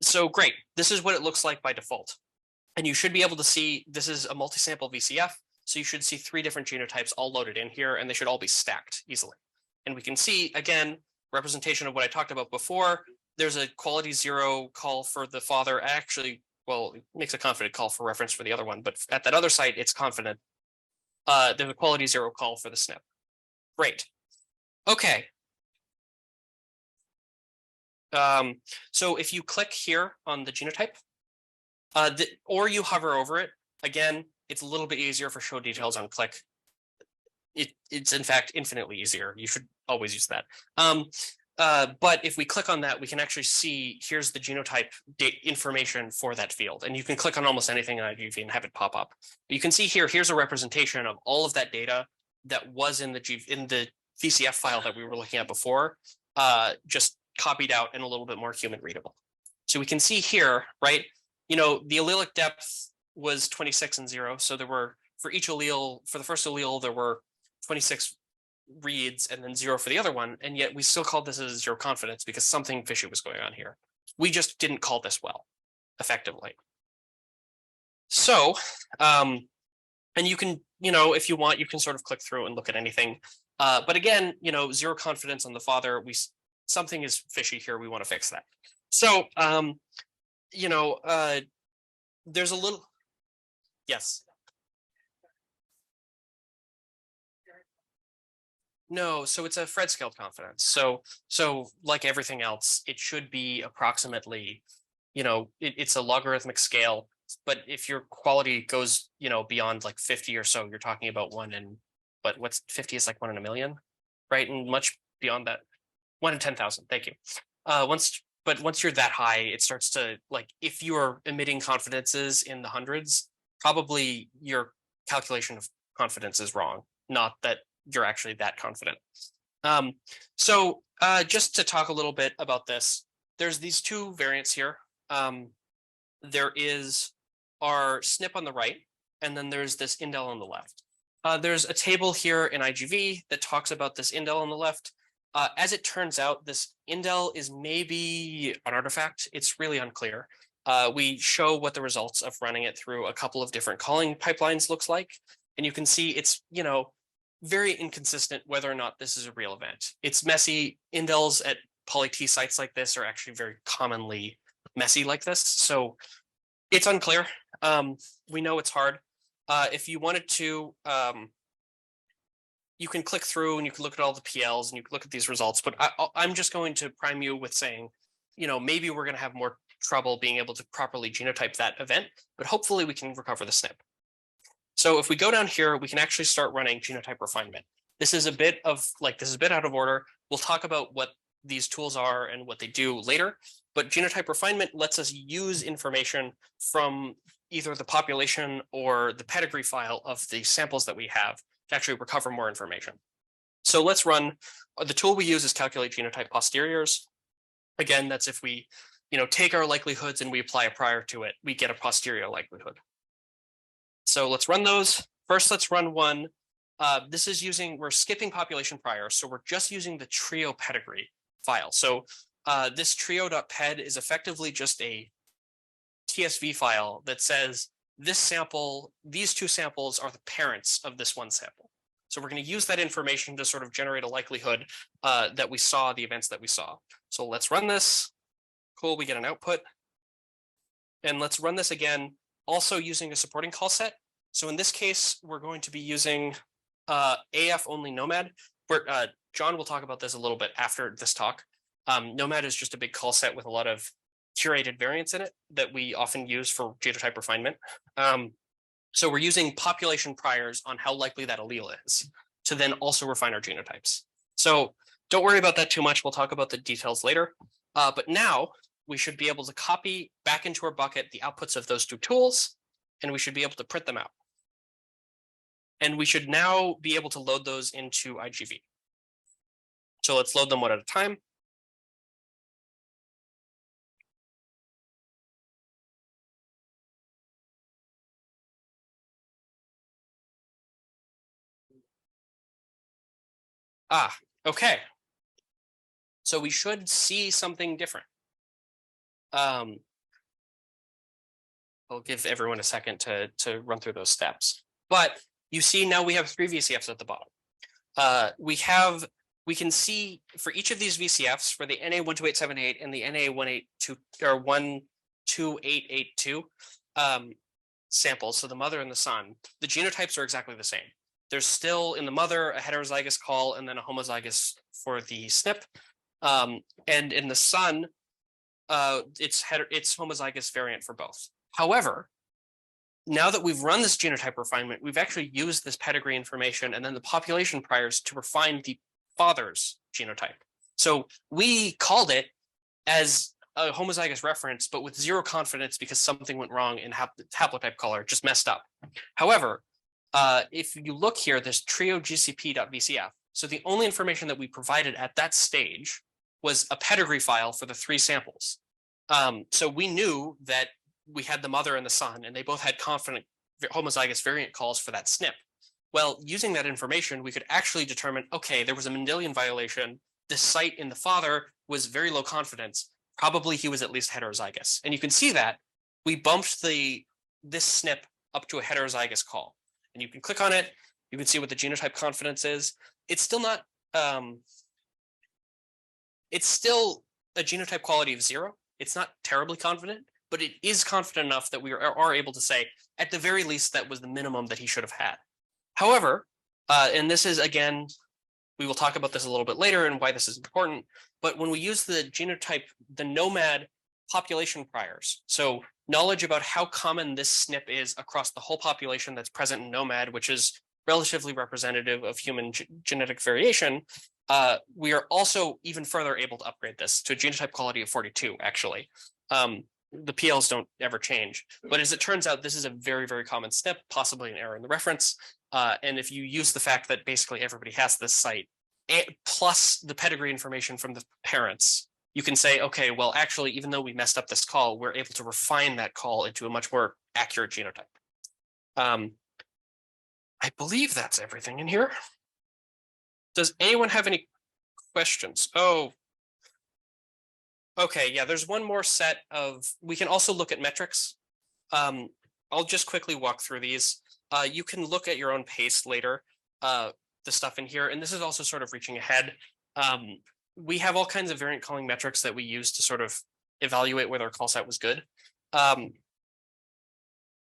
So great, this is what it looks like by default. And you should be able to see, this is a multi-sample VCF, so you should see three different genotypes all loaded in here, and they should all be stacked easily. And we can see, again, representation of what I talked about before. There's a quality 0 call for the father. Actually, well, it makes a confident call for reference for the other one, but at that other site, it's confident. There's a quality 0 call for the SNP. Great. Okay. So if you click here on the genotype, or you hover over it, again, it's a little bit easier for show details on click. It's in fact infinitely easier. You should always use that. But if we click on that, we can actually see here's the genotype information for that field. And you can click on almost anything in IGV and have it pop up. But you can see here, here's a representation of all of that data that was in the VCF file that we were looking at before, just copied out and a little bit more human readable. So we can see here, right? You know, the allelic depth was 26 and 0. So there were, for each allele, for the first allele, there were 26 reads and then 0 for the other one. And yet we still called this as 0 confidence because something fishy was going on here. We just didn't call this well, effectively. So, and you can, you know, if you want, you can sort of click through and look at anything. But again, you know, 0 confidence on the father, something is fishy here. We want to fix that. So, you know, there's a little, yes. No, so it's a Fred scaled confidence. So like everything else, it should be approximately, you know, it's a logarithmic scale. But if your quality goes, you know, beyond like 50 or so, you're talking about 1 in, but what's 50 is like 1 in a million, right? And much beyond that, 1 in 10,000. Thank you. Once you're that high, it starts to, like, if you are emitting confidences in the hundreds, probably your calculation of confidence is wrong, not that you're actually that confident. So just to talk a little bit about this, there's these two variants here. There is our SNP on the right, and then there's this indel on the left. There's a table here in IGV that talks about this indel on the left. As it turns out, this indel is maybe an artifact. It's really unclear. We show what the results of running it through a couple of different calling pipelines looks like. And you can see it's, you know, very inconsistent whether or not this is a real event. It's messy. Indels at poly-T sites like this are actually very commonly messy like this. So it's unclear. We know it's hard. If you wanted to, you can click through and you can look at all the PLs and you can look at these results, but I'm just going to prime you with saying, you know, maybe we're going to have more trouble being able to properly genotype that event, but hopefully we can recover the SNP. So if we go down here, we can actually start running genotype refinement. This is a bit out of order. We'll talk about what these tools are and what they do later, but genotype refinement lets us use information from either the population or the pedigree file of the samples that we have to actually recover more information. So let's run, the tool we use is calculate genotype posteriors. Again, that's if we, you know, take our likelihoods and we apply a prior to it, we get a posterior likelihood. So let's run those. First, let's run one. This is we're skipping population prior. So we're just using the trio pedigree file. So this trio.ped is effectively just a TSV file that says this sample, these two samples are the parents of this one sample. So we're going to use that information to sort of generate a likelihood that we saw the events that we saw. So let's run this. Cool, we get an output. And let's run this again, also using a supporting call set. So in this case, we're going to be using AF only gnomAD. Jonn will talk about this a little bit after this talk. gnomAD is just a big call set with a lot of curated variants in it that we often use for genotype refinement. So we're using population priors on how likely that allele is to then also refine our genotypes. So don't worry about that too much. We'll talk about the details later. But now we should be able to copy back into our bucket the outputs of those two tools and we should be able to print them out. And we should now be able to load those into IGV. So let's load them one at a time. Okay. So we should see something different. I'll give everyone a second to run through those steps. But you see now we have 3 VCFs at the bottom. We can see for each of these VCFs, for the NA12878 and the NA182 or 12882 samples, so the mother and the son, the genotypes are exactly the same. There's still in the mother a heterozygous call and then a homozygous for the SNP. And in the son, it's homozygous variant for both. However, now that we've run this genotype refinement, we've actually used this pedigree information and then the population priors to refine the father's genotype. So we called it as a homozygous reference, but with 0 confidence because something went wrong in HaplotypeCaller, just messed up. However, if you look here, there's trio gcp.vcf. So the only information that we provided at that stage was a pedigree file for the 3 samples. So we knew that we had the mother and the son, and they both had confident homozygous variant calls for that SNP. Well, using that information, we could actually determine, okay, there was a Mendelian violation. The site in the father was very low confidence. Probably he was at least heterozygous. And you can see that we bumped this SNP up to a heterozygous call. And you can click on it. You can see what the genotype confidence is. It's still not, it's still a genotype quality of 0. It's not terribly confident, but it is confident enough that we are able to say, at the very least, that was the minimum that he should have had. However, and this is, again, we will talk about this a little bit later and why this is important, but when we use the genotype, the gnomAD population priors, so knowledge about how common this SNP is across the whole population that's present in gnomAD, which is relatively representative of human genetic variation, we are also even further able to upgrade this to a genotype quality of 42, actually. The PLs don't ever change, but as it turns out, this is a very, very common SNP, possibly an error in the reference. And if you use the fact that basically everybody has this site, plus the pedigree information from the parents, you can say, okay, well, actually, even though we messed up this call, we're able to refine that call into a much more accurate genotype. I believe that's everything in here. Does anyone have any questions? Oh, okay, yeah, there's one more set of, we can also look at metrics. I'll just quickly walk through these. You can look at your own pace later, the stuff in here, and this is also sort of reaching ahead. We have all kinds of variant calling metrics that we use to sort of evaluate whether our call set was good.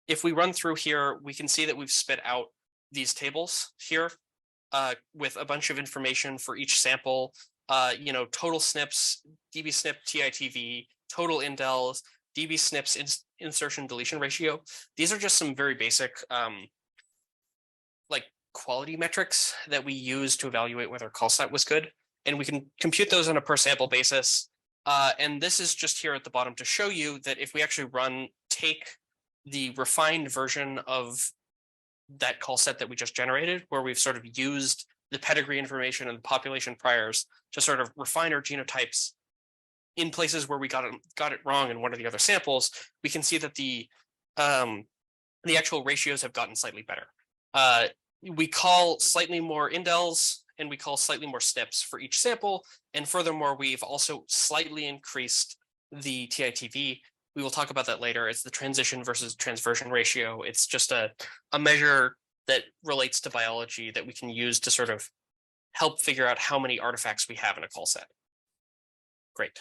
If we run through here, we can see that we've spit out these tables here with a bunch of information for each sample, total SNPs, DB SNP TITV, total indels, DB SNPs insertion deletion ratio. These are just some very basic like quality metrics that we use to evaluate whether a call set was good. And we can compute those on a per sample basis. And this is just here at the bottom to show you that if we actually take the refined version of that call set that we just generated, where we've sort of used the pedigree information and the population priors to sort of refine our genotypes in places where we got it wrong in one of the other samples, we can see that the actual ratios have gotten slightly better. We call slightly more indels and we call slightly more SNPs for each sample. And furthermore, we've also slightly increased the TITV. We will talk about that later. It's the transition versus transversion ratio. It's just a measure that relates to biology that we can use to sort of help figure out how many artifacts we have in a call set. Great.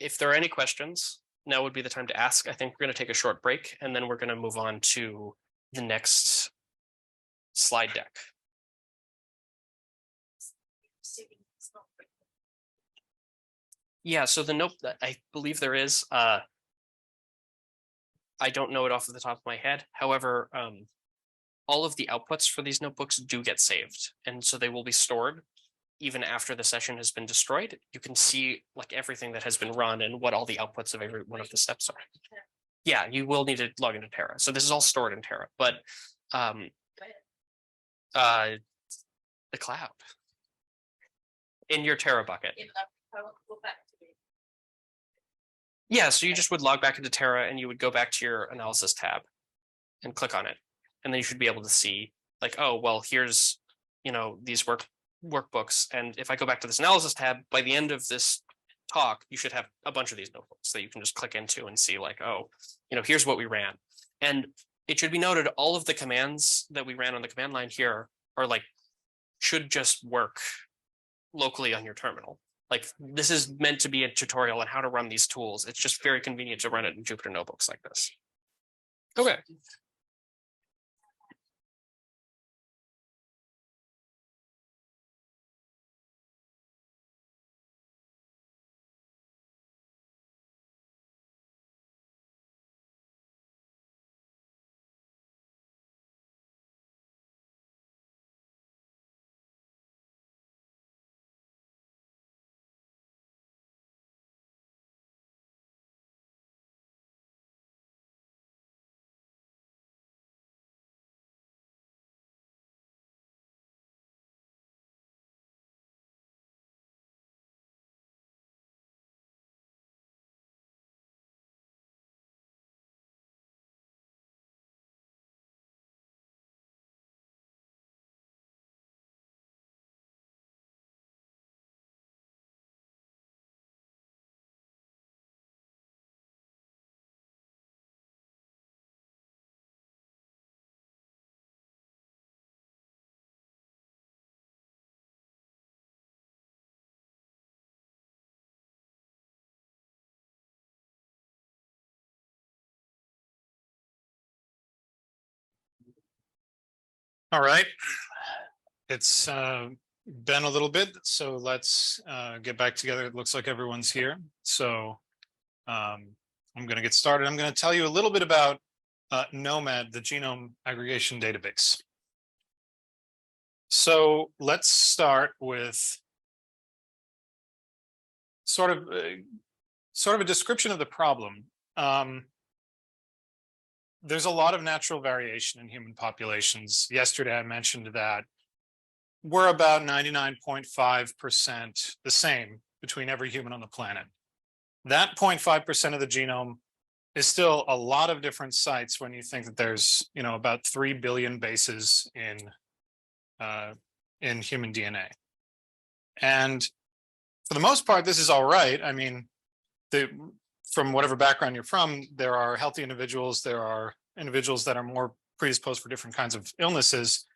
If there are any questions, now would be the time to ask. I think we're going to take a short break and then we're going to move on to the next slide deck. Yeah, so the note that I believe there is, I don't know it off of the top of my head. However, all of the outputs for these notebooks do get saved. And so they will be stored even after the session has been destroyed. You can see like everything that has been run and what all the outputs of every one of the steps are. Yeah, you will need to log into Terra. So this is all stored in Terra, but the cloud in your Terra bucket. If I want to go back to it. Yeah, so you just would log back into Terra and you would go back to your analysis tab and click on it. And then you should be able to see like, oh, well, here's, these workbooks. And if I go back to this analysis tab, by the end of this talk, you should have a bunch of these notebooks that you can just click into and see like, oh, here's what we ran. And it should be noted, all of the commands that we ran on the command line here are like, should just work locally on your terminal. Like this is meant to be a tutorial on how to run these tools. It's just very convenient to run it in Jupyter notebooks like this. Okay. All right. It's been a little bit, so let's get back together. It looks like everyone's here. So I'm going to get started. I'm going to tell you a little bit about gnomAD, the genome aggregation database. So let's start with sort of a description of the problem. There's a lot of natural variation in human populations. Yesterday, I mentioned that we're about 99.5% the same between every human on the planet. That 0.5% of the genome is still a lot of different sites when you think that there's, about 3 billion bases in human DNA. And for the most part, this is all right. I mean, from whatever background you're from, there are healthy individuals, there are individuals that are more predisposed for different kinds of illnesses.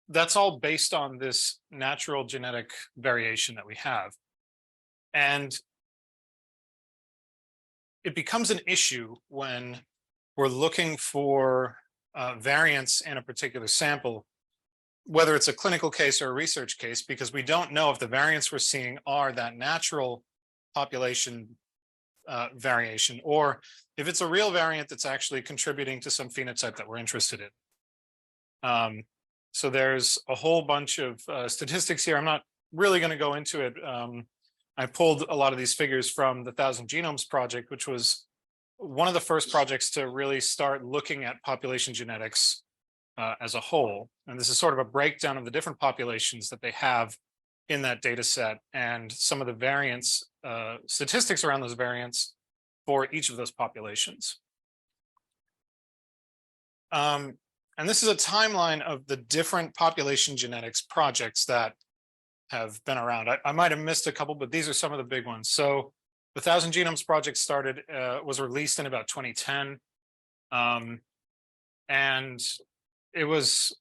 That's all based on this natural genetic variation that we have. And it becomes an issue when we're looking for variants in a particular sample, whether it's a clinical case or a research case, because we don't know if the variants we're seeing are that natural population variation, or if it's a real variant that's actually contributing to some phenotype that we're interested in. So there's a whole bunch of statistics here. I'm not really going to go into it. I pulled a lot of these figures from the 1,000 Genomes Project, which was one of the first projects to really start looking at population genetics as a whole. And this is sort of a breakdown of the different populations that they have in that data set and some of the variants, statistics around those variants for each of those populations. And this is a timeline of the different population genetics projects that have been around. I might have missed a couple, but these are some of the big ones. So the 1,000 Genomes Project was released in about 2010. And it was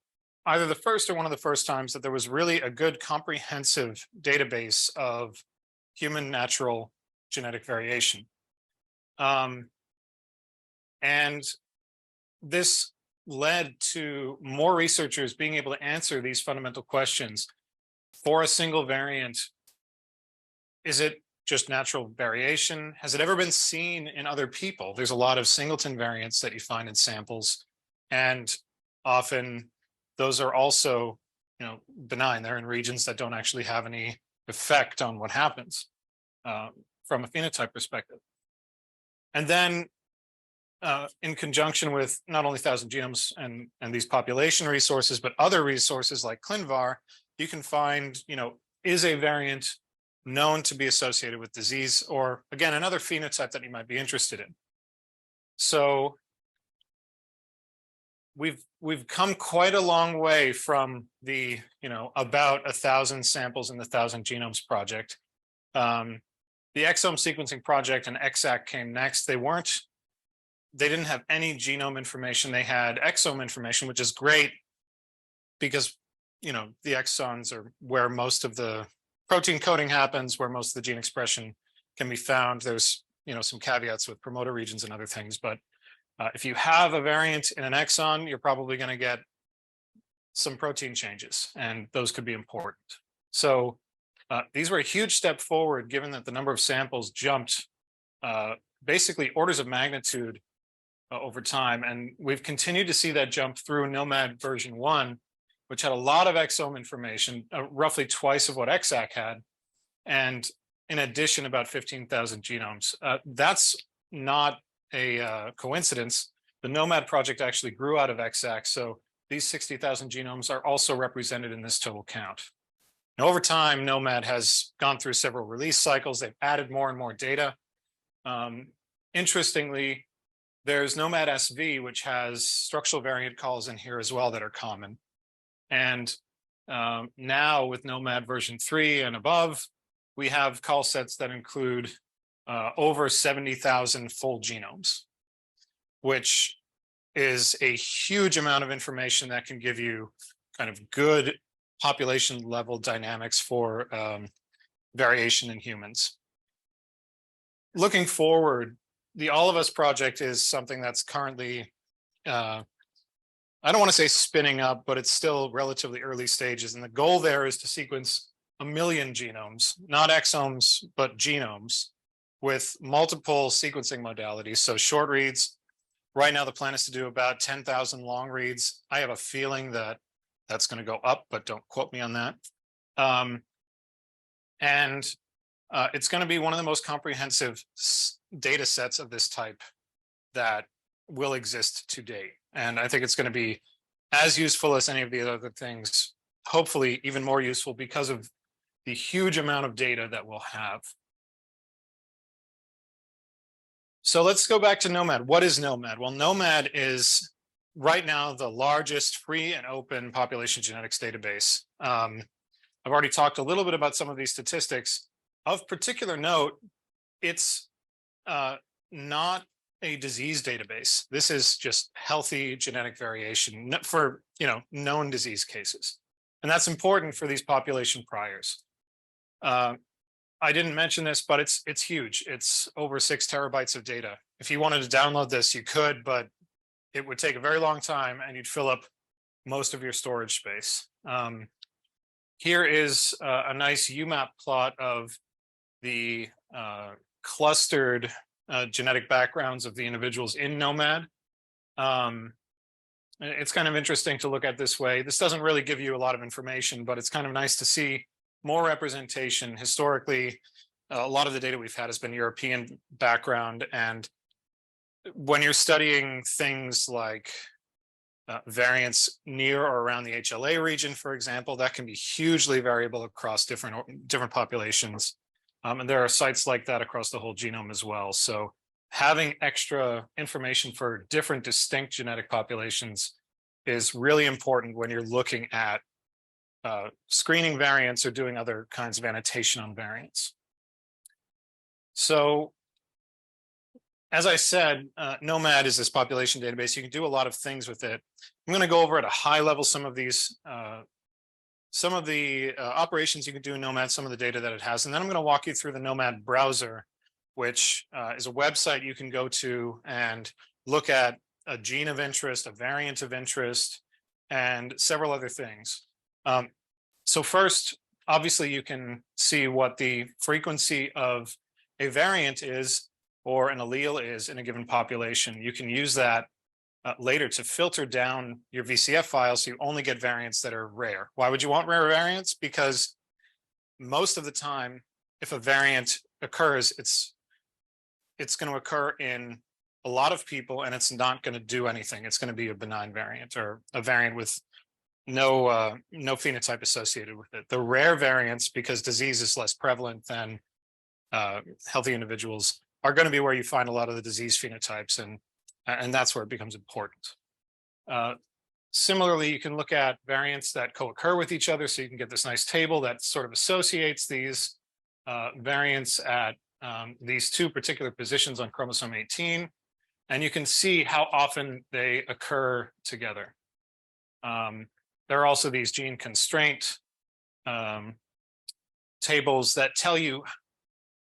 either the first or one of the first times that there was really a good comprehensive database of human natural genetic variation. And this led to more researchers being able to answer these fundamental questions. For a single variant, is it just natural variation? Has it ever been seen in other people? There's a lot of singleton variants that you find in samples, and often those are also, benign. They're in regions that don't actually have any effect on what happens from a phenotype perspective. And then in conjunction with not only 1,000 Genomes and these population resources, but other resources like ClinVar, you can find, is a variant known to be associated with disease, or again, another phenotype that you might be interested in. So we've come quite a long way from the, about 1,000 samples in the 1,000 Genomes project. The exome sequencing project and EXAC came next. They didn't have any genome information. They had exome information, which is great because, the exons are where most of the protein coding happens, where most of the gene expression can be found. There's, some caveats with promoter regions and other things, but if you have a variant in an exon, you're probably going to get some protein changes, and those could be important. So these were a huge step forward, given that the number of samples jumped basically orders of magnitude over time. And we've continued to see that jump through gnomAD version 1, which had a lot of exome information, roughly twice of what EXAC had. And in addition, about 15,000 genomes. That's not a coincidence. The gnomAD project actually grew out of EXAC. So these 60,000 genomes are also represented in this total count. Now, over time, gnomAD has gone through several release cycles. They've added more and more data. Interestingly, there's gnomAD SV, which has structural variant calls in here as well that are common. And now with gnomAD version 3 and above, we have call sets that include over 70,000 full genomes, which is a huge amount of information that can give you kind of good population level dynamics for variation in humans. Looking forward, the All of Us project is something that's currently, I don't want to say spinning up, but it's still relatively early stages. And the goal there is to sequence 1 million genomes, not exomes, but genomes with multiple sequencing modalities. So short reads, right now the plan is to do about 10,000 long reads. I have a feeling that that's going to go up, but don't quote me on that. It's going to be one of the most comprehensive data sets of this type that will exist to date. And I think it's going to be as useful as any of the other things, hopefully even more useful because of the huge amount of data that we'll have. So let's go back to gnomAD. What is gnomAD? Well, gnomAD is right now the largest free and open population genetics database. I've already talked a little bit about some of these statistics. Of particular note, it's not a disease database. This is just healthy genetic variation for known disease cases. And that's important for these population priors. I didn't mention this, but it's huge. It's over 6 terabytes of data. If you wanted to download this, you could, but it would take a very long time and you'd fill up most of your storage space. Here is a nice UMAP plot of the clustered genetic backgrounds of the individuals in gnomAD. It's kind of interesting to look at this way. This doesn't really give you a lot of information, but it's kind of nice to see more representation. Historically, a lot of the data we've had has been European background. And when you're studying things like variants near or around the HLA region, for example, that can be hugely variable across different populations. And there are sites like that across the whole genome as well. So having extra information for different distinct genetic populations is really important when you're looking at screening variants or doing other kinds of annotation on variants. So as I said, gnomAD is this population database. You can do a lot of things with it. I'm going to go over at a high level some of these, some of the operations you can do in gnomAD, some of the data that it has. And then I'm going to walk you through the gnomAD browser, which is a website you can go to and look at a gene of interest, a variant of interest, and several other things. So first, obviously, you can see what the frequency of a variant is or an allele is in a given population. You can use that later to filter down your VCF files so you only get variants that are rare. Why would you want rare variants? Because most of the time, if a variant occurs, it's going to occur in a lot of people and it's not going to do anything. It's going to be a benign variant or a variant with no phenotype associated with it. The rare variants, because disease is less prevalent than healthy individuals, are going to be where you find a lot of the disease phenotypes, and that's where it becomes important. Similarly, you can look at variants that co-occur with each other, so you can get this nice table that sort of associates these variants at these two particular positions on chromosome 18, and you can see how often they occur together. There are also these gene constraint tables that tell you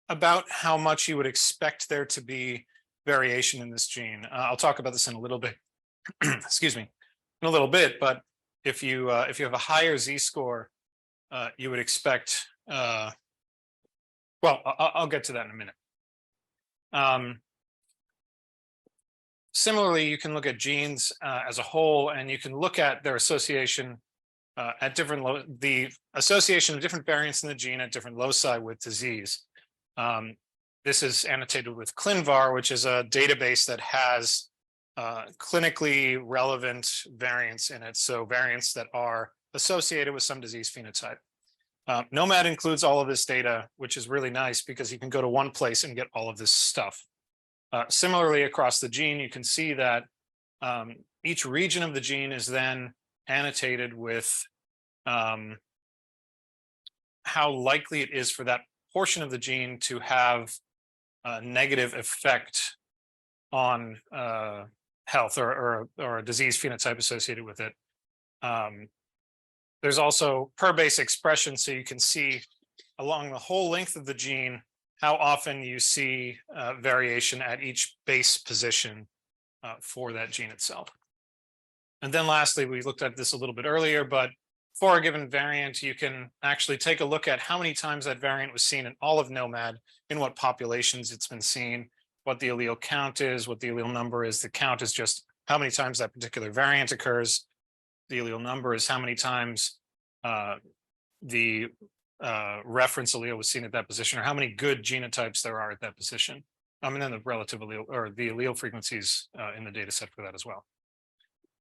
about how much you would expect there to be variation in this gene. I'll talk about this in a little bit, excuse me, in a little bit, but if you have a higher Z-score, you would expect, well, I'll get to that in a minute. Similarly, you can look at genes as a whole, and you can look at their association at different, the association of different variants in the gene at different loci with disease. This is annotated with ClinVar, which is a database that has clinically relevant variants in it. So variants that are associated with some disease phenotype. gnomAD includes all of this data, which is really nice because you can go to one place and get all of this stuff. Similarly, across the gene, you can see that each region of the gene is then annotated with how likely it is for that portion of the gene to have a negative effect on health or a disease phenotype associated with it. There's also per base expression, so you can see along the whole length of the gene how often you see variation at each base position for that gene itself. And then lastly, we looked at this a little bit earlier, but for a given variant, you can actually take a look at how many times that variant was seen in all of gnomAD, in what populations it's been seen, what the allele count is, what the allele number is. The count is just how many times that particular variant occurs. The allele number is how many times the reference allele was seen at that position, or how many good genotypes there are at that position. And then the relative allele or the allele frequencies in the data set for that as well.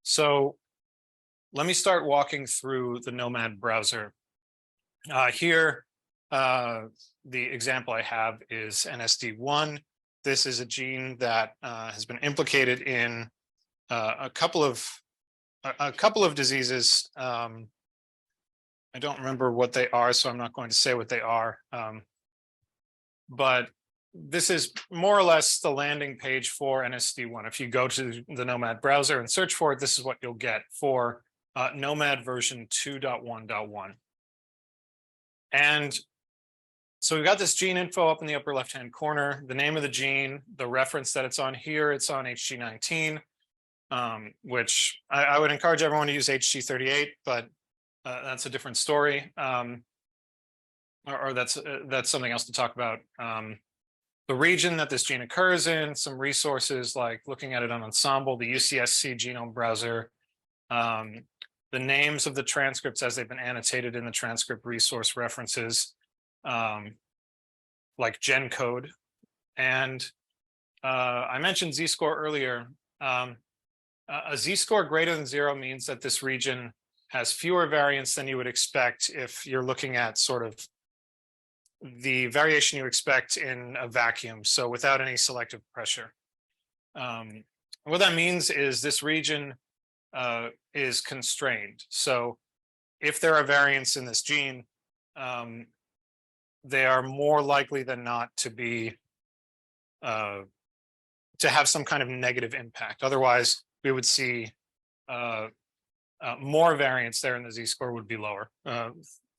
So let me start walking through the gnomAD browser. Here, the example I have is NSD1. This is a gene that has been implicated in a couple of diseases. I don't remember what they are, so I'm not going to say what they are. But this is more or less the landing page for NSD1. If you go to the gnomAD browser and search for it, this is what you'll get for gnomAD version 2.1.1. And so we've got this gene info up in the upper left-hand corner, the name of the gene, the reference that it's on here, it's on HG19, which I would encourage everyone to use HG38, but that's a different story, or that's something else to talk about. The region that this gene occurs in, some resources like looking at it on Ensemble, the UCSC genome browser, the names of the transcripts as they've been annotated in the transcript resource references, like GenCode. And I mentioned Z-score earlier. A Z-score greater than 0 means that this region has fewer variants than you would expect if you're looking at sort of the variation you expect in a vacuum, so without any selective pressure. What that means is this region is constrained. So if there are variants in this gene, they are more likely than not to be to have some kind of negative impact. Otherwise, we would see more variants there, and the Z-score would be lower.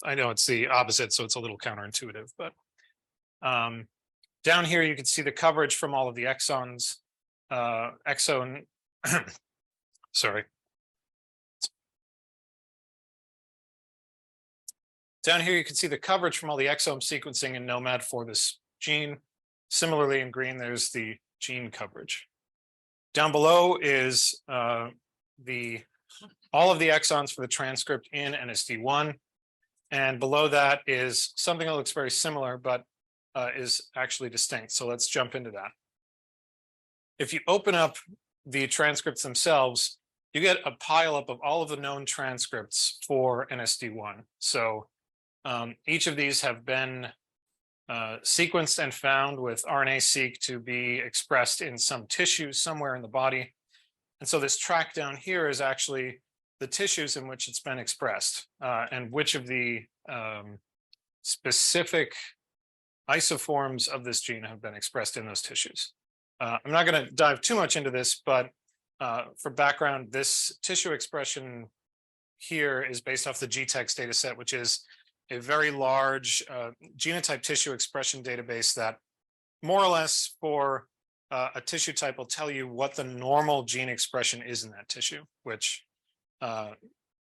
I know it's the opposite, so it's a little counterintuitive, but down here you can see the coverage from all of the exons, sorry. Down here you can see the coverage from all the exome sequencing in gnomAD for this gene. Similarly, in green, there's the gene coverage. Down below is all of the exons for the transcript in NSD1. And below that is something that looks very similar, but is actually distinct. So let's jump into that. if you open up the transcripts themselves, you get a pileup of all of the known transcripts for NSD1. So each of these have been sequenced and found with RNA-seq to be expressed in some tissue somewhere in the body. And so this track down here is actually the tissues in which it's been expressed and which of the specific isoforms of this gene have been expressed in those tissues. I'm not going to dive too much into this, but for background, this tissue expression here is based off the GTEx data set, which is a very large genotype tissue expression database that more or less for a tissue type will tell you what the normal gene expression is in that tissue, which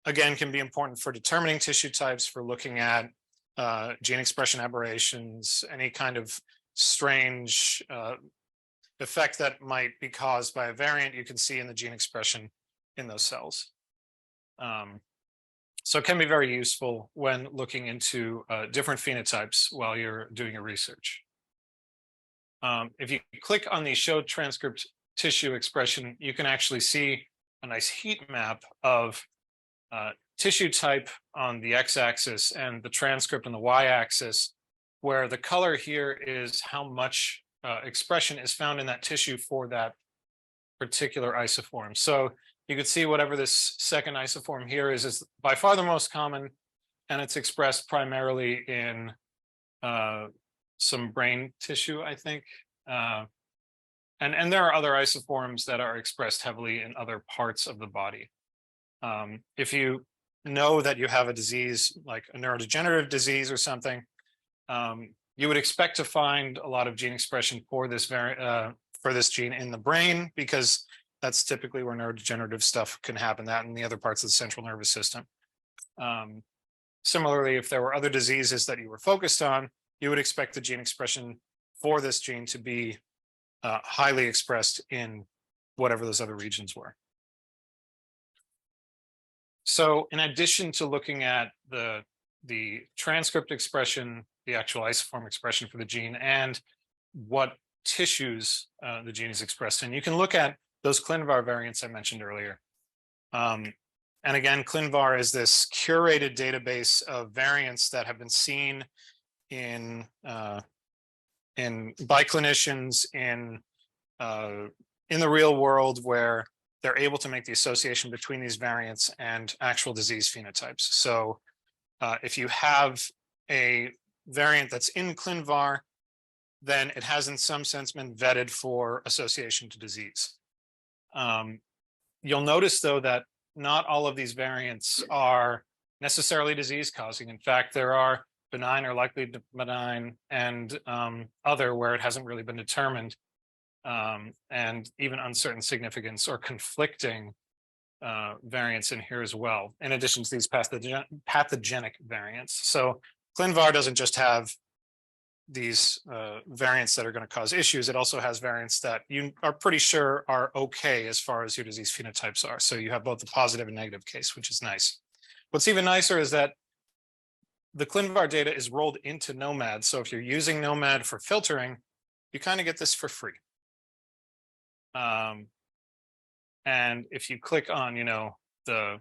again can be important for determining tissue types, for looking at gene expression aberrations, any kind of strange effect that might be caused by a variant you can see in the gene expression in those cells. So it can be very useful when looking into different phenotypes while you're doing your research. If you click on the show transcript tissue expression, you can actually see a nice heat map of tissue type on the x-axis and the transcript on the y-axis, where the color here is how much expression is found in that tissue for that particular isoform. So you could see whatever this second isoform here is by far the most common, and it's expressed primarily in some brain tissue, I think. And there are other isoforms that are expressed heavily in other parts of the body. If you know that you have a disease like a neurodegenerative disease or something, you would expect to find a lot of gene expression for this gene in the brain, because that's typically where neurodegenerative stuff can happen, that and the other parts of the central nervous system. Similarly, if there were other diseases that you were focused on, you would expect the gene expression for this gene to be highly expressed in whatever those other regions were. So in addition to looking at the transcript expression, the actual isoform expression for the gene, and what tissues the gene is expressed in, you can look at those ClinVar variants I mentioned earlier. And again, ClinVar is this curated database of variants that have been seen by clinicians in the real world, where they're able to make the association between these variants and actual disease phenotypes. So if you have a variant that's in ClinVar, then it has in some sense been vetted for association to disease. You'll notice, though, that not all of these variants are necessarily disease causing. In fact, there are benign or likely benign and other where it hasn't really been determined, and even uncertain significance or conflicting variants in here as well, in addition to these pathogenic variants. So ClinVar doesn't just have these variants that are going to cause issues. It also has variants that you are pretty sure are okay as far as your disease phenotypes are. So you have both the positive and negative case, which is nice. What's even nicer is that the ClinVar data is rolled into gnomAD. So if you're using gnomAD for filtering, you kind of get this for free. And if you click on, the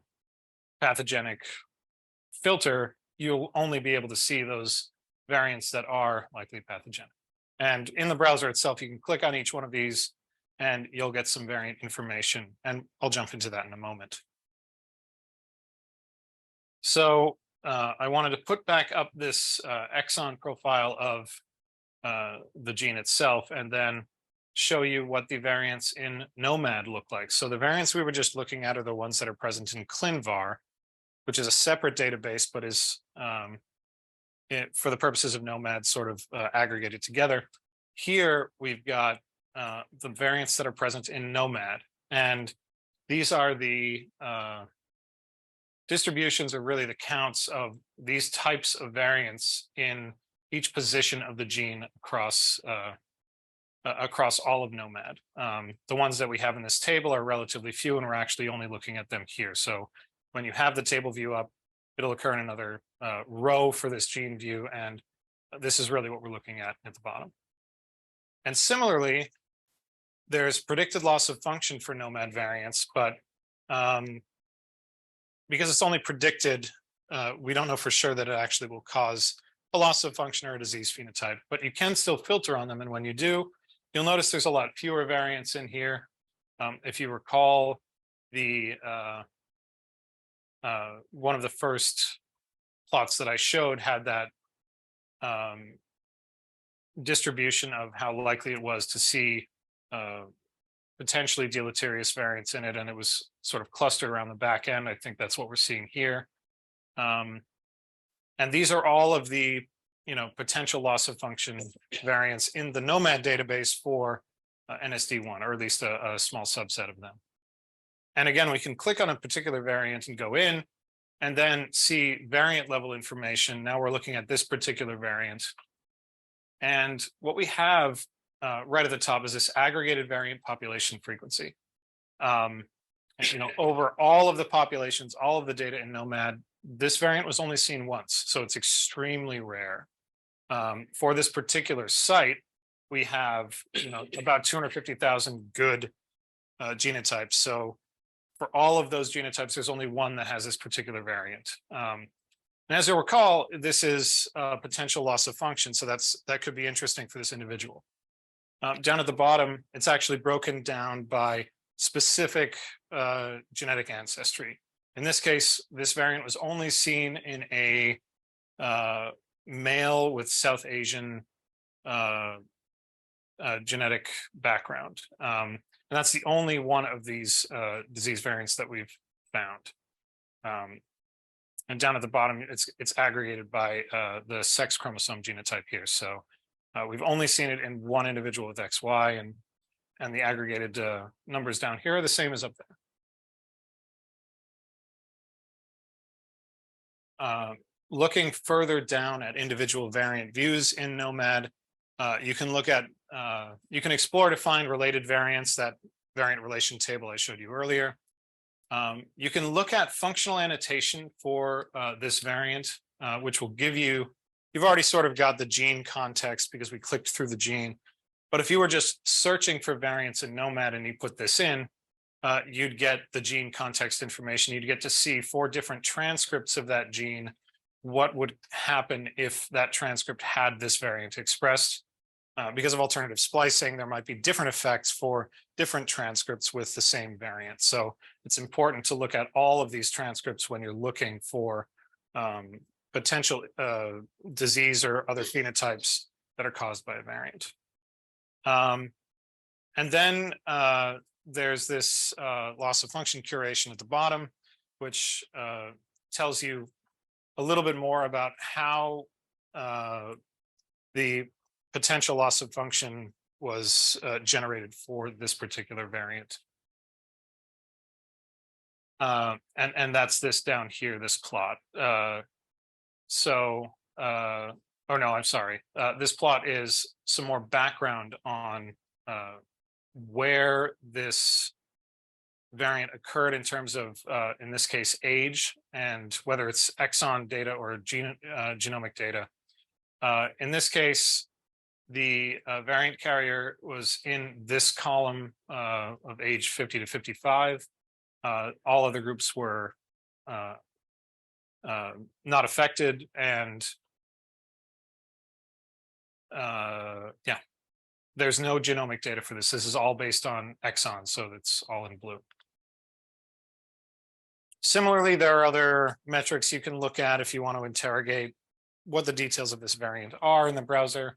pathogenic filter, you'll only be able to see those variants that are likely pathogenic. And in the browser itself, you can click on each one of these and you'll get some variant information. And I'll jump into that in a moment. So I wanted to put back up this exon profile of the gene itself, and then show you what the variants in gnomAD look like. So the variants we were just looking at are the ones that are present in ClinVar, which is a separate database, but is for the purposes of gnomAD sort of aggregated together. Here we've got the variants that are present in gnomAD, and these are the distributions, or really the counts of these types of variants in each position of the gene across all of gnomAD. The ones that we have in this table are relatively few, and we're actually only looking at them here. So when you have the table view up, it'll occur in another row for this gene view, and this is really what we're looking at the bottom. And similarly, there's predicted loss of function for gnomAD variants, but because it's only predicted, we don't know for sure that it actually will cause a loss of function or a disease phenotype, but you can still filter on them. And when you do, you'll notice there's a lot fewer variants in here. If you recall, the one of the first plots that I showed had that distribution of how likely it was to see potentially deleterious variants in it, and it was sort of clustered around the back end. I think that's what we're seeing here. And these are all of the potential loss of function variants in the gnomAD database for NSD1, or at least a small subset of them. And again, we can click on a particular variant and go in and then see variant level information. Now we're looking at this particular variant. And what we have right at the top is this aggregated variant population frequency. And, over all of the populations, all of the data in gnomAD, this variant was only seen once, so it's extremely rare. For this particular site, we have about 250,000 good genotypes. So for all of those genotypes, there's only one that has this particular variant. And as you'll recall, this is a potential loss of function, so that could be interesting for this individual. Down at the bottom, it's actually broken down by specific genetic ancestry. In this case, this variant was only seen in a male with South Asian genetic background. And that's the only one of these disease variants that we've found. And down at the bottom, it's aggregated by the sex chromosome genotype here. So we've only seen it in one individual with XY, and the aggregated numbers down here are the same as up there. Looking further down at individual variant views in gnomAD, you can look at, you can explore to find related variants, that variant relation table I showed you earlier. You can look at functional annotation for this variant, which will give you, you've already sort of got the gene context because we clicked through the gene. But if you were just searching for variants in gnomAD and you put this in, you'd get the gene context information. You'd get to see 4 different transcripts of that gene, what would happen if that transcript had this variant expressed. Because of alternative splicing, there might be different effects for different transcripts with the same variant. So it's important to look at all of these transcripts when you're looking for potential disease or other phenotypes that are caused by a variant. And then there's this loss of function curation at the bottom, which tells you a little bit more about how the potential loss of function was generated for this particular variant. And that's this down here, this plot. Oh no, I'm sorry. This plot is some more background on where this variant occurred in terms of, in this case, age, and whether it's exon data or genomic data. In this case, the variant carrier was in this column of age 50 to 55. All other groups were not affected, and yeah, there's no genomic data for this. This is all based on exons, so it's all in blue. Similarly, there are other metrics you can look at if you want to interrogate what the details of this variant are in the browser.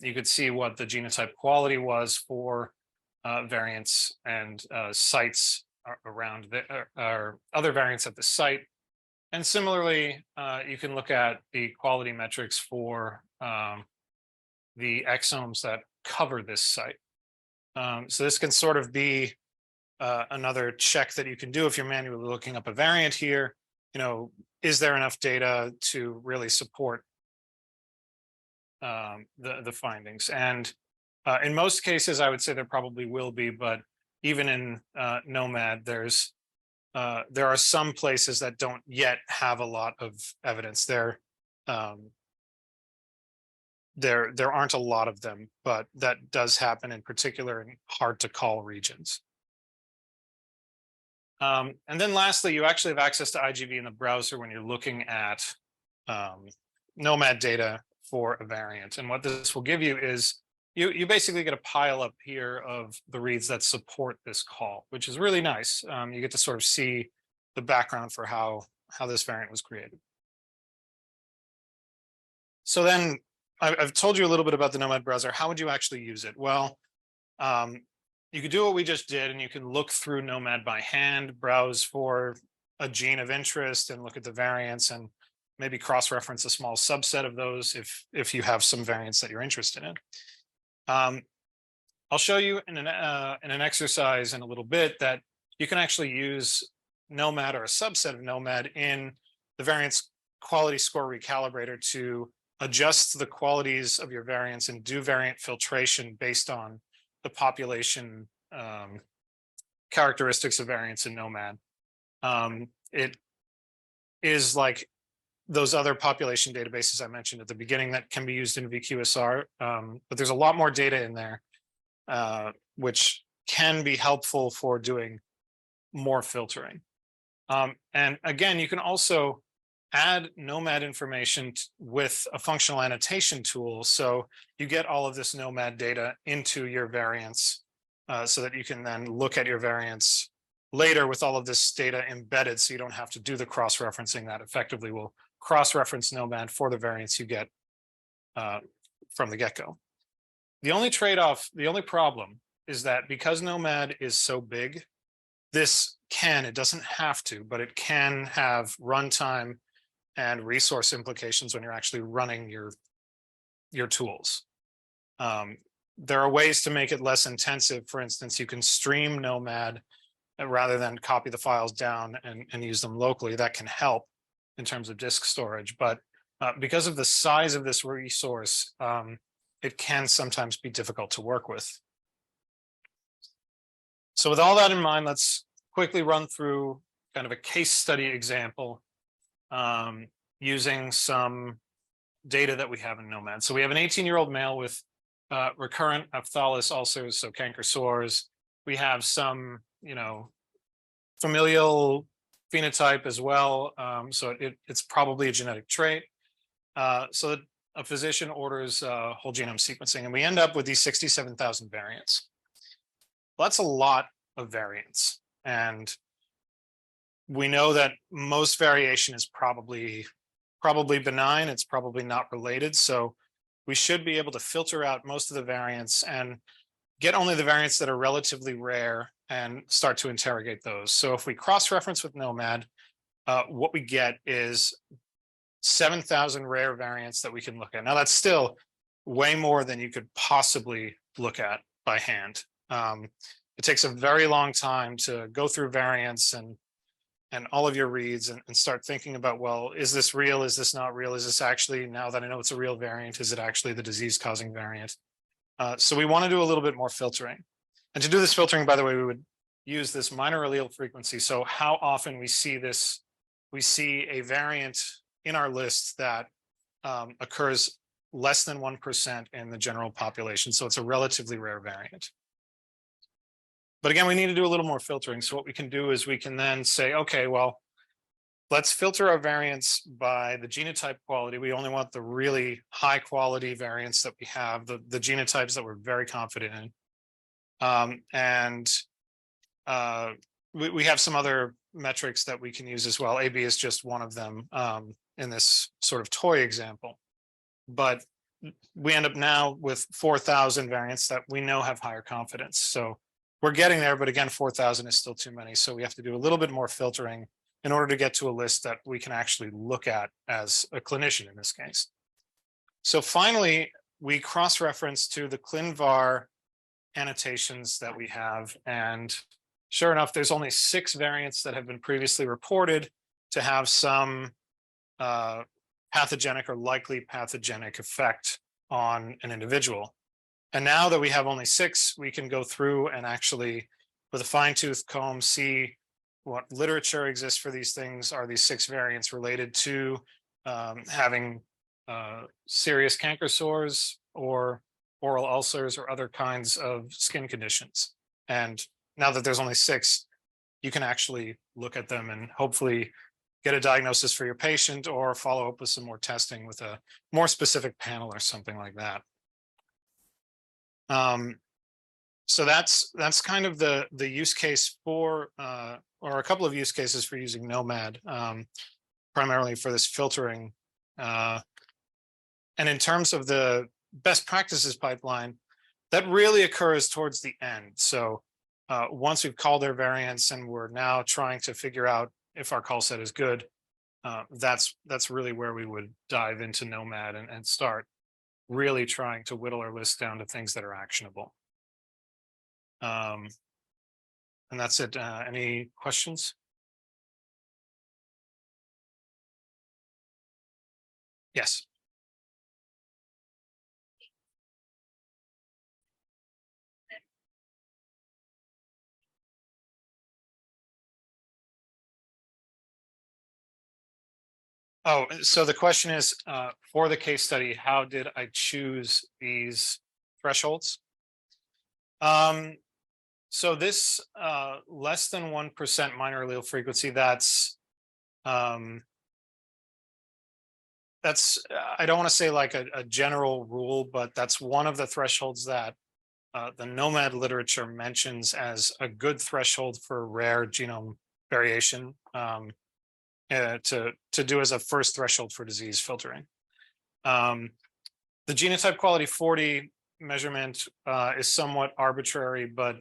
You could see what the genotype quality was for variants and sites around or other variants at the site. And similarly, you can look at the quality metrics for the exomes that cover this site. So this can sort of be another check that you can do if you're manually looking up a variant here. Is there enough data to really support the findings? And in most cases, I would say there probably will be, but even in gnomAD, there are some places that don't yet have a lot of evidence. They're there aren't a lot of them, but that does happen in particular in hard to call regions. And then lastly, you actually have access to IGV in the browser when you're looking at gnomAD data for a variant. And what this will give you is you basically get a pile up here of the reads that support this call, which is really nice. You get to sort of see the background for how this variant was created. So then I've told you a little bit about the gnomAD browser. How would you actually use it? Well, you could do what we just did, and you can look through gnomAD by hand, browse for a gene of interest and look at the variants and maybe cross-reference a small subset of those if you have some variants that you're interested in. I'll show you in an exercise in a little bit that you can actually use gnomAD or a subset of gnomAD in the variance quality score recalibrator to adjust the qualities of your variants and do variant filtration based on the population characteristics of variants in gnomAD. It is like those other population databases I mentioned at the beginning that can be used in VQSR, but there's a lot more data in there, which can be helpful for doing more filtering. And again, you can also add gnomAD information with a functional annotation tool. So you get all of this gnomAD data into your variants so that you can then look at your variants later with all of this data embedded, so you don't have to do the cross-referencing that effectively will cross-reference gnomAD for the variants you get from the get-go. The only trade-off, the only problem is that because gnomAD is so big, it doesn't have to, but it can have runtime and resource implications when you're actually running your tools. There are ways to make it less intensive. For instance, you can stream gnomAD rather than copy the files down and use them locally. That can help in terms of disk storage, but because of the size of this resource, it can sometimes be difficult to work with. So with all that in mind, let's quickly run through kind of a case study example using some data that we have in gnomAD. So we have an 18-year-old male with recurrent phthalmos ulcers, so canker sores. We have some, familial phenotype as well. So it's probably a genetic trait. So that a physician orders whole genome sequencing, and we end up with these 67,000 variants. Well, that's a lot of variants. And we know that most variation is probably benign. It's probably not related. So we should be able to filter out most of the variants and get only the variants that are relatively rare and start to interrogate those. So if we cross-reference with gnomAD, what we get is 7,000 rare variants that we can look at. Now that's still way more than you could possibly look at by hand. It takes a very long time to go through variants and all of your reads and start thinking about, well, is this real? Is this not real? Is this actually, now that I know it's a real variant, is it actually the disease-causing variant? So we want to do a little bit more filtering. And to do this filtering, by the way, we would use this minor allele frequency. So how often we see this, we see a variant in our list that occurs less than 1% in the general population. So it's a relatively rare variant. But again, we need to do a little more filtering. So what we can do is we can then say, okay, well, let's filter our variants by the genotype quality. We only want the really high quality variants that we have, the genotypes that we're very confident in. We have some other metrics that we can use as well. AB is just one of them in this sort of toy example. But we end up now with 4,000 variants that we know have higher confidence. So we're getting there, but again, 4,000 is still too many. So we have to do a little bit more filtering in order to get to a list that we can actually look at as a clinician in this case. So finally, we cross-reference to the ClinVar annotations that we have. And sure enough, there's only 6 variants that have been previously reported to have some pathogenic or likely pathogenic effect on an individual. And now that we have only 6, we can go through and actually, with a fine-tooth comb, see what literature exists for these things. Are these 6 variants related to having serious canker sores or oral ulcers or other kinds of skin conditions. And now that there's only 6, you can actually look at them and hopefully get a diagnosis for your patient or follow up with some more testing with a more specific panel or something like that. So that's kind of the use case for, or a couple of use cases for using gnomAD, primarily for this filtering. And in terms of the best practices pipeline, that really occurs towards the end. So once we've called our variants and we're now trying to figure out if our call set is good, that's really where we would dive into gnomAD and start really trying to whittle our list down to things that are actionable. And that's it. Any questions? Yes. Oh, so the question is, for the case study, how did I choose these thresholds? So this less than 1% minor allele frequency, that's I don't want to say like a general rule, but that's one of the thresholds that the gnomAD literature mentions as a good threshold for rare genome variation. To do as a first threshold for disease filtering. The genotype quality 40 measurement is somewhat arbitrary, but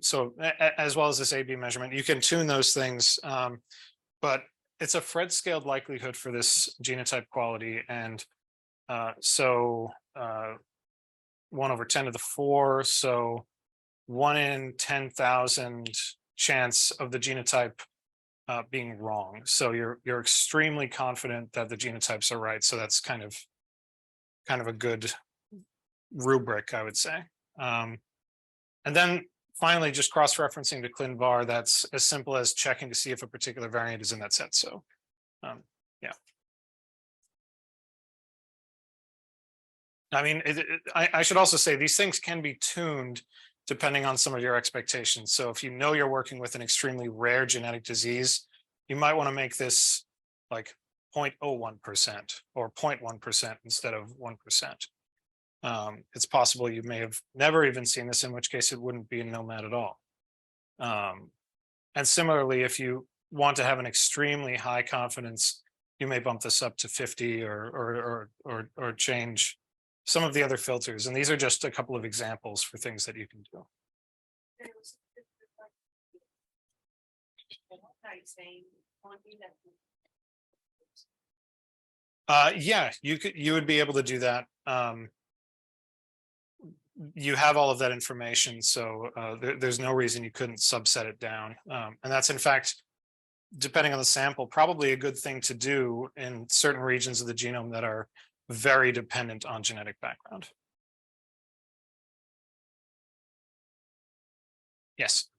so as well as this AB measurement, you can tune those things, but it's a Phred scaled likelihood for this genotype quality. And so 1/10⁴, so 1 in 10,000 chance of the genotype being wrong. So you're extremely confident that the genotypes are right. So that's kind of a good rubric, I would say. And then finally, just cross-referencing to ClinVar, that's as simple as checking to see if a particular variant is in that set. So yeah. I mean, I should also say these things can be tuned depending on some of your expectations. So if you know you're working with an extremely rare genetic disease, you might want to make this like 0.01% or 0.1% instead of 1%. It's possible you may have never even seen this, in which case it wouldn't be in gnomAD at all. And similarly, if you want to have an extremely high confidence, you may bump this up to 50 or change some of the other filters. And these are just a couple of examples for things that you can do. Yeah, you would be able to do that. You have all of that information, so there's no reason you couldn't subset it down. And that's in fact, depending on the sample, probably a good thing to do in certain regions of the genome that are very dependent on genetic background. Yes.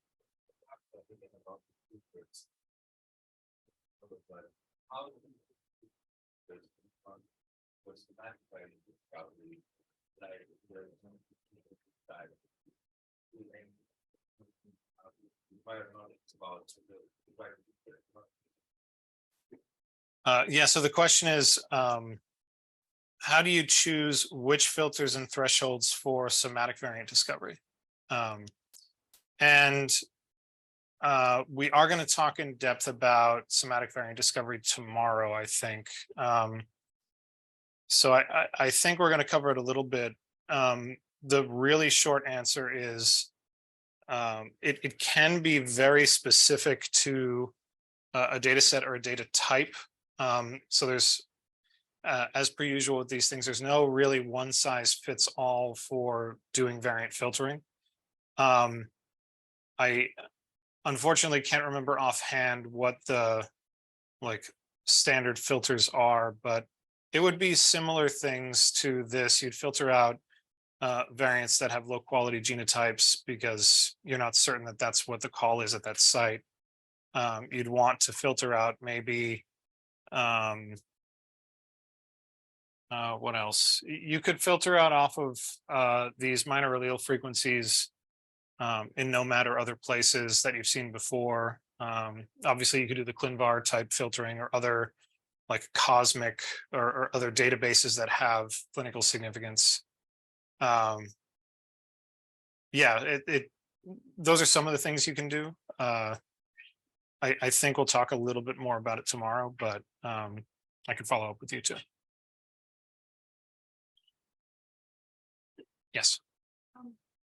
Yeah, so the question is, how do you choose which filters and thresholds for somatic variant discovery? And we are going to talk in depth about somatic variant discovery tomorrow, I think. So I think we're going to cover it a little bit. The really short answer is it can be very specific to a data set or a data type. So there's, as per usual with these things, there's no really one size fits all for doing variant filtering. I unfortunately can't remember offhand what the standard filters are, but it would be similar things to this. You'd filter out variants that have low quality genotypes because you're not certain that that's what the call is at that site. You'd want to filter out maybe What else? You could filter out off of these minor allele frequencies in gnomAD or other places that you've seen before. Obviously, you could do the ClinVar type filtering or other like cosmic or other databases that have clinical significance. Yeah, those are some of the things you can do. I think we'll talk a little bit more about it tomorrow, but I can follow up with you too. Yes.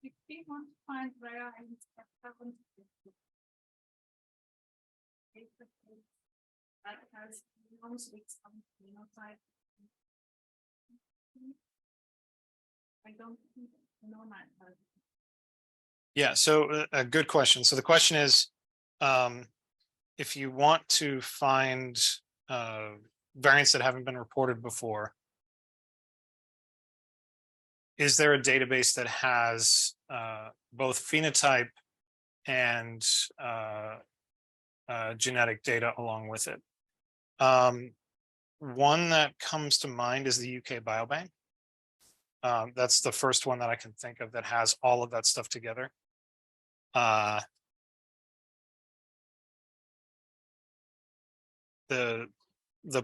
If we want to find variants that haven't that has belongs with some phenotype. I don't know that. Yeah, so a good question. So the question is, if you want to find variants that haven't been reported before, is there a database that has both phenotype and genetic data along with it? One that comes to mind is the UK Biobank. That's the first one that I can think of that has all of that stuff together. The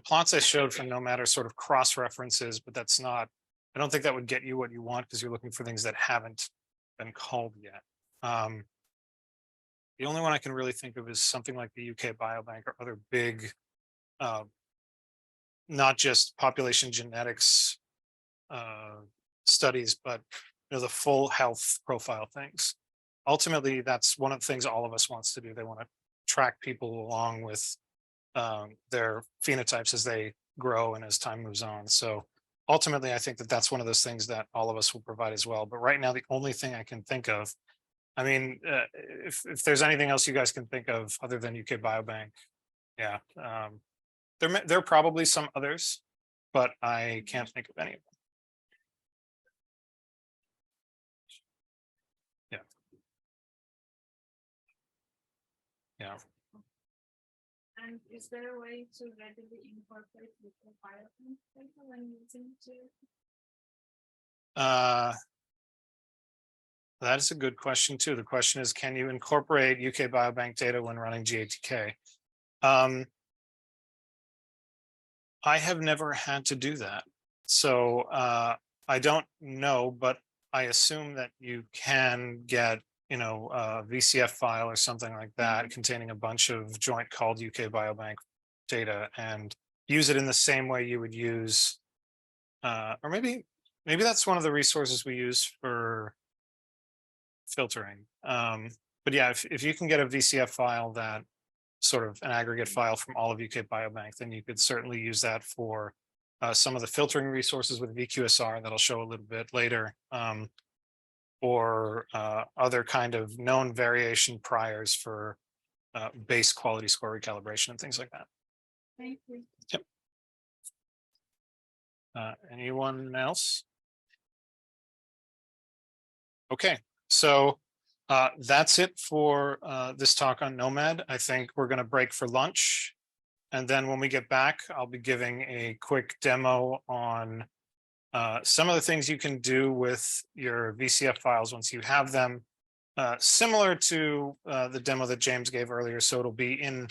plots I showed for gnomAD are sort of cross references, but that's not, I don't think that would get you what you want because you're looking for things that haven't been called yet. The only one I can really think of is something like the UK Biobank or other big, not just population genetics studies, but the full health profile things. Ultimately, that's one of the things all of us wants to do. They want to track people along with their phenotypes as they grow and as time moves on. So ultimately, I think that that's one of those things that all of us will provide as well. But right now, the only thing I can think of, I mean, if there's anything else you guys can think of other than UK Biobank, yeah, there are probably some others, but I can't think of any of them. Yeah. Yeah. And is there a way to readily incorporate the biobank data when using it? That is a good question too. The question is, can you incorporate UK Biobank data when running GATK? I have never had to do that. So I don't know, but I assume that you can get, a VCF file or something like that containing a bunch of joint called UK Biobank data and use it in the same way you would use, or maybe that's one of the resources we use for filtering. But yeah, if you can get a VCF file that sort of an aggregate file from all of UK Biobank, then you could certainly use that for some of the filtering resources with VQSR that I'll show a little bit later, or other kind of known variation priors for base quality score recalibration and things like that. Thank you. Yep. Anyone else? Okay, so that's it for this talk on gnomAD. I think we're going to break for lunch. And then when we get back, I'll be giving a quick demo on some of the things you can do with your VCF files once you have them, similar to the demo that James gave earlier. So it'll be in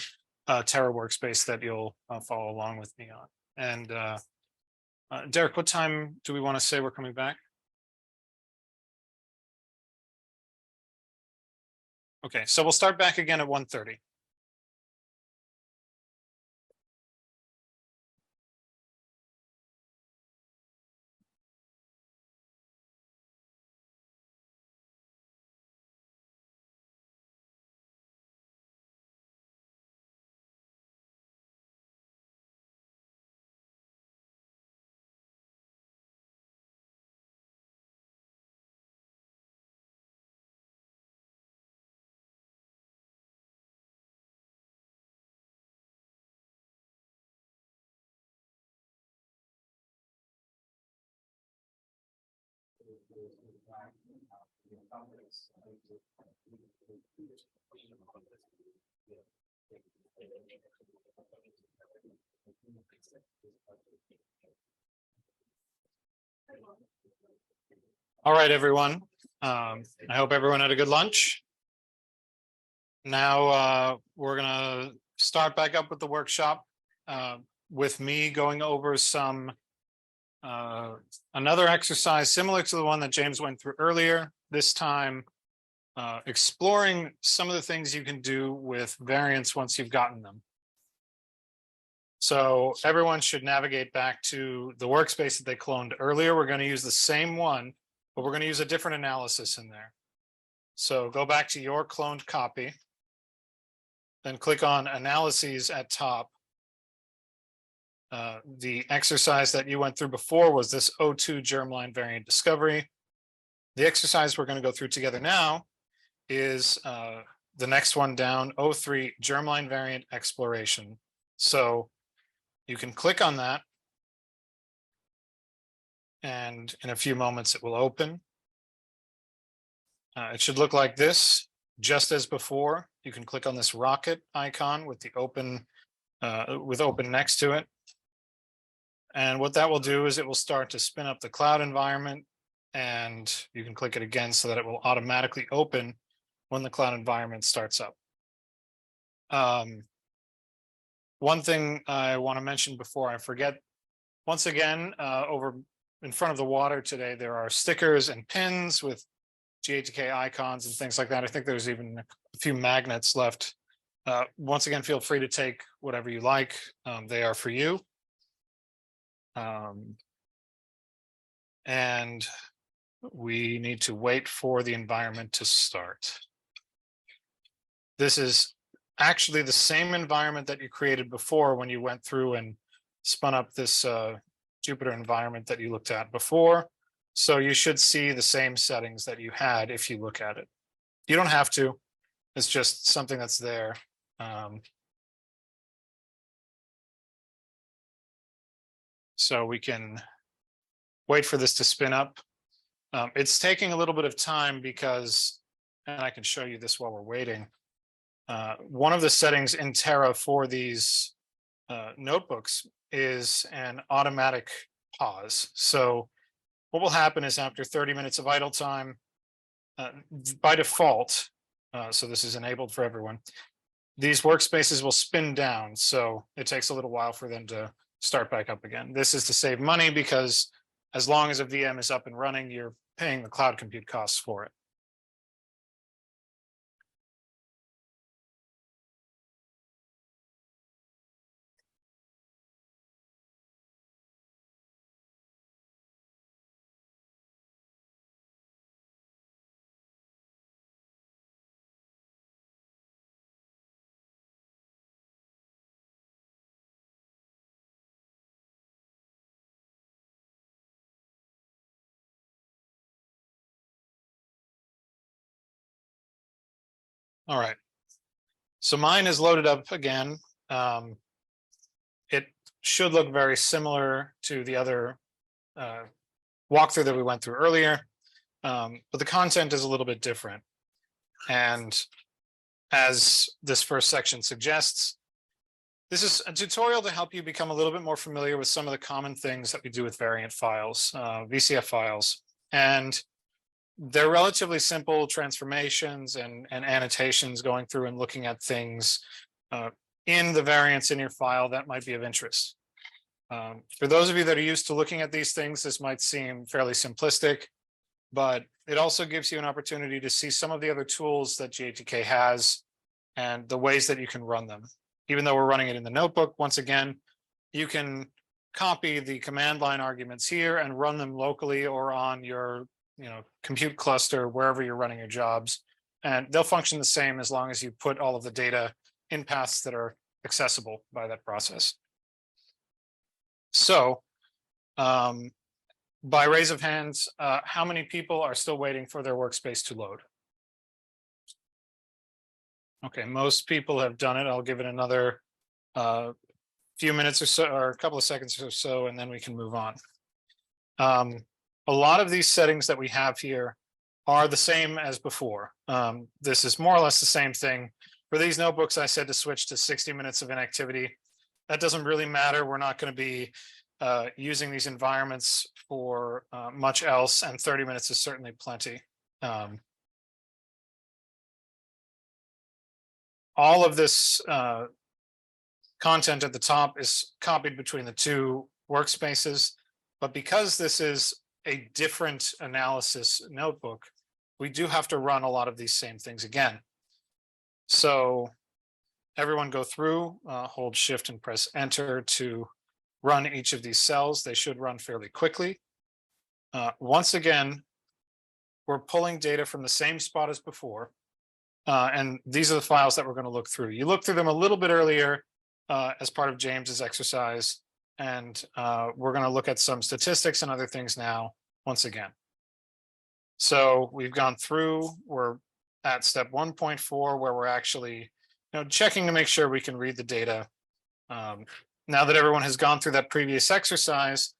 Terra workspace that you'll follow along with me on. And Derek, what time do we want to say we're coming back? Okay, so we'll start back again at 1:30. All right, everyone. I hope everyone had a good lunch. Now we're gonna start back up with the workshop with me going over some another exercise similar to the one that James went through earlier. This time exploring some of the things you can do with variants once you've gotten them. So everyone should navigate back to the workspace that they cloned earlier. We're going to use the same one, but we're going to use a different analysis in there. So go back to your cloned copy, then click on analyses at top. The exercise that you went through before was this O2 germline variant discovery. The exercise we're going to go through together now is the next one down, O3 germline variant exploration. So you can click on that, and in a few moments it will open. It should look like this, just as before. You can click on this rocket icon with the open, with open next to it. And what that will do is it will start to spin up the cloud environment, and you can click it again so that it will automatically open when the cloud environment starts up. One thing I want to mention before I forget, once again, over in front of the water today, there are stickers and pins with GATK icons and things like that. I think there's even a few magnets left. Once again, feel free to take whatever you like. They are for you. And we need to wait for the environment to start. This is actually the same environment that you created before when you went through and spun up this Jupyter environment that you looked at before. So you should see the same settings that you had if you look at it. You don't have to, it's just something that's there. So we can wait for this to spin up. It's taking a little bit of time because, and I can show you this while we're waiting. One of the settings in Terra for these notebooks is an automatic pause. So what will happen is after 30 minutes of idle time, by default, so this is enabled for everyone, these workspaces will spin down. So it takes a little while for them to start back up again. This is to save money because as long as a VM is up and running, you're paying the cloud compute costs for it. All right, so mine is loaded up again. It should look very similar to the other walkthrough that we went through earlier, but the content is a little bit different. And as this first section suggests, this is a tutorial to help you become a little bit more familiar with some of the common things that we do with variant files, VCF files. And they're relatively simple transformations and annotations going through and looking at things in the variants in your file that might be of interest. For those of you that are used to looking at these things, this might seem fairly simplistic, but it also gives you an opportunity to see some of the other tools that GATK has and the ways that you can run them. Even though we're running it in the notebook, once again, you can copy the command line arguments here and run them locally or on your compute cluster, wherever you're running your jobs, and they'll function the same as long as you put all of the data in paths that are accessible by that process. So by raise of hands, how many people are still waiting for their workspace to load? Okay, most people have done it. I'll give it another few minutes or so, or a couple of seconds or so, and then we can move on. A lot of these settings that we have here are the same as before. This is more or less the same thing. For these notebooks, I said to switch to 60 minutes of inactivity. That doesn't really matter. We're not going to be using these environments for much else, and 30 minutes is certainly plenty. All of this content at the top is copied between the two workspaces, but because this is a different analysis notebook, we do have to run a lot of these same things again. So everyone go through, hold Shift and press Enter to run each of these cells. They should run fairly quickly. Once again, we're pulling data from the same spot as before. And these are the files that we're going to look through. You looked through them a little bit earlier as part of James's exercise. And we're going to look at some statistics and other things now, once again. So we've gone through, we're at step 1.4, where we're actually checking to make sure we can read the data. Now that everyone has gone through that previous exercise,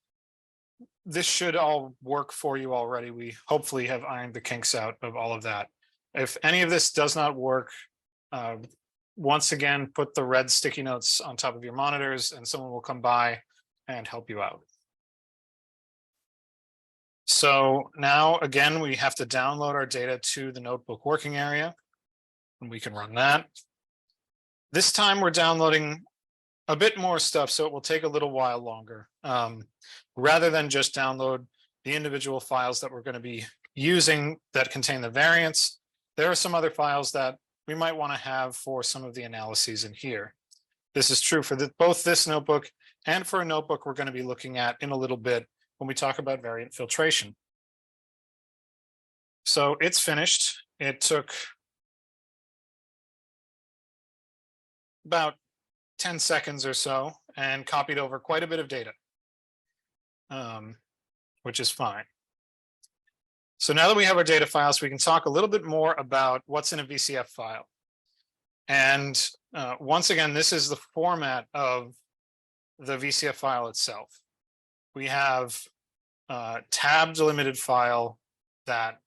this should all work for you already. We hopefully have ironed the kinks out of all of that. If any of this does not work, once again, put the red sticky notes on top of your monitors and someone will come by and help you out. So now, again, we have to download our data to the notebook working area, and we can run that. This time we're downloading a bit more stuff, so it will take a little while longer. Rather than just download the individual files that we're going to be using that contain the variants, there are some other files that we might want to have for some of the analyses in here. This is true for both this notebook and for a notebook we're going to be looking at in a little bit when we talk about variant filtration. So it's finished. It took about 10 seconds or so and copied over quite a bit of data, which is fine. So now that we have our data files, we can talk a little bit more about what's in a VCF file. And once again, this is the format of the VCF file itself. We have a tab delimited file. That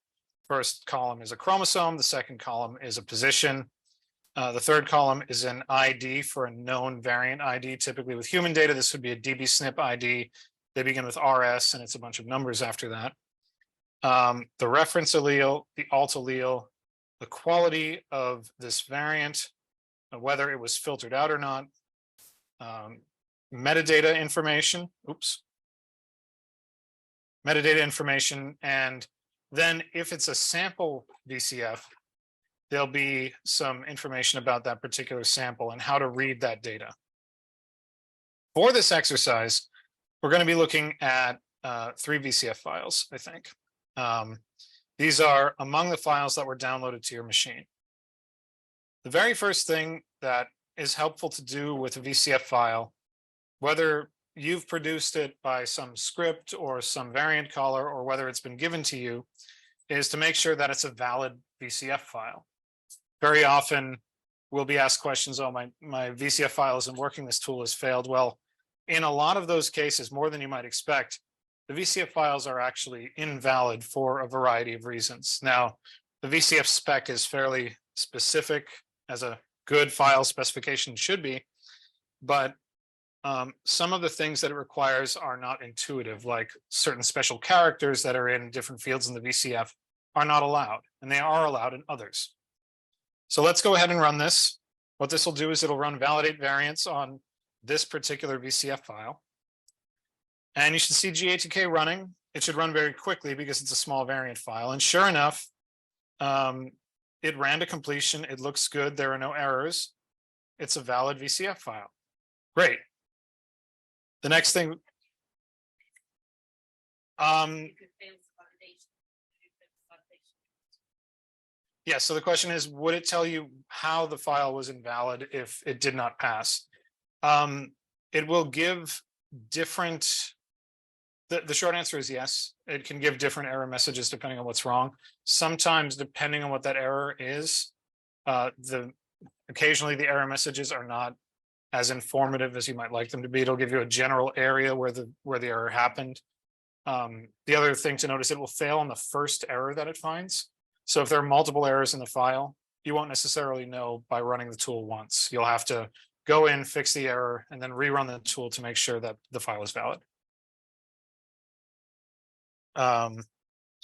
first column is a chromosome, the second column is a position. The third column is an ID for a known variant ID. Typically with human data, this would be a dbSNP ID. They begin with RS and it's a bunch of numbers after that. The reference allele, the alt allele, the quality of this variant, whether it was filtered out or not, metadata information, metadata information, and then if it's a sample VCF, there'll be some information about that particular sample and how to read that data. For this exercise, we're going to be looking at 3 VCF files, I think. These are among the files that were downloaded to your machine. The very first thing that is helpful to do with a VCF file, whether you've produced it by some script or some variant caller, or whether it's been given to you, is to make sure that it's a valid VCF file. Very often we'll be asked questions, oh, my VCF file isn't working, this tool has failed. Well, in a lot of those cases, more than you might expect, the VCF files are actually invalid for a variety of reasons. Now, the VCF spec is fairly specific, as a good file specification should be, but some of the things that it requires are not intuitive, like certain special characters that are in different fields in the VCF are not allowed, and they are allowed in others. So let's go ahead and run this. What this will do is it'll run validate variants on this particular VCF file. And you should see GATK running. It should run very quickly because it's a small variant file. And sure enough, it ran to completion. It looks good. There are no errors. It's a valid VCF file. Great. The next thing. Yeah, so the question is, would it tell you how the file was invalid if it did not pass? It will give different, the short answer is yes. It can give different error messages depending on what's wrong. Sometimes, depending on what that error is, occasionally the error messages are not as informative as you might like them to be. It'll give you a general area where the error happened. The other thing to notice, it will fail on the first error that it finds. So if there are multiple errors in the file, you won't necessarily know by running the tool once. You'll have to go in, fix the error, and then rerun the tool to make sure that the file is valid. All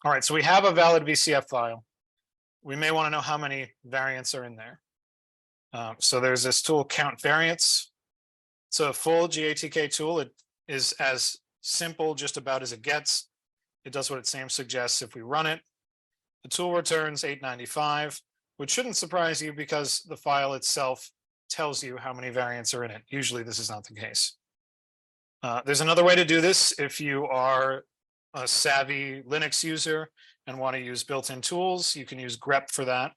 right, so we have a valid VCF file. We may want to know how many variants are in there. So there's this tool, count variants. It's a full GATK tool. It is as simple just about as it gets. It does what its name suggests. If we run it, the tool returns 895, which shouldn't surprise you because the file itself tells you how many variants are in it. Usually this is not the case. There's another way to do this. If you are a savvy Linux user and want to use built-in tools, you can use grep for that.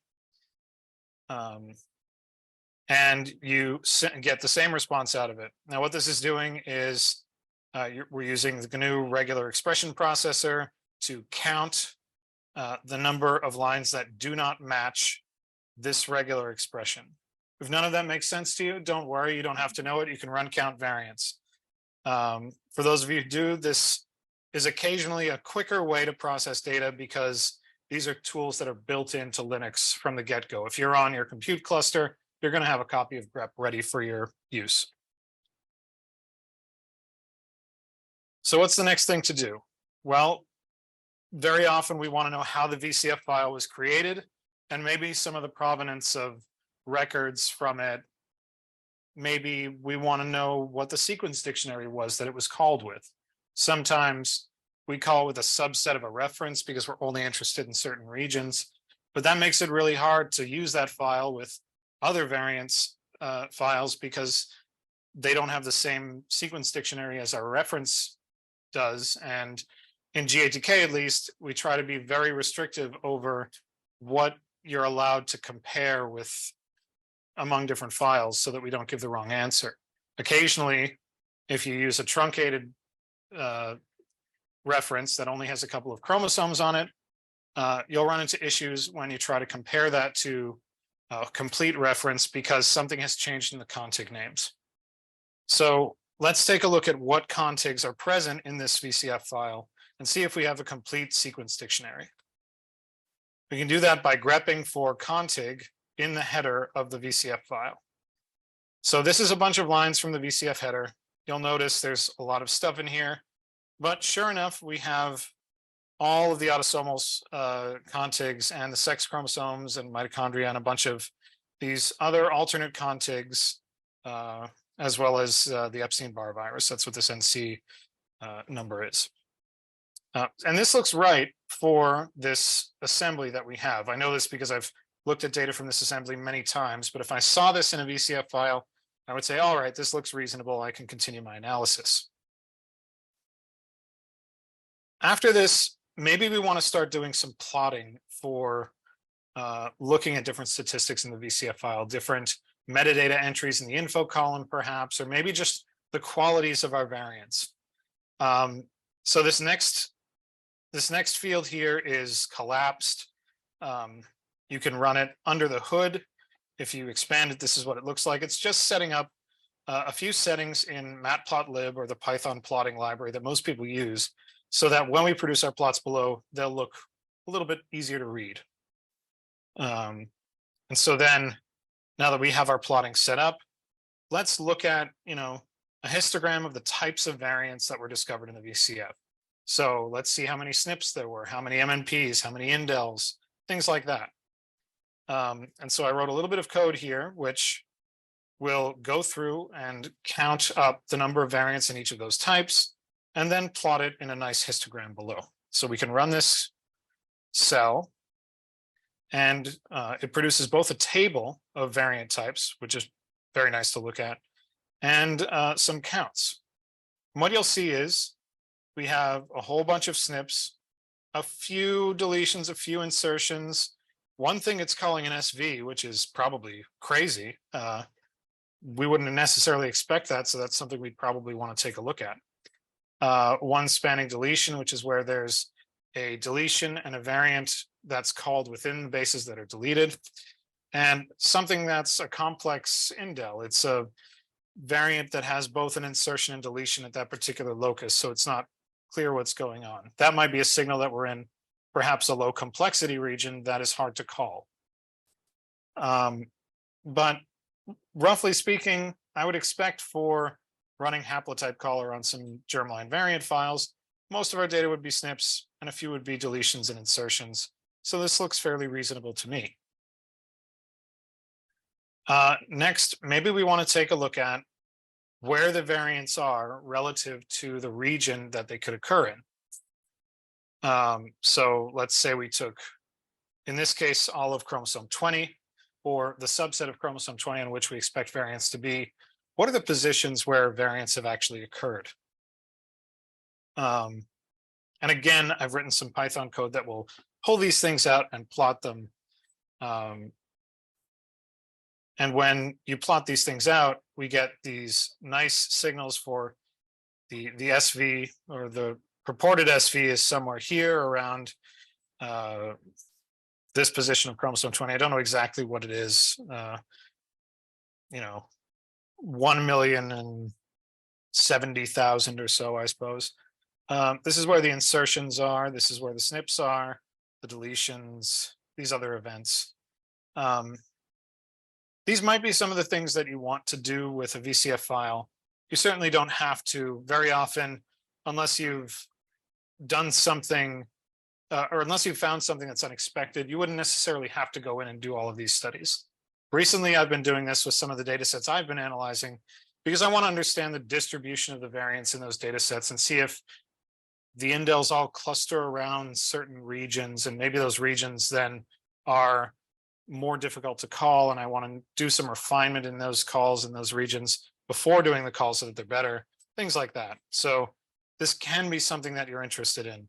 And you get the same response out of it. Now, what this is doing is we're using the GNU regular expression processor to count the number of lines that do not match this regular expression. If none of that makes sense to you, don't worry, you don't have to know it. You can run count variants. For those of you who do, this is occasionally a quicker way to process data because these are tools that are built into Linux from the get-go. If you're on your compute cluster, you're going to have a copy of grep ready for your use. So what's the next thing to do? Well, very often we want to know how the VCF file was created and maybe some of the provenance of records from it. Maybe we want to know what the sequence dictionary was that it was called with. Sometimes we call with a subset of a reference because we're only interested in certain regions, but that makes it really hard to use that file with other variants files because they don't have the same sequence dictionary as our reference does. And in GATK, at least, we try to be very restrictive over what you're allowed to compare with among different files so that we don't give the wrong answer. Occasionally, if you use a truncated reference that only has a couple of chromosomes on it, you'll run into issues when you try to compare that to a complete reference because something has changed in the contig names. So let's take a look at what contigs are present in this VCF file and see if we have a complete sequence dictionary. We can do that by grepping for contig in the header of the VCF file. So this is a bunch of lines from the VCF header. You'll notice there's a lot of stuff in here, but sure enough, we have all of the autosomal contigs and the sex chromosomes and mitochondria and a bunch of these other alternate contigs, as well as the Epstein-Barr virus. That's what this NC number is. And this looks right for this assembly that we have. I know this because I've looked at data from this assembly many times, but if I saw this in a VCF file, I would say, all right, this looks reasonable. I can continue my analysis. After this, maybe we want to start doing some plotting for looking at different statistics in the VCF file, different metadata entries in the info column, perhaps, or maybe just the qualities of our variants. So this next field here is collapsed. You can run it under the hood. If you expand it, this is what it looks like. It's just setting up a few settings in matplotlib or the Python plotting library that most people use so that when we produce our plots below, they'll look a little bit easier to read. And so then, now that we have our plotting set up, let's look at, a histogram of the types of variants that were discovered in the VCF. So let's see how many SNPs there were, how many MNPs, how many indels, things like that. And so I wrote a little bit of code here, which will go through and count up the number of variants in each of those types, and then plot it in a nice histogram below. So we can run this cell, and it produces both a table of variant types, which is very nice to look at, and some counts. And what you'll see is we have a whole bunch of SNPs, a few deletions, a few insertions. One thing it's calling an SV, which is probably crazy. We wouldn't necessarily expect that, so that's something we'd probably want to take a look at. One spanning deletion, which is where there's a deletion and a variant that's called within the bases that are deleted. And something that's a complex indel. It's a variant that has both an insertion and deletion at that particular locus, so it's not clear what's going on. That might be a signal that we're in perhaps a low complexity region that is hard to call. But roughly speaking, I would expect for running HaplotypeCaller on some germline variant files most of our data would be SNPs and a few would be deletions and insertions. So this looks fairly reasonable to me. Next, maybe we want to take a look at where the variants are relative to the region that they could occur in. So let's say we took, in this case, all of chromosome 20, or the subset of chromosome 20 on which we expect variants to be. What are the positions where variants have actually occurred? And again, I've written some Python code that will pull these things out and plot them. And when you plot these things out, we get these nice signals for the SV, or the purported SV is somewhere here around this position of chromosome 20. I don't know exactly what it is. 1,070,000 or so, I suppose. This is where the insertions are. This is where the SNPs are, the deletions, these other events. These might be some of the things that you want to do with a VCF file. You certainly don't have to very often, unless you've done something, or unless you've found something that's unexpected, you wouldn't necessarily have to go in and do all of these studies. Recently, I've been doing this with some of the data sets I've been analyzing because I want to understand the distribution of the variance in those data sets and see if the indels all cluster around certain regions, and maybe those regions then are more difficult to call, and I want to do some refinement in those calls in those regions before doing the calls so that they're better, things like that. So this can be something that you're interested in.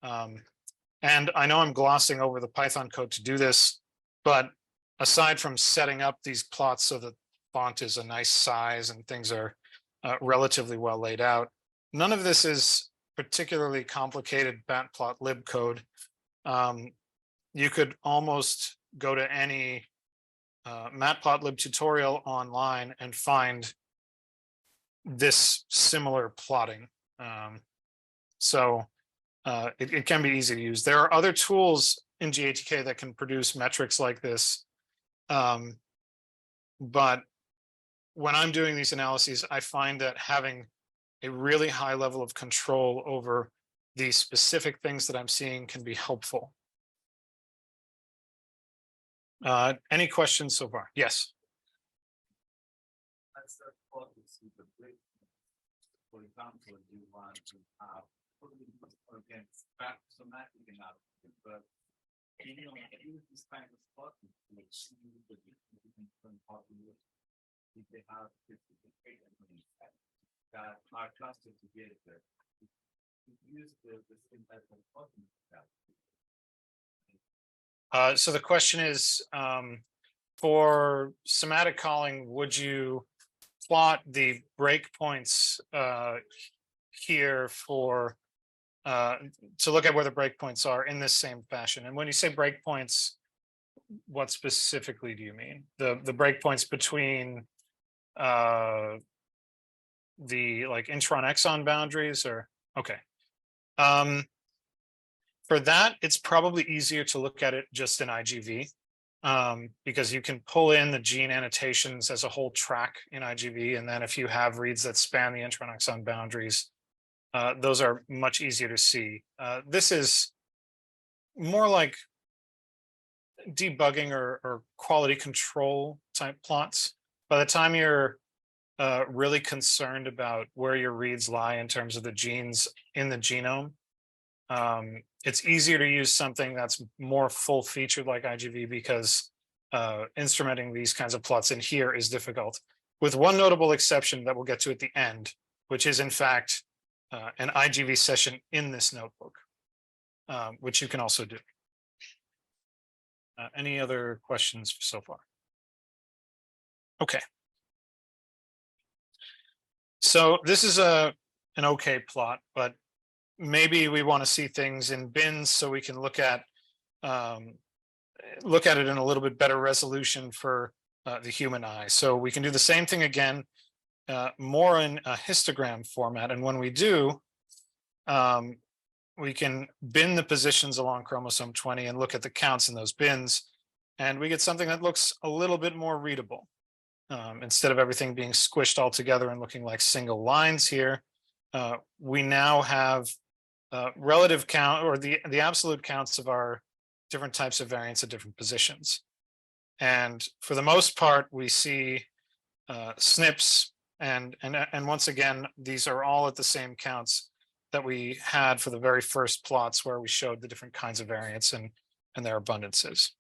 And I know I'm glossing over the Python code to do this, but aside from setting up these plots so that font is a nice size and things are relatively well laid out, none of this is particularly complicated matplotlib code. You could almost go to any matplotlib tutorial online and find this similar plotting. It can be easy to use. There are other tools in GATK that can produce metrics like this. But when I'm doing these analyses, I find that having a really high level of control over the specific things that I'm seeing can be helpful. Any questions so far? Yes. For example, you want to have against back somatic analysis, but use this kind of plotting to achieve the different populations if they have specific that are clustered together. Use the same type of plotting. So the question is, for somatic calling, would you plot the breakpoints here for to look at where the breakpoints are in this same fashion? And when you say breakpoints, what specifically do you mean? The breakpoints between the like intron exon boundaries, or okay. For that, it's probably easier to look at it just in IGV, because you can pull in the gene annotations as a whole track in IGV. And then if you have reads that span the intron exon boundaries, those are much easier to see. This is more like debugging or quality control type plots. By the time you're really concerned about where your reads lie in terms of the genes in the genome, it's easier to use something that's more full featured like IGV, because instrumenting these kinds of plots in here is difficult, with one notable exception that we'll get to at the end, which is in fact an IGV session in this notebook, which you can also do. Any other questions so far? Okay. So this is an okay plot, but maybe we want to see things in bins so we can look at it in a little bit better resolution for the human eye. So we can do the same thing again, more in a histogram format. And when we do, we can bin the positions along chromosome 20 and look at the counts in those bins. And we get something that looks a little bit more readable. Instead of everything being squished all together and looking like single lines here, we now have relative count or the absolute counts of our different types of variants at different positions. And for the most part, we see SNPs, and once again, these are all at the same counts that we had for the very first plots where we showed the different kinds of variants and their abundances.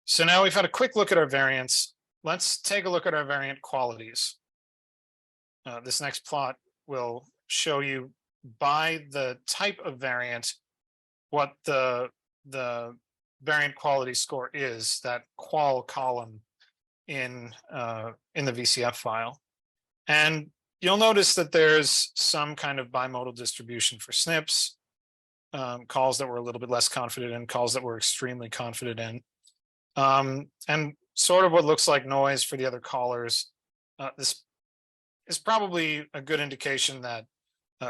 So now we've had a quick look at our variants. Let's take a look at our variant qualities. This next plot will show you by the type of variant what the variant quality score is, that qual column in the VCF file. And you'll notice that there's some kind of bimodal distribution for SNPs, calls that we're a little bit less confident in, calls that we're extremely confident in. And sort of what looks like noise for the other callers. This is probably a good indication that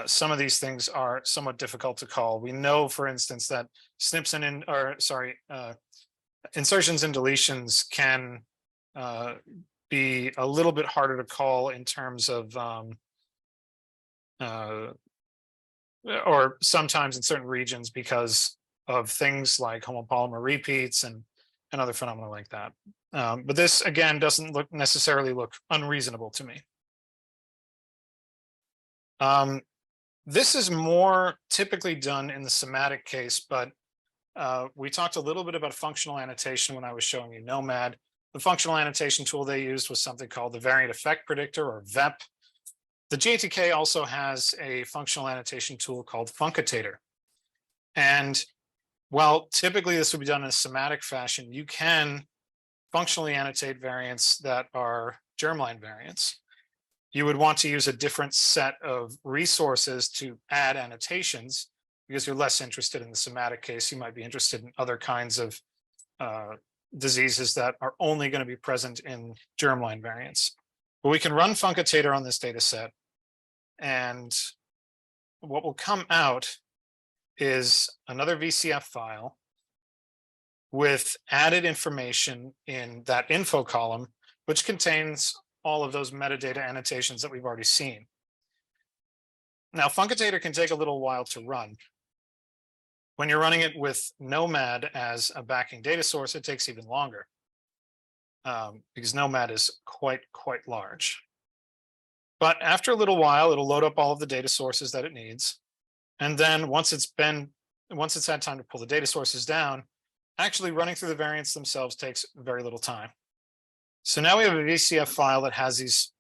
some of these things are somewhat difficult to call. We know, for instance, that SNPs and insertions and deletions can be a little bit harder to call in terms of, or sometimes in certain regions because of things like homopolymer repeats and other phenomena like that. But this, again, doesn't necessarily look unreasonable to me. This is more typically done in the somatic case, but we talked a little bit about functional annotation when I was showing you gnomAD. The functional annotation tool they used was something called the variant effect predictor, or VEP. The GATK also has a functional annotation tool called Funcatator. And while typically this would be done in a somatic fashion, you can functionally annotate variants that are germline variants. You would want to use a different set of resources to add annotations because you're less interested in the somatic case. You might be interested in other kinds of diseases that are only going to be present in germline variants. But we can run Funcatator on this data set, and what will come out is another VCF file with added information in that info column, which contains all of those metadata annotations that we've already seen. Now, Funcatator can take a little while to run. When you're running it with gnomAD as a backing data source, it takes even longer because gnomAD is quite large. But after a little while, it'll load up all of the data sources that it needs. And then once it's had time to pull the data sources down, actually running through the variants themselves takes very little time. So now we have a VCF file that has these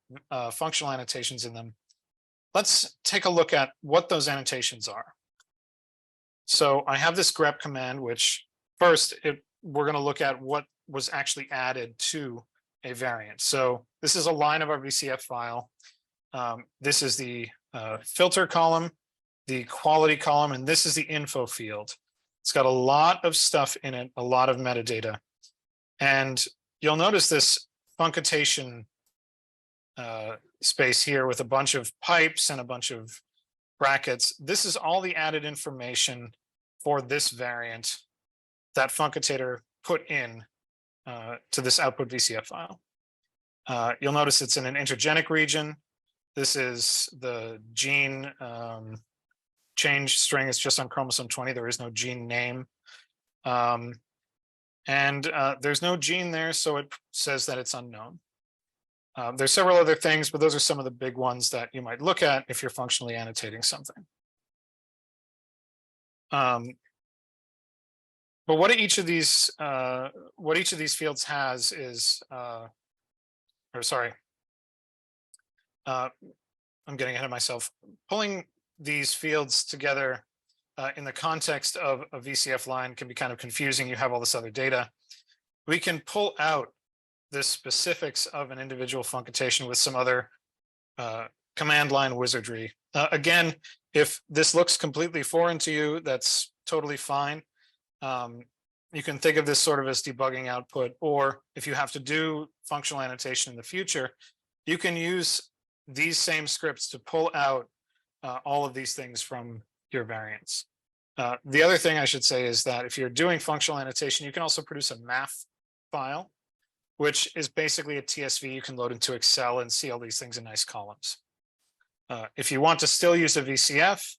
functional annotations in them. Let's take a look at what those annotations are. So I have this grep command, which first we're going to look at what was actually added to a variant. So this is a line of our VCF file. This is the filter column, the quality column, and this is the info field. It's got a lot of stuff in it, a lot of metadata. And you'll notice this funcation space here with a bunch of pipes and a bunch of brackets. This is all the added information for this variant that Funcatator put in to this output VCF file. You'll notice it's in an intergenic region. This is the gene change string. It's just on chromosome 20. There is no gene name. And there's no gene there, so it says that it's unknown. There's several other things, but those are some of the big ones that you might look at if you're functionally annotating something. But what each of these fields has is, I'm getting ahead of myself. Pulling these fields together in the context of a VCF line can be kind of confusing. You have all this other data. We can pull out the specifics of an individual funcation with some other command line wizardry. Again, if this looks completely foreign to you, that's totally fine. You can think of this sort of as debugging output, or if you have to do functional annotation in the future, you can use these same scripts to pull out all of these things from your variants. The other thing I should say is that if you're doing functional annotation, you can also produce a math file. which is basically a TSV you can load into Excel and see all these things in nice columns. If you want to still use a VCF,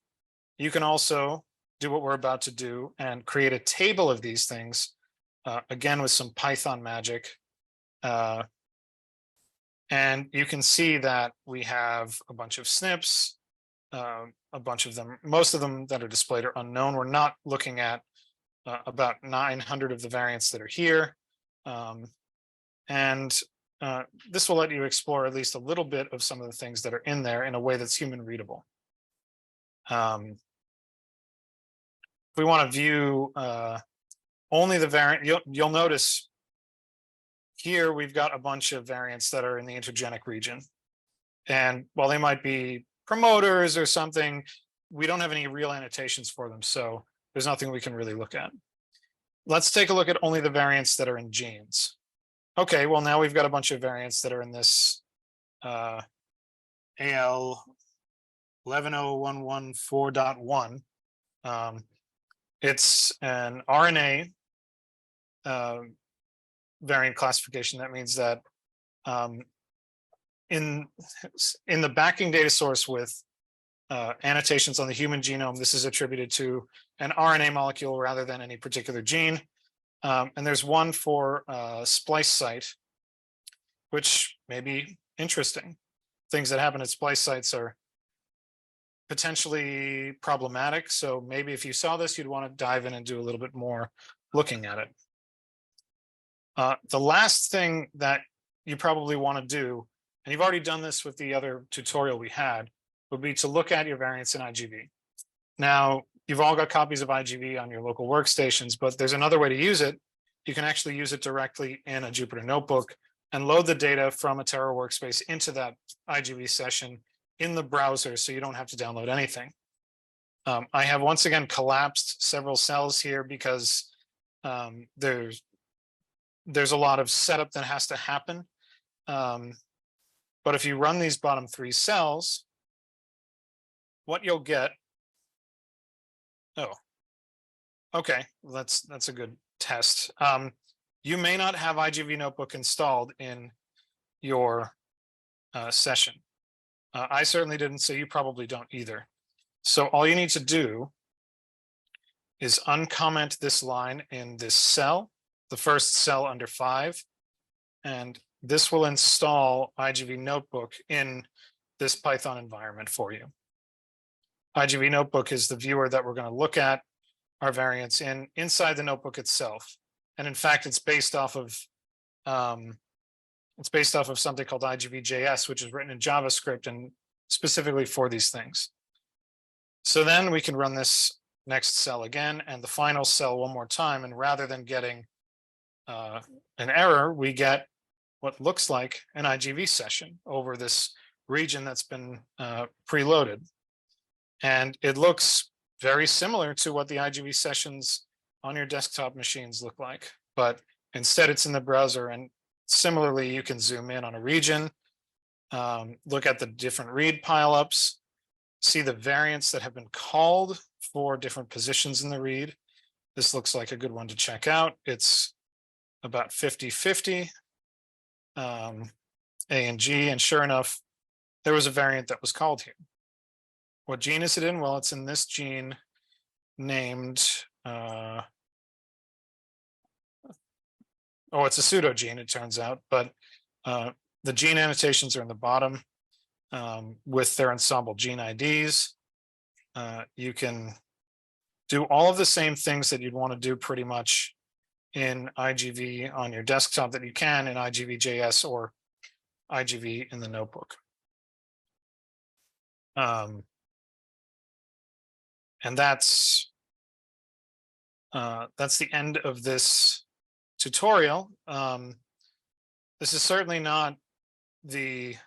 you can also do what we're about to do and create a table of these things, again, with some Python magic. And you can see that we have a bunch of SNPs, a bunch of them, most of them that are displayed are unknown. We're not looking at about 900 of the variants that are here. This will let you explore at least a little bit of some of the things that are in there in a way that's human readable. If we want to view only the variant, you'll notice here we've got a bunch of variants that are in the intergenic region. And while they might be promoters or something, we don't have any real annotations for them. So there's nothing we can really look at. Let's take a look at only the variants that are in genes. Okay, well, now we've got a bunch of variants that are in this AL 110114.1. It's an RNA variant classification. That means that in the backing data source with annotations on the human genome, this is attributed to an RNA molecule rather than any particular gene. And there's one for splice site, which may be interesting. Things that happen at splice sites are potentially problematic. So maybe if you saw this, you'd want to dive in and do a little bit more looking at it. The last thing that you probably want to do, and you've already done this with the other tutorial we had, would be to look at your variants in IGV. Now, you've all got copies of IGV on your local workstations, but there's another way to use it. You can actually use it directly in a Jupyter notebook and load the data from a Terra workspace into that IGV session in the browser, so you don't have to download anything. I have once again collapsed several cells here because there's a lot of setup that has to happen. But if you run these bottom 3 cells, what you'll get, okay, that's a good test. You may not have IGV Notebook installed in your session. I certainly didn't, so you probably don't either. So all you need to do is uncomment this line in this cell, the first cell under 5, and this will install IGV Notebook in this Python environment for you. IGV Notebook is the viewer that we're going to look at our variants inside the notebook itself. And in fact, it's based off of something called IGV.js, which is written in JavaScript and specifically for these things. So then we can run this next cell again and the final cell one more time. And rather than getting an error, we get what looks like an IGV session over this region that's been preloaded. And it looks very similar to what the IGV sessions on your desktop machines look like, but instead it's in the browser. And similarly, you can zoom in on a region, look at the different read pileups, see the variants that have been called for different positions in the read. This looks like a good one to check out. It's about 50-50, A and G, and sure enough, there was a variant that was called here. What gene is it in? Well, it's in this gene named, it's a pseudogene, it turns out, but the gene annotations are in the bottom with their ensemble gene IDs. You can do all of the same things that you'd want to do pretty much in IGV on your desktop that you can in IGV.js or IGV in the notebook. And that's the end of this tutorial. This is certainly not a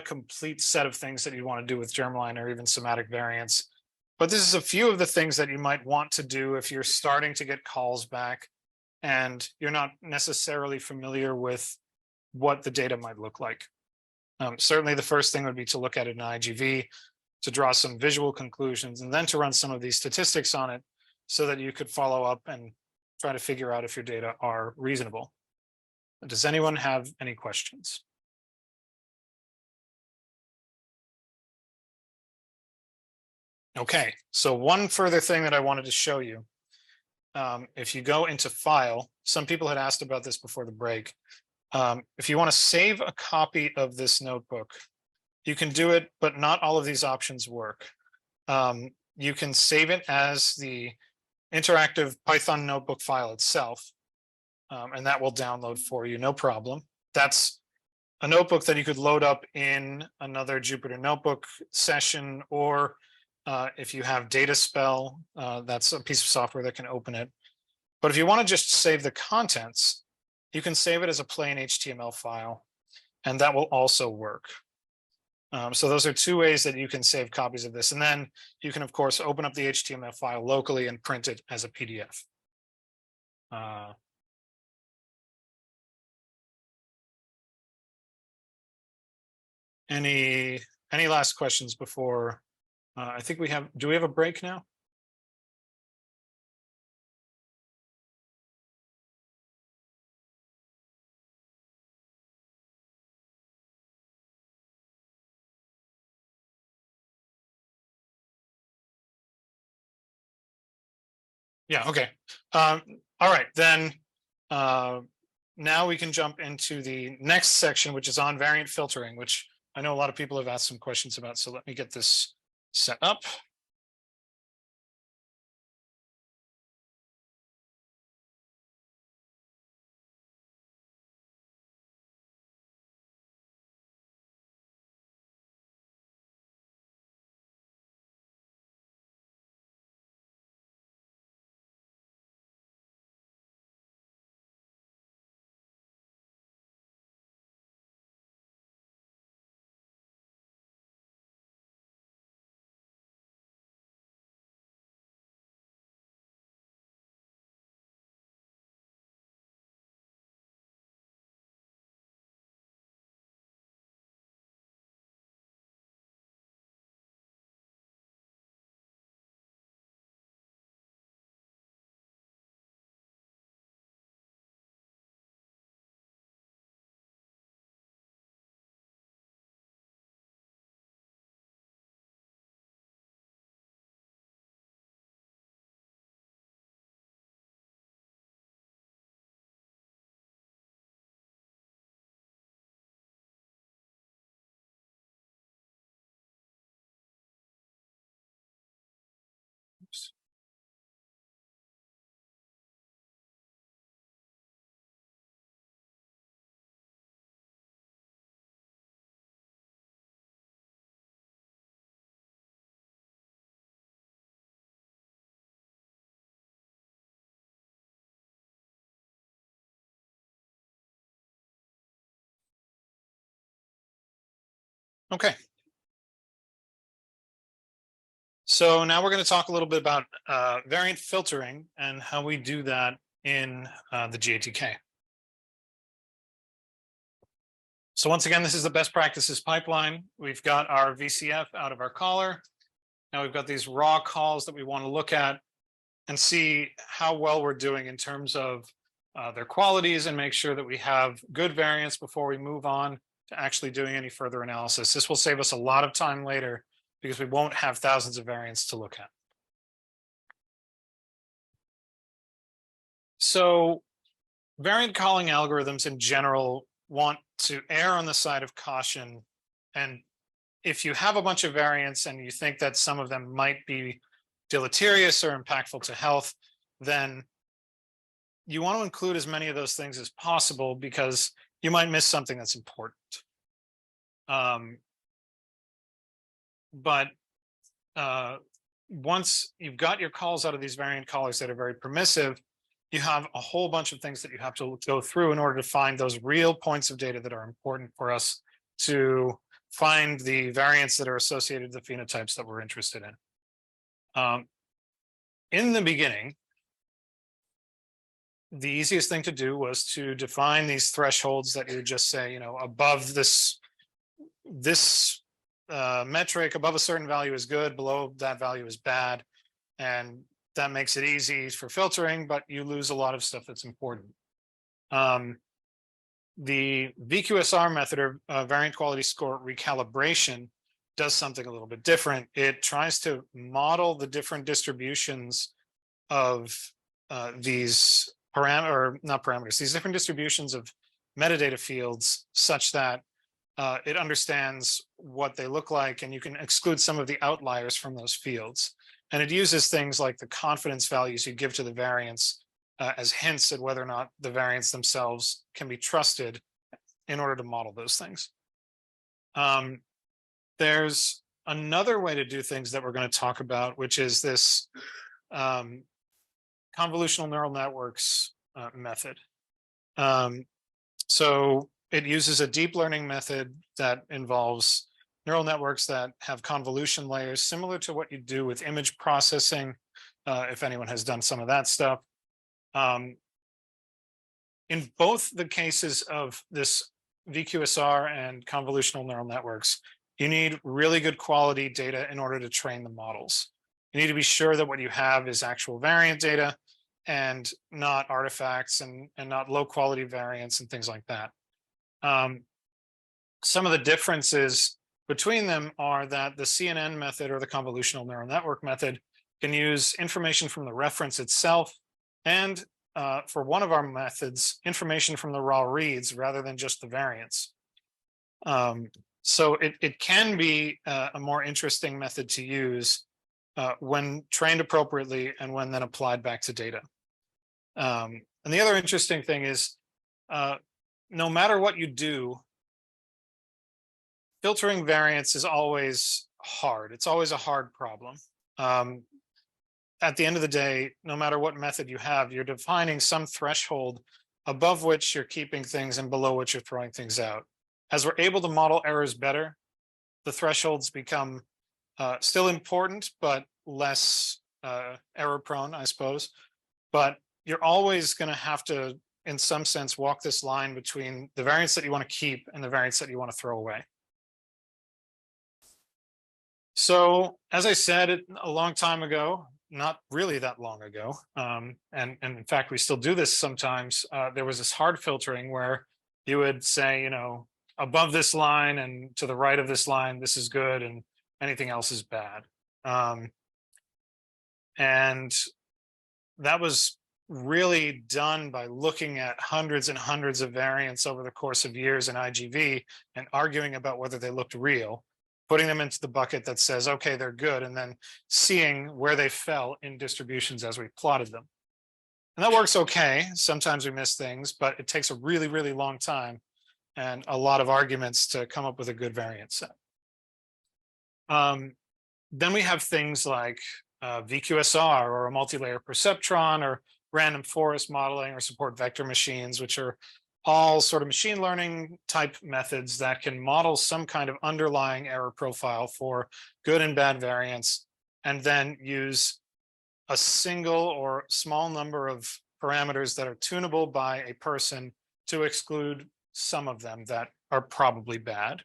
complete set of things that you want to do with Germline or even somatic variants, but this is a few of the things that you might want to do if you're starting to get calls back and you're not necessarily familiar with what the data might look like. Certainly the first thing would be to look at it in IGV, to draw some visual conclusions, and then to run some of these statistics on it so that you could follow up and try to figure out if your data are reasonable. Does anyone have any questions? Okay, so one further thing that I wanted to show you. If you go into File, some people had asked about this before the break. If you want to save a copy of this notebook, you can do it, but not all of these options work. You can save it as the interactive Python notebook file itself, and that will download for you, no problem. That's a notebook that you could load up in another Jupyter Notebook session, or if you have DataSpell, that's a piece of software that can open it. But if you want to just save the contents, you can save it as a plain HTML file, and that will also work. So those are two ways that you can save copies of this. And then you can, of course, open up the HTML file locally and print it as a PDF. Any last questions before? I think we have, do we have a break now? Yeah, okay. All right, then now we can jump into the next section, which is on variant filtering, which I know a lot of people have asked some questions about. So let me get this set up. Oops. Okay. So now we're going to talk a little bit about variant filtering and how we do that in the GATK. So once again, this is the best practices pipeline. We've got our VCF out of our caller. Now we've got these raw calls that we want to look at and see how well we're doing in terms of their qualities, and make sure that we have good variants before we move on to actually doing any further analysis. This will save us a lot of time later because we won't have thousands of variants to look at. So variant calling algorithms in general want to err on the side of caution. And if you have a bunch of variants and you think that some of them might be deleterious or impactful to health, then you want to include as many of those things as possible, because you might miss something that's important. But once you've got your calls out of these variant callers that are very permissive, you have a whole bunch of things that you have to go through in order to find those real points of data that are important for us to find the variants that are associated with the phenotypes that we're interested in. In the beginning, the easiest thing to do was to define these thresholds that you would just say, you know, above this metric, above a certain value is good, below that value is bad. And that makes it easy for filtering, but you lose a lot of stuff that's important. The VQSR method, or variant quality score recalibration, does something a little bit different. It tries to model the different distributions of these these different distributions of metadata fields, such that it understands what they look like, and you can exclude some of the outliers from those fields. And it uses things like the confidence values you give to the variants as hints at whether or not the variants themselves can be trusted in order to model those things. There's another way to do things that we're going to talk about, which is this convolutional neural networks method. So it uses a deep learning method that involves neural networks that have convolution layers, similar to what you do with image processing, if anyone has done some of that stuff. In both the cases of this VQSR and convolutional neural networks, you need really good quality data in order to train the models. You need to be sure that what you have is actual variant data and not artifacts and not low quality variants and things like that. Some of the differences between them are that the CNN method, or the convolutional neural network method, can use information from the reference itself, and for one of our methods, information from the raw reads rather than just the variants. So it can be a more interesting method to use when trained appropriately and when then applied back to data. And the other interesting thing is, no matter what you do, filtering variants is always hard. It's always a hard problem. At the end of the day, no matter what method you have, you're defining some threshold above which you're keeping things and below which you're throwing things out. As we're able to model errors better, the thresholds become still important, but less error prone, I suppose. But you're always going to have to, in some sense, walk this line between the variants that you want to keep and the variants that you want to throw away. So, as I said a long time ago, not really that long ago, and in fact, we still do this sometimes, there was this hard filtering where you would say, you know, above this line and to the right of this line, this is good, and anything else is bad. And that was really done by looking at hundreds and hundreds of variants over the course of years in IGV and arguing about whether they looked real, putting them into the bucket that says, okay, they're good, and then seeing where they fell in distributions as we plotted them. And that works okay. Sometimes we miss things, but it takes a really, really long time and a lot of arguments to come up with a good variant set. Then we have things like VQSR, or a multi-layer perceptron, or random forest modeling, or support vector machines, which are all sort of machine learning type methods that can model some kind of underlying error profile for good and bad variants, and then use a single or small number of parameters that are tunable by a person to exclude some of them that are probably bad.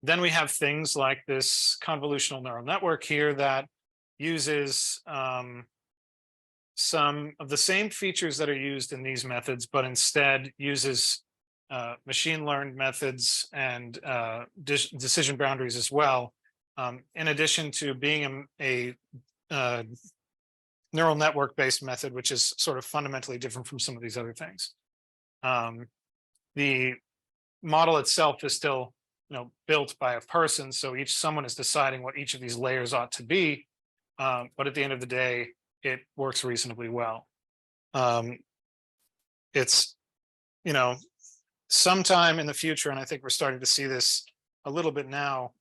Then we have things like this convolutional neural network here that uses some of the same features that are used in these methods, but instead uses machine learned methods and decision boundaries as well, in addition to being a neural network based method, which is sort of fundamentally different from some of these other things. The model itself is still, you know, built by a person, so someone is deciding what each of these layers ought to be, but at the end of the day, it works reasonably well. It's, you know, sometime in the future, and I think we're starting to see this a little bit now,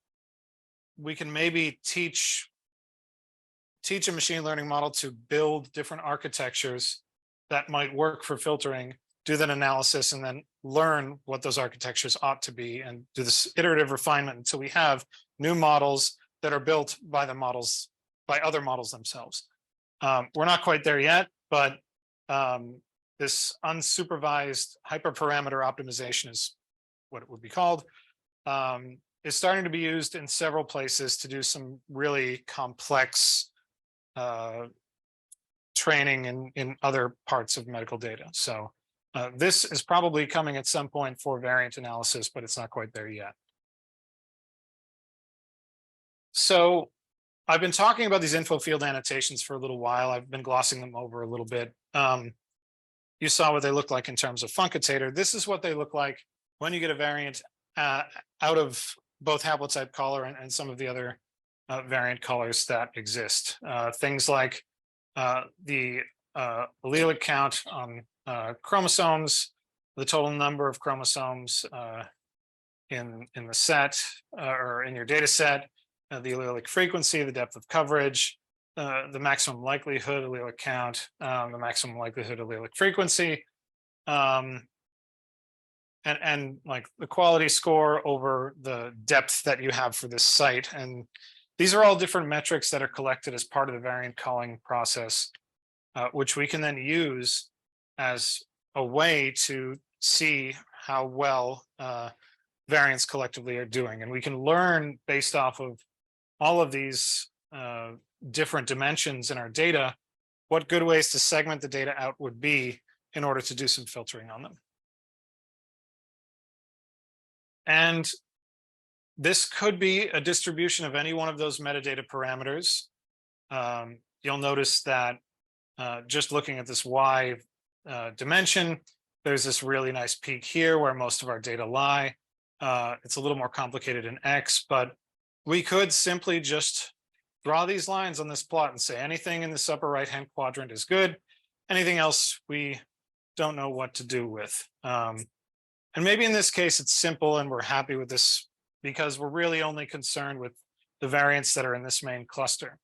we can maybe teach a machine learning model to build different architectures that might work for filtering, do that analysis, and then learn what those architectures ought to be, and do this iterative refinement until we have new models that are built by other models themselves. We're not quite there yet, but this unsupervised hyperparameter optimization is what it would be called, is starting to be used in several places to do some really complex training in other parts of medical data. So This is probably coming at some point for variant analysis, but it's not quite there yet. So I've been talking about these info field annotations for a little while. I've been glossing them over a little bit. You saw what they look like in terms of funcatator. This is what they look like when you get a variant out of both HaplotypeCaller and some of the other variant callers that exist. Things like the allelic count on chromosomes, the total number of chromosomes in the set or in your data set, the allelic frequency, the depth of coverage, the maximum likelihood allelic count, the maximum likelihood allelic frequency, and like the quality score over the depth that you have for this site. And these are all different metrics that are collected as part of the variant calling process, which we can then use as a way to see how well variants collectively are doing. And we can learn based off of all of these different dimensions in our data, what good ways to segment the data out would be in order to do some filtering on them. And this could be a distribution of any one of those metadata parameters. You'll notice that just looking at this Y dimension, there's this really nice peak here where most of our data lie. It's a little more complicated in X, but we could simply just draw these lines on this plot and say anything in this upper right-hand quadrant is good. Anything else we don't know what to do with. And maybe in this case, it's simple and we're happy with this because we're really only concerned with the variants that are in this main cluster.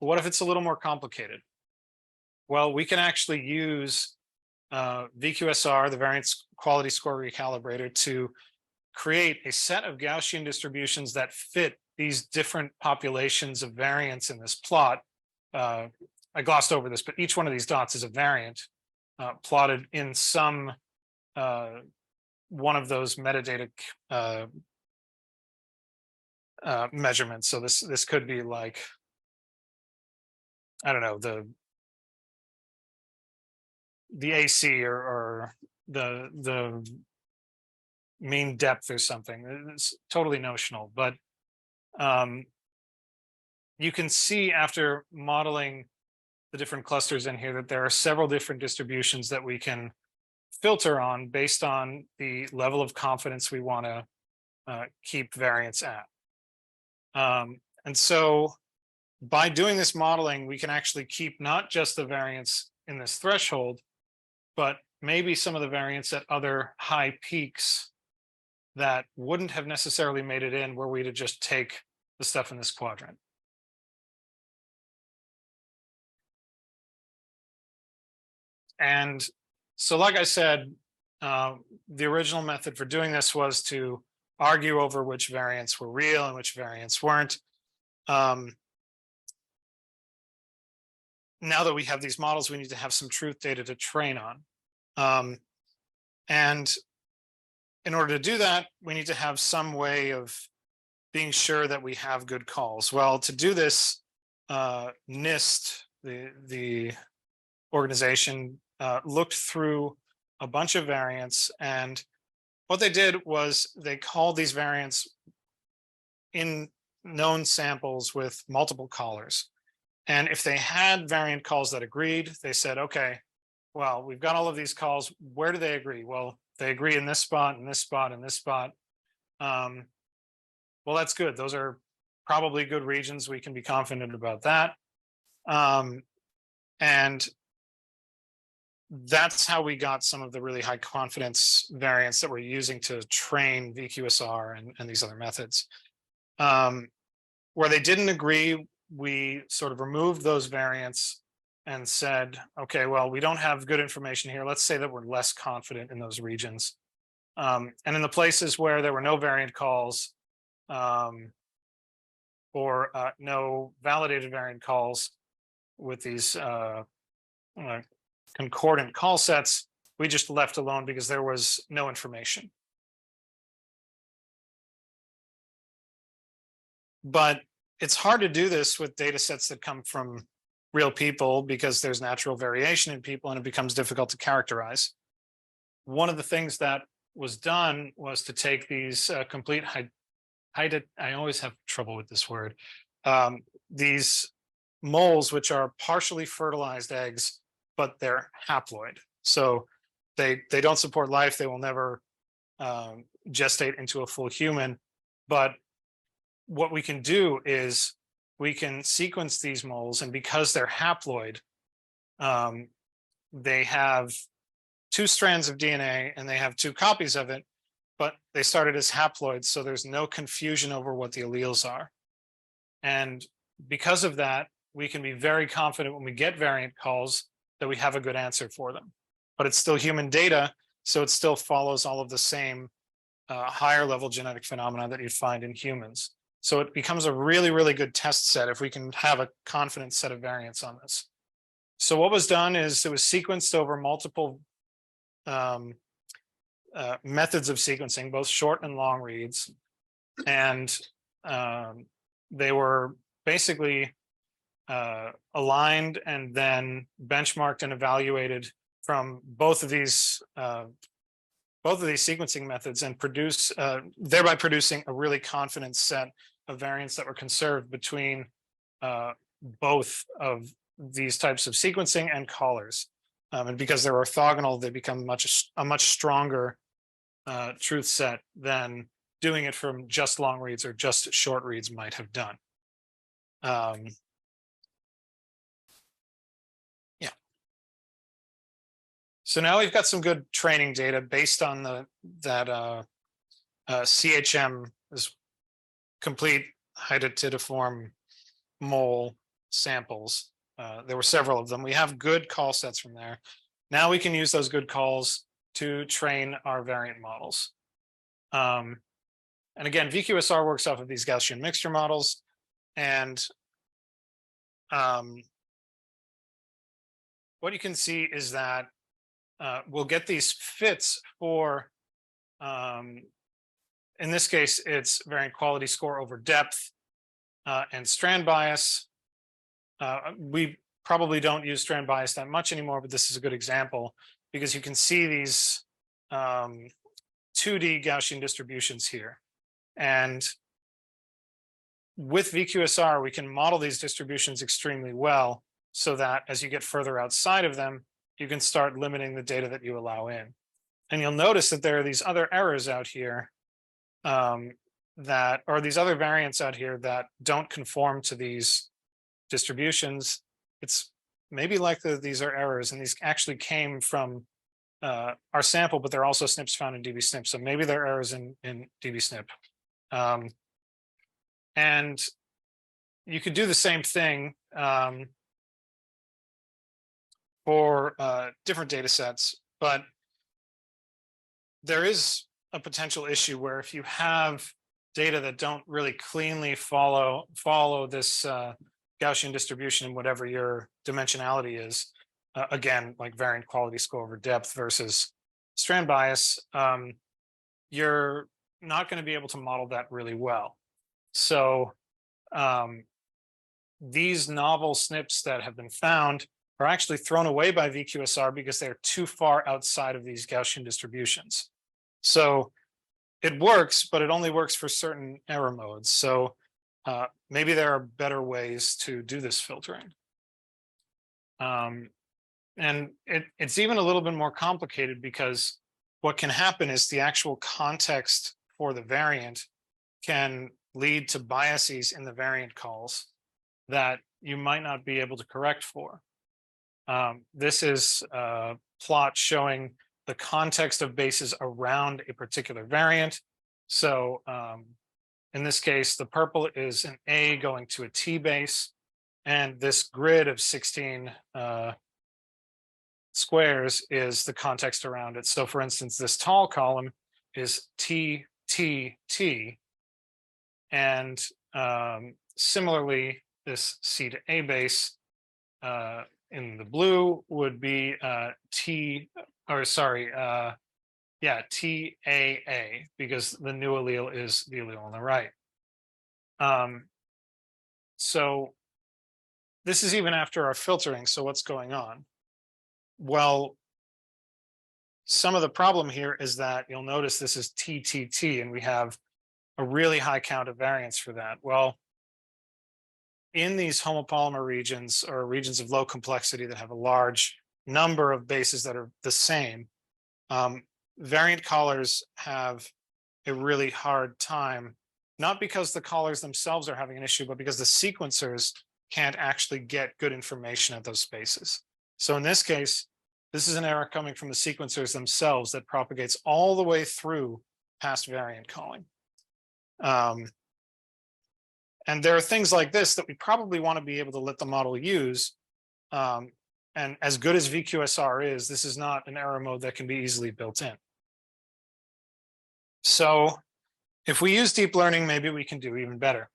But what if it's a little more complicated? Well, we can actually use VQSR, the variance quality score recalibrator, to create a set of Gaussian distributions that fit these different populations of variants in this plot. I glossed over this, but each one of these dots is a variant plotted in some one of those metadata measurements. So this could be like, I don't know, the AC or the mean depth or something. It's totally notional, but you can see after modeling the different clusters in here that there are several different distributions that we can filter on based on the level of confidence we want to keep variance at. And so by doing this modeling, we can actually keep not just the variance in this threshold, but maybe some of the variance at other high peaks that wouldn't have necessarily made it in were we to just take the stuff in this quadrant. And so, like I said, the original method for doing this was to argue over which variants were real and which variants weren't. Now that we have these models, we need to have some truth data to train on. And in order to do that, we need to have some way of being sure that we have good calls. Well, to do this, NIST, the organization, looked through a bunch of variants, and what they did was they called these variants in known samples with multiple callers. And if they had variant calls that agreed, they said, okay, well, we've got all of these calls. Where do they agree? Well, they agree in this spot, in this spot, in this spot. Well, that's good. Those are probably good regions. We can be confident about that. And that's how we got some of the really high confidence variants that we're using to train VQSR and these other methods. Where they didn't agree, we sort of removed those variants and said, okay, well, we don't have good information here. Let's say that we're less confident in those regions. And in the places where there were no variant calls or no validated variant calls with these concordant call sets, we just left alone because there was no information. But it's hard to do this with data sets that come from real people because there's natural variation in people and it becomes difficult to characterize. one of the things that was done was to take these complete I always have trouble with this word. These moles, which are partially fertilized eggs, but they're haploid. So they don't support life. They will never gestate into a full human. But what we can do is we can sequence these moles, and because they're haploid, they have 2 strands of DNA and they have 2 copies of it, but they started as haploids, so there's no confusion over what the alleles are. And because of that, we can be very confident when we get variant calls that we have a good answer for them. But it's still human data, so it still follows all of the same higher level genetic phenomena that you'd find in humans. So it becomes a really, really good test set if we can have a confident set of variants on this. So what was done is it was sequenced over multiple methods of sequencing, both short and long reads. And they were basically aligned and then benchmarked and evaluated from both of these sequencing methods, and thereby producing a really confident set of variants that were conserved between both of these types of sequencing and callers. And because they're orthogonal, they become a much stronger truth set than doing it from just long reads or just short reads might have done. Yeah. So now we've got some good training data based on that CHM is complete hydatidiform mole samples. There were several of them. We have good call sets from there. Now we can use those good calls to train our variant models. And again, VQSR works off of these Gaussian mixture models. And what you can see is that we'll get these fits for, in this case, it's variant quality score over depth and strand bias. We probably don't use strand bias that much anymore, but this is a good example because you can see these 2D Gaussian distributions here. And with VQSR, we can model these distributions extremely well so that as you get further outside of them, you can start limiting the data that you allow in. And you'll notice that there are these other errors out here or these other variants out here that don't conform to these distributions. It's maybe likely that these are errors, and these actually came from our sample, but they're also SNPs found in dbSNP. So maybe they're errors in dbSNP. And you could do the same thing for different data sets, but there is a potential issue where if you have data that don't really cleanly follow this Gaussian distribution, whatever your dimensionality is, again, like variant quality score over depth versus strand bias, you're not going to be able to model that really well. So these novel SNPs that have been found are actually thrown away by VQSR because they're too far outside of these Gaussian distributions. So it works, but it only works for certain error modes. So maybe there are better ways to do this filtering. And it's even a little bit more complicated because what can happen is the actual context for the variant can lead to biases in the variant calls that you might not be able to correct for. This is a plot showing the context of bases around a particular variant. So in this case, the purple is an A going to a T base, and this grid of 16 squares is the context around it. So for instance, this tall column is T, T, T. And similarly, this C to A base in the blue would be TAA, because the new allele is the allele on the right. So this is even after our filtering. So what's going on? Well, some of the problem here is that you'll notice this is TTT, and we have a really high count of variance for that. Well, in these homopolymer regions or regions of low complexity that have a large number of bases that are the same, variant callers have a really hard time, not because the callers themselves are having an issue, but because the sequencers can't actually get good information at those spaces. So in this case, this is an error coming from the sequencers themselves that propagates all the way through past variant calling. And there are things like this that we probably want to be able to let the model use. And as good as VQSR is, this is not an error mode that can be easily built in. So if we use deep learning, maybe we can do even better.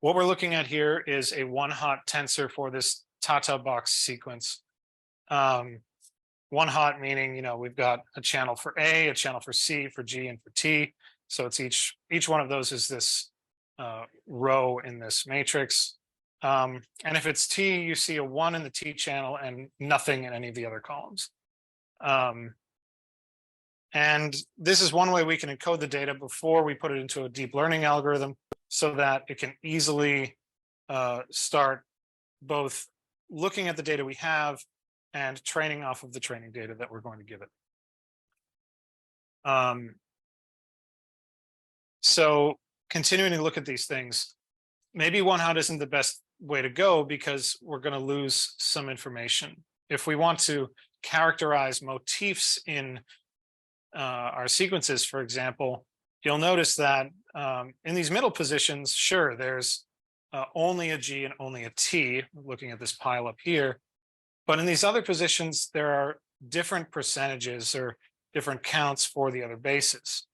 What we're looking at here is a one-hot tensor for this Tata box sequence. One hot meaning, you know, we've got a channel for A, a channel for C, for G, and for T. So it's each one of those is this row in this matrix. And if it's T, you see a 1 in the T channel and nothing in any of the other columns. And this is one way we can encode the data before we put it into a deep learning algorithm so that it can easily start both looking at the data we have and training off of the training data that we're going to give it. So continuing to look at these things, maybe one hot isn't the best way to go because we're going to lose some information. If we want to characterize motifs in our sequences, for example, you'll notice that in these middle positions, sure, there's only a G and only a T, looking at this pile up here. But in these other positions, there are different percentages or different counts for the other bases.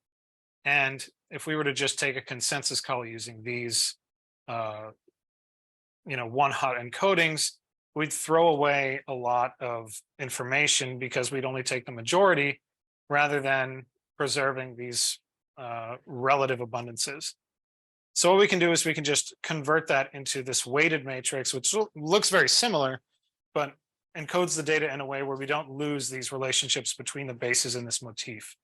And if we were to just take a consensus call using these, one-hot encodings, we'd throw away a lot of information because we'd only take the majority rather than preserving these relative abundances. So what we can do is we can just convert that into this weighted matrix, which looks very similar, but encodes the data in a way where we don't lose these relationships between the bases in this motif.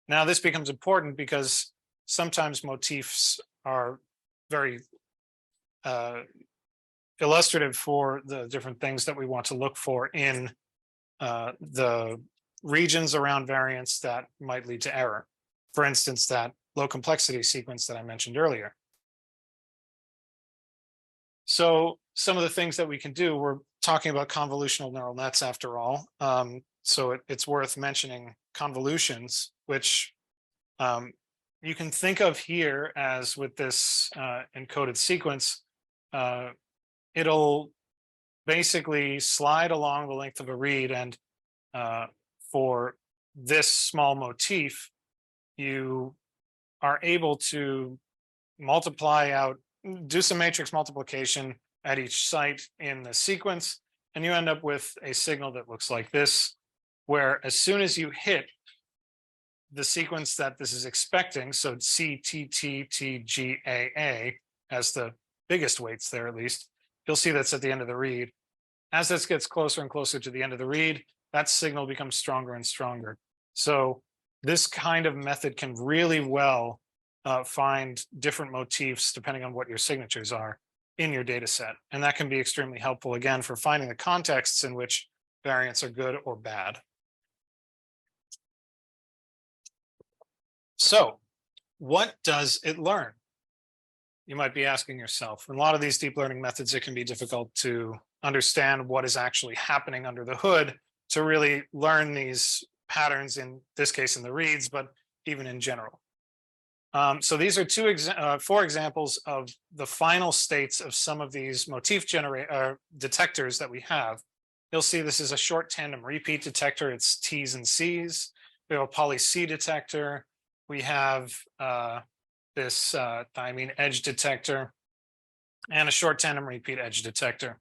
Now, this becomes important because sometimes motifs are very illustrative for the different things that we want to look for in the regions around variance that might lead to error. For instance, that low complexity sequence that I mentioned earlier. So some of the things that we can do, we're talking about convolutional neural nets after all. So it's worth mentioning convolutions, which you can think of here as with this encoded sequence, it'll basically slide along the length of a read. And for this small motif, you are able to multiply out, do some matrix multiplication at each site in the sequence, and you end up with a signal that looks like this, where as soon as you hit the sequence that this is expecting, so CTTTGAA as the biggest weights there at least, you'll see that's at the end of the read. As this gets closer and closer to the end of the read, that signal becomes stronger and stronger. So this kind of method can really well find different motifs depending on what your signatures are in your data set. And that can be extremely helpful, again, for finding the contexts in which variants are good or bad. So what does it learn? You might be asking yourself. In a lot of these deep learning methods, it can be difficult to understand what is actually happening under the hood to really learn these patterns, in this case in the reads, but even in general. So these are 4 examples of the final states of some of these motif detectors that we have. You'll see this is a short tandem repeat detector. It's T's and C's. We have a poly C detector. We have this thymine edge detector and a short tandem repeat edge detector.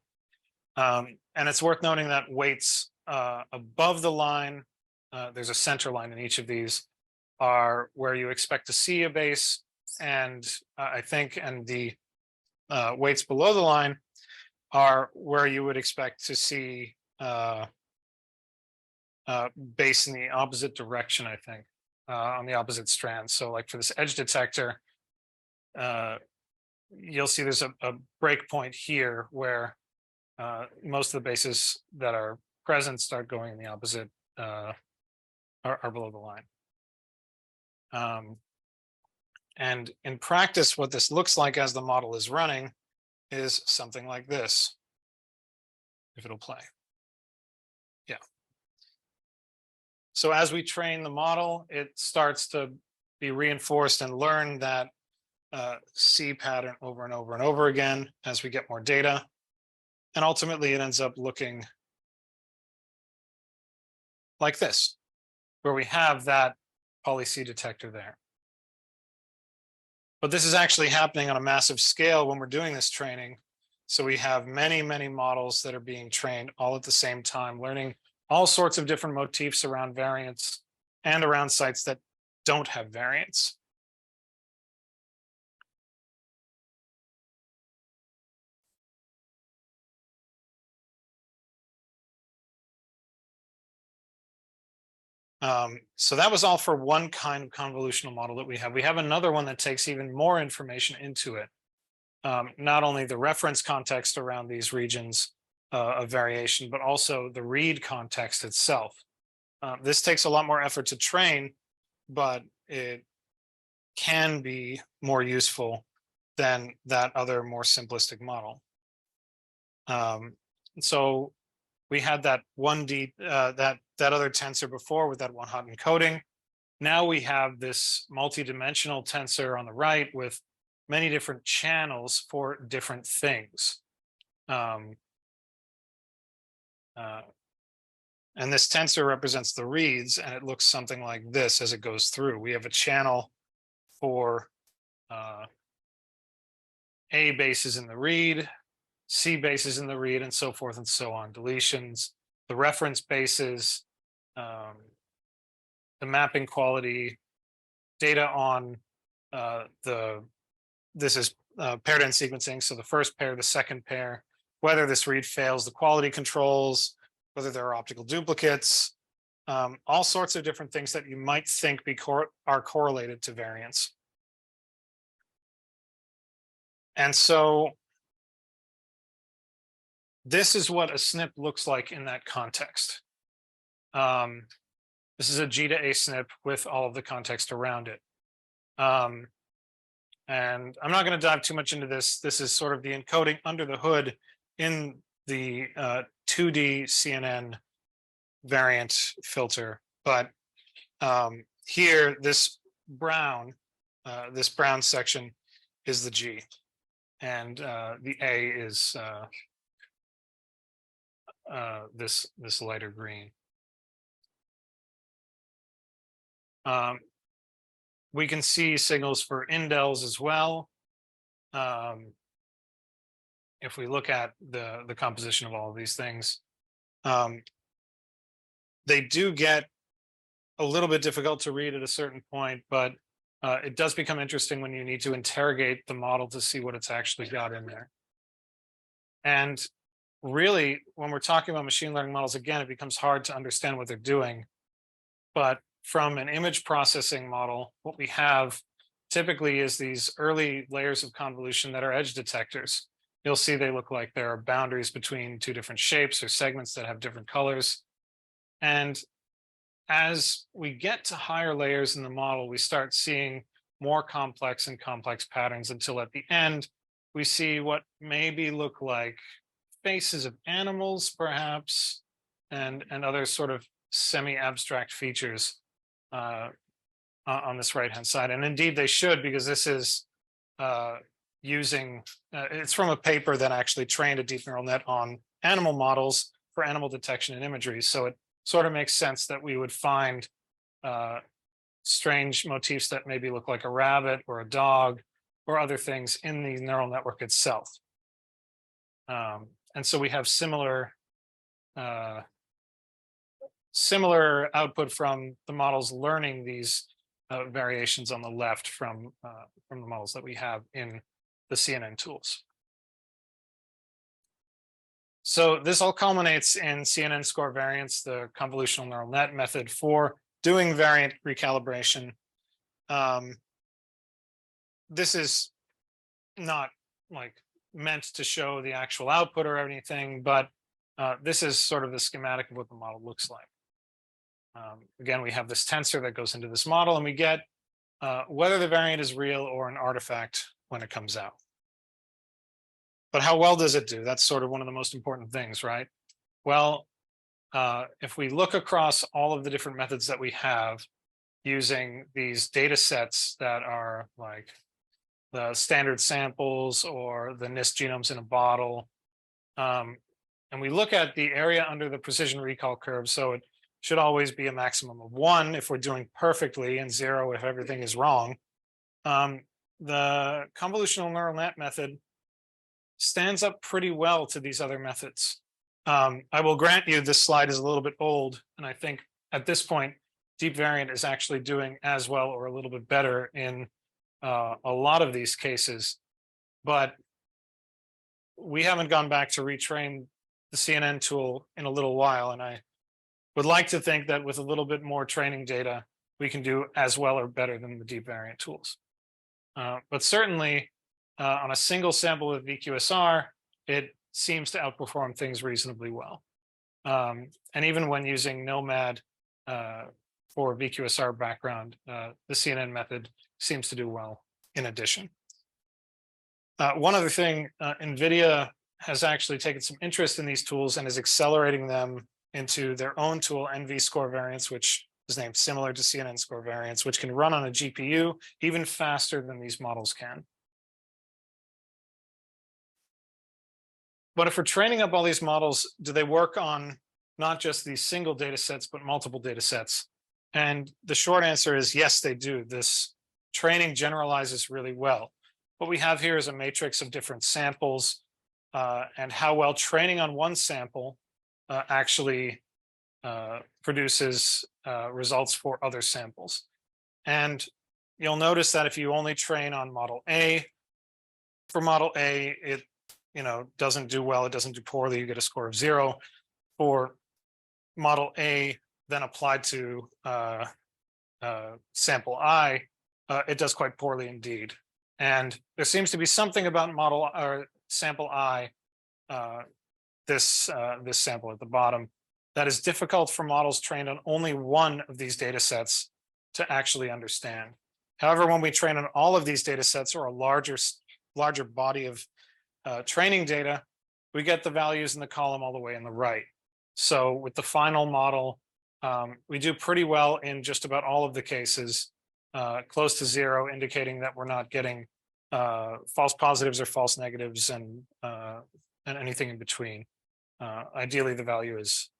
And it's worth noting that weights above the line, there's a center line in each of these, are where you expect to see a base, and the weights below the line are where you would expect to see base in the opposite direction, I think, on the opposite strand. So like for this edge detector, you'll see there's a breakpoint here where most of the bases that are present start going in the opposite, are below the line. And in practice, what this looks like as the model is running is something like this, if it'll play. Yeah. So as we train the model, it starts to be reinforced and learn that C pattern over and over and over again as we get more data. And ultimately, it ends up looking like this, where we have that poly-C detector there. But this is actually happening on a massive scale when we're doing this training. So we have many, many models that are being trained all at the same time, learning all sorts of different motifs around variants and around sites that don't have variants. So that was all for one kind of convolutional model that we have. We have another one that takes even more information into it. Not only the reference context around these regions of variation, but also the read context itself. This takes a lot more effort to train, but it can be more useful than that other more simplistic model. So we had that 1D, that other tensor before with that one hot encoding. Now we have this multi-dimensional tensor on the right with many different channels for different things. And this tensor represents the reads, and it looks something like this as it goes through. We have a channel for A bases in the read, C bases in the read, and so forth and so on. Deletions, the reference bases, the mapping quality, data on this is paired end sequencing. So the first pair, the second pair, whether this read fails, the quality controls, whether there are optical duplicates, all sorts of different things that you might think are correlated to variance. And so this is what a SNP looks like in that context. This is a G to A SNP with all of the context around it. And I'm not going to dive too much into this. This is sort of the encoding under the hood in the 2D CNN variant filter. But here, this brown section is the G, and the A is this lighter green. We can see signals for indels as well. If we look at the composition of all of these things, they do get a little bit difficult to read at a certain point, but it does become interesting when you need to interrogate the model to see what it's actually got in there. And really, when we're talking about machine learning models, again, it becomes hard to understand what they're doing. But from an image processing model, what we have typically is these early layers of convolution that are edge detectors. You'll see they look like there are boundaries between two different shapes or segments that have different colors. And as we get to higher layers in the model, we start seeing more complex and complex patterns until at the end, we see what maybe look like faces of animals, perhaps, and other sort of semi-abstract features on this right-hand side. And indeed they should, because this is it's from a paper that actually trained a deep neural net on animal models for animal detection and imagery. So it sort of makes sense that we would find strange motifs that maybe look like a rabbit or a dog or other things in the neural network itself. And so we have similar output from the models learning these variations on the left from the models that we have in the CNN tools. So this all culminates in CNN score variance, the convolutional neural net method for doing variant recalibration. This is not like meant to show the actual output or anything, but this is sort of the schematic of what the model looks like. Again, we have this tensor that goes into this model, and we get whether the variant is real or an artifact when it comes out. But how well does it do? That's sort of one of the most important things, right? Well, if we look across all of the different methods that we have using these data sets that are like the standard samples or the NIST genomes in a bottle, and we look at the area under the precision recall curve, so it should always be a maximum of 1 if we're doing perfectly and 0 if everything is wrong. The convolutional neural net method stands up pretty well to these other methods. I will grant you this slide is a little bit old, and I think at this point, deep variant is actually doing as well or a little bit better in a lot of these cases, but we haven't gone back to retrain the CNN tool in a little while, and I would like to think that with a little bit more training data, we can do as well or better than the deep variant tools. But certainly on a single sample with VQSR, it seems to outperform things reasonably well. And even when using gnomAD for VQSR background, the CNN method seems to do well in addition. One other thing, NVIDIA has actually taken some interest in these tools and is accelerating them into their own tool, NV score variance, which is named similar to CNN score variance, which can run on a GPU even faster than these models can. But if we're training up all these models, do they work on not just these single data sets, but multiple data sets? And the short answer is yes, they do. This training generalizes really well. What we have here is a matrix of different samples and how well training on one sample actually produces results for other samples. And you'll notice that if you only train on model A, for model A, it doesn't do well, it doesn't do poorly, you get a score of 0. For model A, then applied to sample I, it does quite poorly indeed. And there seems to be something about model or sample I, this sample at the bottom, that is difficult for models trained on only one of these data sets to actually understand. However, when we train on all of these data sets or a larger body of training data, we get the values in the column all the way in the right. So with the final model, we do pretty well in just about all of the cases, close to 0, indicating that we're not getting false positives or false negatives and anything in between. Ideally, the value is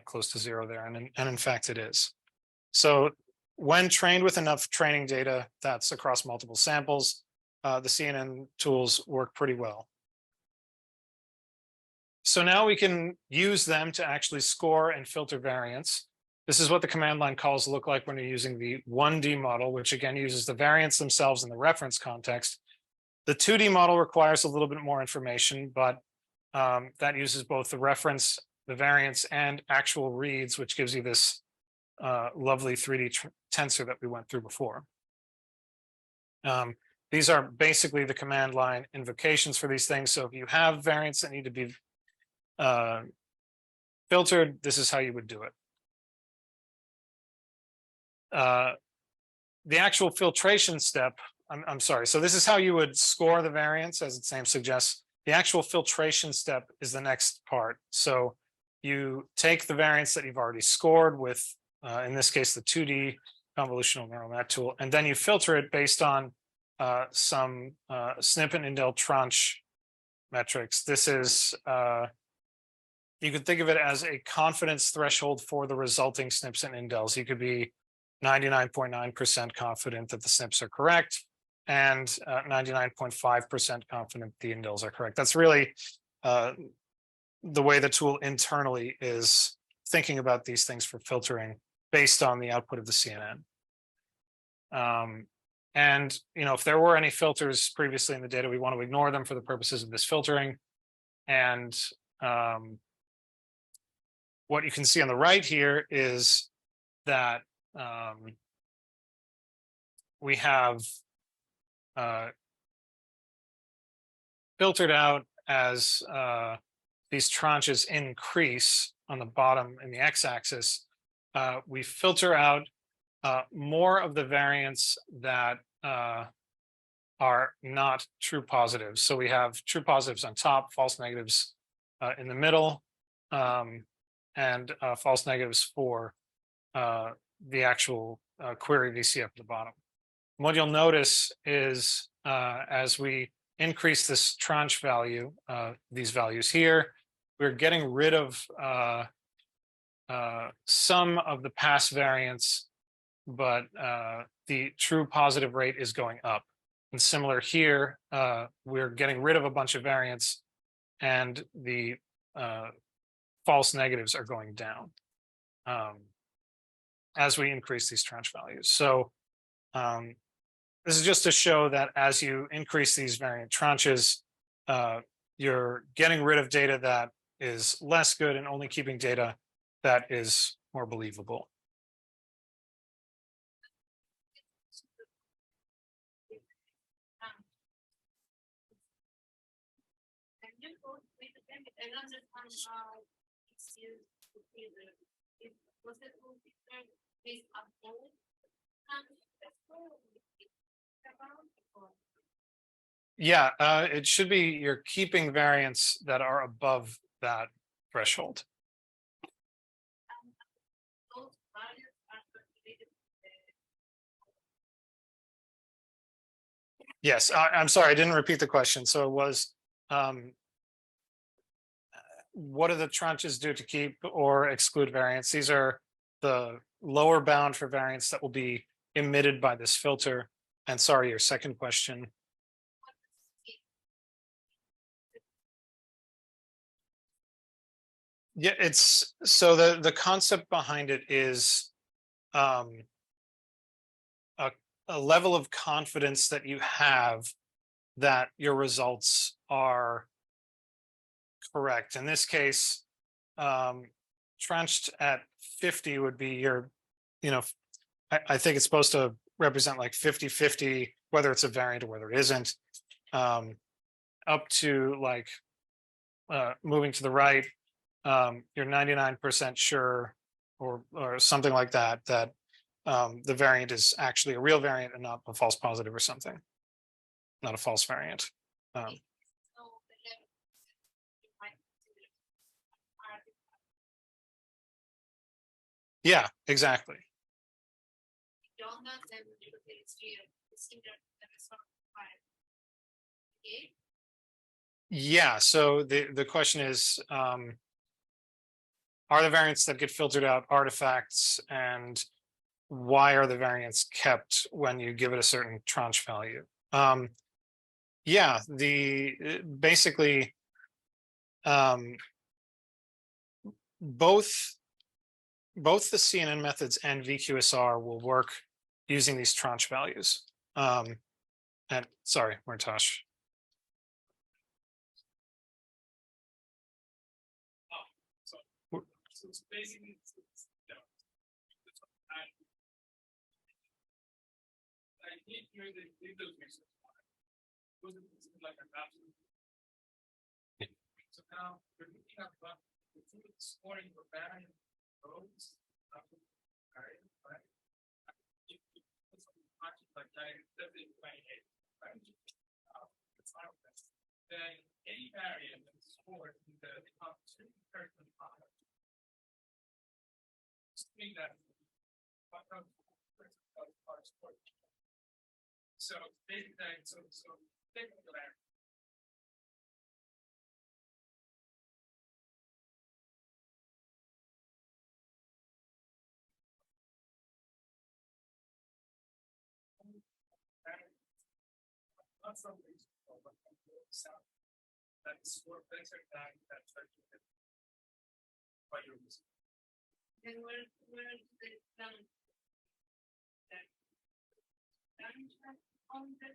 close to 0 there, and in fact it is. So when trained with enough training data that's across multiple samples, the CNN tools work pretty well. So now we can use them to actually score and filter variants. This is what the command line calls look like when you're using the 1D model, which again uses the variants themselves in the reference context. The 2D model requires a little bit more information, but that uses both the reference, the variants, and actual reads, which gives you this lovely 3D tensor that we went through before. These are basically the command line invocations for these things. So if you have variants that need to be filtered, this is how you would do it. The actual filtration step, I'm sorry. So this is how you would score the variants, as its name suggests. The actual filtration step is the next part. So you take the variants that you've already scored with, in this case, the 2D convolutional neural net tool, and then you filter it based on some SNP and indel tranche metrics. This is, you could think of it as a confidence threshold for the resulting SNPs and indels. You could be 99.9% confident that the SNPs are correct and 99.5% confident the indels are correct. That's really the way the tool internally is thinking about these things for filtering based on the output of the CNN. And if there were any filters previously in the data, we want to ignore them for the purposes of this filtering. And what you can see on the right here is that we have filtered out as these tranches increase on the bottom in the x-axis. We filter out more of the variants that are not true positives. So we have true positives on top, false negatives in the middle, and false negatives for the actual query VCF at the bottom. What you'll notice is as we increase this tranche value, these values here, we're getting rid of some of the past variants, but the true positive rate is going up. And similar here, we're getting rid of a bunch of variants and the false negatives are going down as we increase these tranche values. So this is just to show that as you increase these variant tranches, you're getting rid of data that is less good and only keeping data that is more believable. Yeah, it should be you're keeping variants that are above that threshold. Yes, I'm sorry, I didn't repeat the question. So it was, what do the tranches do to keep or exclude variants? These are the lower bound for variants that will be emitted by this filter. And sorry, your second question. Yeah, it's so the concept behind it is a level of confidence that you have that your results are correct. In this case, tranched at 50 would be your, I think it's supposed to represent like 50-50, whether it's a variant or whether it isn't, up to like moving to the right, you're 99% sure or something like that, that the variant is actually a real variant and not a false positive or something, not a false variant. Yeah, exactly. Yeah, so the question is, are the variants that get filtered out artifacts, and why are the variants kept when you give it a certain tranche value? Yeah, basically both the CNN methods and VQSR will work using these tranche values. And sorry, Mehrtash. So it's basically, I need to do those research. Was it like an absolute? So now we're looking at the scoring for variant roads. Right? If you put something like that, let's say 28, right? Then any variant that's scored in the top 2% product. That so basically, so take the land. Not some reason, but that's what better than that's by your music. And where is the down? On the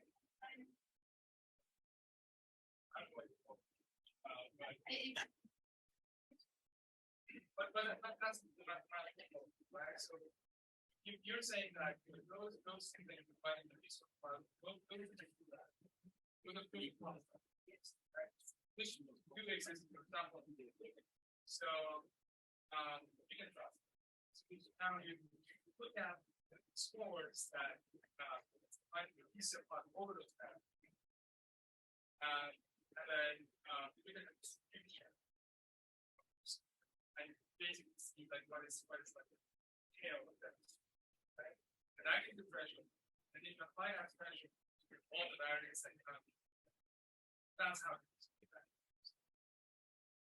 But that's the mathematical, right? So you're saying that those things that you're providing the resource for, those things that do that. Those are pretty qualified, right? Which do exist, for example. So, you can trust. So now you look at the scores that find the research over those paths. And then you look at the distribution. And basically see like what is like the tail of that, right? And I get the threshold, and if you apply that threshold to all the variables that you have, that's how it is.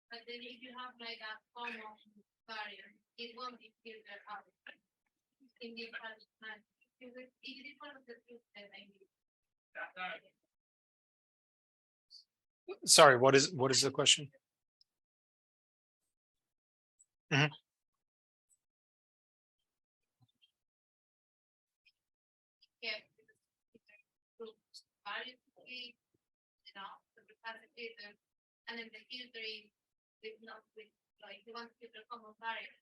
But then if you have like a common barrier, it won't be filtered out. In the management, it is one of the things that I need. That Sorry, what is the question? Mhm. Yeah. Barrier, you know, the capacity, and then the filtering with not with like you want to filter common barriers.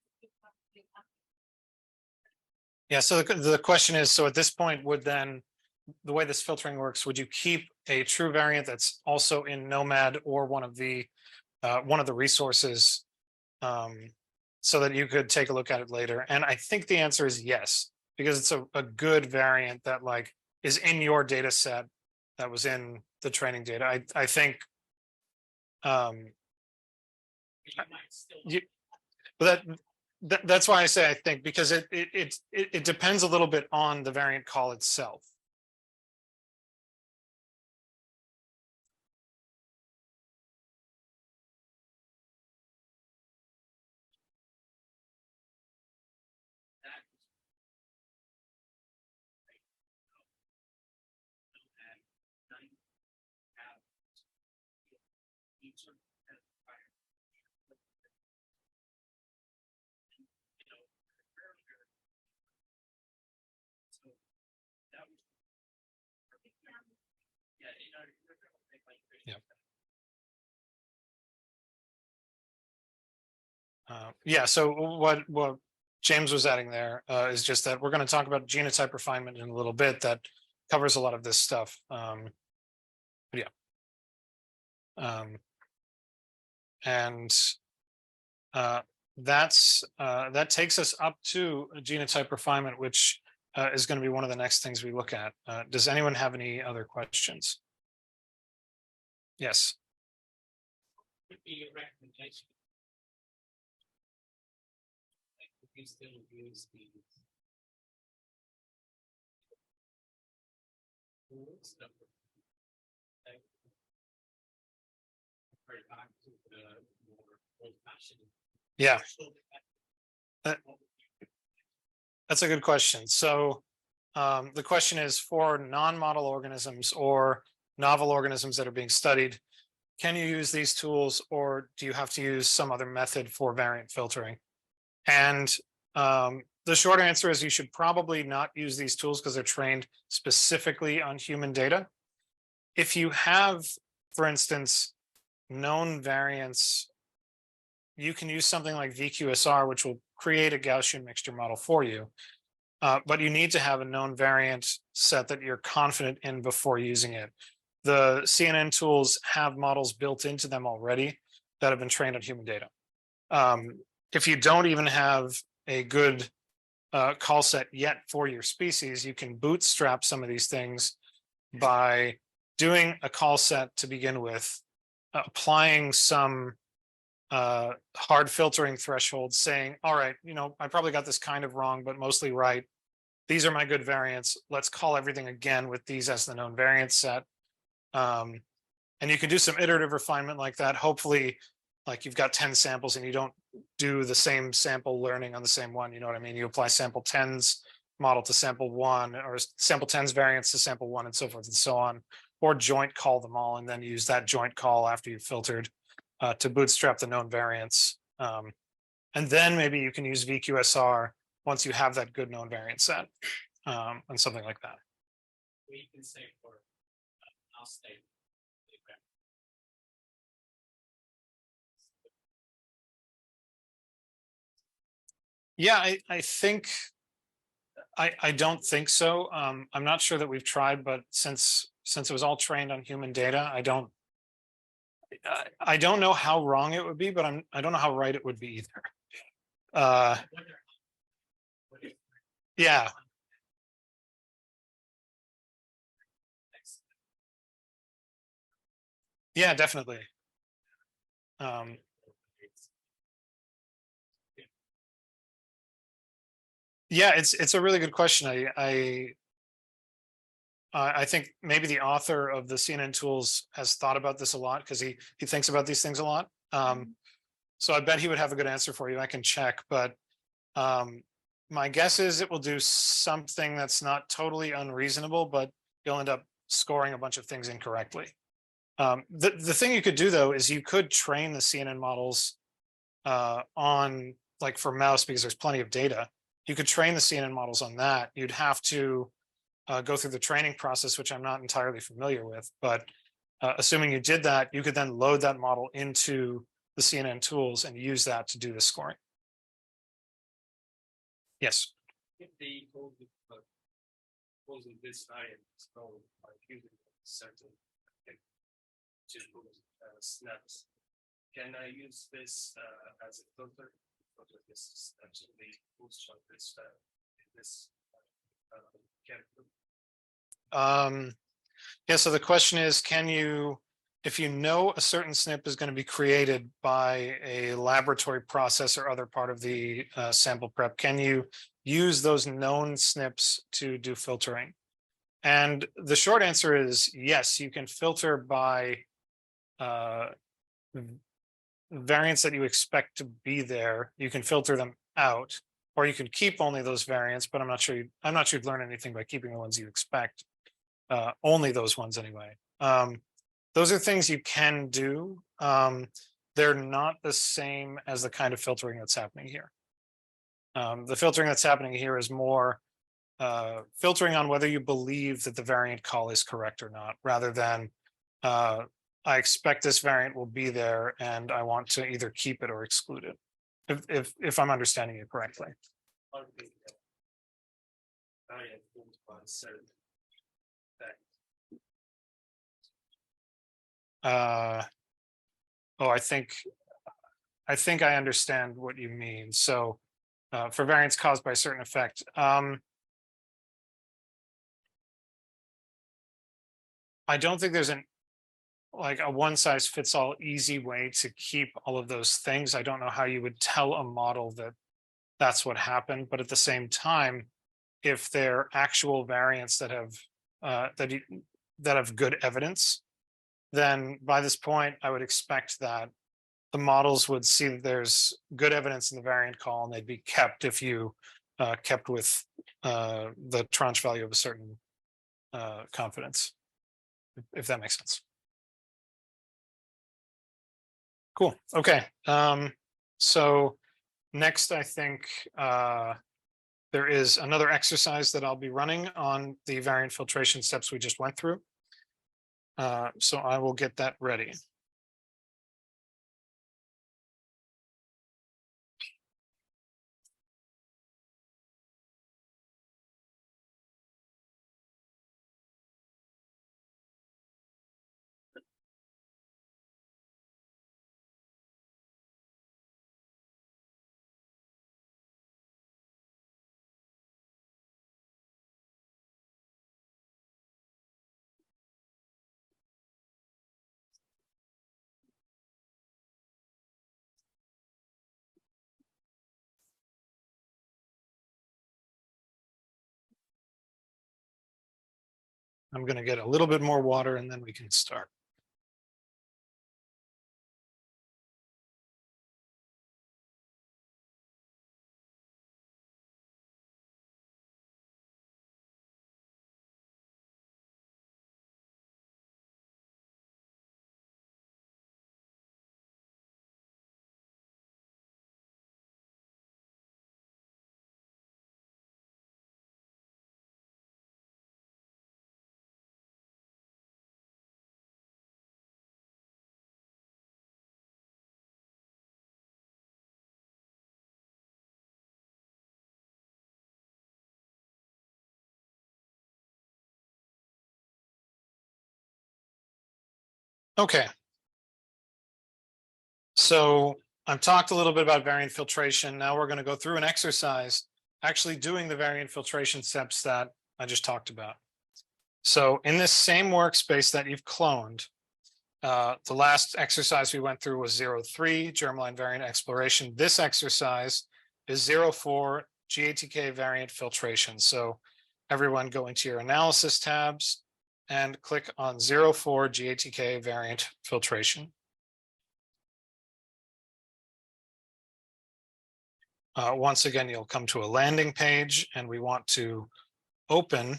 Yeah, so the question is, so at this point, would then, the way this filtering works, would you keep a true variant that's also in gnomAD or one of the resources, so that you could take a look at it later? And I think the answer is yes, because it's a good variant that like is in your data set that was in the training data. I think but that's why I say I think, because it depends a little bit on the variant call itself. Yeah, so what James was adding there is just that we're going to talk about genotype refinement in a little bit that covers a lot of this stuff. But yeah. And that takes us up to genotype refinement, which is going to be one of the next things we look at. Does anyone have any other questions? Yes. would be a recommendation. We still use the rules that were very back to the more old-fashioned. Yeah. That's a good question. So the question is, for non-model organisms or novel organisms that are being studied, can you use these tools, or do you have to use some other method for variant filtering? And the short answer is you should probably not use these tools because they're trained specifically on human data. If you have, for instance, known variants, you can use something like VQSR, which will create a Gaussian mixture model for you. But you need to have a known variant set that you're confident in before using it. The CNN tools have models built into them already that have been trained on human data. If you don't even have a good call set yet for your species, you can bootstrap some of these things by doing a call set to begin with, applying some hard filtering thresholds, saying, all right, I probably got this kind of wrong, but mostly right. These are my good variants. Let's call everything again with these as the known variant set. And you can do some iterative refinement like that. Hopefully, like you've got 10 samples and you don't do the same sample learning on the same one. You know what I mean? You apply sample 10's model to sample 1, or sample 10's variants to sample 1, and so forth and so on. Or joint call them all and then use that joint call after you've filtered to bootstrap the known variants. And then maybe you can use VQSR once you have that good known variant set, and something like that. We can say for our state. Yeah, I think I don't think so. I'm not sure that we've tried, but since it was all trained on human data, I don't know how wrong it would be, but I don't know how right it would be either. Yeah. Yeah, definitely. Yeah, it's a really good question. I think maybe the author of the CNN tools has thought about this a lot because he thinks about these things a lot. So I bet he would have a good answer for you. I can check, but my guess is it will do something that's not totally unreasonable, but you'll end up scoring a bunch of things incorrectly. The thing you could do though is you could train the CNN models on, like, for mouse, because there's plenty of data. You could train the CNN models on that. You'd have to go through the training process, which I'm not entirely familiar with, but assuming you did that, you could then load that model into the CNN tools and use that to do the scoring. Yes. If the causing this variant is called by using certain snaps, can I use this as a filter? Filter this actually bootstrap this character. Yeah, so the question is, can you, if you know a certain SNP is going to be created by a laboratory process or other part of the sample prep, can you use those known SNPs to do filtering? And the short answer is yes, you can filter by variants that you expect to be there. You can filter them out, or you can keep only those variants, but I'm not sure you'd learn anything by keeping the ones you expect. Only those ones anyway. Those are things you can do. They're not the same as the kind of filtering that's happening here. The filtering that's happening here is more filtering on whether you believe that the variant call is correct or not, rather than I expect this variant will be there and I want to either keep it or exclude it, if I'm understanding it correctly. Oh, I think I understand what you mean. So for variants caused by a certain effect. I don't think there's like a one size fits all easy way to keep all of those things. I don't know how you would tell a model that that's what happened, but at the same time, if they're actual variants that have that have good evidence, then by this point, I would expect that the models would see that there's good evidence in the variant call, and they'd be kept if you kept with the tranche value of a certain confidence, if that makes sense. Cool. Okay. So next, I think there is another exercise that I'll be running on the variant filtration steps we just went through. So I will get that ready. I'm going to get a little bit more water and then we can start. Okay. So I've talked a little bit about variant filtration. Now we're going to go through an exercise actually doing the variant filtration steps that I just talked about. So in this same workspace that you've cloned, the last exercise we went through was 03, germline variant exploration. This exercise is 04, GATK variant filtration. So everyone go into your analysis tabs and click on 04 GATK variant filtration. Once again, you'll come to a landing page and we want to open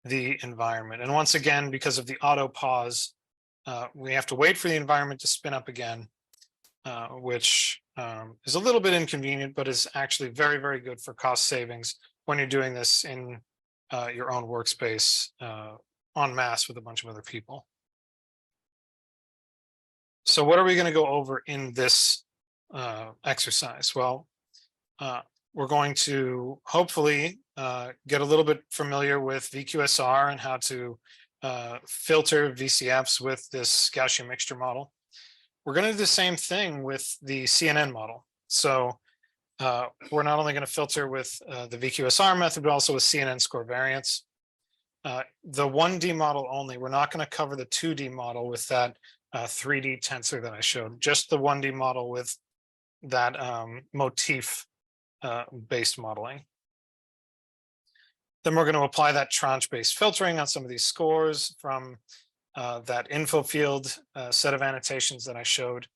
the environment. And once again, because of the auto pause, we have to wait for the environment to spin up again, which is a little bit inconvenient, but is actually very, very good for cost savings when you're doing this in your own workspace en masse with a bunch of other people. So what are we going to go over in this exercise? Well, we're going to hopefully get a little bit familiar with VQSR and how to filter VCFs with this Gaussian mixture model. We're going to do the same thing with the CNN model. So we're not only going to filter with the VQSR method, but also with CNN score variance. The 1D model only, we're not going to cover the 2D model with that 3D tensor that I showed, just the 1D model with that motif based modeling. Then we're going to apply that tranche-based filtering on some of these scores from that info field set of annotations that I showed.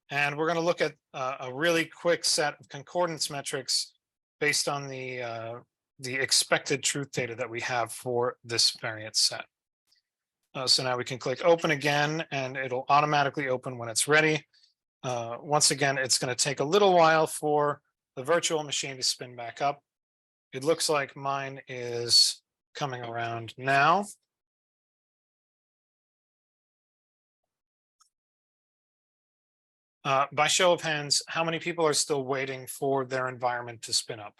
And we're going to look at a really quick set of concordance metrics based on the expected truth data that we have for this variance set. So now we can click open again, and it'll automatically open when it's ready. Once again, it's going to take a little while for the virtual machine to spin back up. It looks like mine is coming around now. By show of hands, how many people are still waiting for their environment to spin up?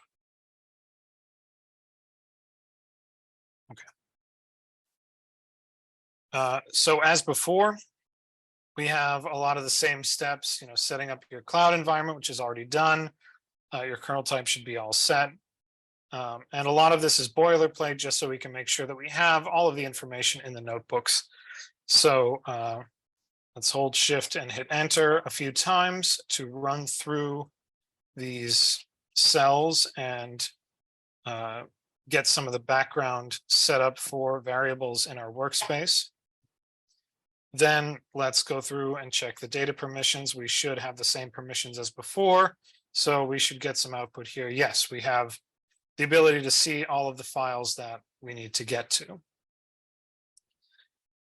Okay. So as before, we have a lot of the same steps, setting up your cloud environment, which is already done. Your kernel type should be all set. And a lot of this is boilerplate, just so we can make sure that we have all of the information in the notebooks. So let's hold shift and hit enter a few times to run through these cells and get some of the background set up for variables in our workspace. Then let's go through and check the data permissions. We should have the same permissions as before. So we should get some output here. Yes, we have the ability to see all of the files that we need to get to.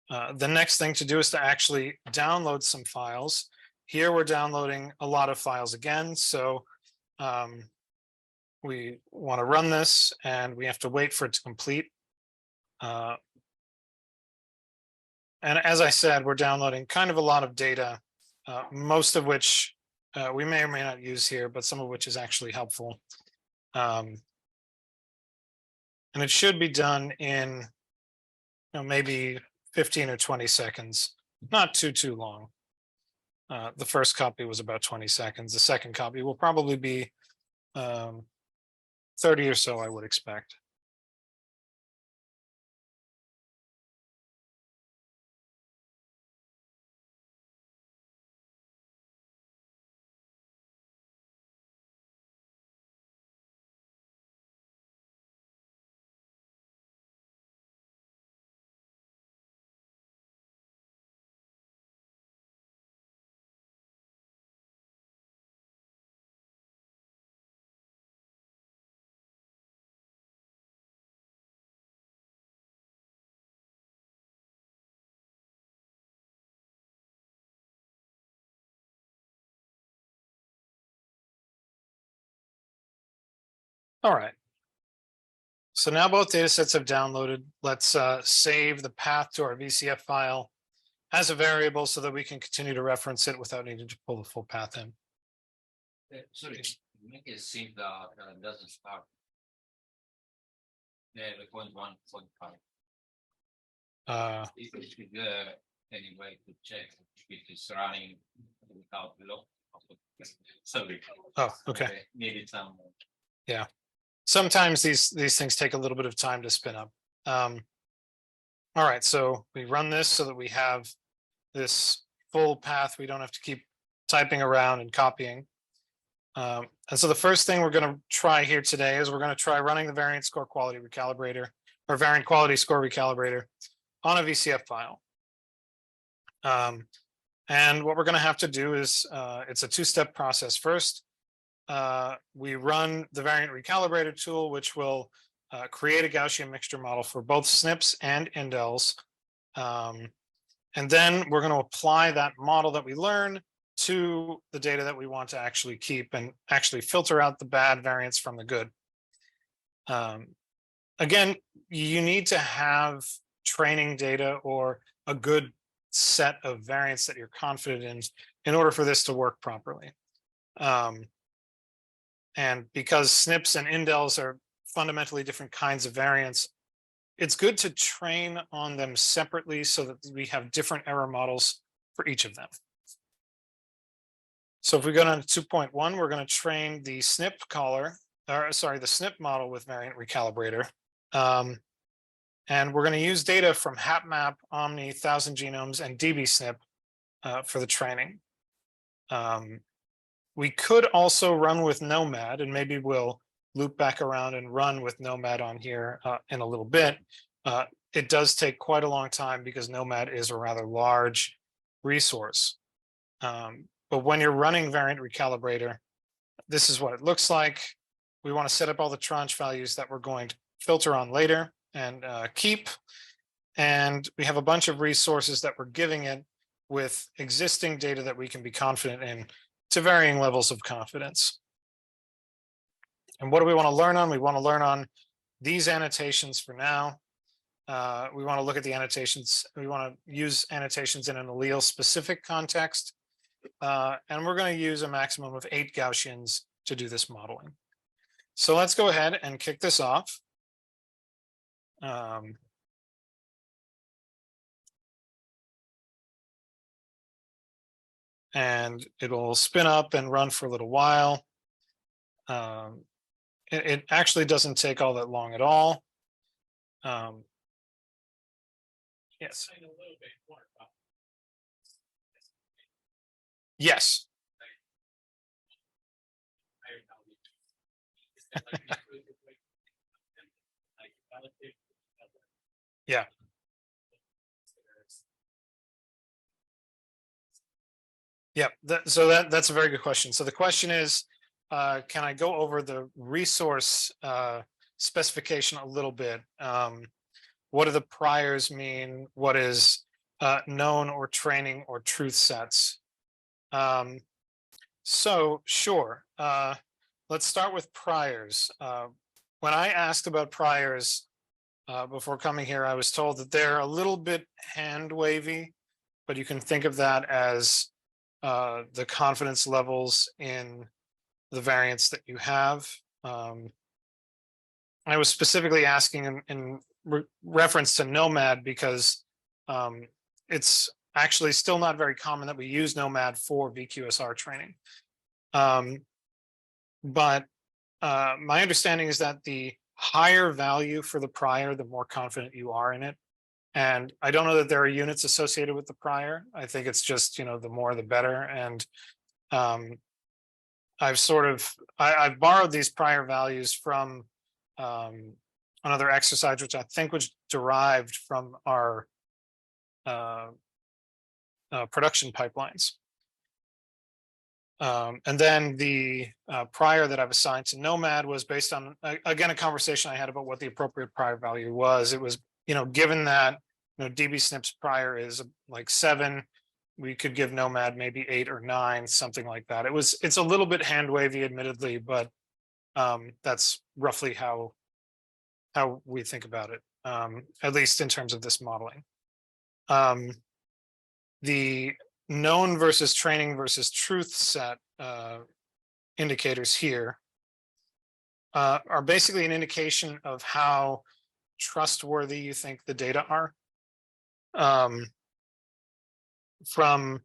The next thing to do is to actually download some files. Here we're downloading a lot of files again. So we want to run this and we have to wait for it to complete. And as I said, we're downloading kind of a lot of data, most of which we may or may not use here, but some of which is actually helpful. And it should be done in maybe 15 or 20 seconds, not too long. The first copy was about 20 seconds. The second copy will probably be 30 or so, I would expect. All right. So now both data sets have downloaded. Let's save the path to our VCF file as a variable so that we can continue to reference it without needing to pull the full path in. Sorry, make it seem that doesn't start. Yeah, the 0.1.5. any way to check if it is running without lock? Sorry. Oh, okay. Needed some. Sometimes these things take a little bit of time to spin up. All right, so we run this so that we have this full path. We don't have to keep typing around and copying. And so the first thing we're going to try here today is we're going to try running the variant score quality recalibrator or variant quality score recalibrator on a VCF file. And what we're going to have to do is it's a two-step process. First, we run the variant recalibrator tool, which will create a Gaussian mixture model for both SNPs and indels. And then we're going to apply that model that we learn to the data that we want to actually keep and actually filter out the bad variants from the good. Again, you need to have training data or a good set of variants that you're confident in order for this to work properly. And because SNPs and indels are fundamentally different kinds of variants, it's good to train on them separately so that we have different error models for each of them. So if we go down to 2.1, we're going to train the SNP caller, or sorry, the SNP model with variant recalibrator. And we're going to use data from HapMap, Omni, 1000 Genomes, and dbSNP for the training. We could also run with gnomAD, and maybe we'll loop back around and run with gnomAD on here in a little bit. It does take quite a long time because gnomAD is a rather large resource. But when you're running variant recalibrator, this is what it looks like. We want to set up all the tranche values that we're going to filter on later and keep. And we have a bunch of resources that we're giving it with existing data that we can be confident in to varying levels of confidence. And what do we want to learn on? We want to learn on these annotations for now. We want to look at the annotations. We want to use annotations in an allele specific context. And we're going to use a maximum of 8 Gaussians to do this modeling. So let's go ahead and kick this off. And it'll spin up and run for a little while. It actually doesn't take all that long at all. Yes. Yes. Yeah. Yeah, so that's a very good question. So the question is, can I go over the resource specification a little bit? What do the priors mean? What is known or training or truth sets? So sure, let's start with priors. When I asked about priors before coming here, I was told that they're a little bit hand wavy, but you can think of that as the confidence levels in the variants that you have. I was specifically asking in reference to gnomAD because it's actually still not very common that we use gnomAD for VQSR training. But my understanding is that the higher value for the prior, the more confident you are in it. And I don't know that there are units associated with the prior. I think it's just, the more the better. And I've borrowed these prior values from another exercise, which I think was derived from our production pipelines. And then the prior that I've assigned to gnomAD was based on, again, a conversation I had about what the appropriate prior value was. It was, given that dbSNP's prior is like 7, we could give gnomAD maybe 8 or 9, something like that. It's a little bit hand wavy, admittedly, but that's roughly how we think about it, at least in terms of this modeling. The known versus training versus truth set indicators here are basically an indication of how trustworthy you think the data are. from,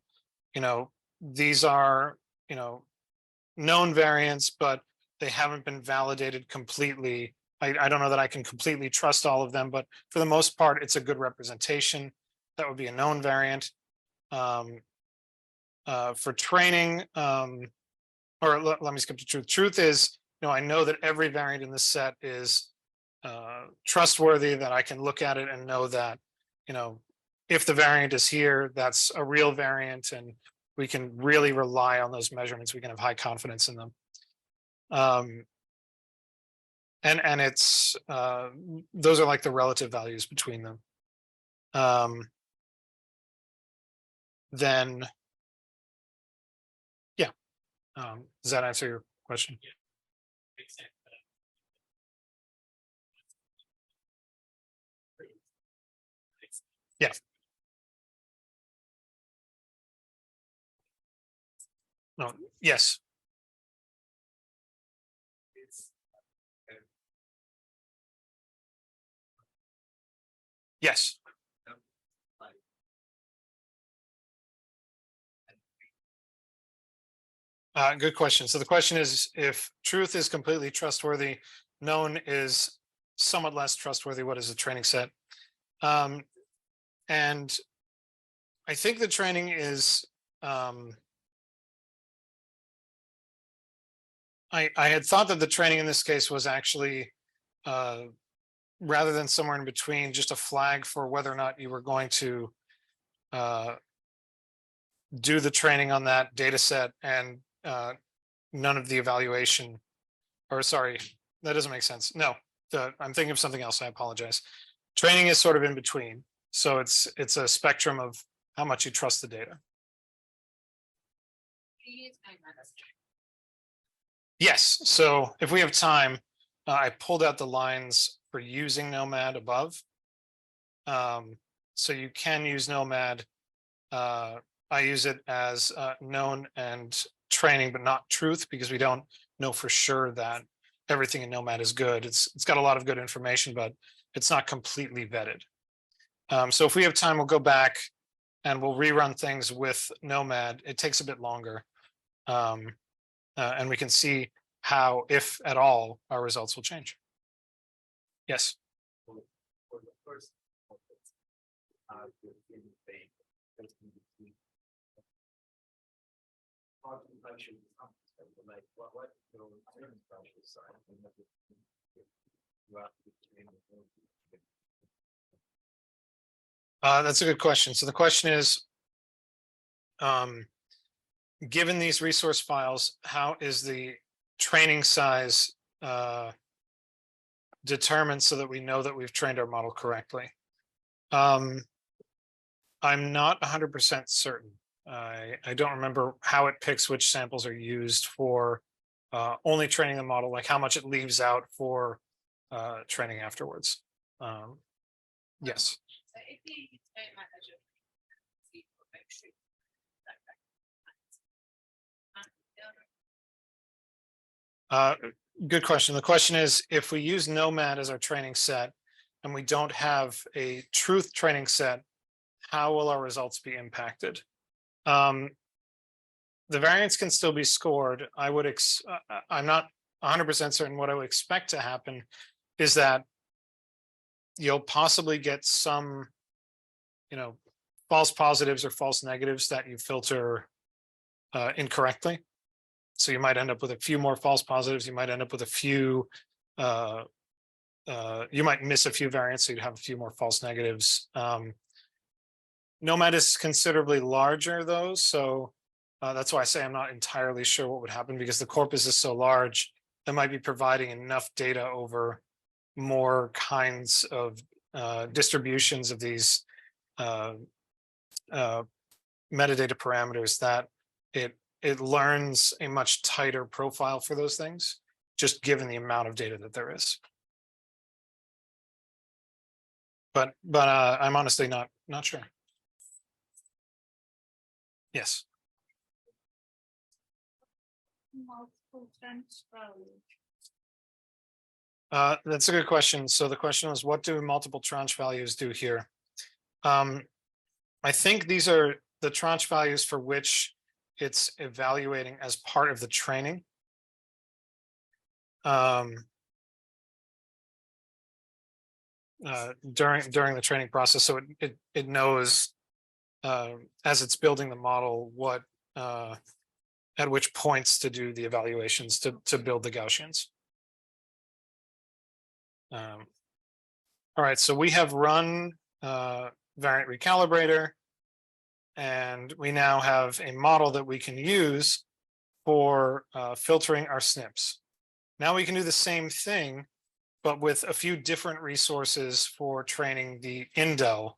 these are, known variants, but they haven't been validated completely. I don't know that I can completely trust all of them, but for the most part, it's a good representation. That would be a known variant. For training, or let me skip to truth. Truth is, I know that every variant in this set is trustworthy, that I can look at it and know that, if the variant is here, that's a real variant, and we can really rely on those measurements. We can have high confidence in them. And it's those are like the relative values between them. Then, yeah. Does that answer your question? Yeah. No, yes. Yes. Good question. So the question is, if truth is completely trustworthy, known is somewhat less trustworthy, what is the training set? And I think the training is, I had thought that the training in this case was actually, rather than somewhere in between, just a flag for whether or not you were going to do the training on that data set and none of the evaluation, or sorry, that doesn't make sense. No, I'm thinking of something else. I apologize. Training is sort of in between. So it's a spectrum of how much you trust the data. Yes. So if we have time, I pulled out the lines for using gnomAD above. So you can use gnomAD. I use it as known and training, but not truth, because we don't know for sure that everything in gnomAD is good. It's got a lot of good information, but it's not completely vetted. So if we have time, we'll go back and we'll rerun things with gnomAD. It takes a bit longer. And we can see how, if at all, our results will change. Yes. For the first that's a good question. So the question is, given these resource files, how is the training size determined so that we know that we've trained our model correctly? I'm not 100% certain. I don't remember how it picks which samples are used for only training the model, like how much it leaves out for training afterwards. Yes. So if you use Mehrtash Babadi, good question. The question is, if we use gnomAD as our training set and we don't have a truth training set, how will our results be impacted? The variance can still be scored. I'm not 100% certain. What I would expect to happen is that you'll possibly get some, false positives or false negatives that you filter incorrectly. So you might end up with a few more false positives. You might end up with a few, you might miss a few variants, so you'd have a few more false negatives. gnomAD is considerably larger though, so that's why I say I'm not entirely sure what would happen, because the corpus is so large that might be providing enough data over more kinds of distributions of these metadata parameters that it learns a much tighter profile for those things, just given the amount of data that there is. But I'm honestly not sure. Yes. Multiple trends value. That's a good question. So the question was, what do multiple tranche values do here? I think these are the tranche values for which it's evaluating as part of the training. During the training process, so it knows as it's building the model what at which points to do the evaluations to build the Gaussians. All right, so we have run variant recalibrator, and we now have a model that we can use for filtering our SNPs. Now we can do the same thing, but with a few different resources for training the indel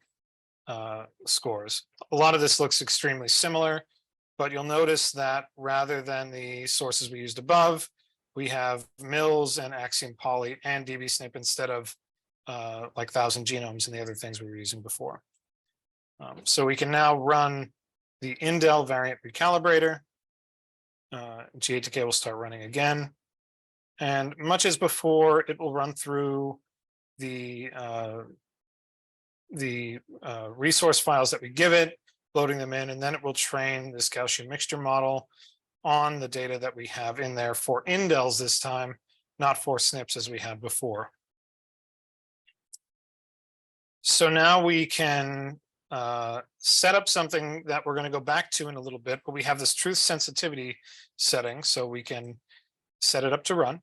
scores. A lot of this looks extremely similar, but you'll notice that rather than the sources we used above, we have Mills and Axiom Poly and dbSNP instead of like 1,000 genomes and the other things we were using before. So we can now run the indel variant recalibrator. GATK will start running again. And much as before, it will run through the resource files that we give it, loading them in, and then it will train this Gaussian mixture model on the data that we have in there for indels this time, not for SNPs as we had before. So now we can set up something that we're going to go back to in a little bit, but we have this truth sensitivity setting, so we can set it up to run.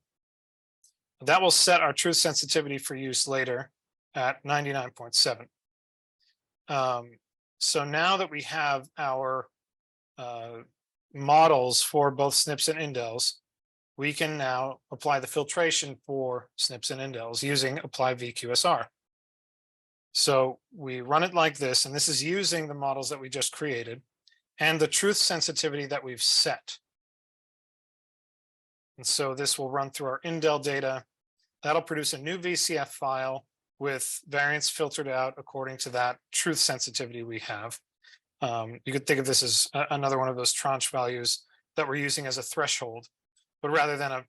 That will set our truth sensitivity for use later at 99.7. So now that we have our models for both SNPs and indels, we can now apply the filtration for SNPs and indels using apply VQSR. So we run it like this, and this is using the models that we just created and the truth sensitivity that we've set. And so this will run through our indel data. That'll produce a new VCF file with variants filtered out according to that truth sensitivity we have. You could think of this as another one of those tranche values that we're using as a threshold, but rather than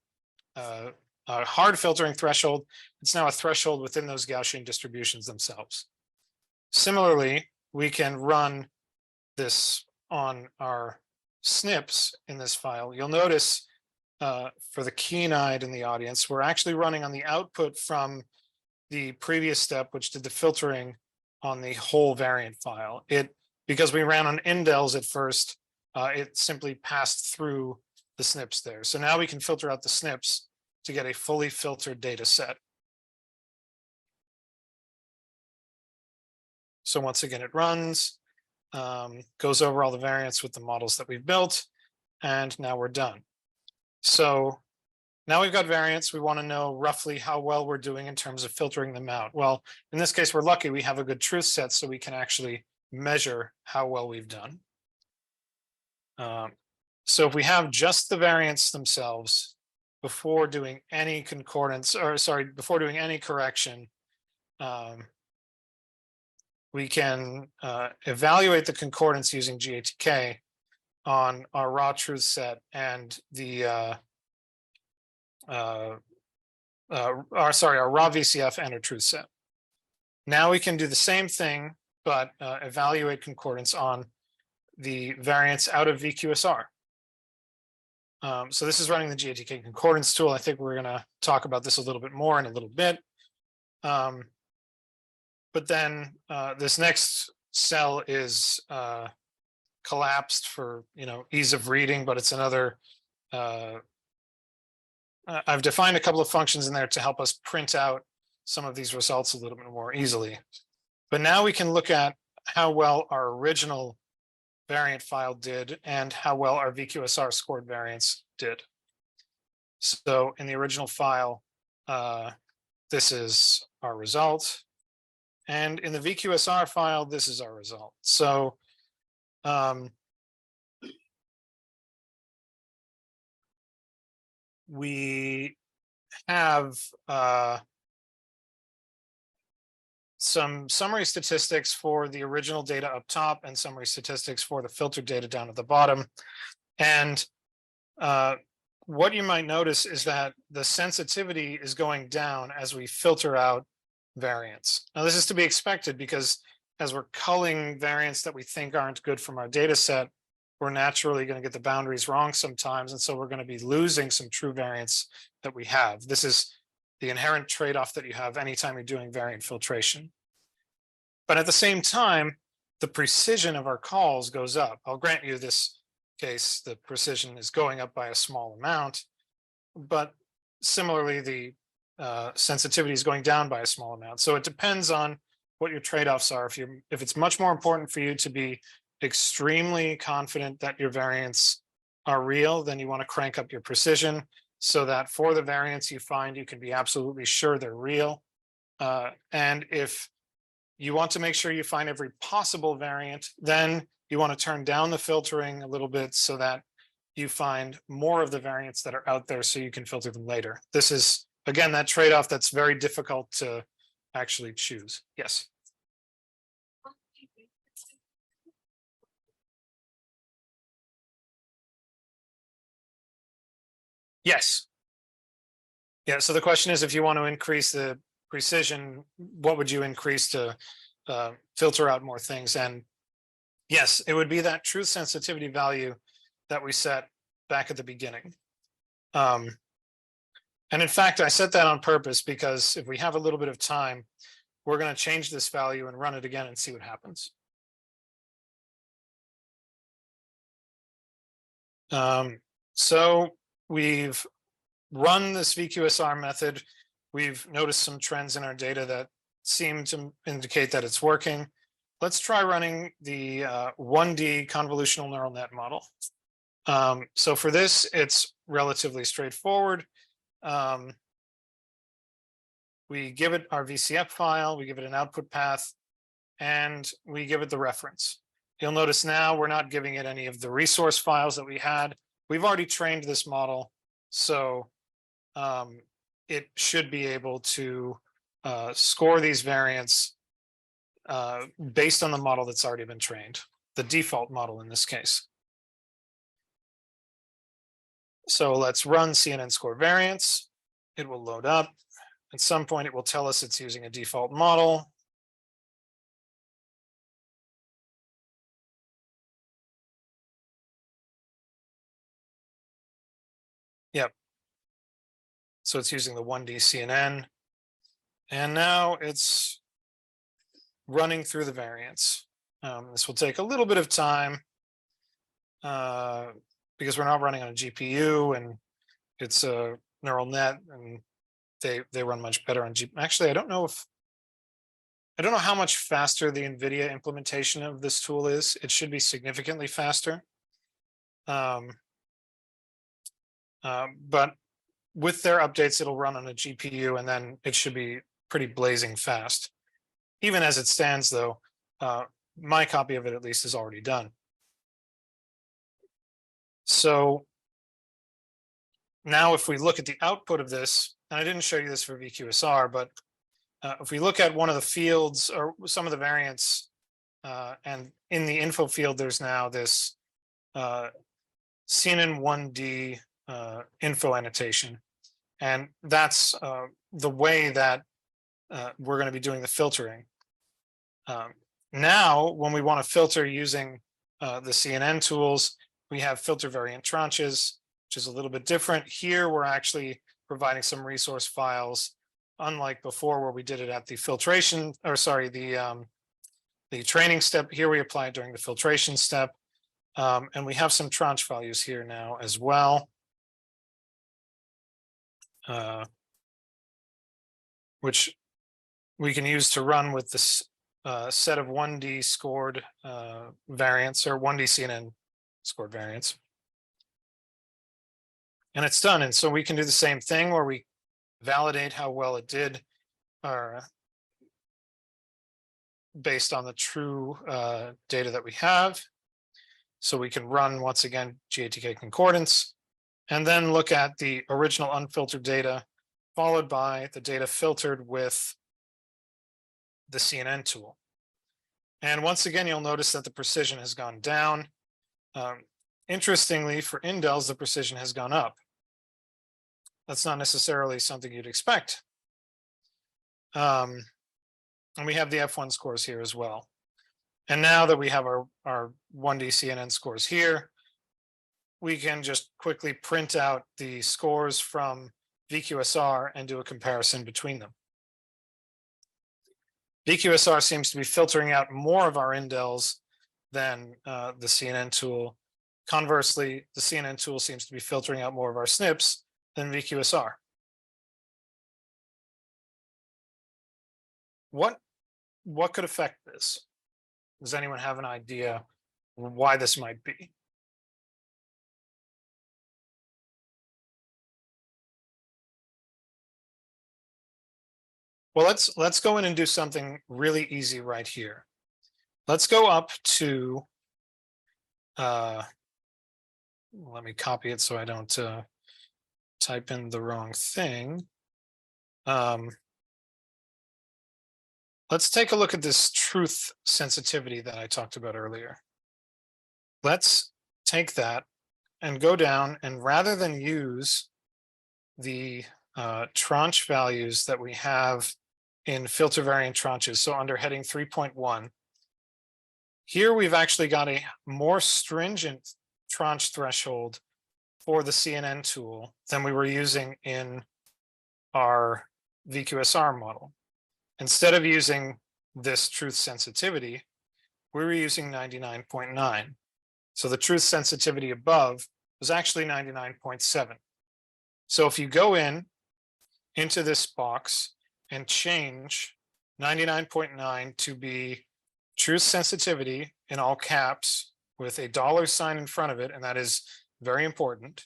a hard filtering threshold, it's now a threshold within those Gaussian distributions themselves. Similarly, we can run this on our SNPs in this file. You'll notice for the keen-eyed in the audience, we're actually running on the output from the previous step, which did the filtering on the whole variant file. Because we ran on indels at first, it simply passed through the SNPs there. So now we can filter out the SNPs to get a fully filtered data set. So once again, it runs, goes over all the variants with the models that we've built, and now we're done. So now we've got variants. We want to know roughly how well we're doing in terms of filtering them out. Well, in this case, we're lucky we have a good truth set, so we can actually measure how well we've done. So if we have just the variants themselves before doing any concordance, or sorry, before doing any correction, we can evaluate the concordance using GATK on our raw truth set and the our raw VCF and our truth set. Now we can do the same thing, but evaluate concordance on the variants out of VQSR. So this is running the GATK concordance tool. I think we're going to talk about this a little bit more in a little bit. But then this next cell is collapsed for ease of reading, but it's another. I've defined a couple of functions in there to help us print out some of these results a little bit more easily. But now we can look at how well our original variant file did and how well our VQSR scored variants did. So in the original file, this is our result. And in the VQSR file, this is our result. So we have some summary statistics for the original data up top and summary statistics for the filtered data down at the bottom. And what you might notice is that the sensitivity is going down as we filter out variants. Now, this is to be expected because as we're culling variants that we think aren't good from our data set, we're naturally going to get the boundaries wrong sometimes. And so we're going to be losing some true variants that we have. This is the inherent trade-off that you have anytime you're doing variant filtration. But at the same time, the precision of our calls goes up. I'll grant you this case, the precision is going up by a small amount, but similarly, the sensitivity is going down by a small amount. So it depends on what your trade-offs are. If it's much more important for you to be extremely confident that your variants are real, then you want to crank up your precision so that for the variants you find, you can be absolutely sure they're real. And if you want to make sure you find every possible variant, then you want to turn down the filtering a little bit so that you find more of the variants that are out there so you can filter them later. This is, again, that trade-off that's very difficult to actually choose. Yes. Yes. Yeah, so the question is, if you want to increase the precision, what would you increase to filter out more things? And yes, it would be that truth sensitivity value that we set back at the beginning. And in fact, I set that on purpose because if we have a little bit of time, we're going to change this value and run it again and see what happens. So we've run this VQSR method. We've noticed some trends in our data that seem to indicate that it's working. Let's try running the 1D convolutional neural net model. So for this, it's relatively straightforward. We give it our VCF file, we give it an output path, and we give it the reference. You'll notice now we're not giving it any of the resource files that we had. We've already trained this model, so it should be able to score these variants based on the model that's already been trained, the default model in this case. So let's run CNN score variants. It will load up. At some point, it will tell us it's using a default model. Yep. So it's using the 1D CNN. And now it's running through the variants. This will take a little bit of time because we're not running on a GPU and it's a neural net and they run much better on GPU. Actually, I don't know how much faster the NVIDIA implementation of this tool is. It should be significantly faster. But with their updates, it'll run on a GPU and then it should be pretty blazing fast. Even as it stands, though, my copy of it at least is already done. So now if we look at the output of this, and I didn't show you this for VQSR, but if we look at one of the fields or some of the variants, and in the info field, there's now this CNN 1D info annotation. And that's the way that we're going to be doing the filtering. Now, when we want to filter using the CNN tools, we have filter variant tranches, which is a little bit different. Here, we're actually providing some resource files, unlike before where we did it at the filtration, or sorry, the training step. Here we apply it during the filtration step. And we have some tranche values here now as well, which we can use to run with this set of 1D scored variants or 1D CNN scored variants. And it's done. And so we can do the same thing where we validate how well it did based on the true data that we have. So we can run, once again, GATK concordance, and then look at the original unfiltered data, followed by the data filtered with the CNN tool. And once again, you'll notice that the precision has gone down. Interestingly, for indels, the precision has gone up. That's not necessarily something you'd expect. And we have the F1 scores here as well. And now that we have our 1D CNN scores here, we can just quickly print out the scores from VQSR and do a comparison between them. VQSR seems to be filtering out more of our indels than the CNN tool. Conversely, the CNN tool seems to be filtering out more of our SNPs than VQSR. What could affect this? Does anyone have an idea why this might be? Well, let's go in and do something really easy right here. Let's go up to, let me copy it so I don't type in the wrong thing. Let's take a look at this truth sensitivity that I talked about earlier. Let's take that and go down, and rather than use the tranche values that we have in filter variant tranches, so under heading 3.1, here we've actually got a more stringent tranche threshold for the CNN tool than we were using in our VQSR model. Instead of using this truth sensitivity, we were using 99.9. So the truth sensitivity above was actually 99.7. So if you go into this box and change 99.9 to be truth sensitivity in all caps with a $sign in front of it, and that is very important,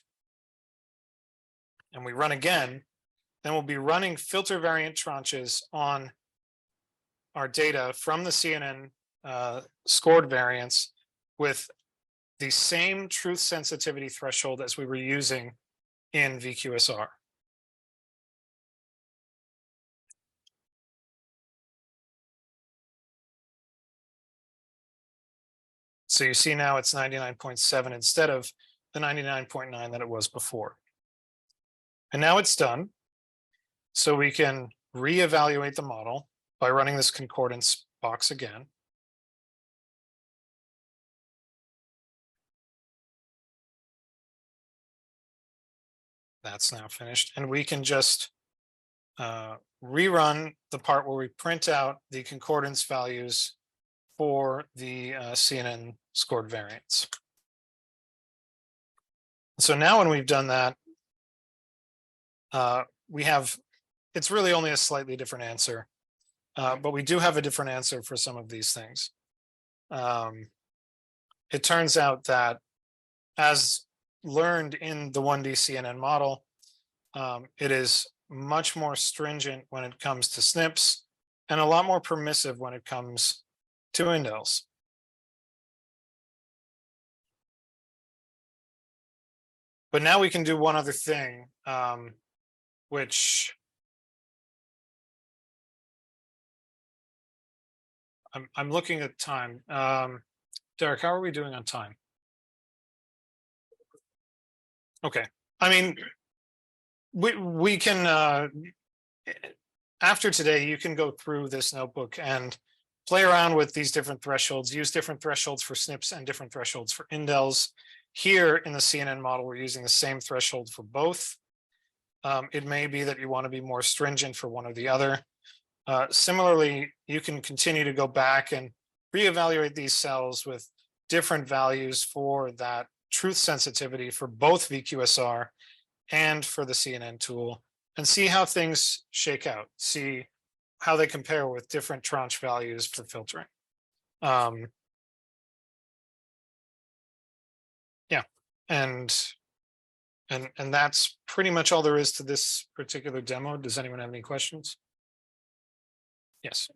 and we run again, then we'll be running filter variant tranches on our data from the CNN scored variants with the same truth sensitivity threshold as we were using in VQSR. So you see now it's 99.7 instead of the 99.9 that it was before. And now it's done. So we can reevaluate the model by running this concordance box again. That's now finished. And we can just rerun the part where we print out the concordance values for the CNN scored variants. So now when we've done that, it's really only a slightly different answer, but we do have a different answer for some of these things. It turns out that, as learned in the 1D CNN model, it is much more stringent when it comes to SNPs and a lot more permissive when it comes to indels. But now we can do one other thing, which I'm looking at time. Derek, how are we doing on time? Okay. I mean, we can, after today, you can go through this notebook and play around with these different thresholds, use different thresholds for SNPs and different thresholds for indels. Here in the CNN model, we're using the same threshold for both. It may be that you want to be more stringent for one or the other. Similarly, you can continue to go back and reevaluate these cells with different values for that truth sensitivity for both VQSR and for the CNN tool, and see how things shake out, see how they compare with different tranche values for filtering. Yeah, and that's pretty much all there is to this particular demo. Does anyone have any questions? Yes.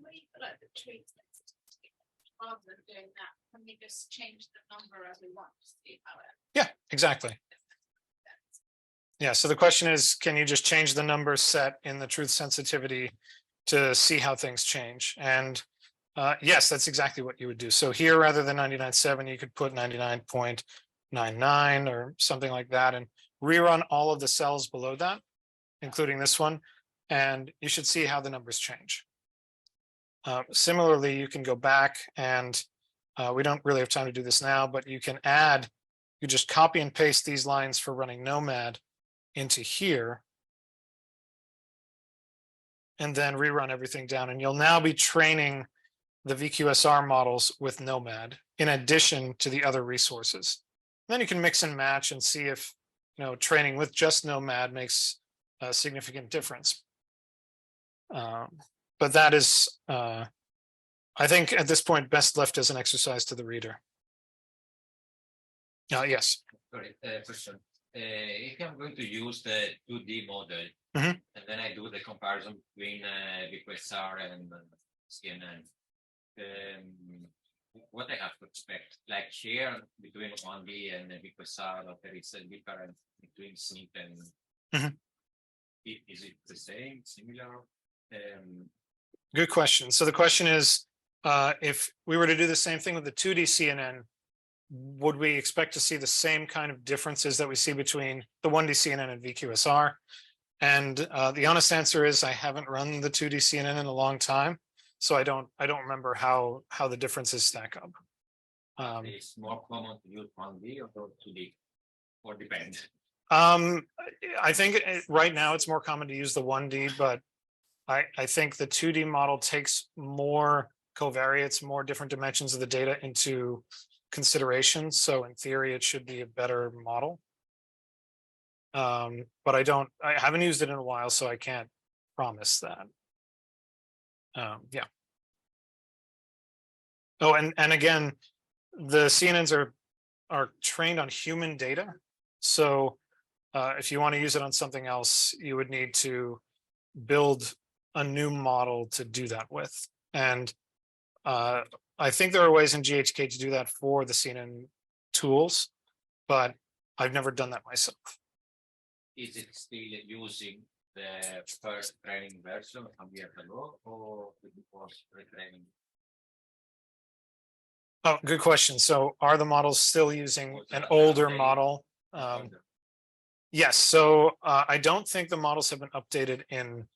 Rather than doing that, can we just change the number as we want to see how it? Yeah, exactly. Yeah, so the question is, can you just change the number set in the truth sensitivity to see how things change? And yes, that's exactly what you would do. So here, rather than 99.7, you could put 99.99 or something like that, and rerun all of the cells below that, including this one, and you should see how the numbers change. Similarly, you can go back and We don't really have time to do this now, but you can add, you just copy and paste these lines for running gnomAD into here. And then rerun everything down. And you'll now be training the VQSR models with gnomAD in addition to the other resources. Then you can mix and match and see if, training with just gnomAD makes a significant difference. But that is, I think at this point, best left as an exercise to the reader. Yes. Sorry, question. If I'm going to use the 2D model, Mhm. and then I do the comparison between VQSR and CNN, what I have to expect? Like here between 1D and VQSR, there is a difference between SNP and Mhm. Is it the same, similar? Good question. So the question is, if we were to do the same thing with the 2D CNN, would we expect to see the same kind of differences that we see between the 1D CNN and VQSR? And the honest answer is I haven't run the 2D CNN in a long time, so I don't remember how the differences stack up. It's more common to use 1D or 2D, or depends. I think right now it's more common to use the 1D, but I think the 2D model takes more covariates, more different dimensions of the data into consideration. So in theory, it should be a better model. But I haven't used it in a while, so I can't promise that. Yeah. Oh, and again, the CNNs are trained on human data. So if you want to use it on something else, you would need to build a new model to do that with. And I think there are ways in GATK to do that for the CNN tools, but I've never done that myself. Is it still using the first training version from years ago, or it was retraining? Oh, good question. So are the models still using an older model? Yes. So I don't think the models have been updated in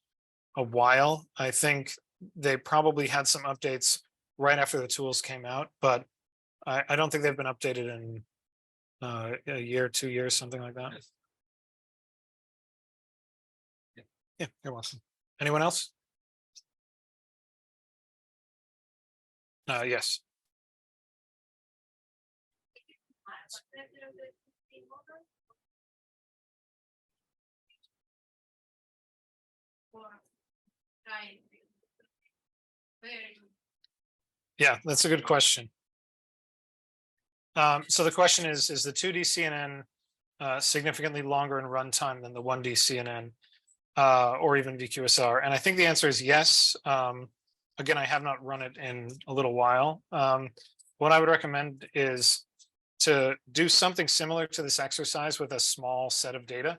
a while. I think they probably had some updates right after the tools came out, but I don't think they've been updated in a year, 2 years, something like that. Yes. Yeah, you're welcome. Anyone else? Yes. Yeah, that's a good question. So the question is the 2D CNN significantly longer in runtime than the 1D CNN or even VQSR? And I think the answer is yes. Again, I have not run it in a little while. What I would recommend is to do something similar to this exercise with a small set of data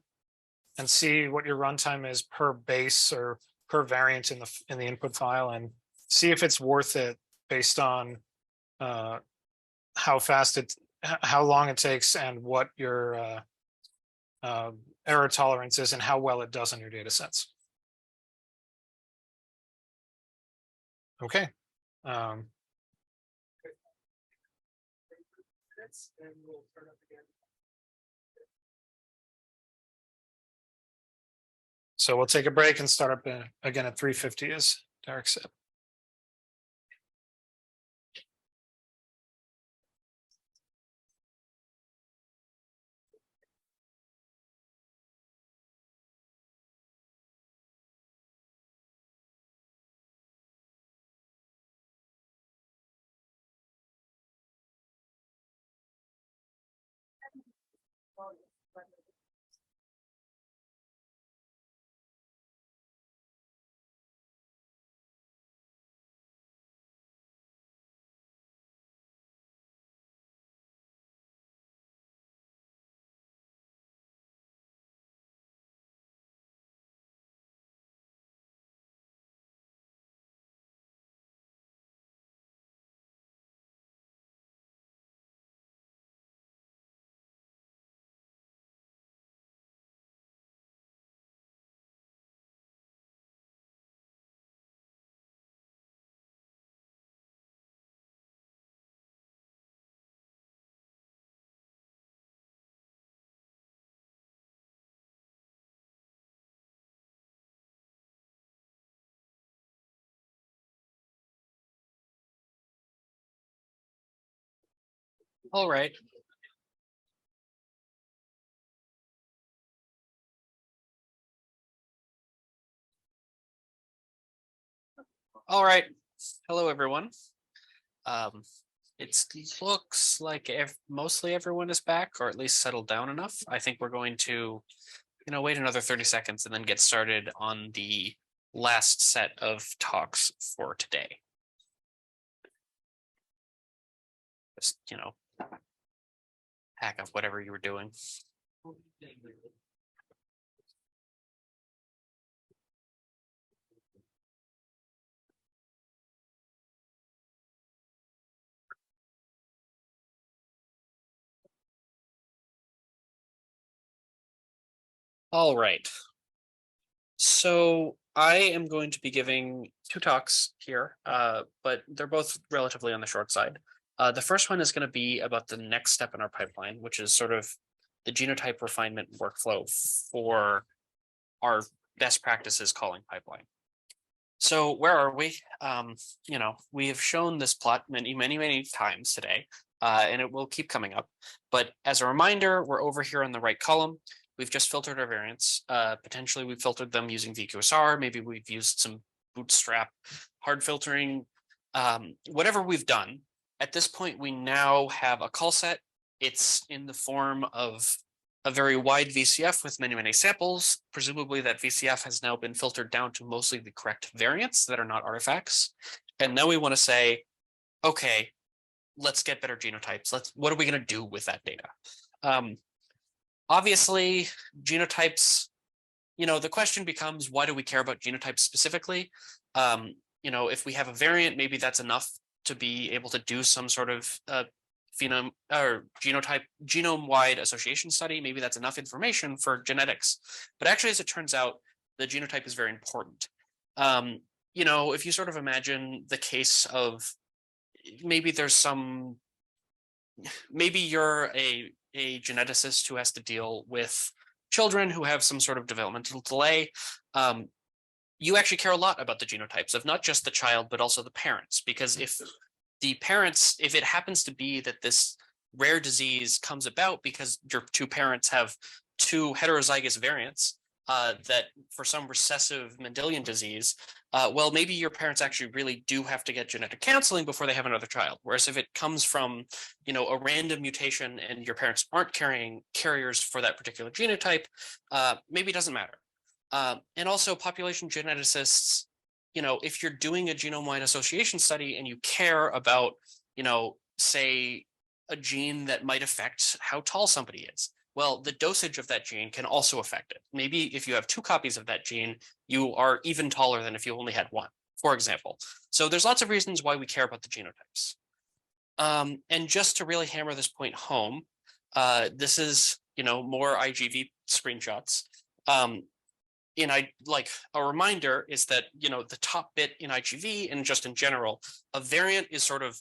and see what your runtime is per base or per variant in the input file, and see if it's worth it based on how long it takes and what your error tolerance is and how well it does on your data sets. Okay. So we'll take a break and start up again at 3:50, as Derek said. All right. All right. Hello, everyone. It looks like mostly everyone is back, or at least settled down enough. I think we're going to, wait another 30 seconds and then get started on the last set of talks for today. Just, pack up whatever you were doing. All right. So I am going to be giving 2 talks here, but they're both relatively on the short side. The first one is going to be about the next step in our pipeline, which is sort of the genotype refinement workflow for our best practices calling pipeline. So where are we? We have shown this plot many times today, and it will keep coming up. But as a reminder, we're over here in the right column. We've just filtered our variants. Potentially we've filtered them using VQSR. Maybe we've used some bootstrap hard filtering. Whatever we've done, at this point, we now have a call set. It's in the form of a very wide VCF with many samples. Presumably that VCF has now been filtered down to mostly the correct variants that are not artifacts. And now we want to say, okay, let's get better genotypes. What are we going to do with that data? Obviously, genotypes, the question becomes, why do we care about genotypes specifically? If we have a variant, maybe that's enough to be able to do some sort of phenome or genome-wide association study. Maybe that's enough information for genetics. But actually, as it turns out, the genotype is very important. If you sort of imagine the case of maybe you're a geneticist who has to deal with children who have some sort of developmental delay. You actually care a lot about the genotypes of not just the child, but also the parents, because if it happens to be that this rare disease comes about because your 2 parents have 2 heterozygous variants that for some recessive Mendelian disease, well, maybe your parents actually really do have to get genetic counseling before they have another child. Whereas if it comes from, a random mutation and your parents aren't carriers for that particular genotype, maybe it doesn't matter. And also population geneticists, if you're doing a genome-wide association study and you care about, say a gene that might affect how tall somebody is, well, the dosage of that gene can also affect it. Maybe if you have 2 copies of that gene, you are even taller than if you only had 1, for example. So there's lots of reasons why we care about the genotypes. And just to really hammer this point home, this is, more IGV screenshots. A reminder is that, the top bit in IGV and just in general, a variant is sort of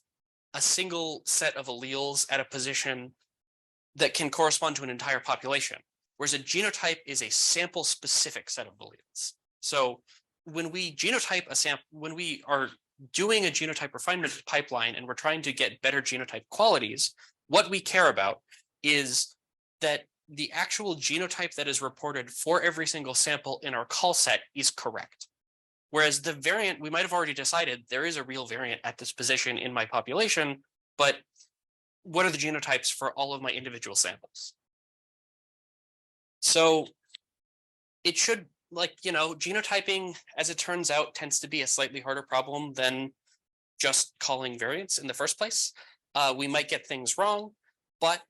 a single set of alleles at a position that can correspond to an entire population, whereas a genotype is a sample specific set of alleles. So when we genotype a sample, when we are doing a genotype refinement pipeline and we're trying to get better genotype qualities, what we care about is that the actual genotype that is reported for every single sample in our call set is correct. Whereas the variant, we might have already decided there is a real variant at this position in my population, but what are the genotypes for all of my individual samples? So it should, genotyping, as it turns out, tends to be a slightly harder problem than just calling variants in the first place. We might get things wrong, but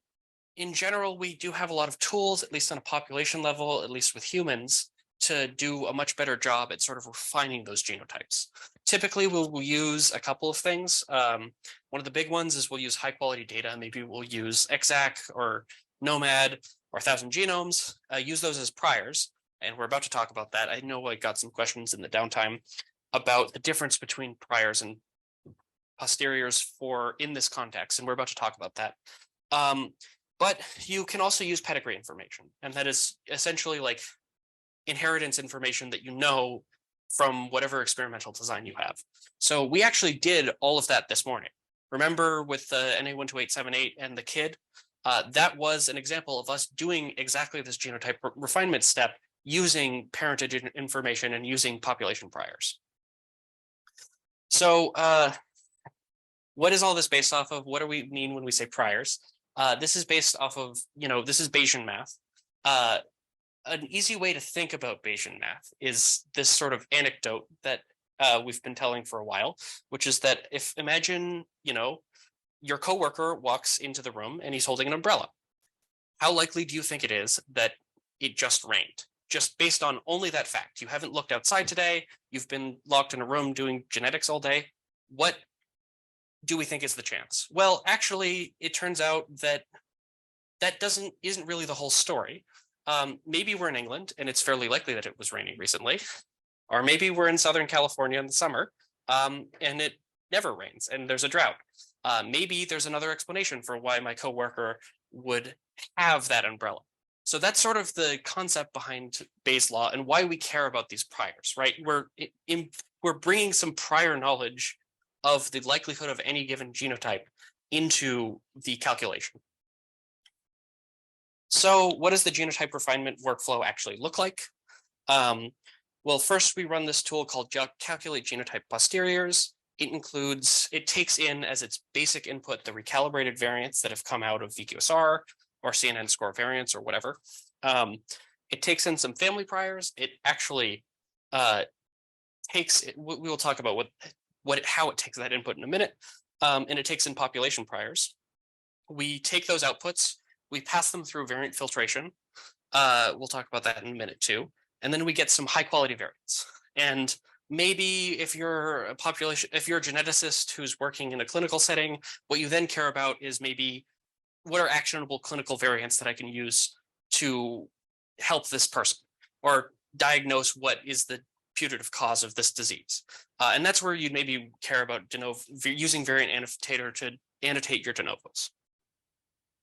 in general, we do have a lot of tools, at least on a population level, at least with humans, to do a much better job at sort of refining those genotypes. Typically, we'll use a couple of things. One of the big ones is we'll use high quality data. Maybe we'll use GATK or gnomAD or 1,000 genomes, use those as priors. And we're about to talk about that. I know I got some questions in the downtime about the difference between priors and posteriors in this context, and we're about to talk about that. But you can also use pedigree information, and that is essentially like inheritance information that you know from whatever experimental design you have. So we actually did all of that this morning. Remember with the NA12878 and the kid, that was an example of us doing exactly this genotype refinement step using parentage information and using population priors. So what is all this based off of? What do we mean when we say priors? This is based off of, this is Bayesian math. An easy way to think about Bayesian math is this sort of anecdote that we've been telling for a while, which is that if imagine, your coworker walks into the room and he's holding an umbrella. How likely do you think it is that it just rained? Just based on only that fact. You haven't looked outside today. You've been locked in a room doing genetics all day. What do we think is the chance? Well, actually, it turns out that isn't really the whole story. Maybe we're in England and it's fairly likely that it was raining recently. Or maybe we're in Southern California in the summer and it never rains and there's a drought. Maybe there's another explanation for why my coworker would have that umbrella. So that's sort of the concept behind Bayes' law and why we care about these priors, right? We're bringing some prior knowledge of the likelihood of any given genotype into the calculation. So what does the genotype refinement workflow actually look like? Well, first we run this tool called calculate genotype posteriors. It takes in as its basic input the recalibrated variants that have come out of VQSR or CNN score variants or whatever. It takes in some family priors. It actually we will talk about how it takes that input in a minute. And it takes in population priors. We take those outputs, we pass them through variant filtration. We'll talk about that in a minute too. And then we get some high quality variants. And maybe if you're a geneticist who's working in a clinical setting, what you then care about is maybe what are actionable clinical variants that I can use to help this person or diagnose what is the putative cause of this disease. And that's where you'd maybe care about using variant annotator to annotate your de novos.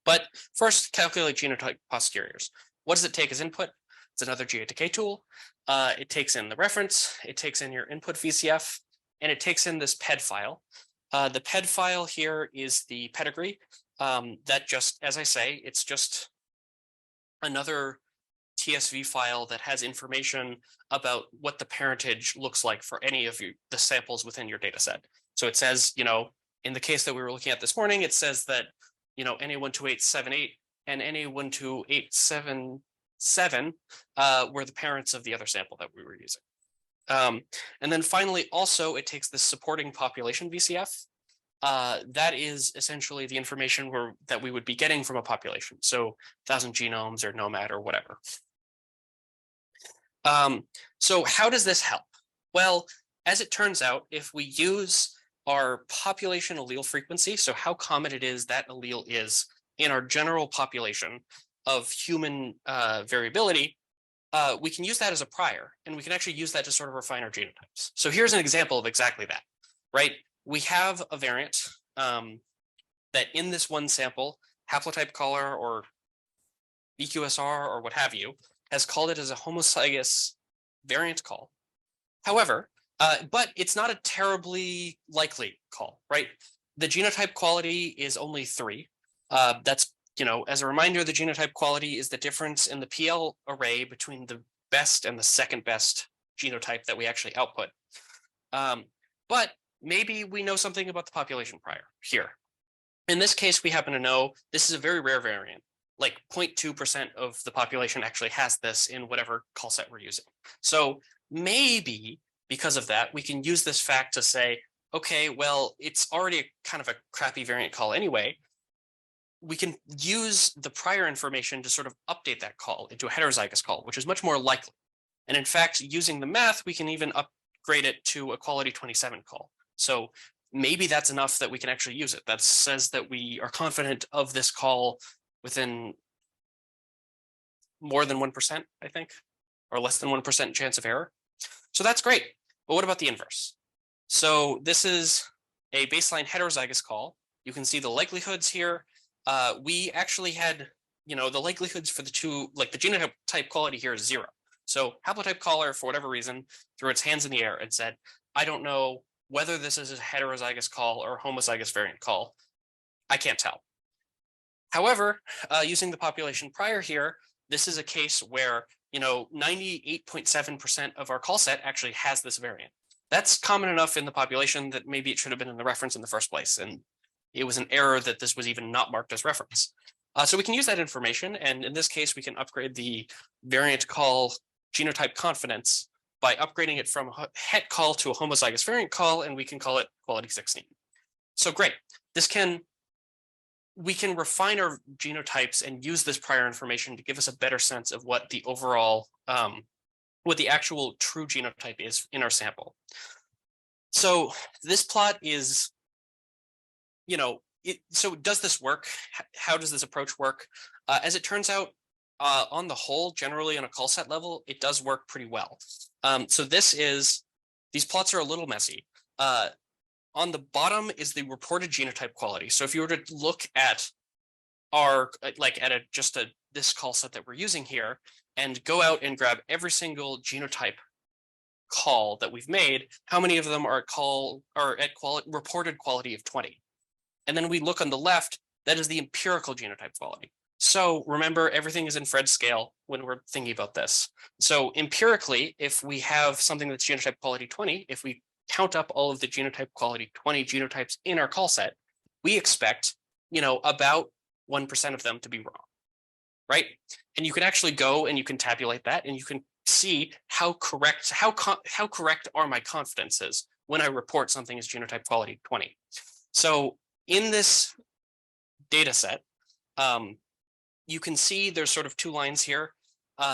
But first, calculate genotype posteriors. What does it take as input? It's another GATK tool. It takes in the reference, it takes in your input VCF, and it takes in this PED file. The PED file here is the pedigree. That just, as I say, it's just another TSV file that has information about what the parentage looks like for any of the samples within your data set. So it says, in the case that we were looking at this morning, it says that, NA12878 and NA12877 were the parents of the other sample that we were using. And then finally, also, it takes the supporting population VCF. That is essentially the information that we would be getting from a population. So 1,000 genomes or gnomAD or whatever. So how does this help? Well, as it turns out, if we use our population allele frequency, so how common it is that allele is in our general population of human variability, we can use that as a prior, and we can actually use that to sort of refine our genotypes. So here's an example of exactly that, right? We have a variant that in this one sample, HaplotypeCaller or VQSR or what have you, has called it as a homozygous variant call. However, but it's not a terribly likely call, right? The genotype quality is only 3. That's, as a reminder, the genotype quality is the difference in the PL array between the best and the second best genotype that we actually output. But maybe we know something about the population prior here. In this case, we happen to know this is a very rare variant. Like 0.2% of the population actually has this in whatever call set we're using. So maybe because of that, we can use this fact to say, okay, well, it's already kind of a crappy variant call anyway. We can use the prior information to sort of update that call into a heterozygous call, which is much more likely. And in fact, using the math, we can even upgrade it to a quality 27 call. So maybe that's enough that we can actually use it. That says that we are confident of this call within more than 1%, I think, or less than 1% chance of error. So that's great. But what about the inverse? So this is a baseline heterozygous call. You can see the likelihoods here. We actually had, the likelihoods for the two, like the genotype quality here is 0. So HaplotypeCaller, for whatever reason, threw its hands in the air and said, I don't know whether this is a heterozygous call or homozygous variant call, I can't tell. However, using the population prior here, this is a case where 98.7% of our call set actually has this variant. That's common enough in the population that maybe it should have been in the reference in the first place, and it was an error that this was even not marked as reference. So we can use that information, and in this case, we can upgrade the variant call genotype confidence by upgrading it from a het call to a homozygous variant call, and we can call it quality 16. So great. We can refine our genotypes and use this prior information to give us a better sense of what the overall, what the actual true genotype is in our sample. So this plot is, so does this work? How does this approach work? As it turns out, on the whole, generally on a call set level, it does work pretty well. So these plots are a little messy. On the bottom is the reported genotype quality. So if you were to look at our, this call set that we're using here and go out and grab every single genotype call that we've made, how many of them are at reported quality of 20? And then we look on the left, that is the empirical genotype quality. So remember, everything is in Fred scale when we're thinking about this. So empirically, if we have something that's genotype quality 20, if we count up all of the genotype quality 20 genotypes in our call set, we expect, about 1% of them to be wrong, right? And you can actually go and you can tabulate that, and you can see how correct are my confidences when I report something as genotype quality 20. So in this data set, you can see there's sort of two lines here.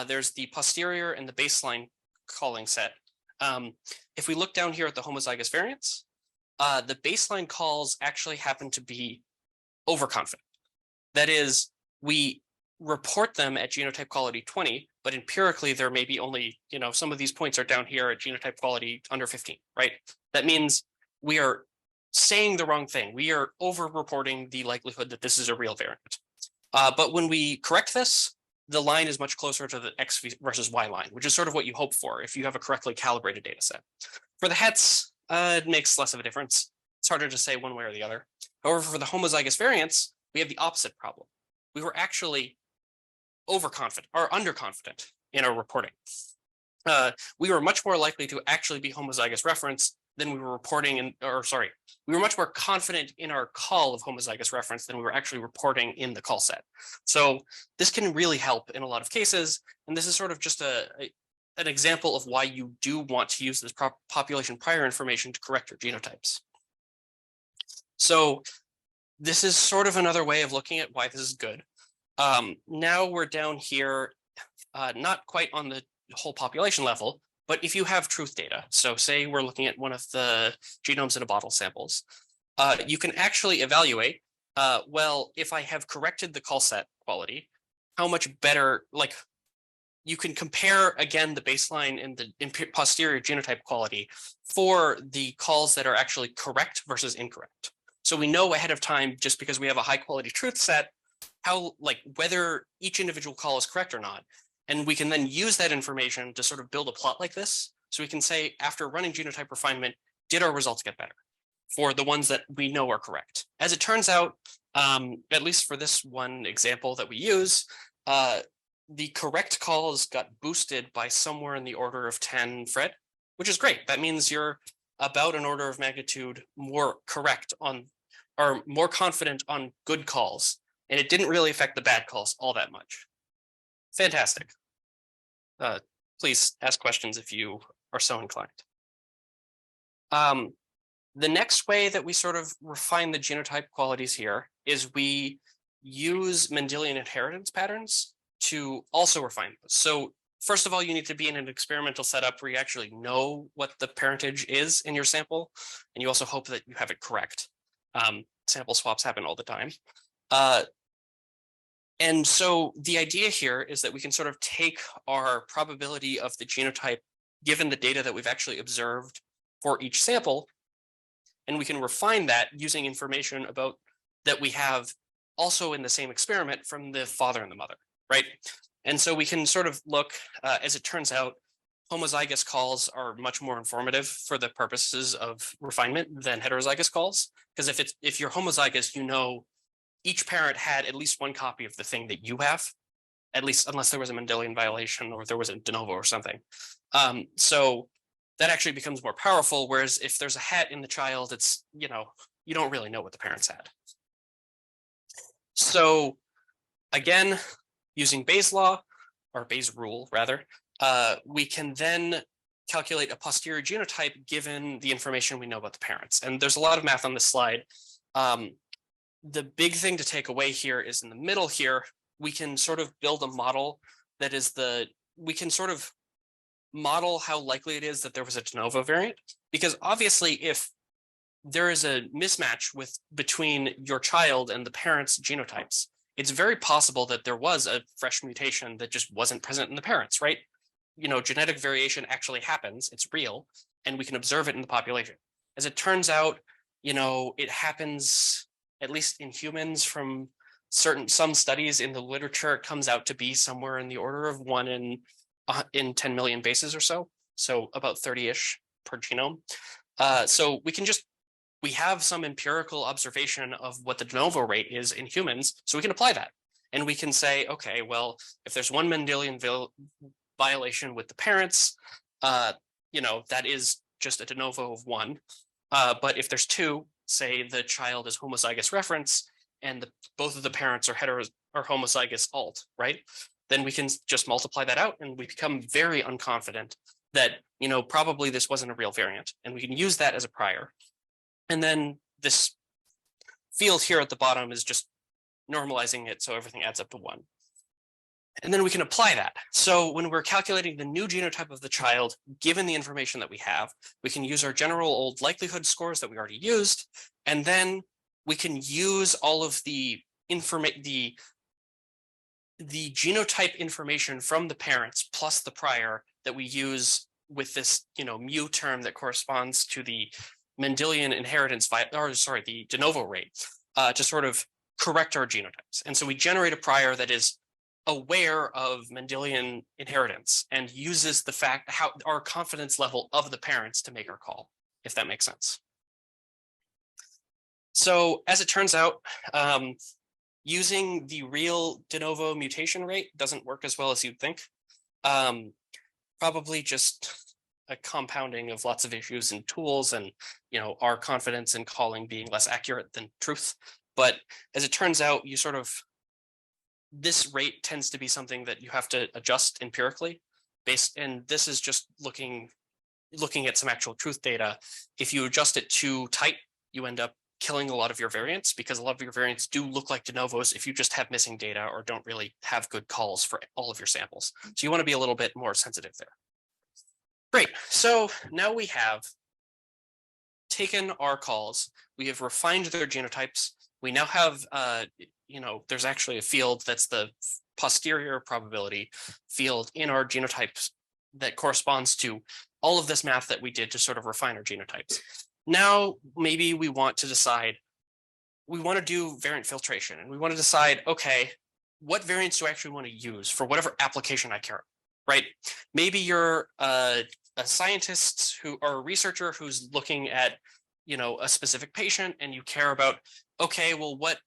There's the posterior and the baseline calling set. If we look down here at the homozygous variants, the baseline calls actually happen to be overconfident. That is, we report them at genotype quality 20, but empirically there may be only, some of these points are down here at genotype quality under 15, right? That means we are saying the wrong thing. We are over-reporting the likelihood that this is a real variant. But when we correct this, the line is much closer to the X versus Y line, which is sort of what you hope for if you have a correctly calibrated data set. For the hets, it makes less of a difference. It's harder to say one way or the other. However, for the homozygous variants, we have the opposite problem. We were actually overconfident or underconfident in our reporting. We were much more likely to actually be homozygous reference than we were reporting we were much more confident in our call of homozygous reference than we were actually reporting in the call set. So this can really help in a lot of cases. And this is sort of just an example of why you do want to use this population prior information to correct your genotypes. So this is sort of another way of looking at why this is good. Now we're down here, not quite on the whole population level, but if you have truth data, so say we're looking at one of the genomes in a bottle samples, you can actually evaluate, well, if I have corrected the call set quality, how much better, you can compare again the baseline and the posterior genotype quality for the calls that are actually correct versus incorrect. So we know ahead of time, just because we have a high quality truth set, how whether each individual call is correct or not. And we can then use that information to sort of build a plot like this. So we can say, after running genotype refinement, did our results get better for the ones that we know are correct? As it turns out, at least for this one example that we use, the correct calls got boosted by somewhere in the order of 10 Fred, which is great. That means you're about an order of magnitude more correct on, or more confident on good calls. And it didn't really affect the bad calls all that much. Fantastic. Please ask questions if you are so inclined. The next way that we sort of refine the genotype qualities here is we use Mendelian inheritance patterns to also refine those. So first of all, you need to be in an experimental setup where you actually know what the parentage is in your sample, and you also hope that you have it correct. Sample swaps happen all the time. And so the idea here is that we can sort of take our probability of the genotype given the data that we've actually observed for each sample, and we can refine that using information about that we have also in the same experiment from the father and the mother, right? And so we can sort of look, as it turns out, homozygous calls are much more informative for the purposes of refinement than heterozygous calls. Because if you're homozygous, you know each parent had at least one copy of the thing that you have, at least unless there was a Mendelian violation or there was a de novo or something. So that actually becomes more powerful. Whereas if there's a hat in the child, it's, you don't really know what the parents had. So again, using Bayes' law, or Bayes' rule rather, we can then calculate a posterior genotype given the information we know about the parents. And there's a lot of math on this slide. The big thing to take away here is in the middle here, we can sort of build a model that is we can sort of model how likely it is that there was a de novo variant. Because obviously if there is a mismatch between your child and the parents' genotypes, it's very possible that there was a fresh mutation that just wasn't present in the parents, right? Genetic variation actually happens, it's real, and we can observe it in the population. As it turns out, it happens, at least in humans, from some studies in the literature, it comes out to be somewhere in the order of 1 in 10 million bases or so. So about 30-ish per genome. So we have some empirical observation of what the de novo rate is in humans, so we can apply that. And we can say, okay, well, if there's one Mendelian violation with the parents, that is just a de novo of 1. But if there's 2, say the child is homozygous reference and both of the parents are homozygous alt, right? Then we can just multiply that out and we become very unconfident that, probably this wasn't a real variant. And we can use that as a prior. And then this field here at the bottom is just normalizing it so everything adds up to 1. And then we can apply that. So when we're calculating the new genotype of the child, given the information that we have, we can use our general old likelihood scores that we already used, and then we can use all of the genotype information from the parents plus the prior that we use with this, mu term that corresponds to the Mendelian inheritance, the de novo rate, to sort of correct our genotypes. And so we generate a prior that is aware of Mendelian inheritance and uses how our confidence level of the parents to make our call, if that makes sense. So as it turns out, using the real de novo mutation rate doesn't work as well as you'd think. Probably just a compounding of lots of issues and tools and, our confidence in calling being less accurate than truth. But as it turns out, this rate tends to be something that you have to adjust empirically and this is just looking at some actual truth data. If you adjust it too tight, you end up killing a lot of your variants because a lot of your variants do look like de novos if you just have missing data or don't really have good calls for all of your samples. So you want to be a little bit more sensitive there. Great, so now we have taken our calls, we have refined their genotypes. We now have, there's actually a field that's the posterior probability field in our genotypes that corresponds to all of this math that we did to sort of refine our genotypes. Now, maybe we want to decide, we want to do variant filtration and we want to decide, okay, what variants do I actually want to use for whatever application I care about, right? Maybe you're a scientist or a researcher who's looking at, a specific patient and you care about, okay, well, what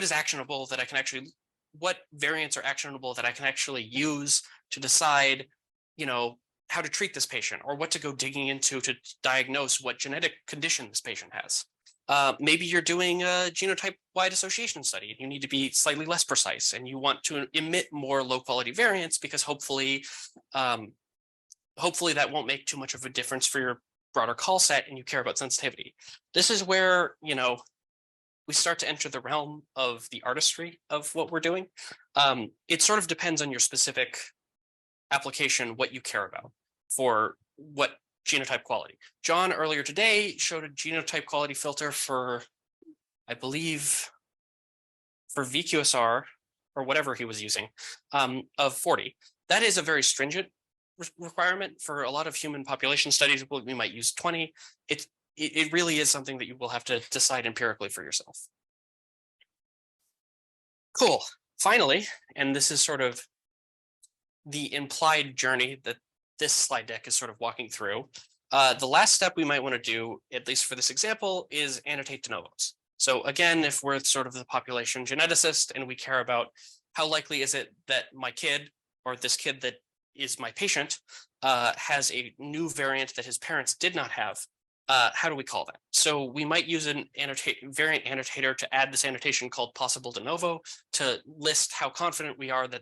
is actionable that I can actually, what variants are actionable that I can actually use to decide, how to treat this patient or what to go digging into to diagnose what genetic condition this patient has. Maybe you're doing a genotype-wide association study. You need to be slightly less precise and you want to emit more low-quality variants because hopefully that won't make too much of a difference for your broader call set and you care about sensitivity. This is where, we start to enter the realm of the artistry of what we're doing. It sort of depends on your specific application, what you care about for what genotype quality. John earlier today showed a genotype quality filter for, I believe, for VQSR or whatever he was using of 40. That is a very stringent requirement for a lot of human population studies. We might use 20. It really is something that you will have to decide empirically for yourself. Cool. Finally, and this is sort of the implied journey that this slide deck is sort of walking through. The last step we might want to do, at least for this example, is annotate de novos. So again, if we're sort of the population geneticist and we care about how likely is it that my kid or this kid that is my patient has a new variant that his parents did not have, how do we call that? So we might use an variant annotator to add this annotation called possible de novo to list how confident we are that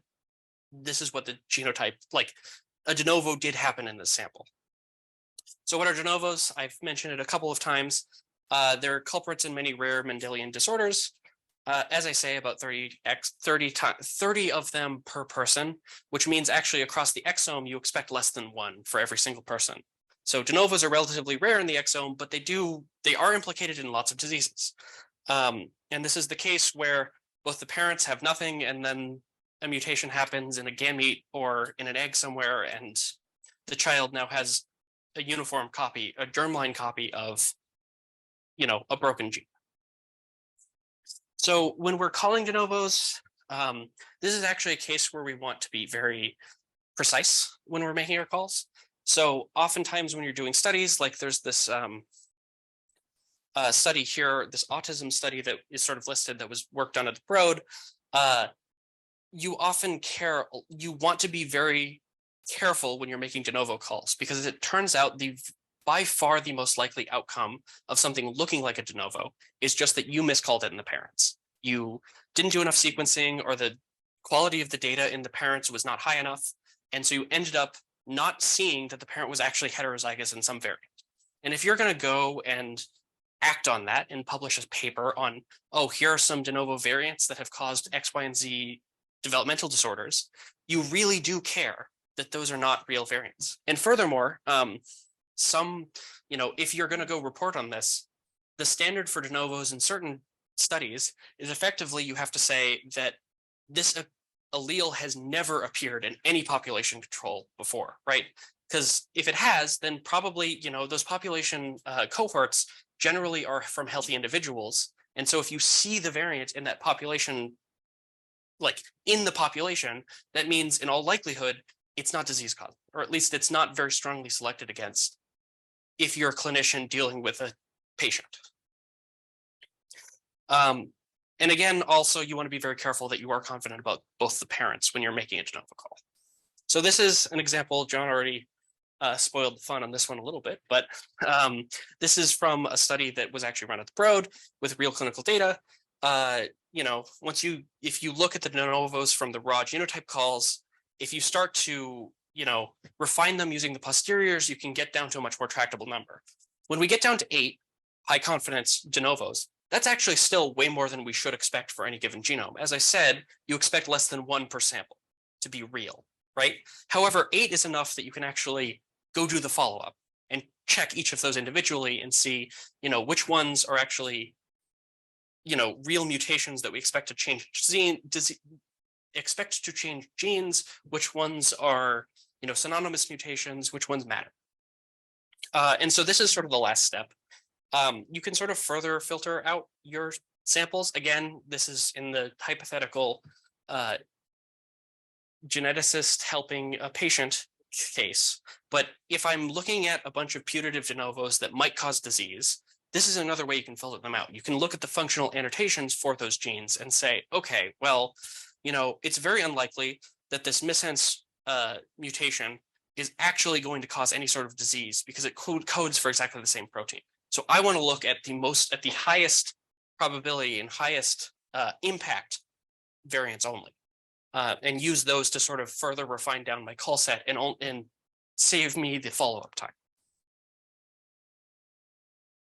this is what the genotype, like a de novo did happen in this sample. So what are de novos? I've mentioned it a couple of times. They're culprits in many rare Mendelian disorders. As I say, about 30 of them per person, which means actually across the exome, you expect less than one for every single person. So de novos are relatively rare in the exome, but they are implicated in lots of diseases. And this is the case where both the parents have nothing and then a mutation happens in a gamete or in an egg somewhere, and the child now has a uniform copy, a germline copy of, a broken gene. So when we're calling de novos, this is actually a case where we want to be very precise when we're making our calls. So oftentimes when you're doing studies, like there's this study here, this autism study that is sort of listed that was worked on at the Broad, you want to be very careful when you're making de novo calls, because it turns out by far the most likely outcome of something looking like a de novo is just that you miscalled it in the parents. You didn't do enough sequencing, or the quality of the data in the parents was not high enough. And so you ended up not seeing that the parent was actually heterozygous in some variant. And if you're going to go and act on that and publish a paper on, oh, here are some de novo variants that have caused X, Y, and Z developmental disorders, you really do care that those are not real variants. And furthermore, if you're going to go report on this, the standard for de novos in certain studies is effectively you have to say that this allele has never appeared in any population control before, right? Because if it has, then probably, those population cohorts generally are from healthy individuals. And so if you see the variant in that population, like in the population, that means in all likelihood, it's not disease caused, or at least it's not very strongly selected against if you're a clinician dealing with a patient. And again, also, you want to be very careful that you are confident about both the parents when you're making a de novo call. So this is an example. John already spoiled the fun on this one a little bit, but this is from a study that was actually run at the Broad with real clinical data. If you look at the de novos from the raw genotype calls, if you start to, refine them using the posteriors, you can get down to a much more tractable number. When we get down to 8 high confidence de novos, that's actually still way more than we should expect for any given genome. As I said, you expect less than 1 per sample to be real, right? However, 8 is enough that you can actually go do the follow-up and check each of those individually and see, which ones are actually, real mutations that we expect to change genes, which ones are, synonymous mutations, which ones matter. And so this is sort of the last step. You can sort of further filter out your samples. Again, this is in the hypothetical geneticist helping a patient case. But if I'm looking at a bunch of putative de novos that might cause disease, this is another way you can filter them out. You can look at the functional annotations for those genes and say, okay, well, it's very unlikely that this missense mutation is actually going to cause any sort of disease because it codes for exactly the same protein. So I want to look at the highest probability and highest impact variants only, and use those to sort of further refine down my call set and save me the follow-up time.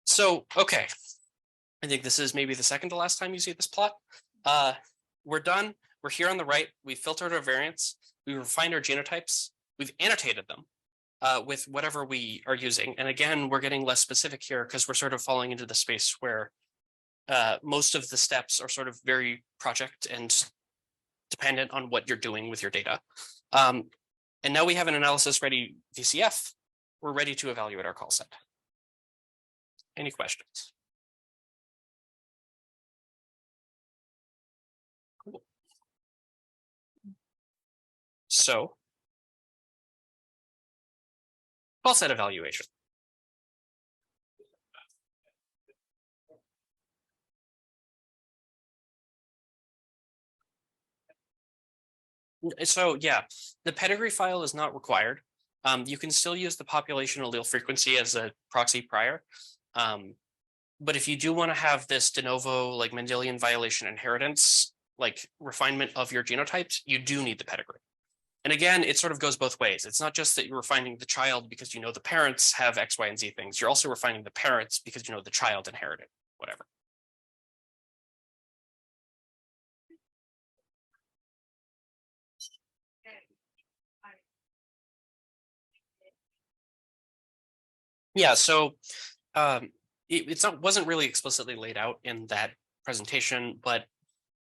So, okay, I think this is maybe the second to last time you see this plot. We're done. We're here on the right. We've filtered our variants. We refined our genotypes. We've annotated them with whatever we are using. And again, we're getting less specific here because we're sort of falling into the space where most of the steps are sort of very project and dependent on what you're doing with your data. And now we have an analysis ready VCF. We're ready to evaluate our call set. Any questions? Cool. So call set evaluation. So yeah, the pedigree file is not required. You can still use the population allele frequency as a proxy prior. But if you do want to have this de novo, like Mendelian violation inheritance, like refinement of your genotypes, you do need the pedigree. And again, it sort of goes both ways. It's not just that you're refining the child because you know the parents have X, Y, and Z things. You're also refining the parents because you know the child inherited whatever. Yeah, so wasn't really explicitly laid out in that presentation, but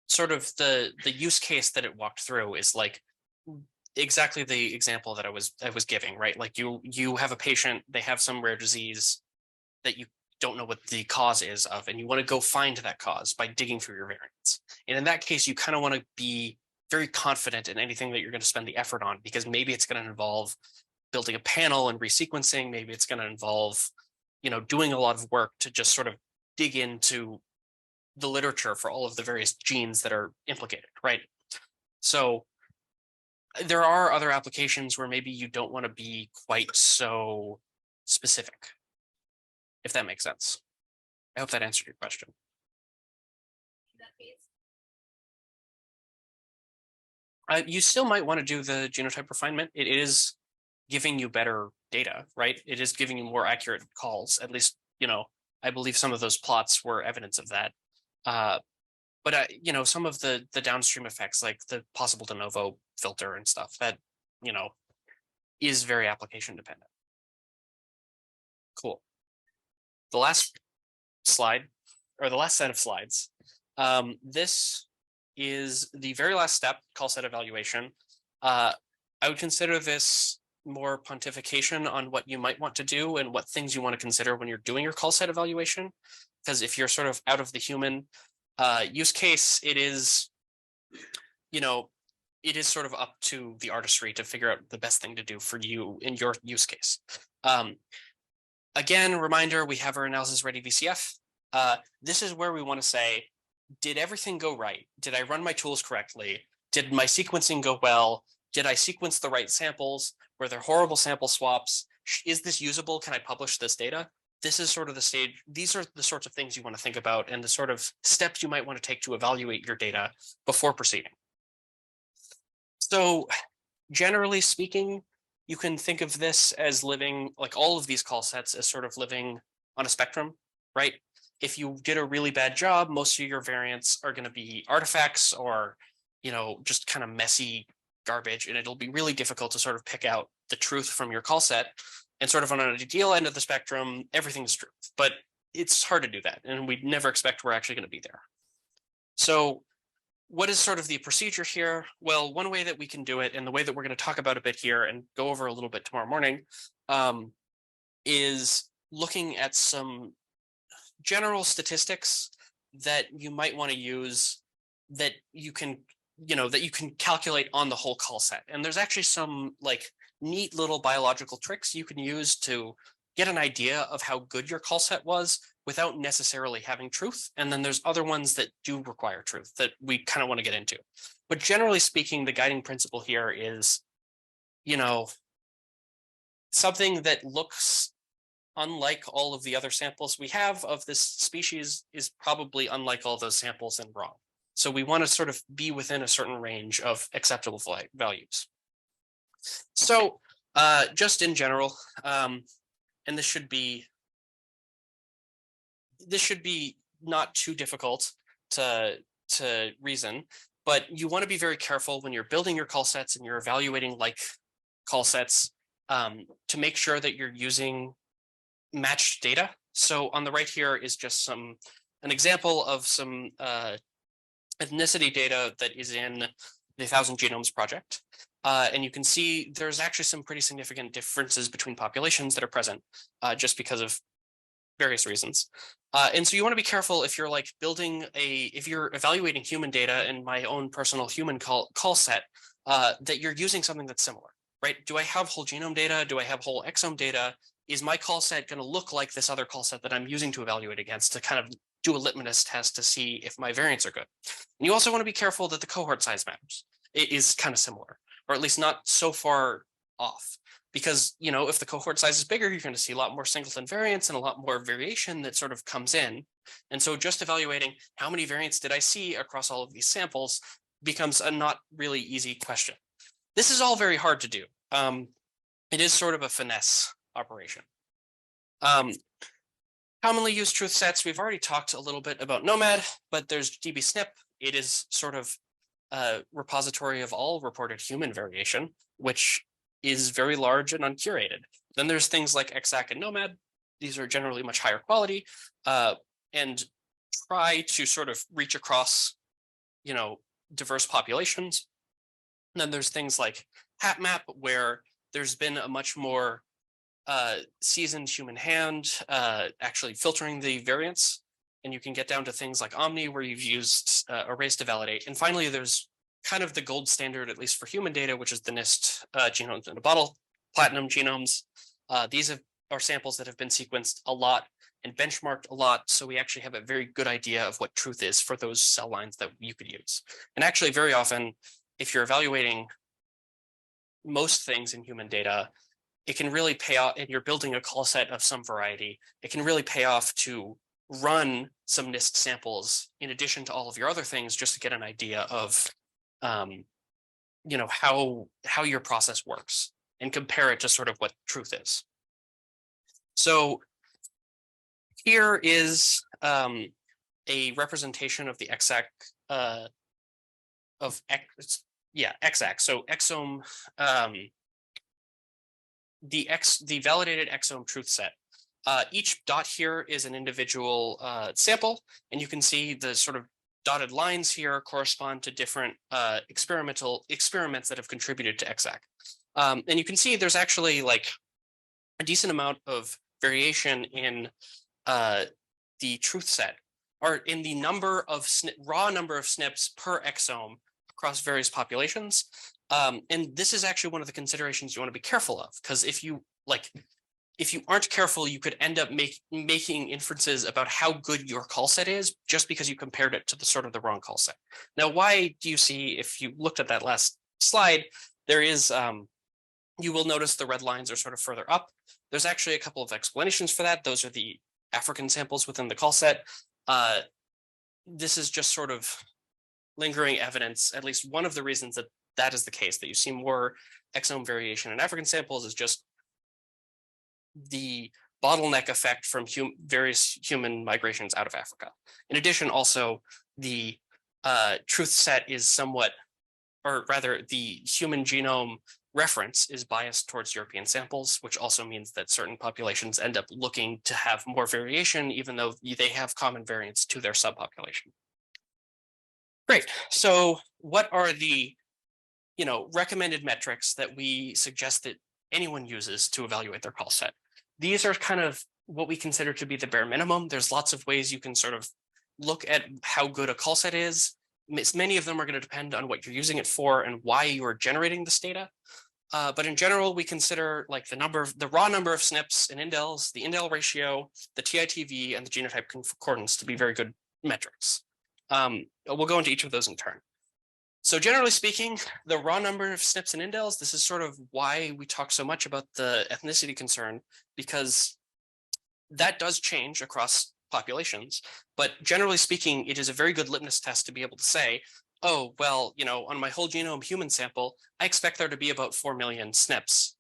sort of the use case that it walked through is like exactly the example that I was giving, right? Like you have a patient, they have some rare disease that you don't know what the cause is of, and you want to go find that cause by digging through your variants. And in that case, you kind of want to be very confident in anything that you're going to spend the effort on, because maybe it's going to involve building a panel and resequencing. Maybe it's going to involve, doing a lot of work to just sort of dig into the literature for all of the various genes that are implicated, right? So there are other applications where maybe you don't want to be quite so specific, if that makes sense. I hope that answered your question. You still might want to do the genotype refinement. It is giving you better data, right? It is giving you more accurate calls. At least, I believe some of those plots were evidence of that. But some of the downstream effects, like the possible de novo filter and stuff, that is very application dependent. Cool. The last slide, or the last set of slides. This is the very last step, call set evaluation. I would consider this more pontification on what you might want to do and what things you want to consider when you're doing your call set evaluation. Because if you're sort of out of the human use case, it is sort of up to the artistry to figure out the best thing to do for you in your use case. Again, reminder, we have our analysis ready VCF. This is where we want to say, did everything go right? Did I run my tools correctly? Did my sequencing go well? Did I sequence the right samples? Were there horrible sample swaps? Is this usable? Can I publish this data? This is sort of the stage. These are the sorts of things you want to think about and the sort of steps you might want to take to evaluate your data before proceeding. So generally speaking, you can think of this as living, like all of these call sets, as sort of living on a spectrum, right? If you did a really bad job, most of your variants are going to be artifacts or, just kind of messy garbage, and it'll be really difficult to sort of pick out the truth from your call set. And sort of on an ideal end of the spectrum, everything's truth, but it's hard to do that, and we never expect we're actually going to be there. So what is sort of the procedure here? Well, one way that we can do it, and the way that we're going to talk about a bit here and go over a little bit tomorrow morning, is looking at some general statistics that you might want to use that you can, that you can calculate on the whole call set. And there's actually some like neat little biological tricks you can use to get an idea of how good your call set was without necessarily having truth. And then there's other ones that do require truth that we kind of want to get into. But generally speaking, the guiding principle here is, something that looks unlike all of the other samples we have of this species is probably unlike all those samples and wrong. So we want to sort of be within a certain range of acceptable values. So just in general, and this should be not too difficult to reason, but you want to be very careful when you're building your call sets and you're evaluating like call sets to make sure that you're using matched data. So on the right here is just an example of some ethnicity data that is in the 1,000 Genomes project. And you can see there's actually some pretty significant differences between populations that are present just because of various reasons. And so you want to be careful if you're like if you're evaluating human data in my own personal human call set, that you're using something that's similar. right? Do I have whole genome data? Do I have whole exome data? Is my call set going to look like this other call set that I'm using to evaluate against, to kind of do a litmus test to see if my variants are good? And you also want to be careful that the cohort size matters. It is kind of similar, or at least not so far off. Because, you know, if the cohort size is bigger, you're going to see a lot more singleton variants and a lot more variation that sort of comes in. And so just evaluating how many variants did I see across all of these samples becomes a not really easy question. This is all very hard to do. It is sort of a finesse operation. Commonly used truth sets, we've already talked a little bit about gnomAD, but there's dbSNP. It is sort of a repository of all reported human variation, which is very large and uncurated. Then there's things like XAC and gnomAD. These are generally much higher quality and try to sort of reach across, you know, diverse populations. And then there's things like HapMap, where there's been a much more seasoned human hand actually filtering the variants. And you can get down to things like Omni, where you've used arrays to validate. And finally, there's kind of the gold standard, at least for human data, which is the NIST genomes in a bottle, platinum genomes. These are samples that have been sequenced a lot and benchmarked a lot. So we actually have a very good idea of what truth is for those cell lines that you could use. And actually, very often, if you're evaluating most things in human data, it can really pay off, and you're building a call set of some variety, it can really pay off to run some NIST samples in addition to all of your other things, just to get an idea of you know, how your process works and compare it to sort of what truth is. So here is a representation of the XAC XAC. So exome, the validated exome truth set. Each dot here is an individual sample, and you can see the sort of dotted lines here correspond to different experiments that have contributed to XAC. And you can see there's actually like a decent amount of variation in the truth set, or in the number of raw number of SNPs per exome across various populations. And this is actually one of the considerations you want to be careful of, because if you aren't careful, you could end up making inferences about how good your call set is just because you compared it to the sort of the wrong call set. Now, why do you see, if you looked at that last slide, there is, you will notice the red lines are sort of further up. There's actually a couple of explanations for that. Those are the African samples within the call set. This is just sort of lingering evidence. At least one of the reasons that that is the case, that you see more exome variation in African samples, is just the bottleneck effect from various human migrations out of Africa. In addition, also, the truth set is somewhat, or rather the human genome reference is biased towards European samples, which also means that certain populations end up looking to have more variation, even though they have common variants to their subpopulation. Great. So what are the recommended metrics that we suggest that anyone uses to evaluate their call set? These are kind of what we consider to be the bare minimum. There's lots of ways you can sort of look at how good a call set is. Many of them are going to depend on what you're using it for and why you are generating this data. But in general, we consider like the raw number of SNPs and indels, the indel ratio, the TITV, and the genotype concordance to be very good metrics. We'll go into each of those in turn. So generally speaking, the raw number of SNPs and indels, this is sort of why we talk so much about the ethnicity concern, because that does change across populations. But generally speaking, it is a very good litmus test to be able to say, oh, well, on my whole genome human sample, I expect there to be about 4 million SNPs,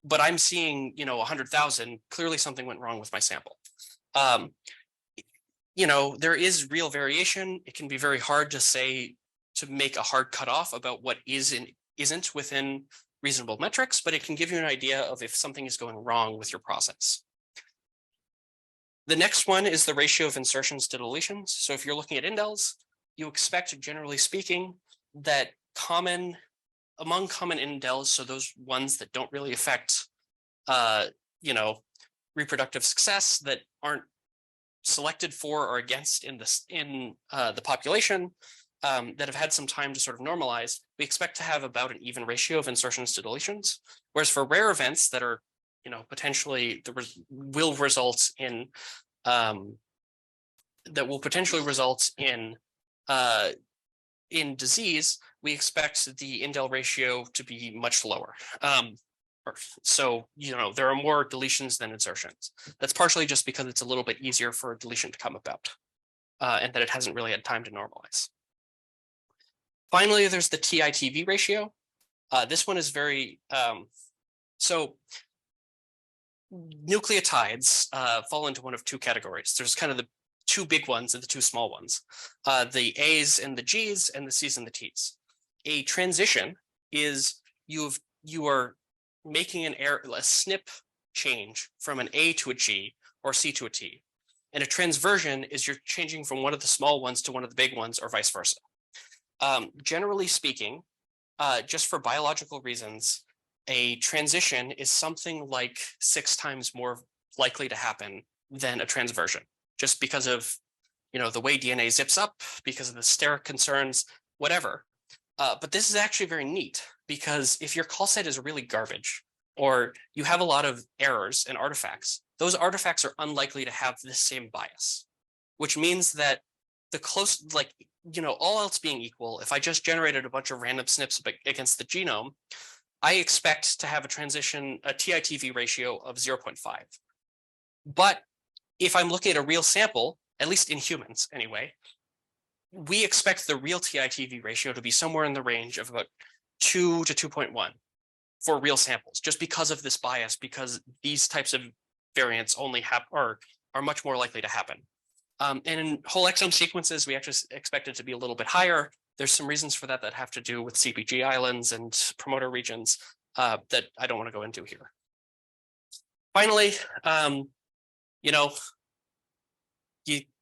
but I'm seeing, 100,000, clearly something went wrong with my sample. There is real variation. It can be very hard to make a hard cutoff about what is and isn't within reasonable metrics, but it can give you an idea of if something is going wrong with your process. The next one is the ratio of insertions to deletions. So if you're looking at indels, you expect, generally speaking, that among common indels, so those ones that don't really affect, reproductive success, that aren't selected for or against in the population, that have had some time to sort of normalize, we expect to have about an even ratio of insertions to deletions. Whereas for rare events that are, potentially will result in that will potentially result in disease, we expect the indel ratio to be much lower. So, there are more deletions than insertions. That's partially just because it's a little bit easier for a deletion to come about, and that it hasn't really had time to normalize. Finally, there's the TITV ratio. This one is very, so nucleotides fall into one of two categories. There's kind of the two big ones and the two small ones, the A's and the G's and the C's and the T's. A transition is you are making a SNP change from an A to a G or C to a T. And a transversion is you're changing from one of the small ones to one of the big ones or vice versa. Generally speaking, just for biological reasons, a transition is something like 6 times more likely to happen than a transversion, just because of the way DNA zips up, because of the steric concerns, whatever. But this is actually very neat, because if your call set is really garbage, or you have a lot of errors and artifacts, those artifacts are unlikely to have the same bias, which means that all else being equal, if I just generated a bunch of random SNPs against the genome, I expect to have a TITV ratio of 0.5. But if I'm looking at a real sample, at least in humans anyway, we expect the real TITV ratio to be somewhere in the range of about 2 to 2.1 for real samples, just because of this bias, because these types of variants only are much more likely to happen. And in whole exome sequences, we actually expect it to be a little bit higher. There's some reasons for that have to do with CPG islands and promoter regions that I don't want to go into here. Finally, you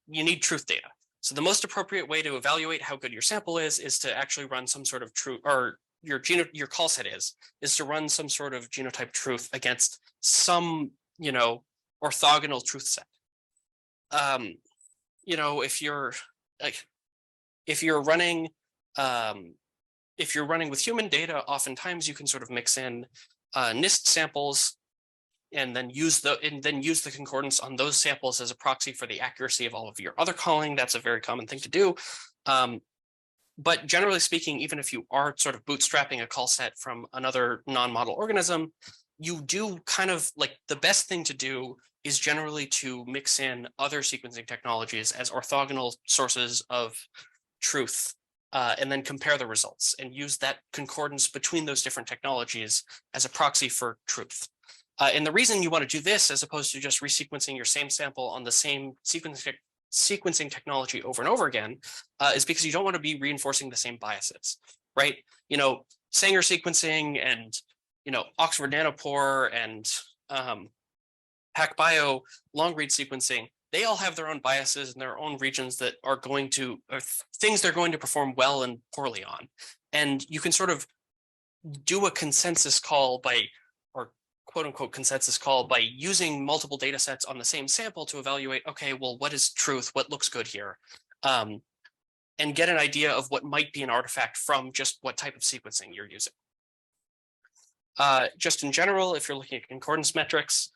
need truth data. So the most appropriate way to evaluate how good your sample is to actually run some sort of truth, or your call set is to run some sort of genotype truth against some, orthogonal truth set. If you're running with human data, oftentimes you can sort of mix in NIST samples and then use the concordance on those samples as a proxy for the accuracy of all of your other calling. That's a very common thing to do. But generally speaking, even if you are sort of bootstrapping a call set from another non-model organism, you do kind of the best thing to do is generally to mix in other sequencing technologies as orthogonal sources of truth, and then compare the results and use that concordance between those different technologies as a proxy for truth. And the reason you want to do this, as opposed to just resequencing your same sample on the same sequencing technology over and over again, is because you don't want to be reinforcing the same biases, right? Sanger sequencing and Oxford Nanopore and PacBio long read sequencing, they all have their own biases and their own regions that are things they're going to perform well and poorly on. And you can sort of do a consensus call or quote unquote consensus call by using multiple data sets on the same sample to evaluate, okay, well, what is truth? What looks good here? And get an idea of what might be an artifact from just what type of sequencing you're using. Just in general, if you're looking at concordance metrics,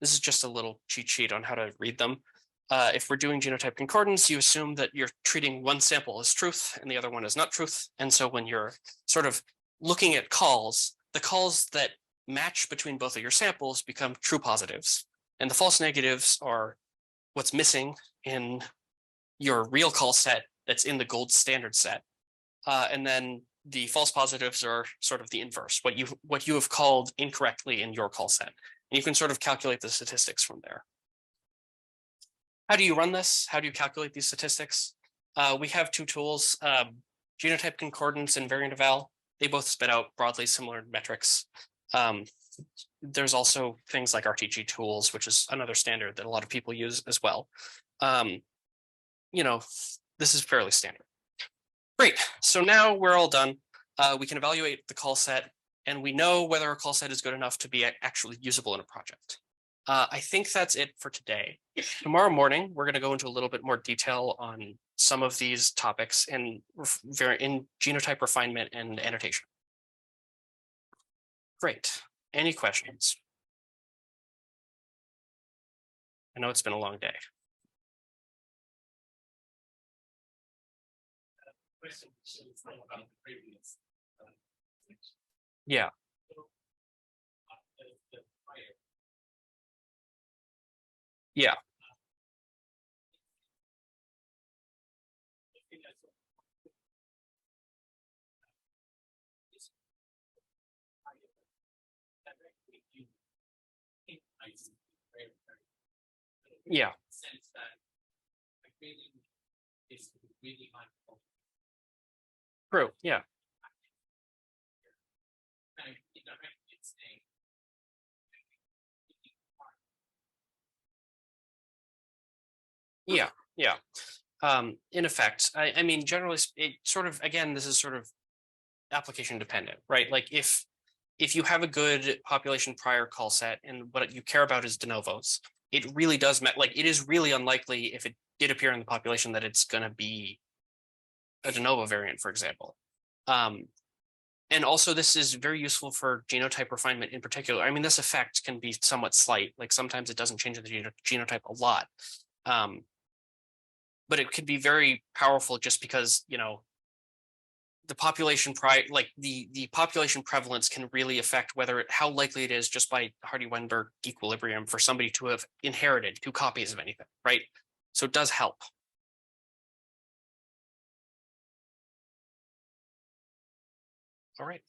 this is just a little cheat sheet on how to read them. If we're doing genotype concordance, you assume that you're treating one sample as truth and the other one as not truth. And so when you're sort of looking at calls, the calls that match between both of your samples become true positives. And the false negatives are what's missing in your real call set that's in the gold standard set. And then the false positives are sort of the inverse, what you have called incorrectly in your call set. And you can sort of calculate the statistics from there. How do you run this? How do you calculate these statistics? We have two tools, genotype concordance and variant eval. They both spit out broadly similar metrics. There's also things like RTG tools, which is another standard that a lot of people use as well. This is fairly standard. Great, so now we're all done. We can evaluate the call set, and we know whether a call set is good enough to be actually usable in a project. I think that's it for today. Tomorrow morning, we're going to go into a little bit more detail on some of these topics in genotype refinement and annotation. Great. Any questions? I know it's been a long day. Yeah. Yeah. Yeah. True. Yeah. Yeah. Yeah. In effect, I mean, generally, it sort of, again, this is sort of application dependent, right? Like if you have a good population prior call set and what you care about is de novos, it really does like it is really unlikely if it did appear in the population that it's going to be a de novo variant, for example. And also this is very useful for genotype refinement in particular. I mean, this effect can be somewhat slight, like sometimes it doesn't change the genotype a lot. But it could be very powerful just because, you know, the population the population prevalence can really affect how likely it is just by Hardy-Weinberg equilibrium for somebody to have inherited 2 copies of anything, right? So it does help. All right.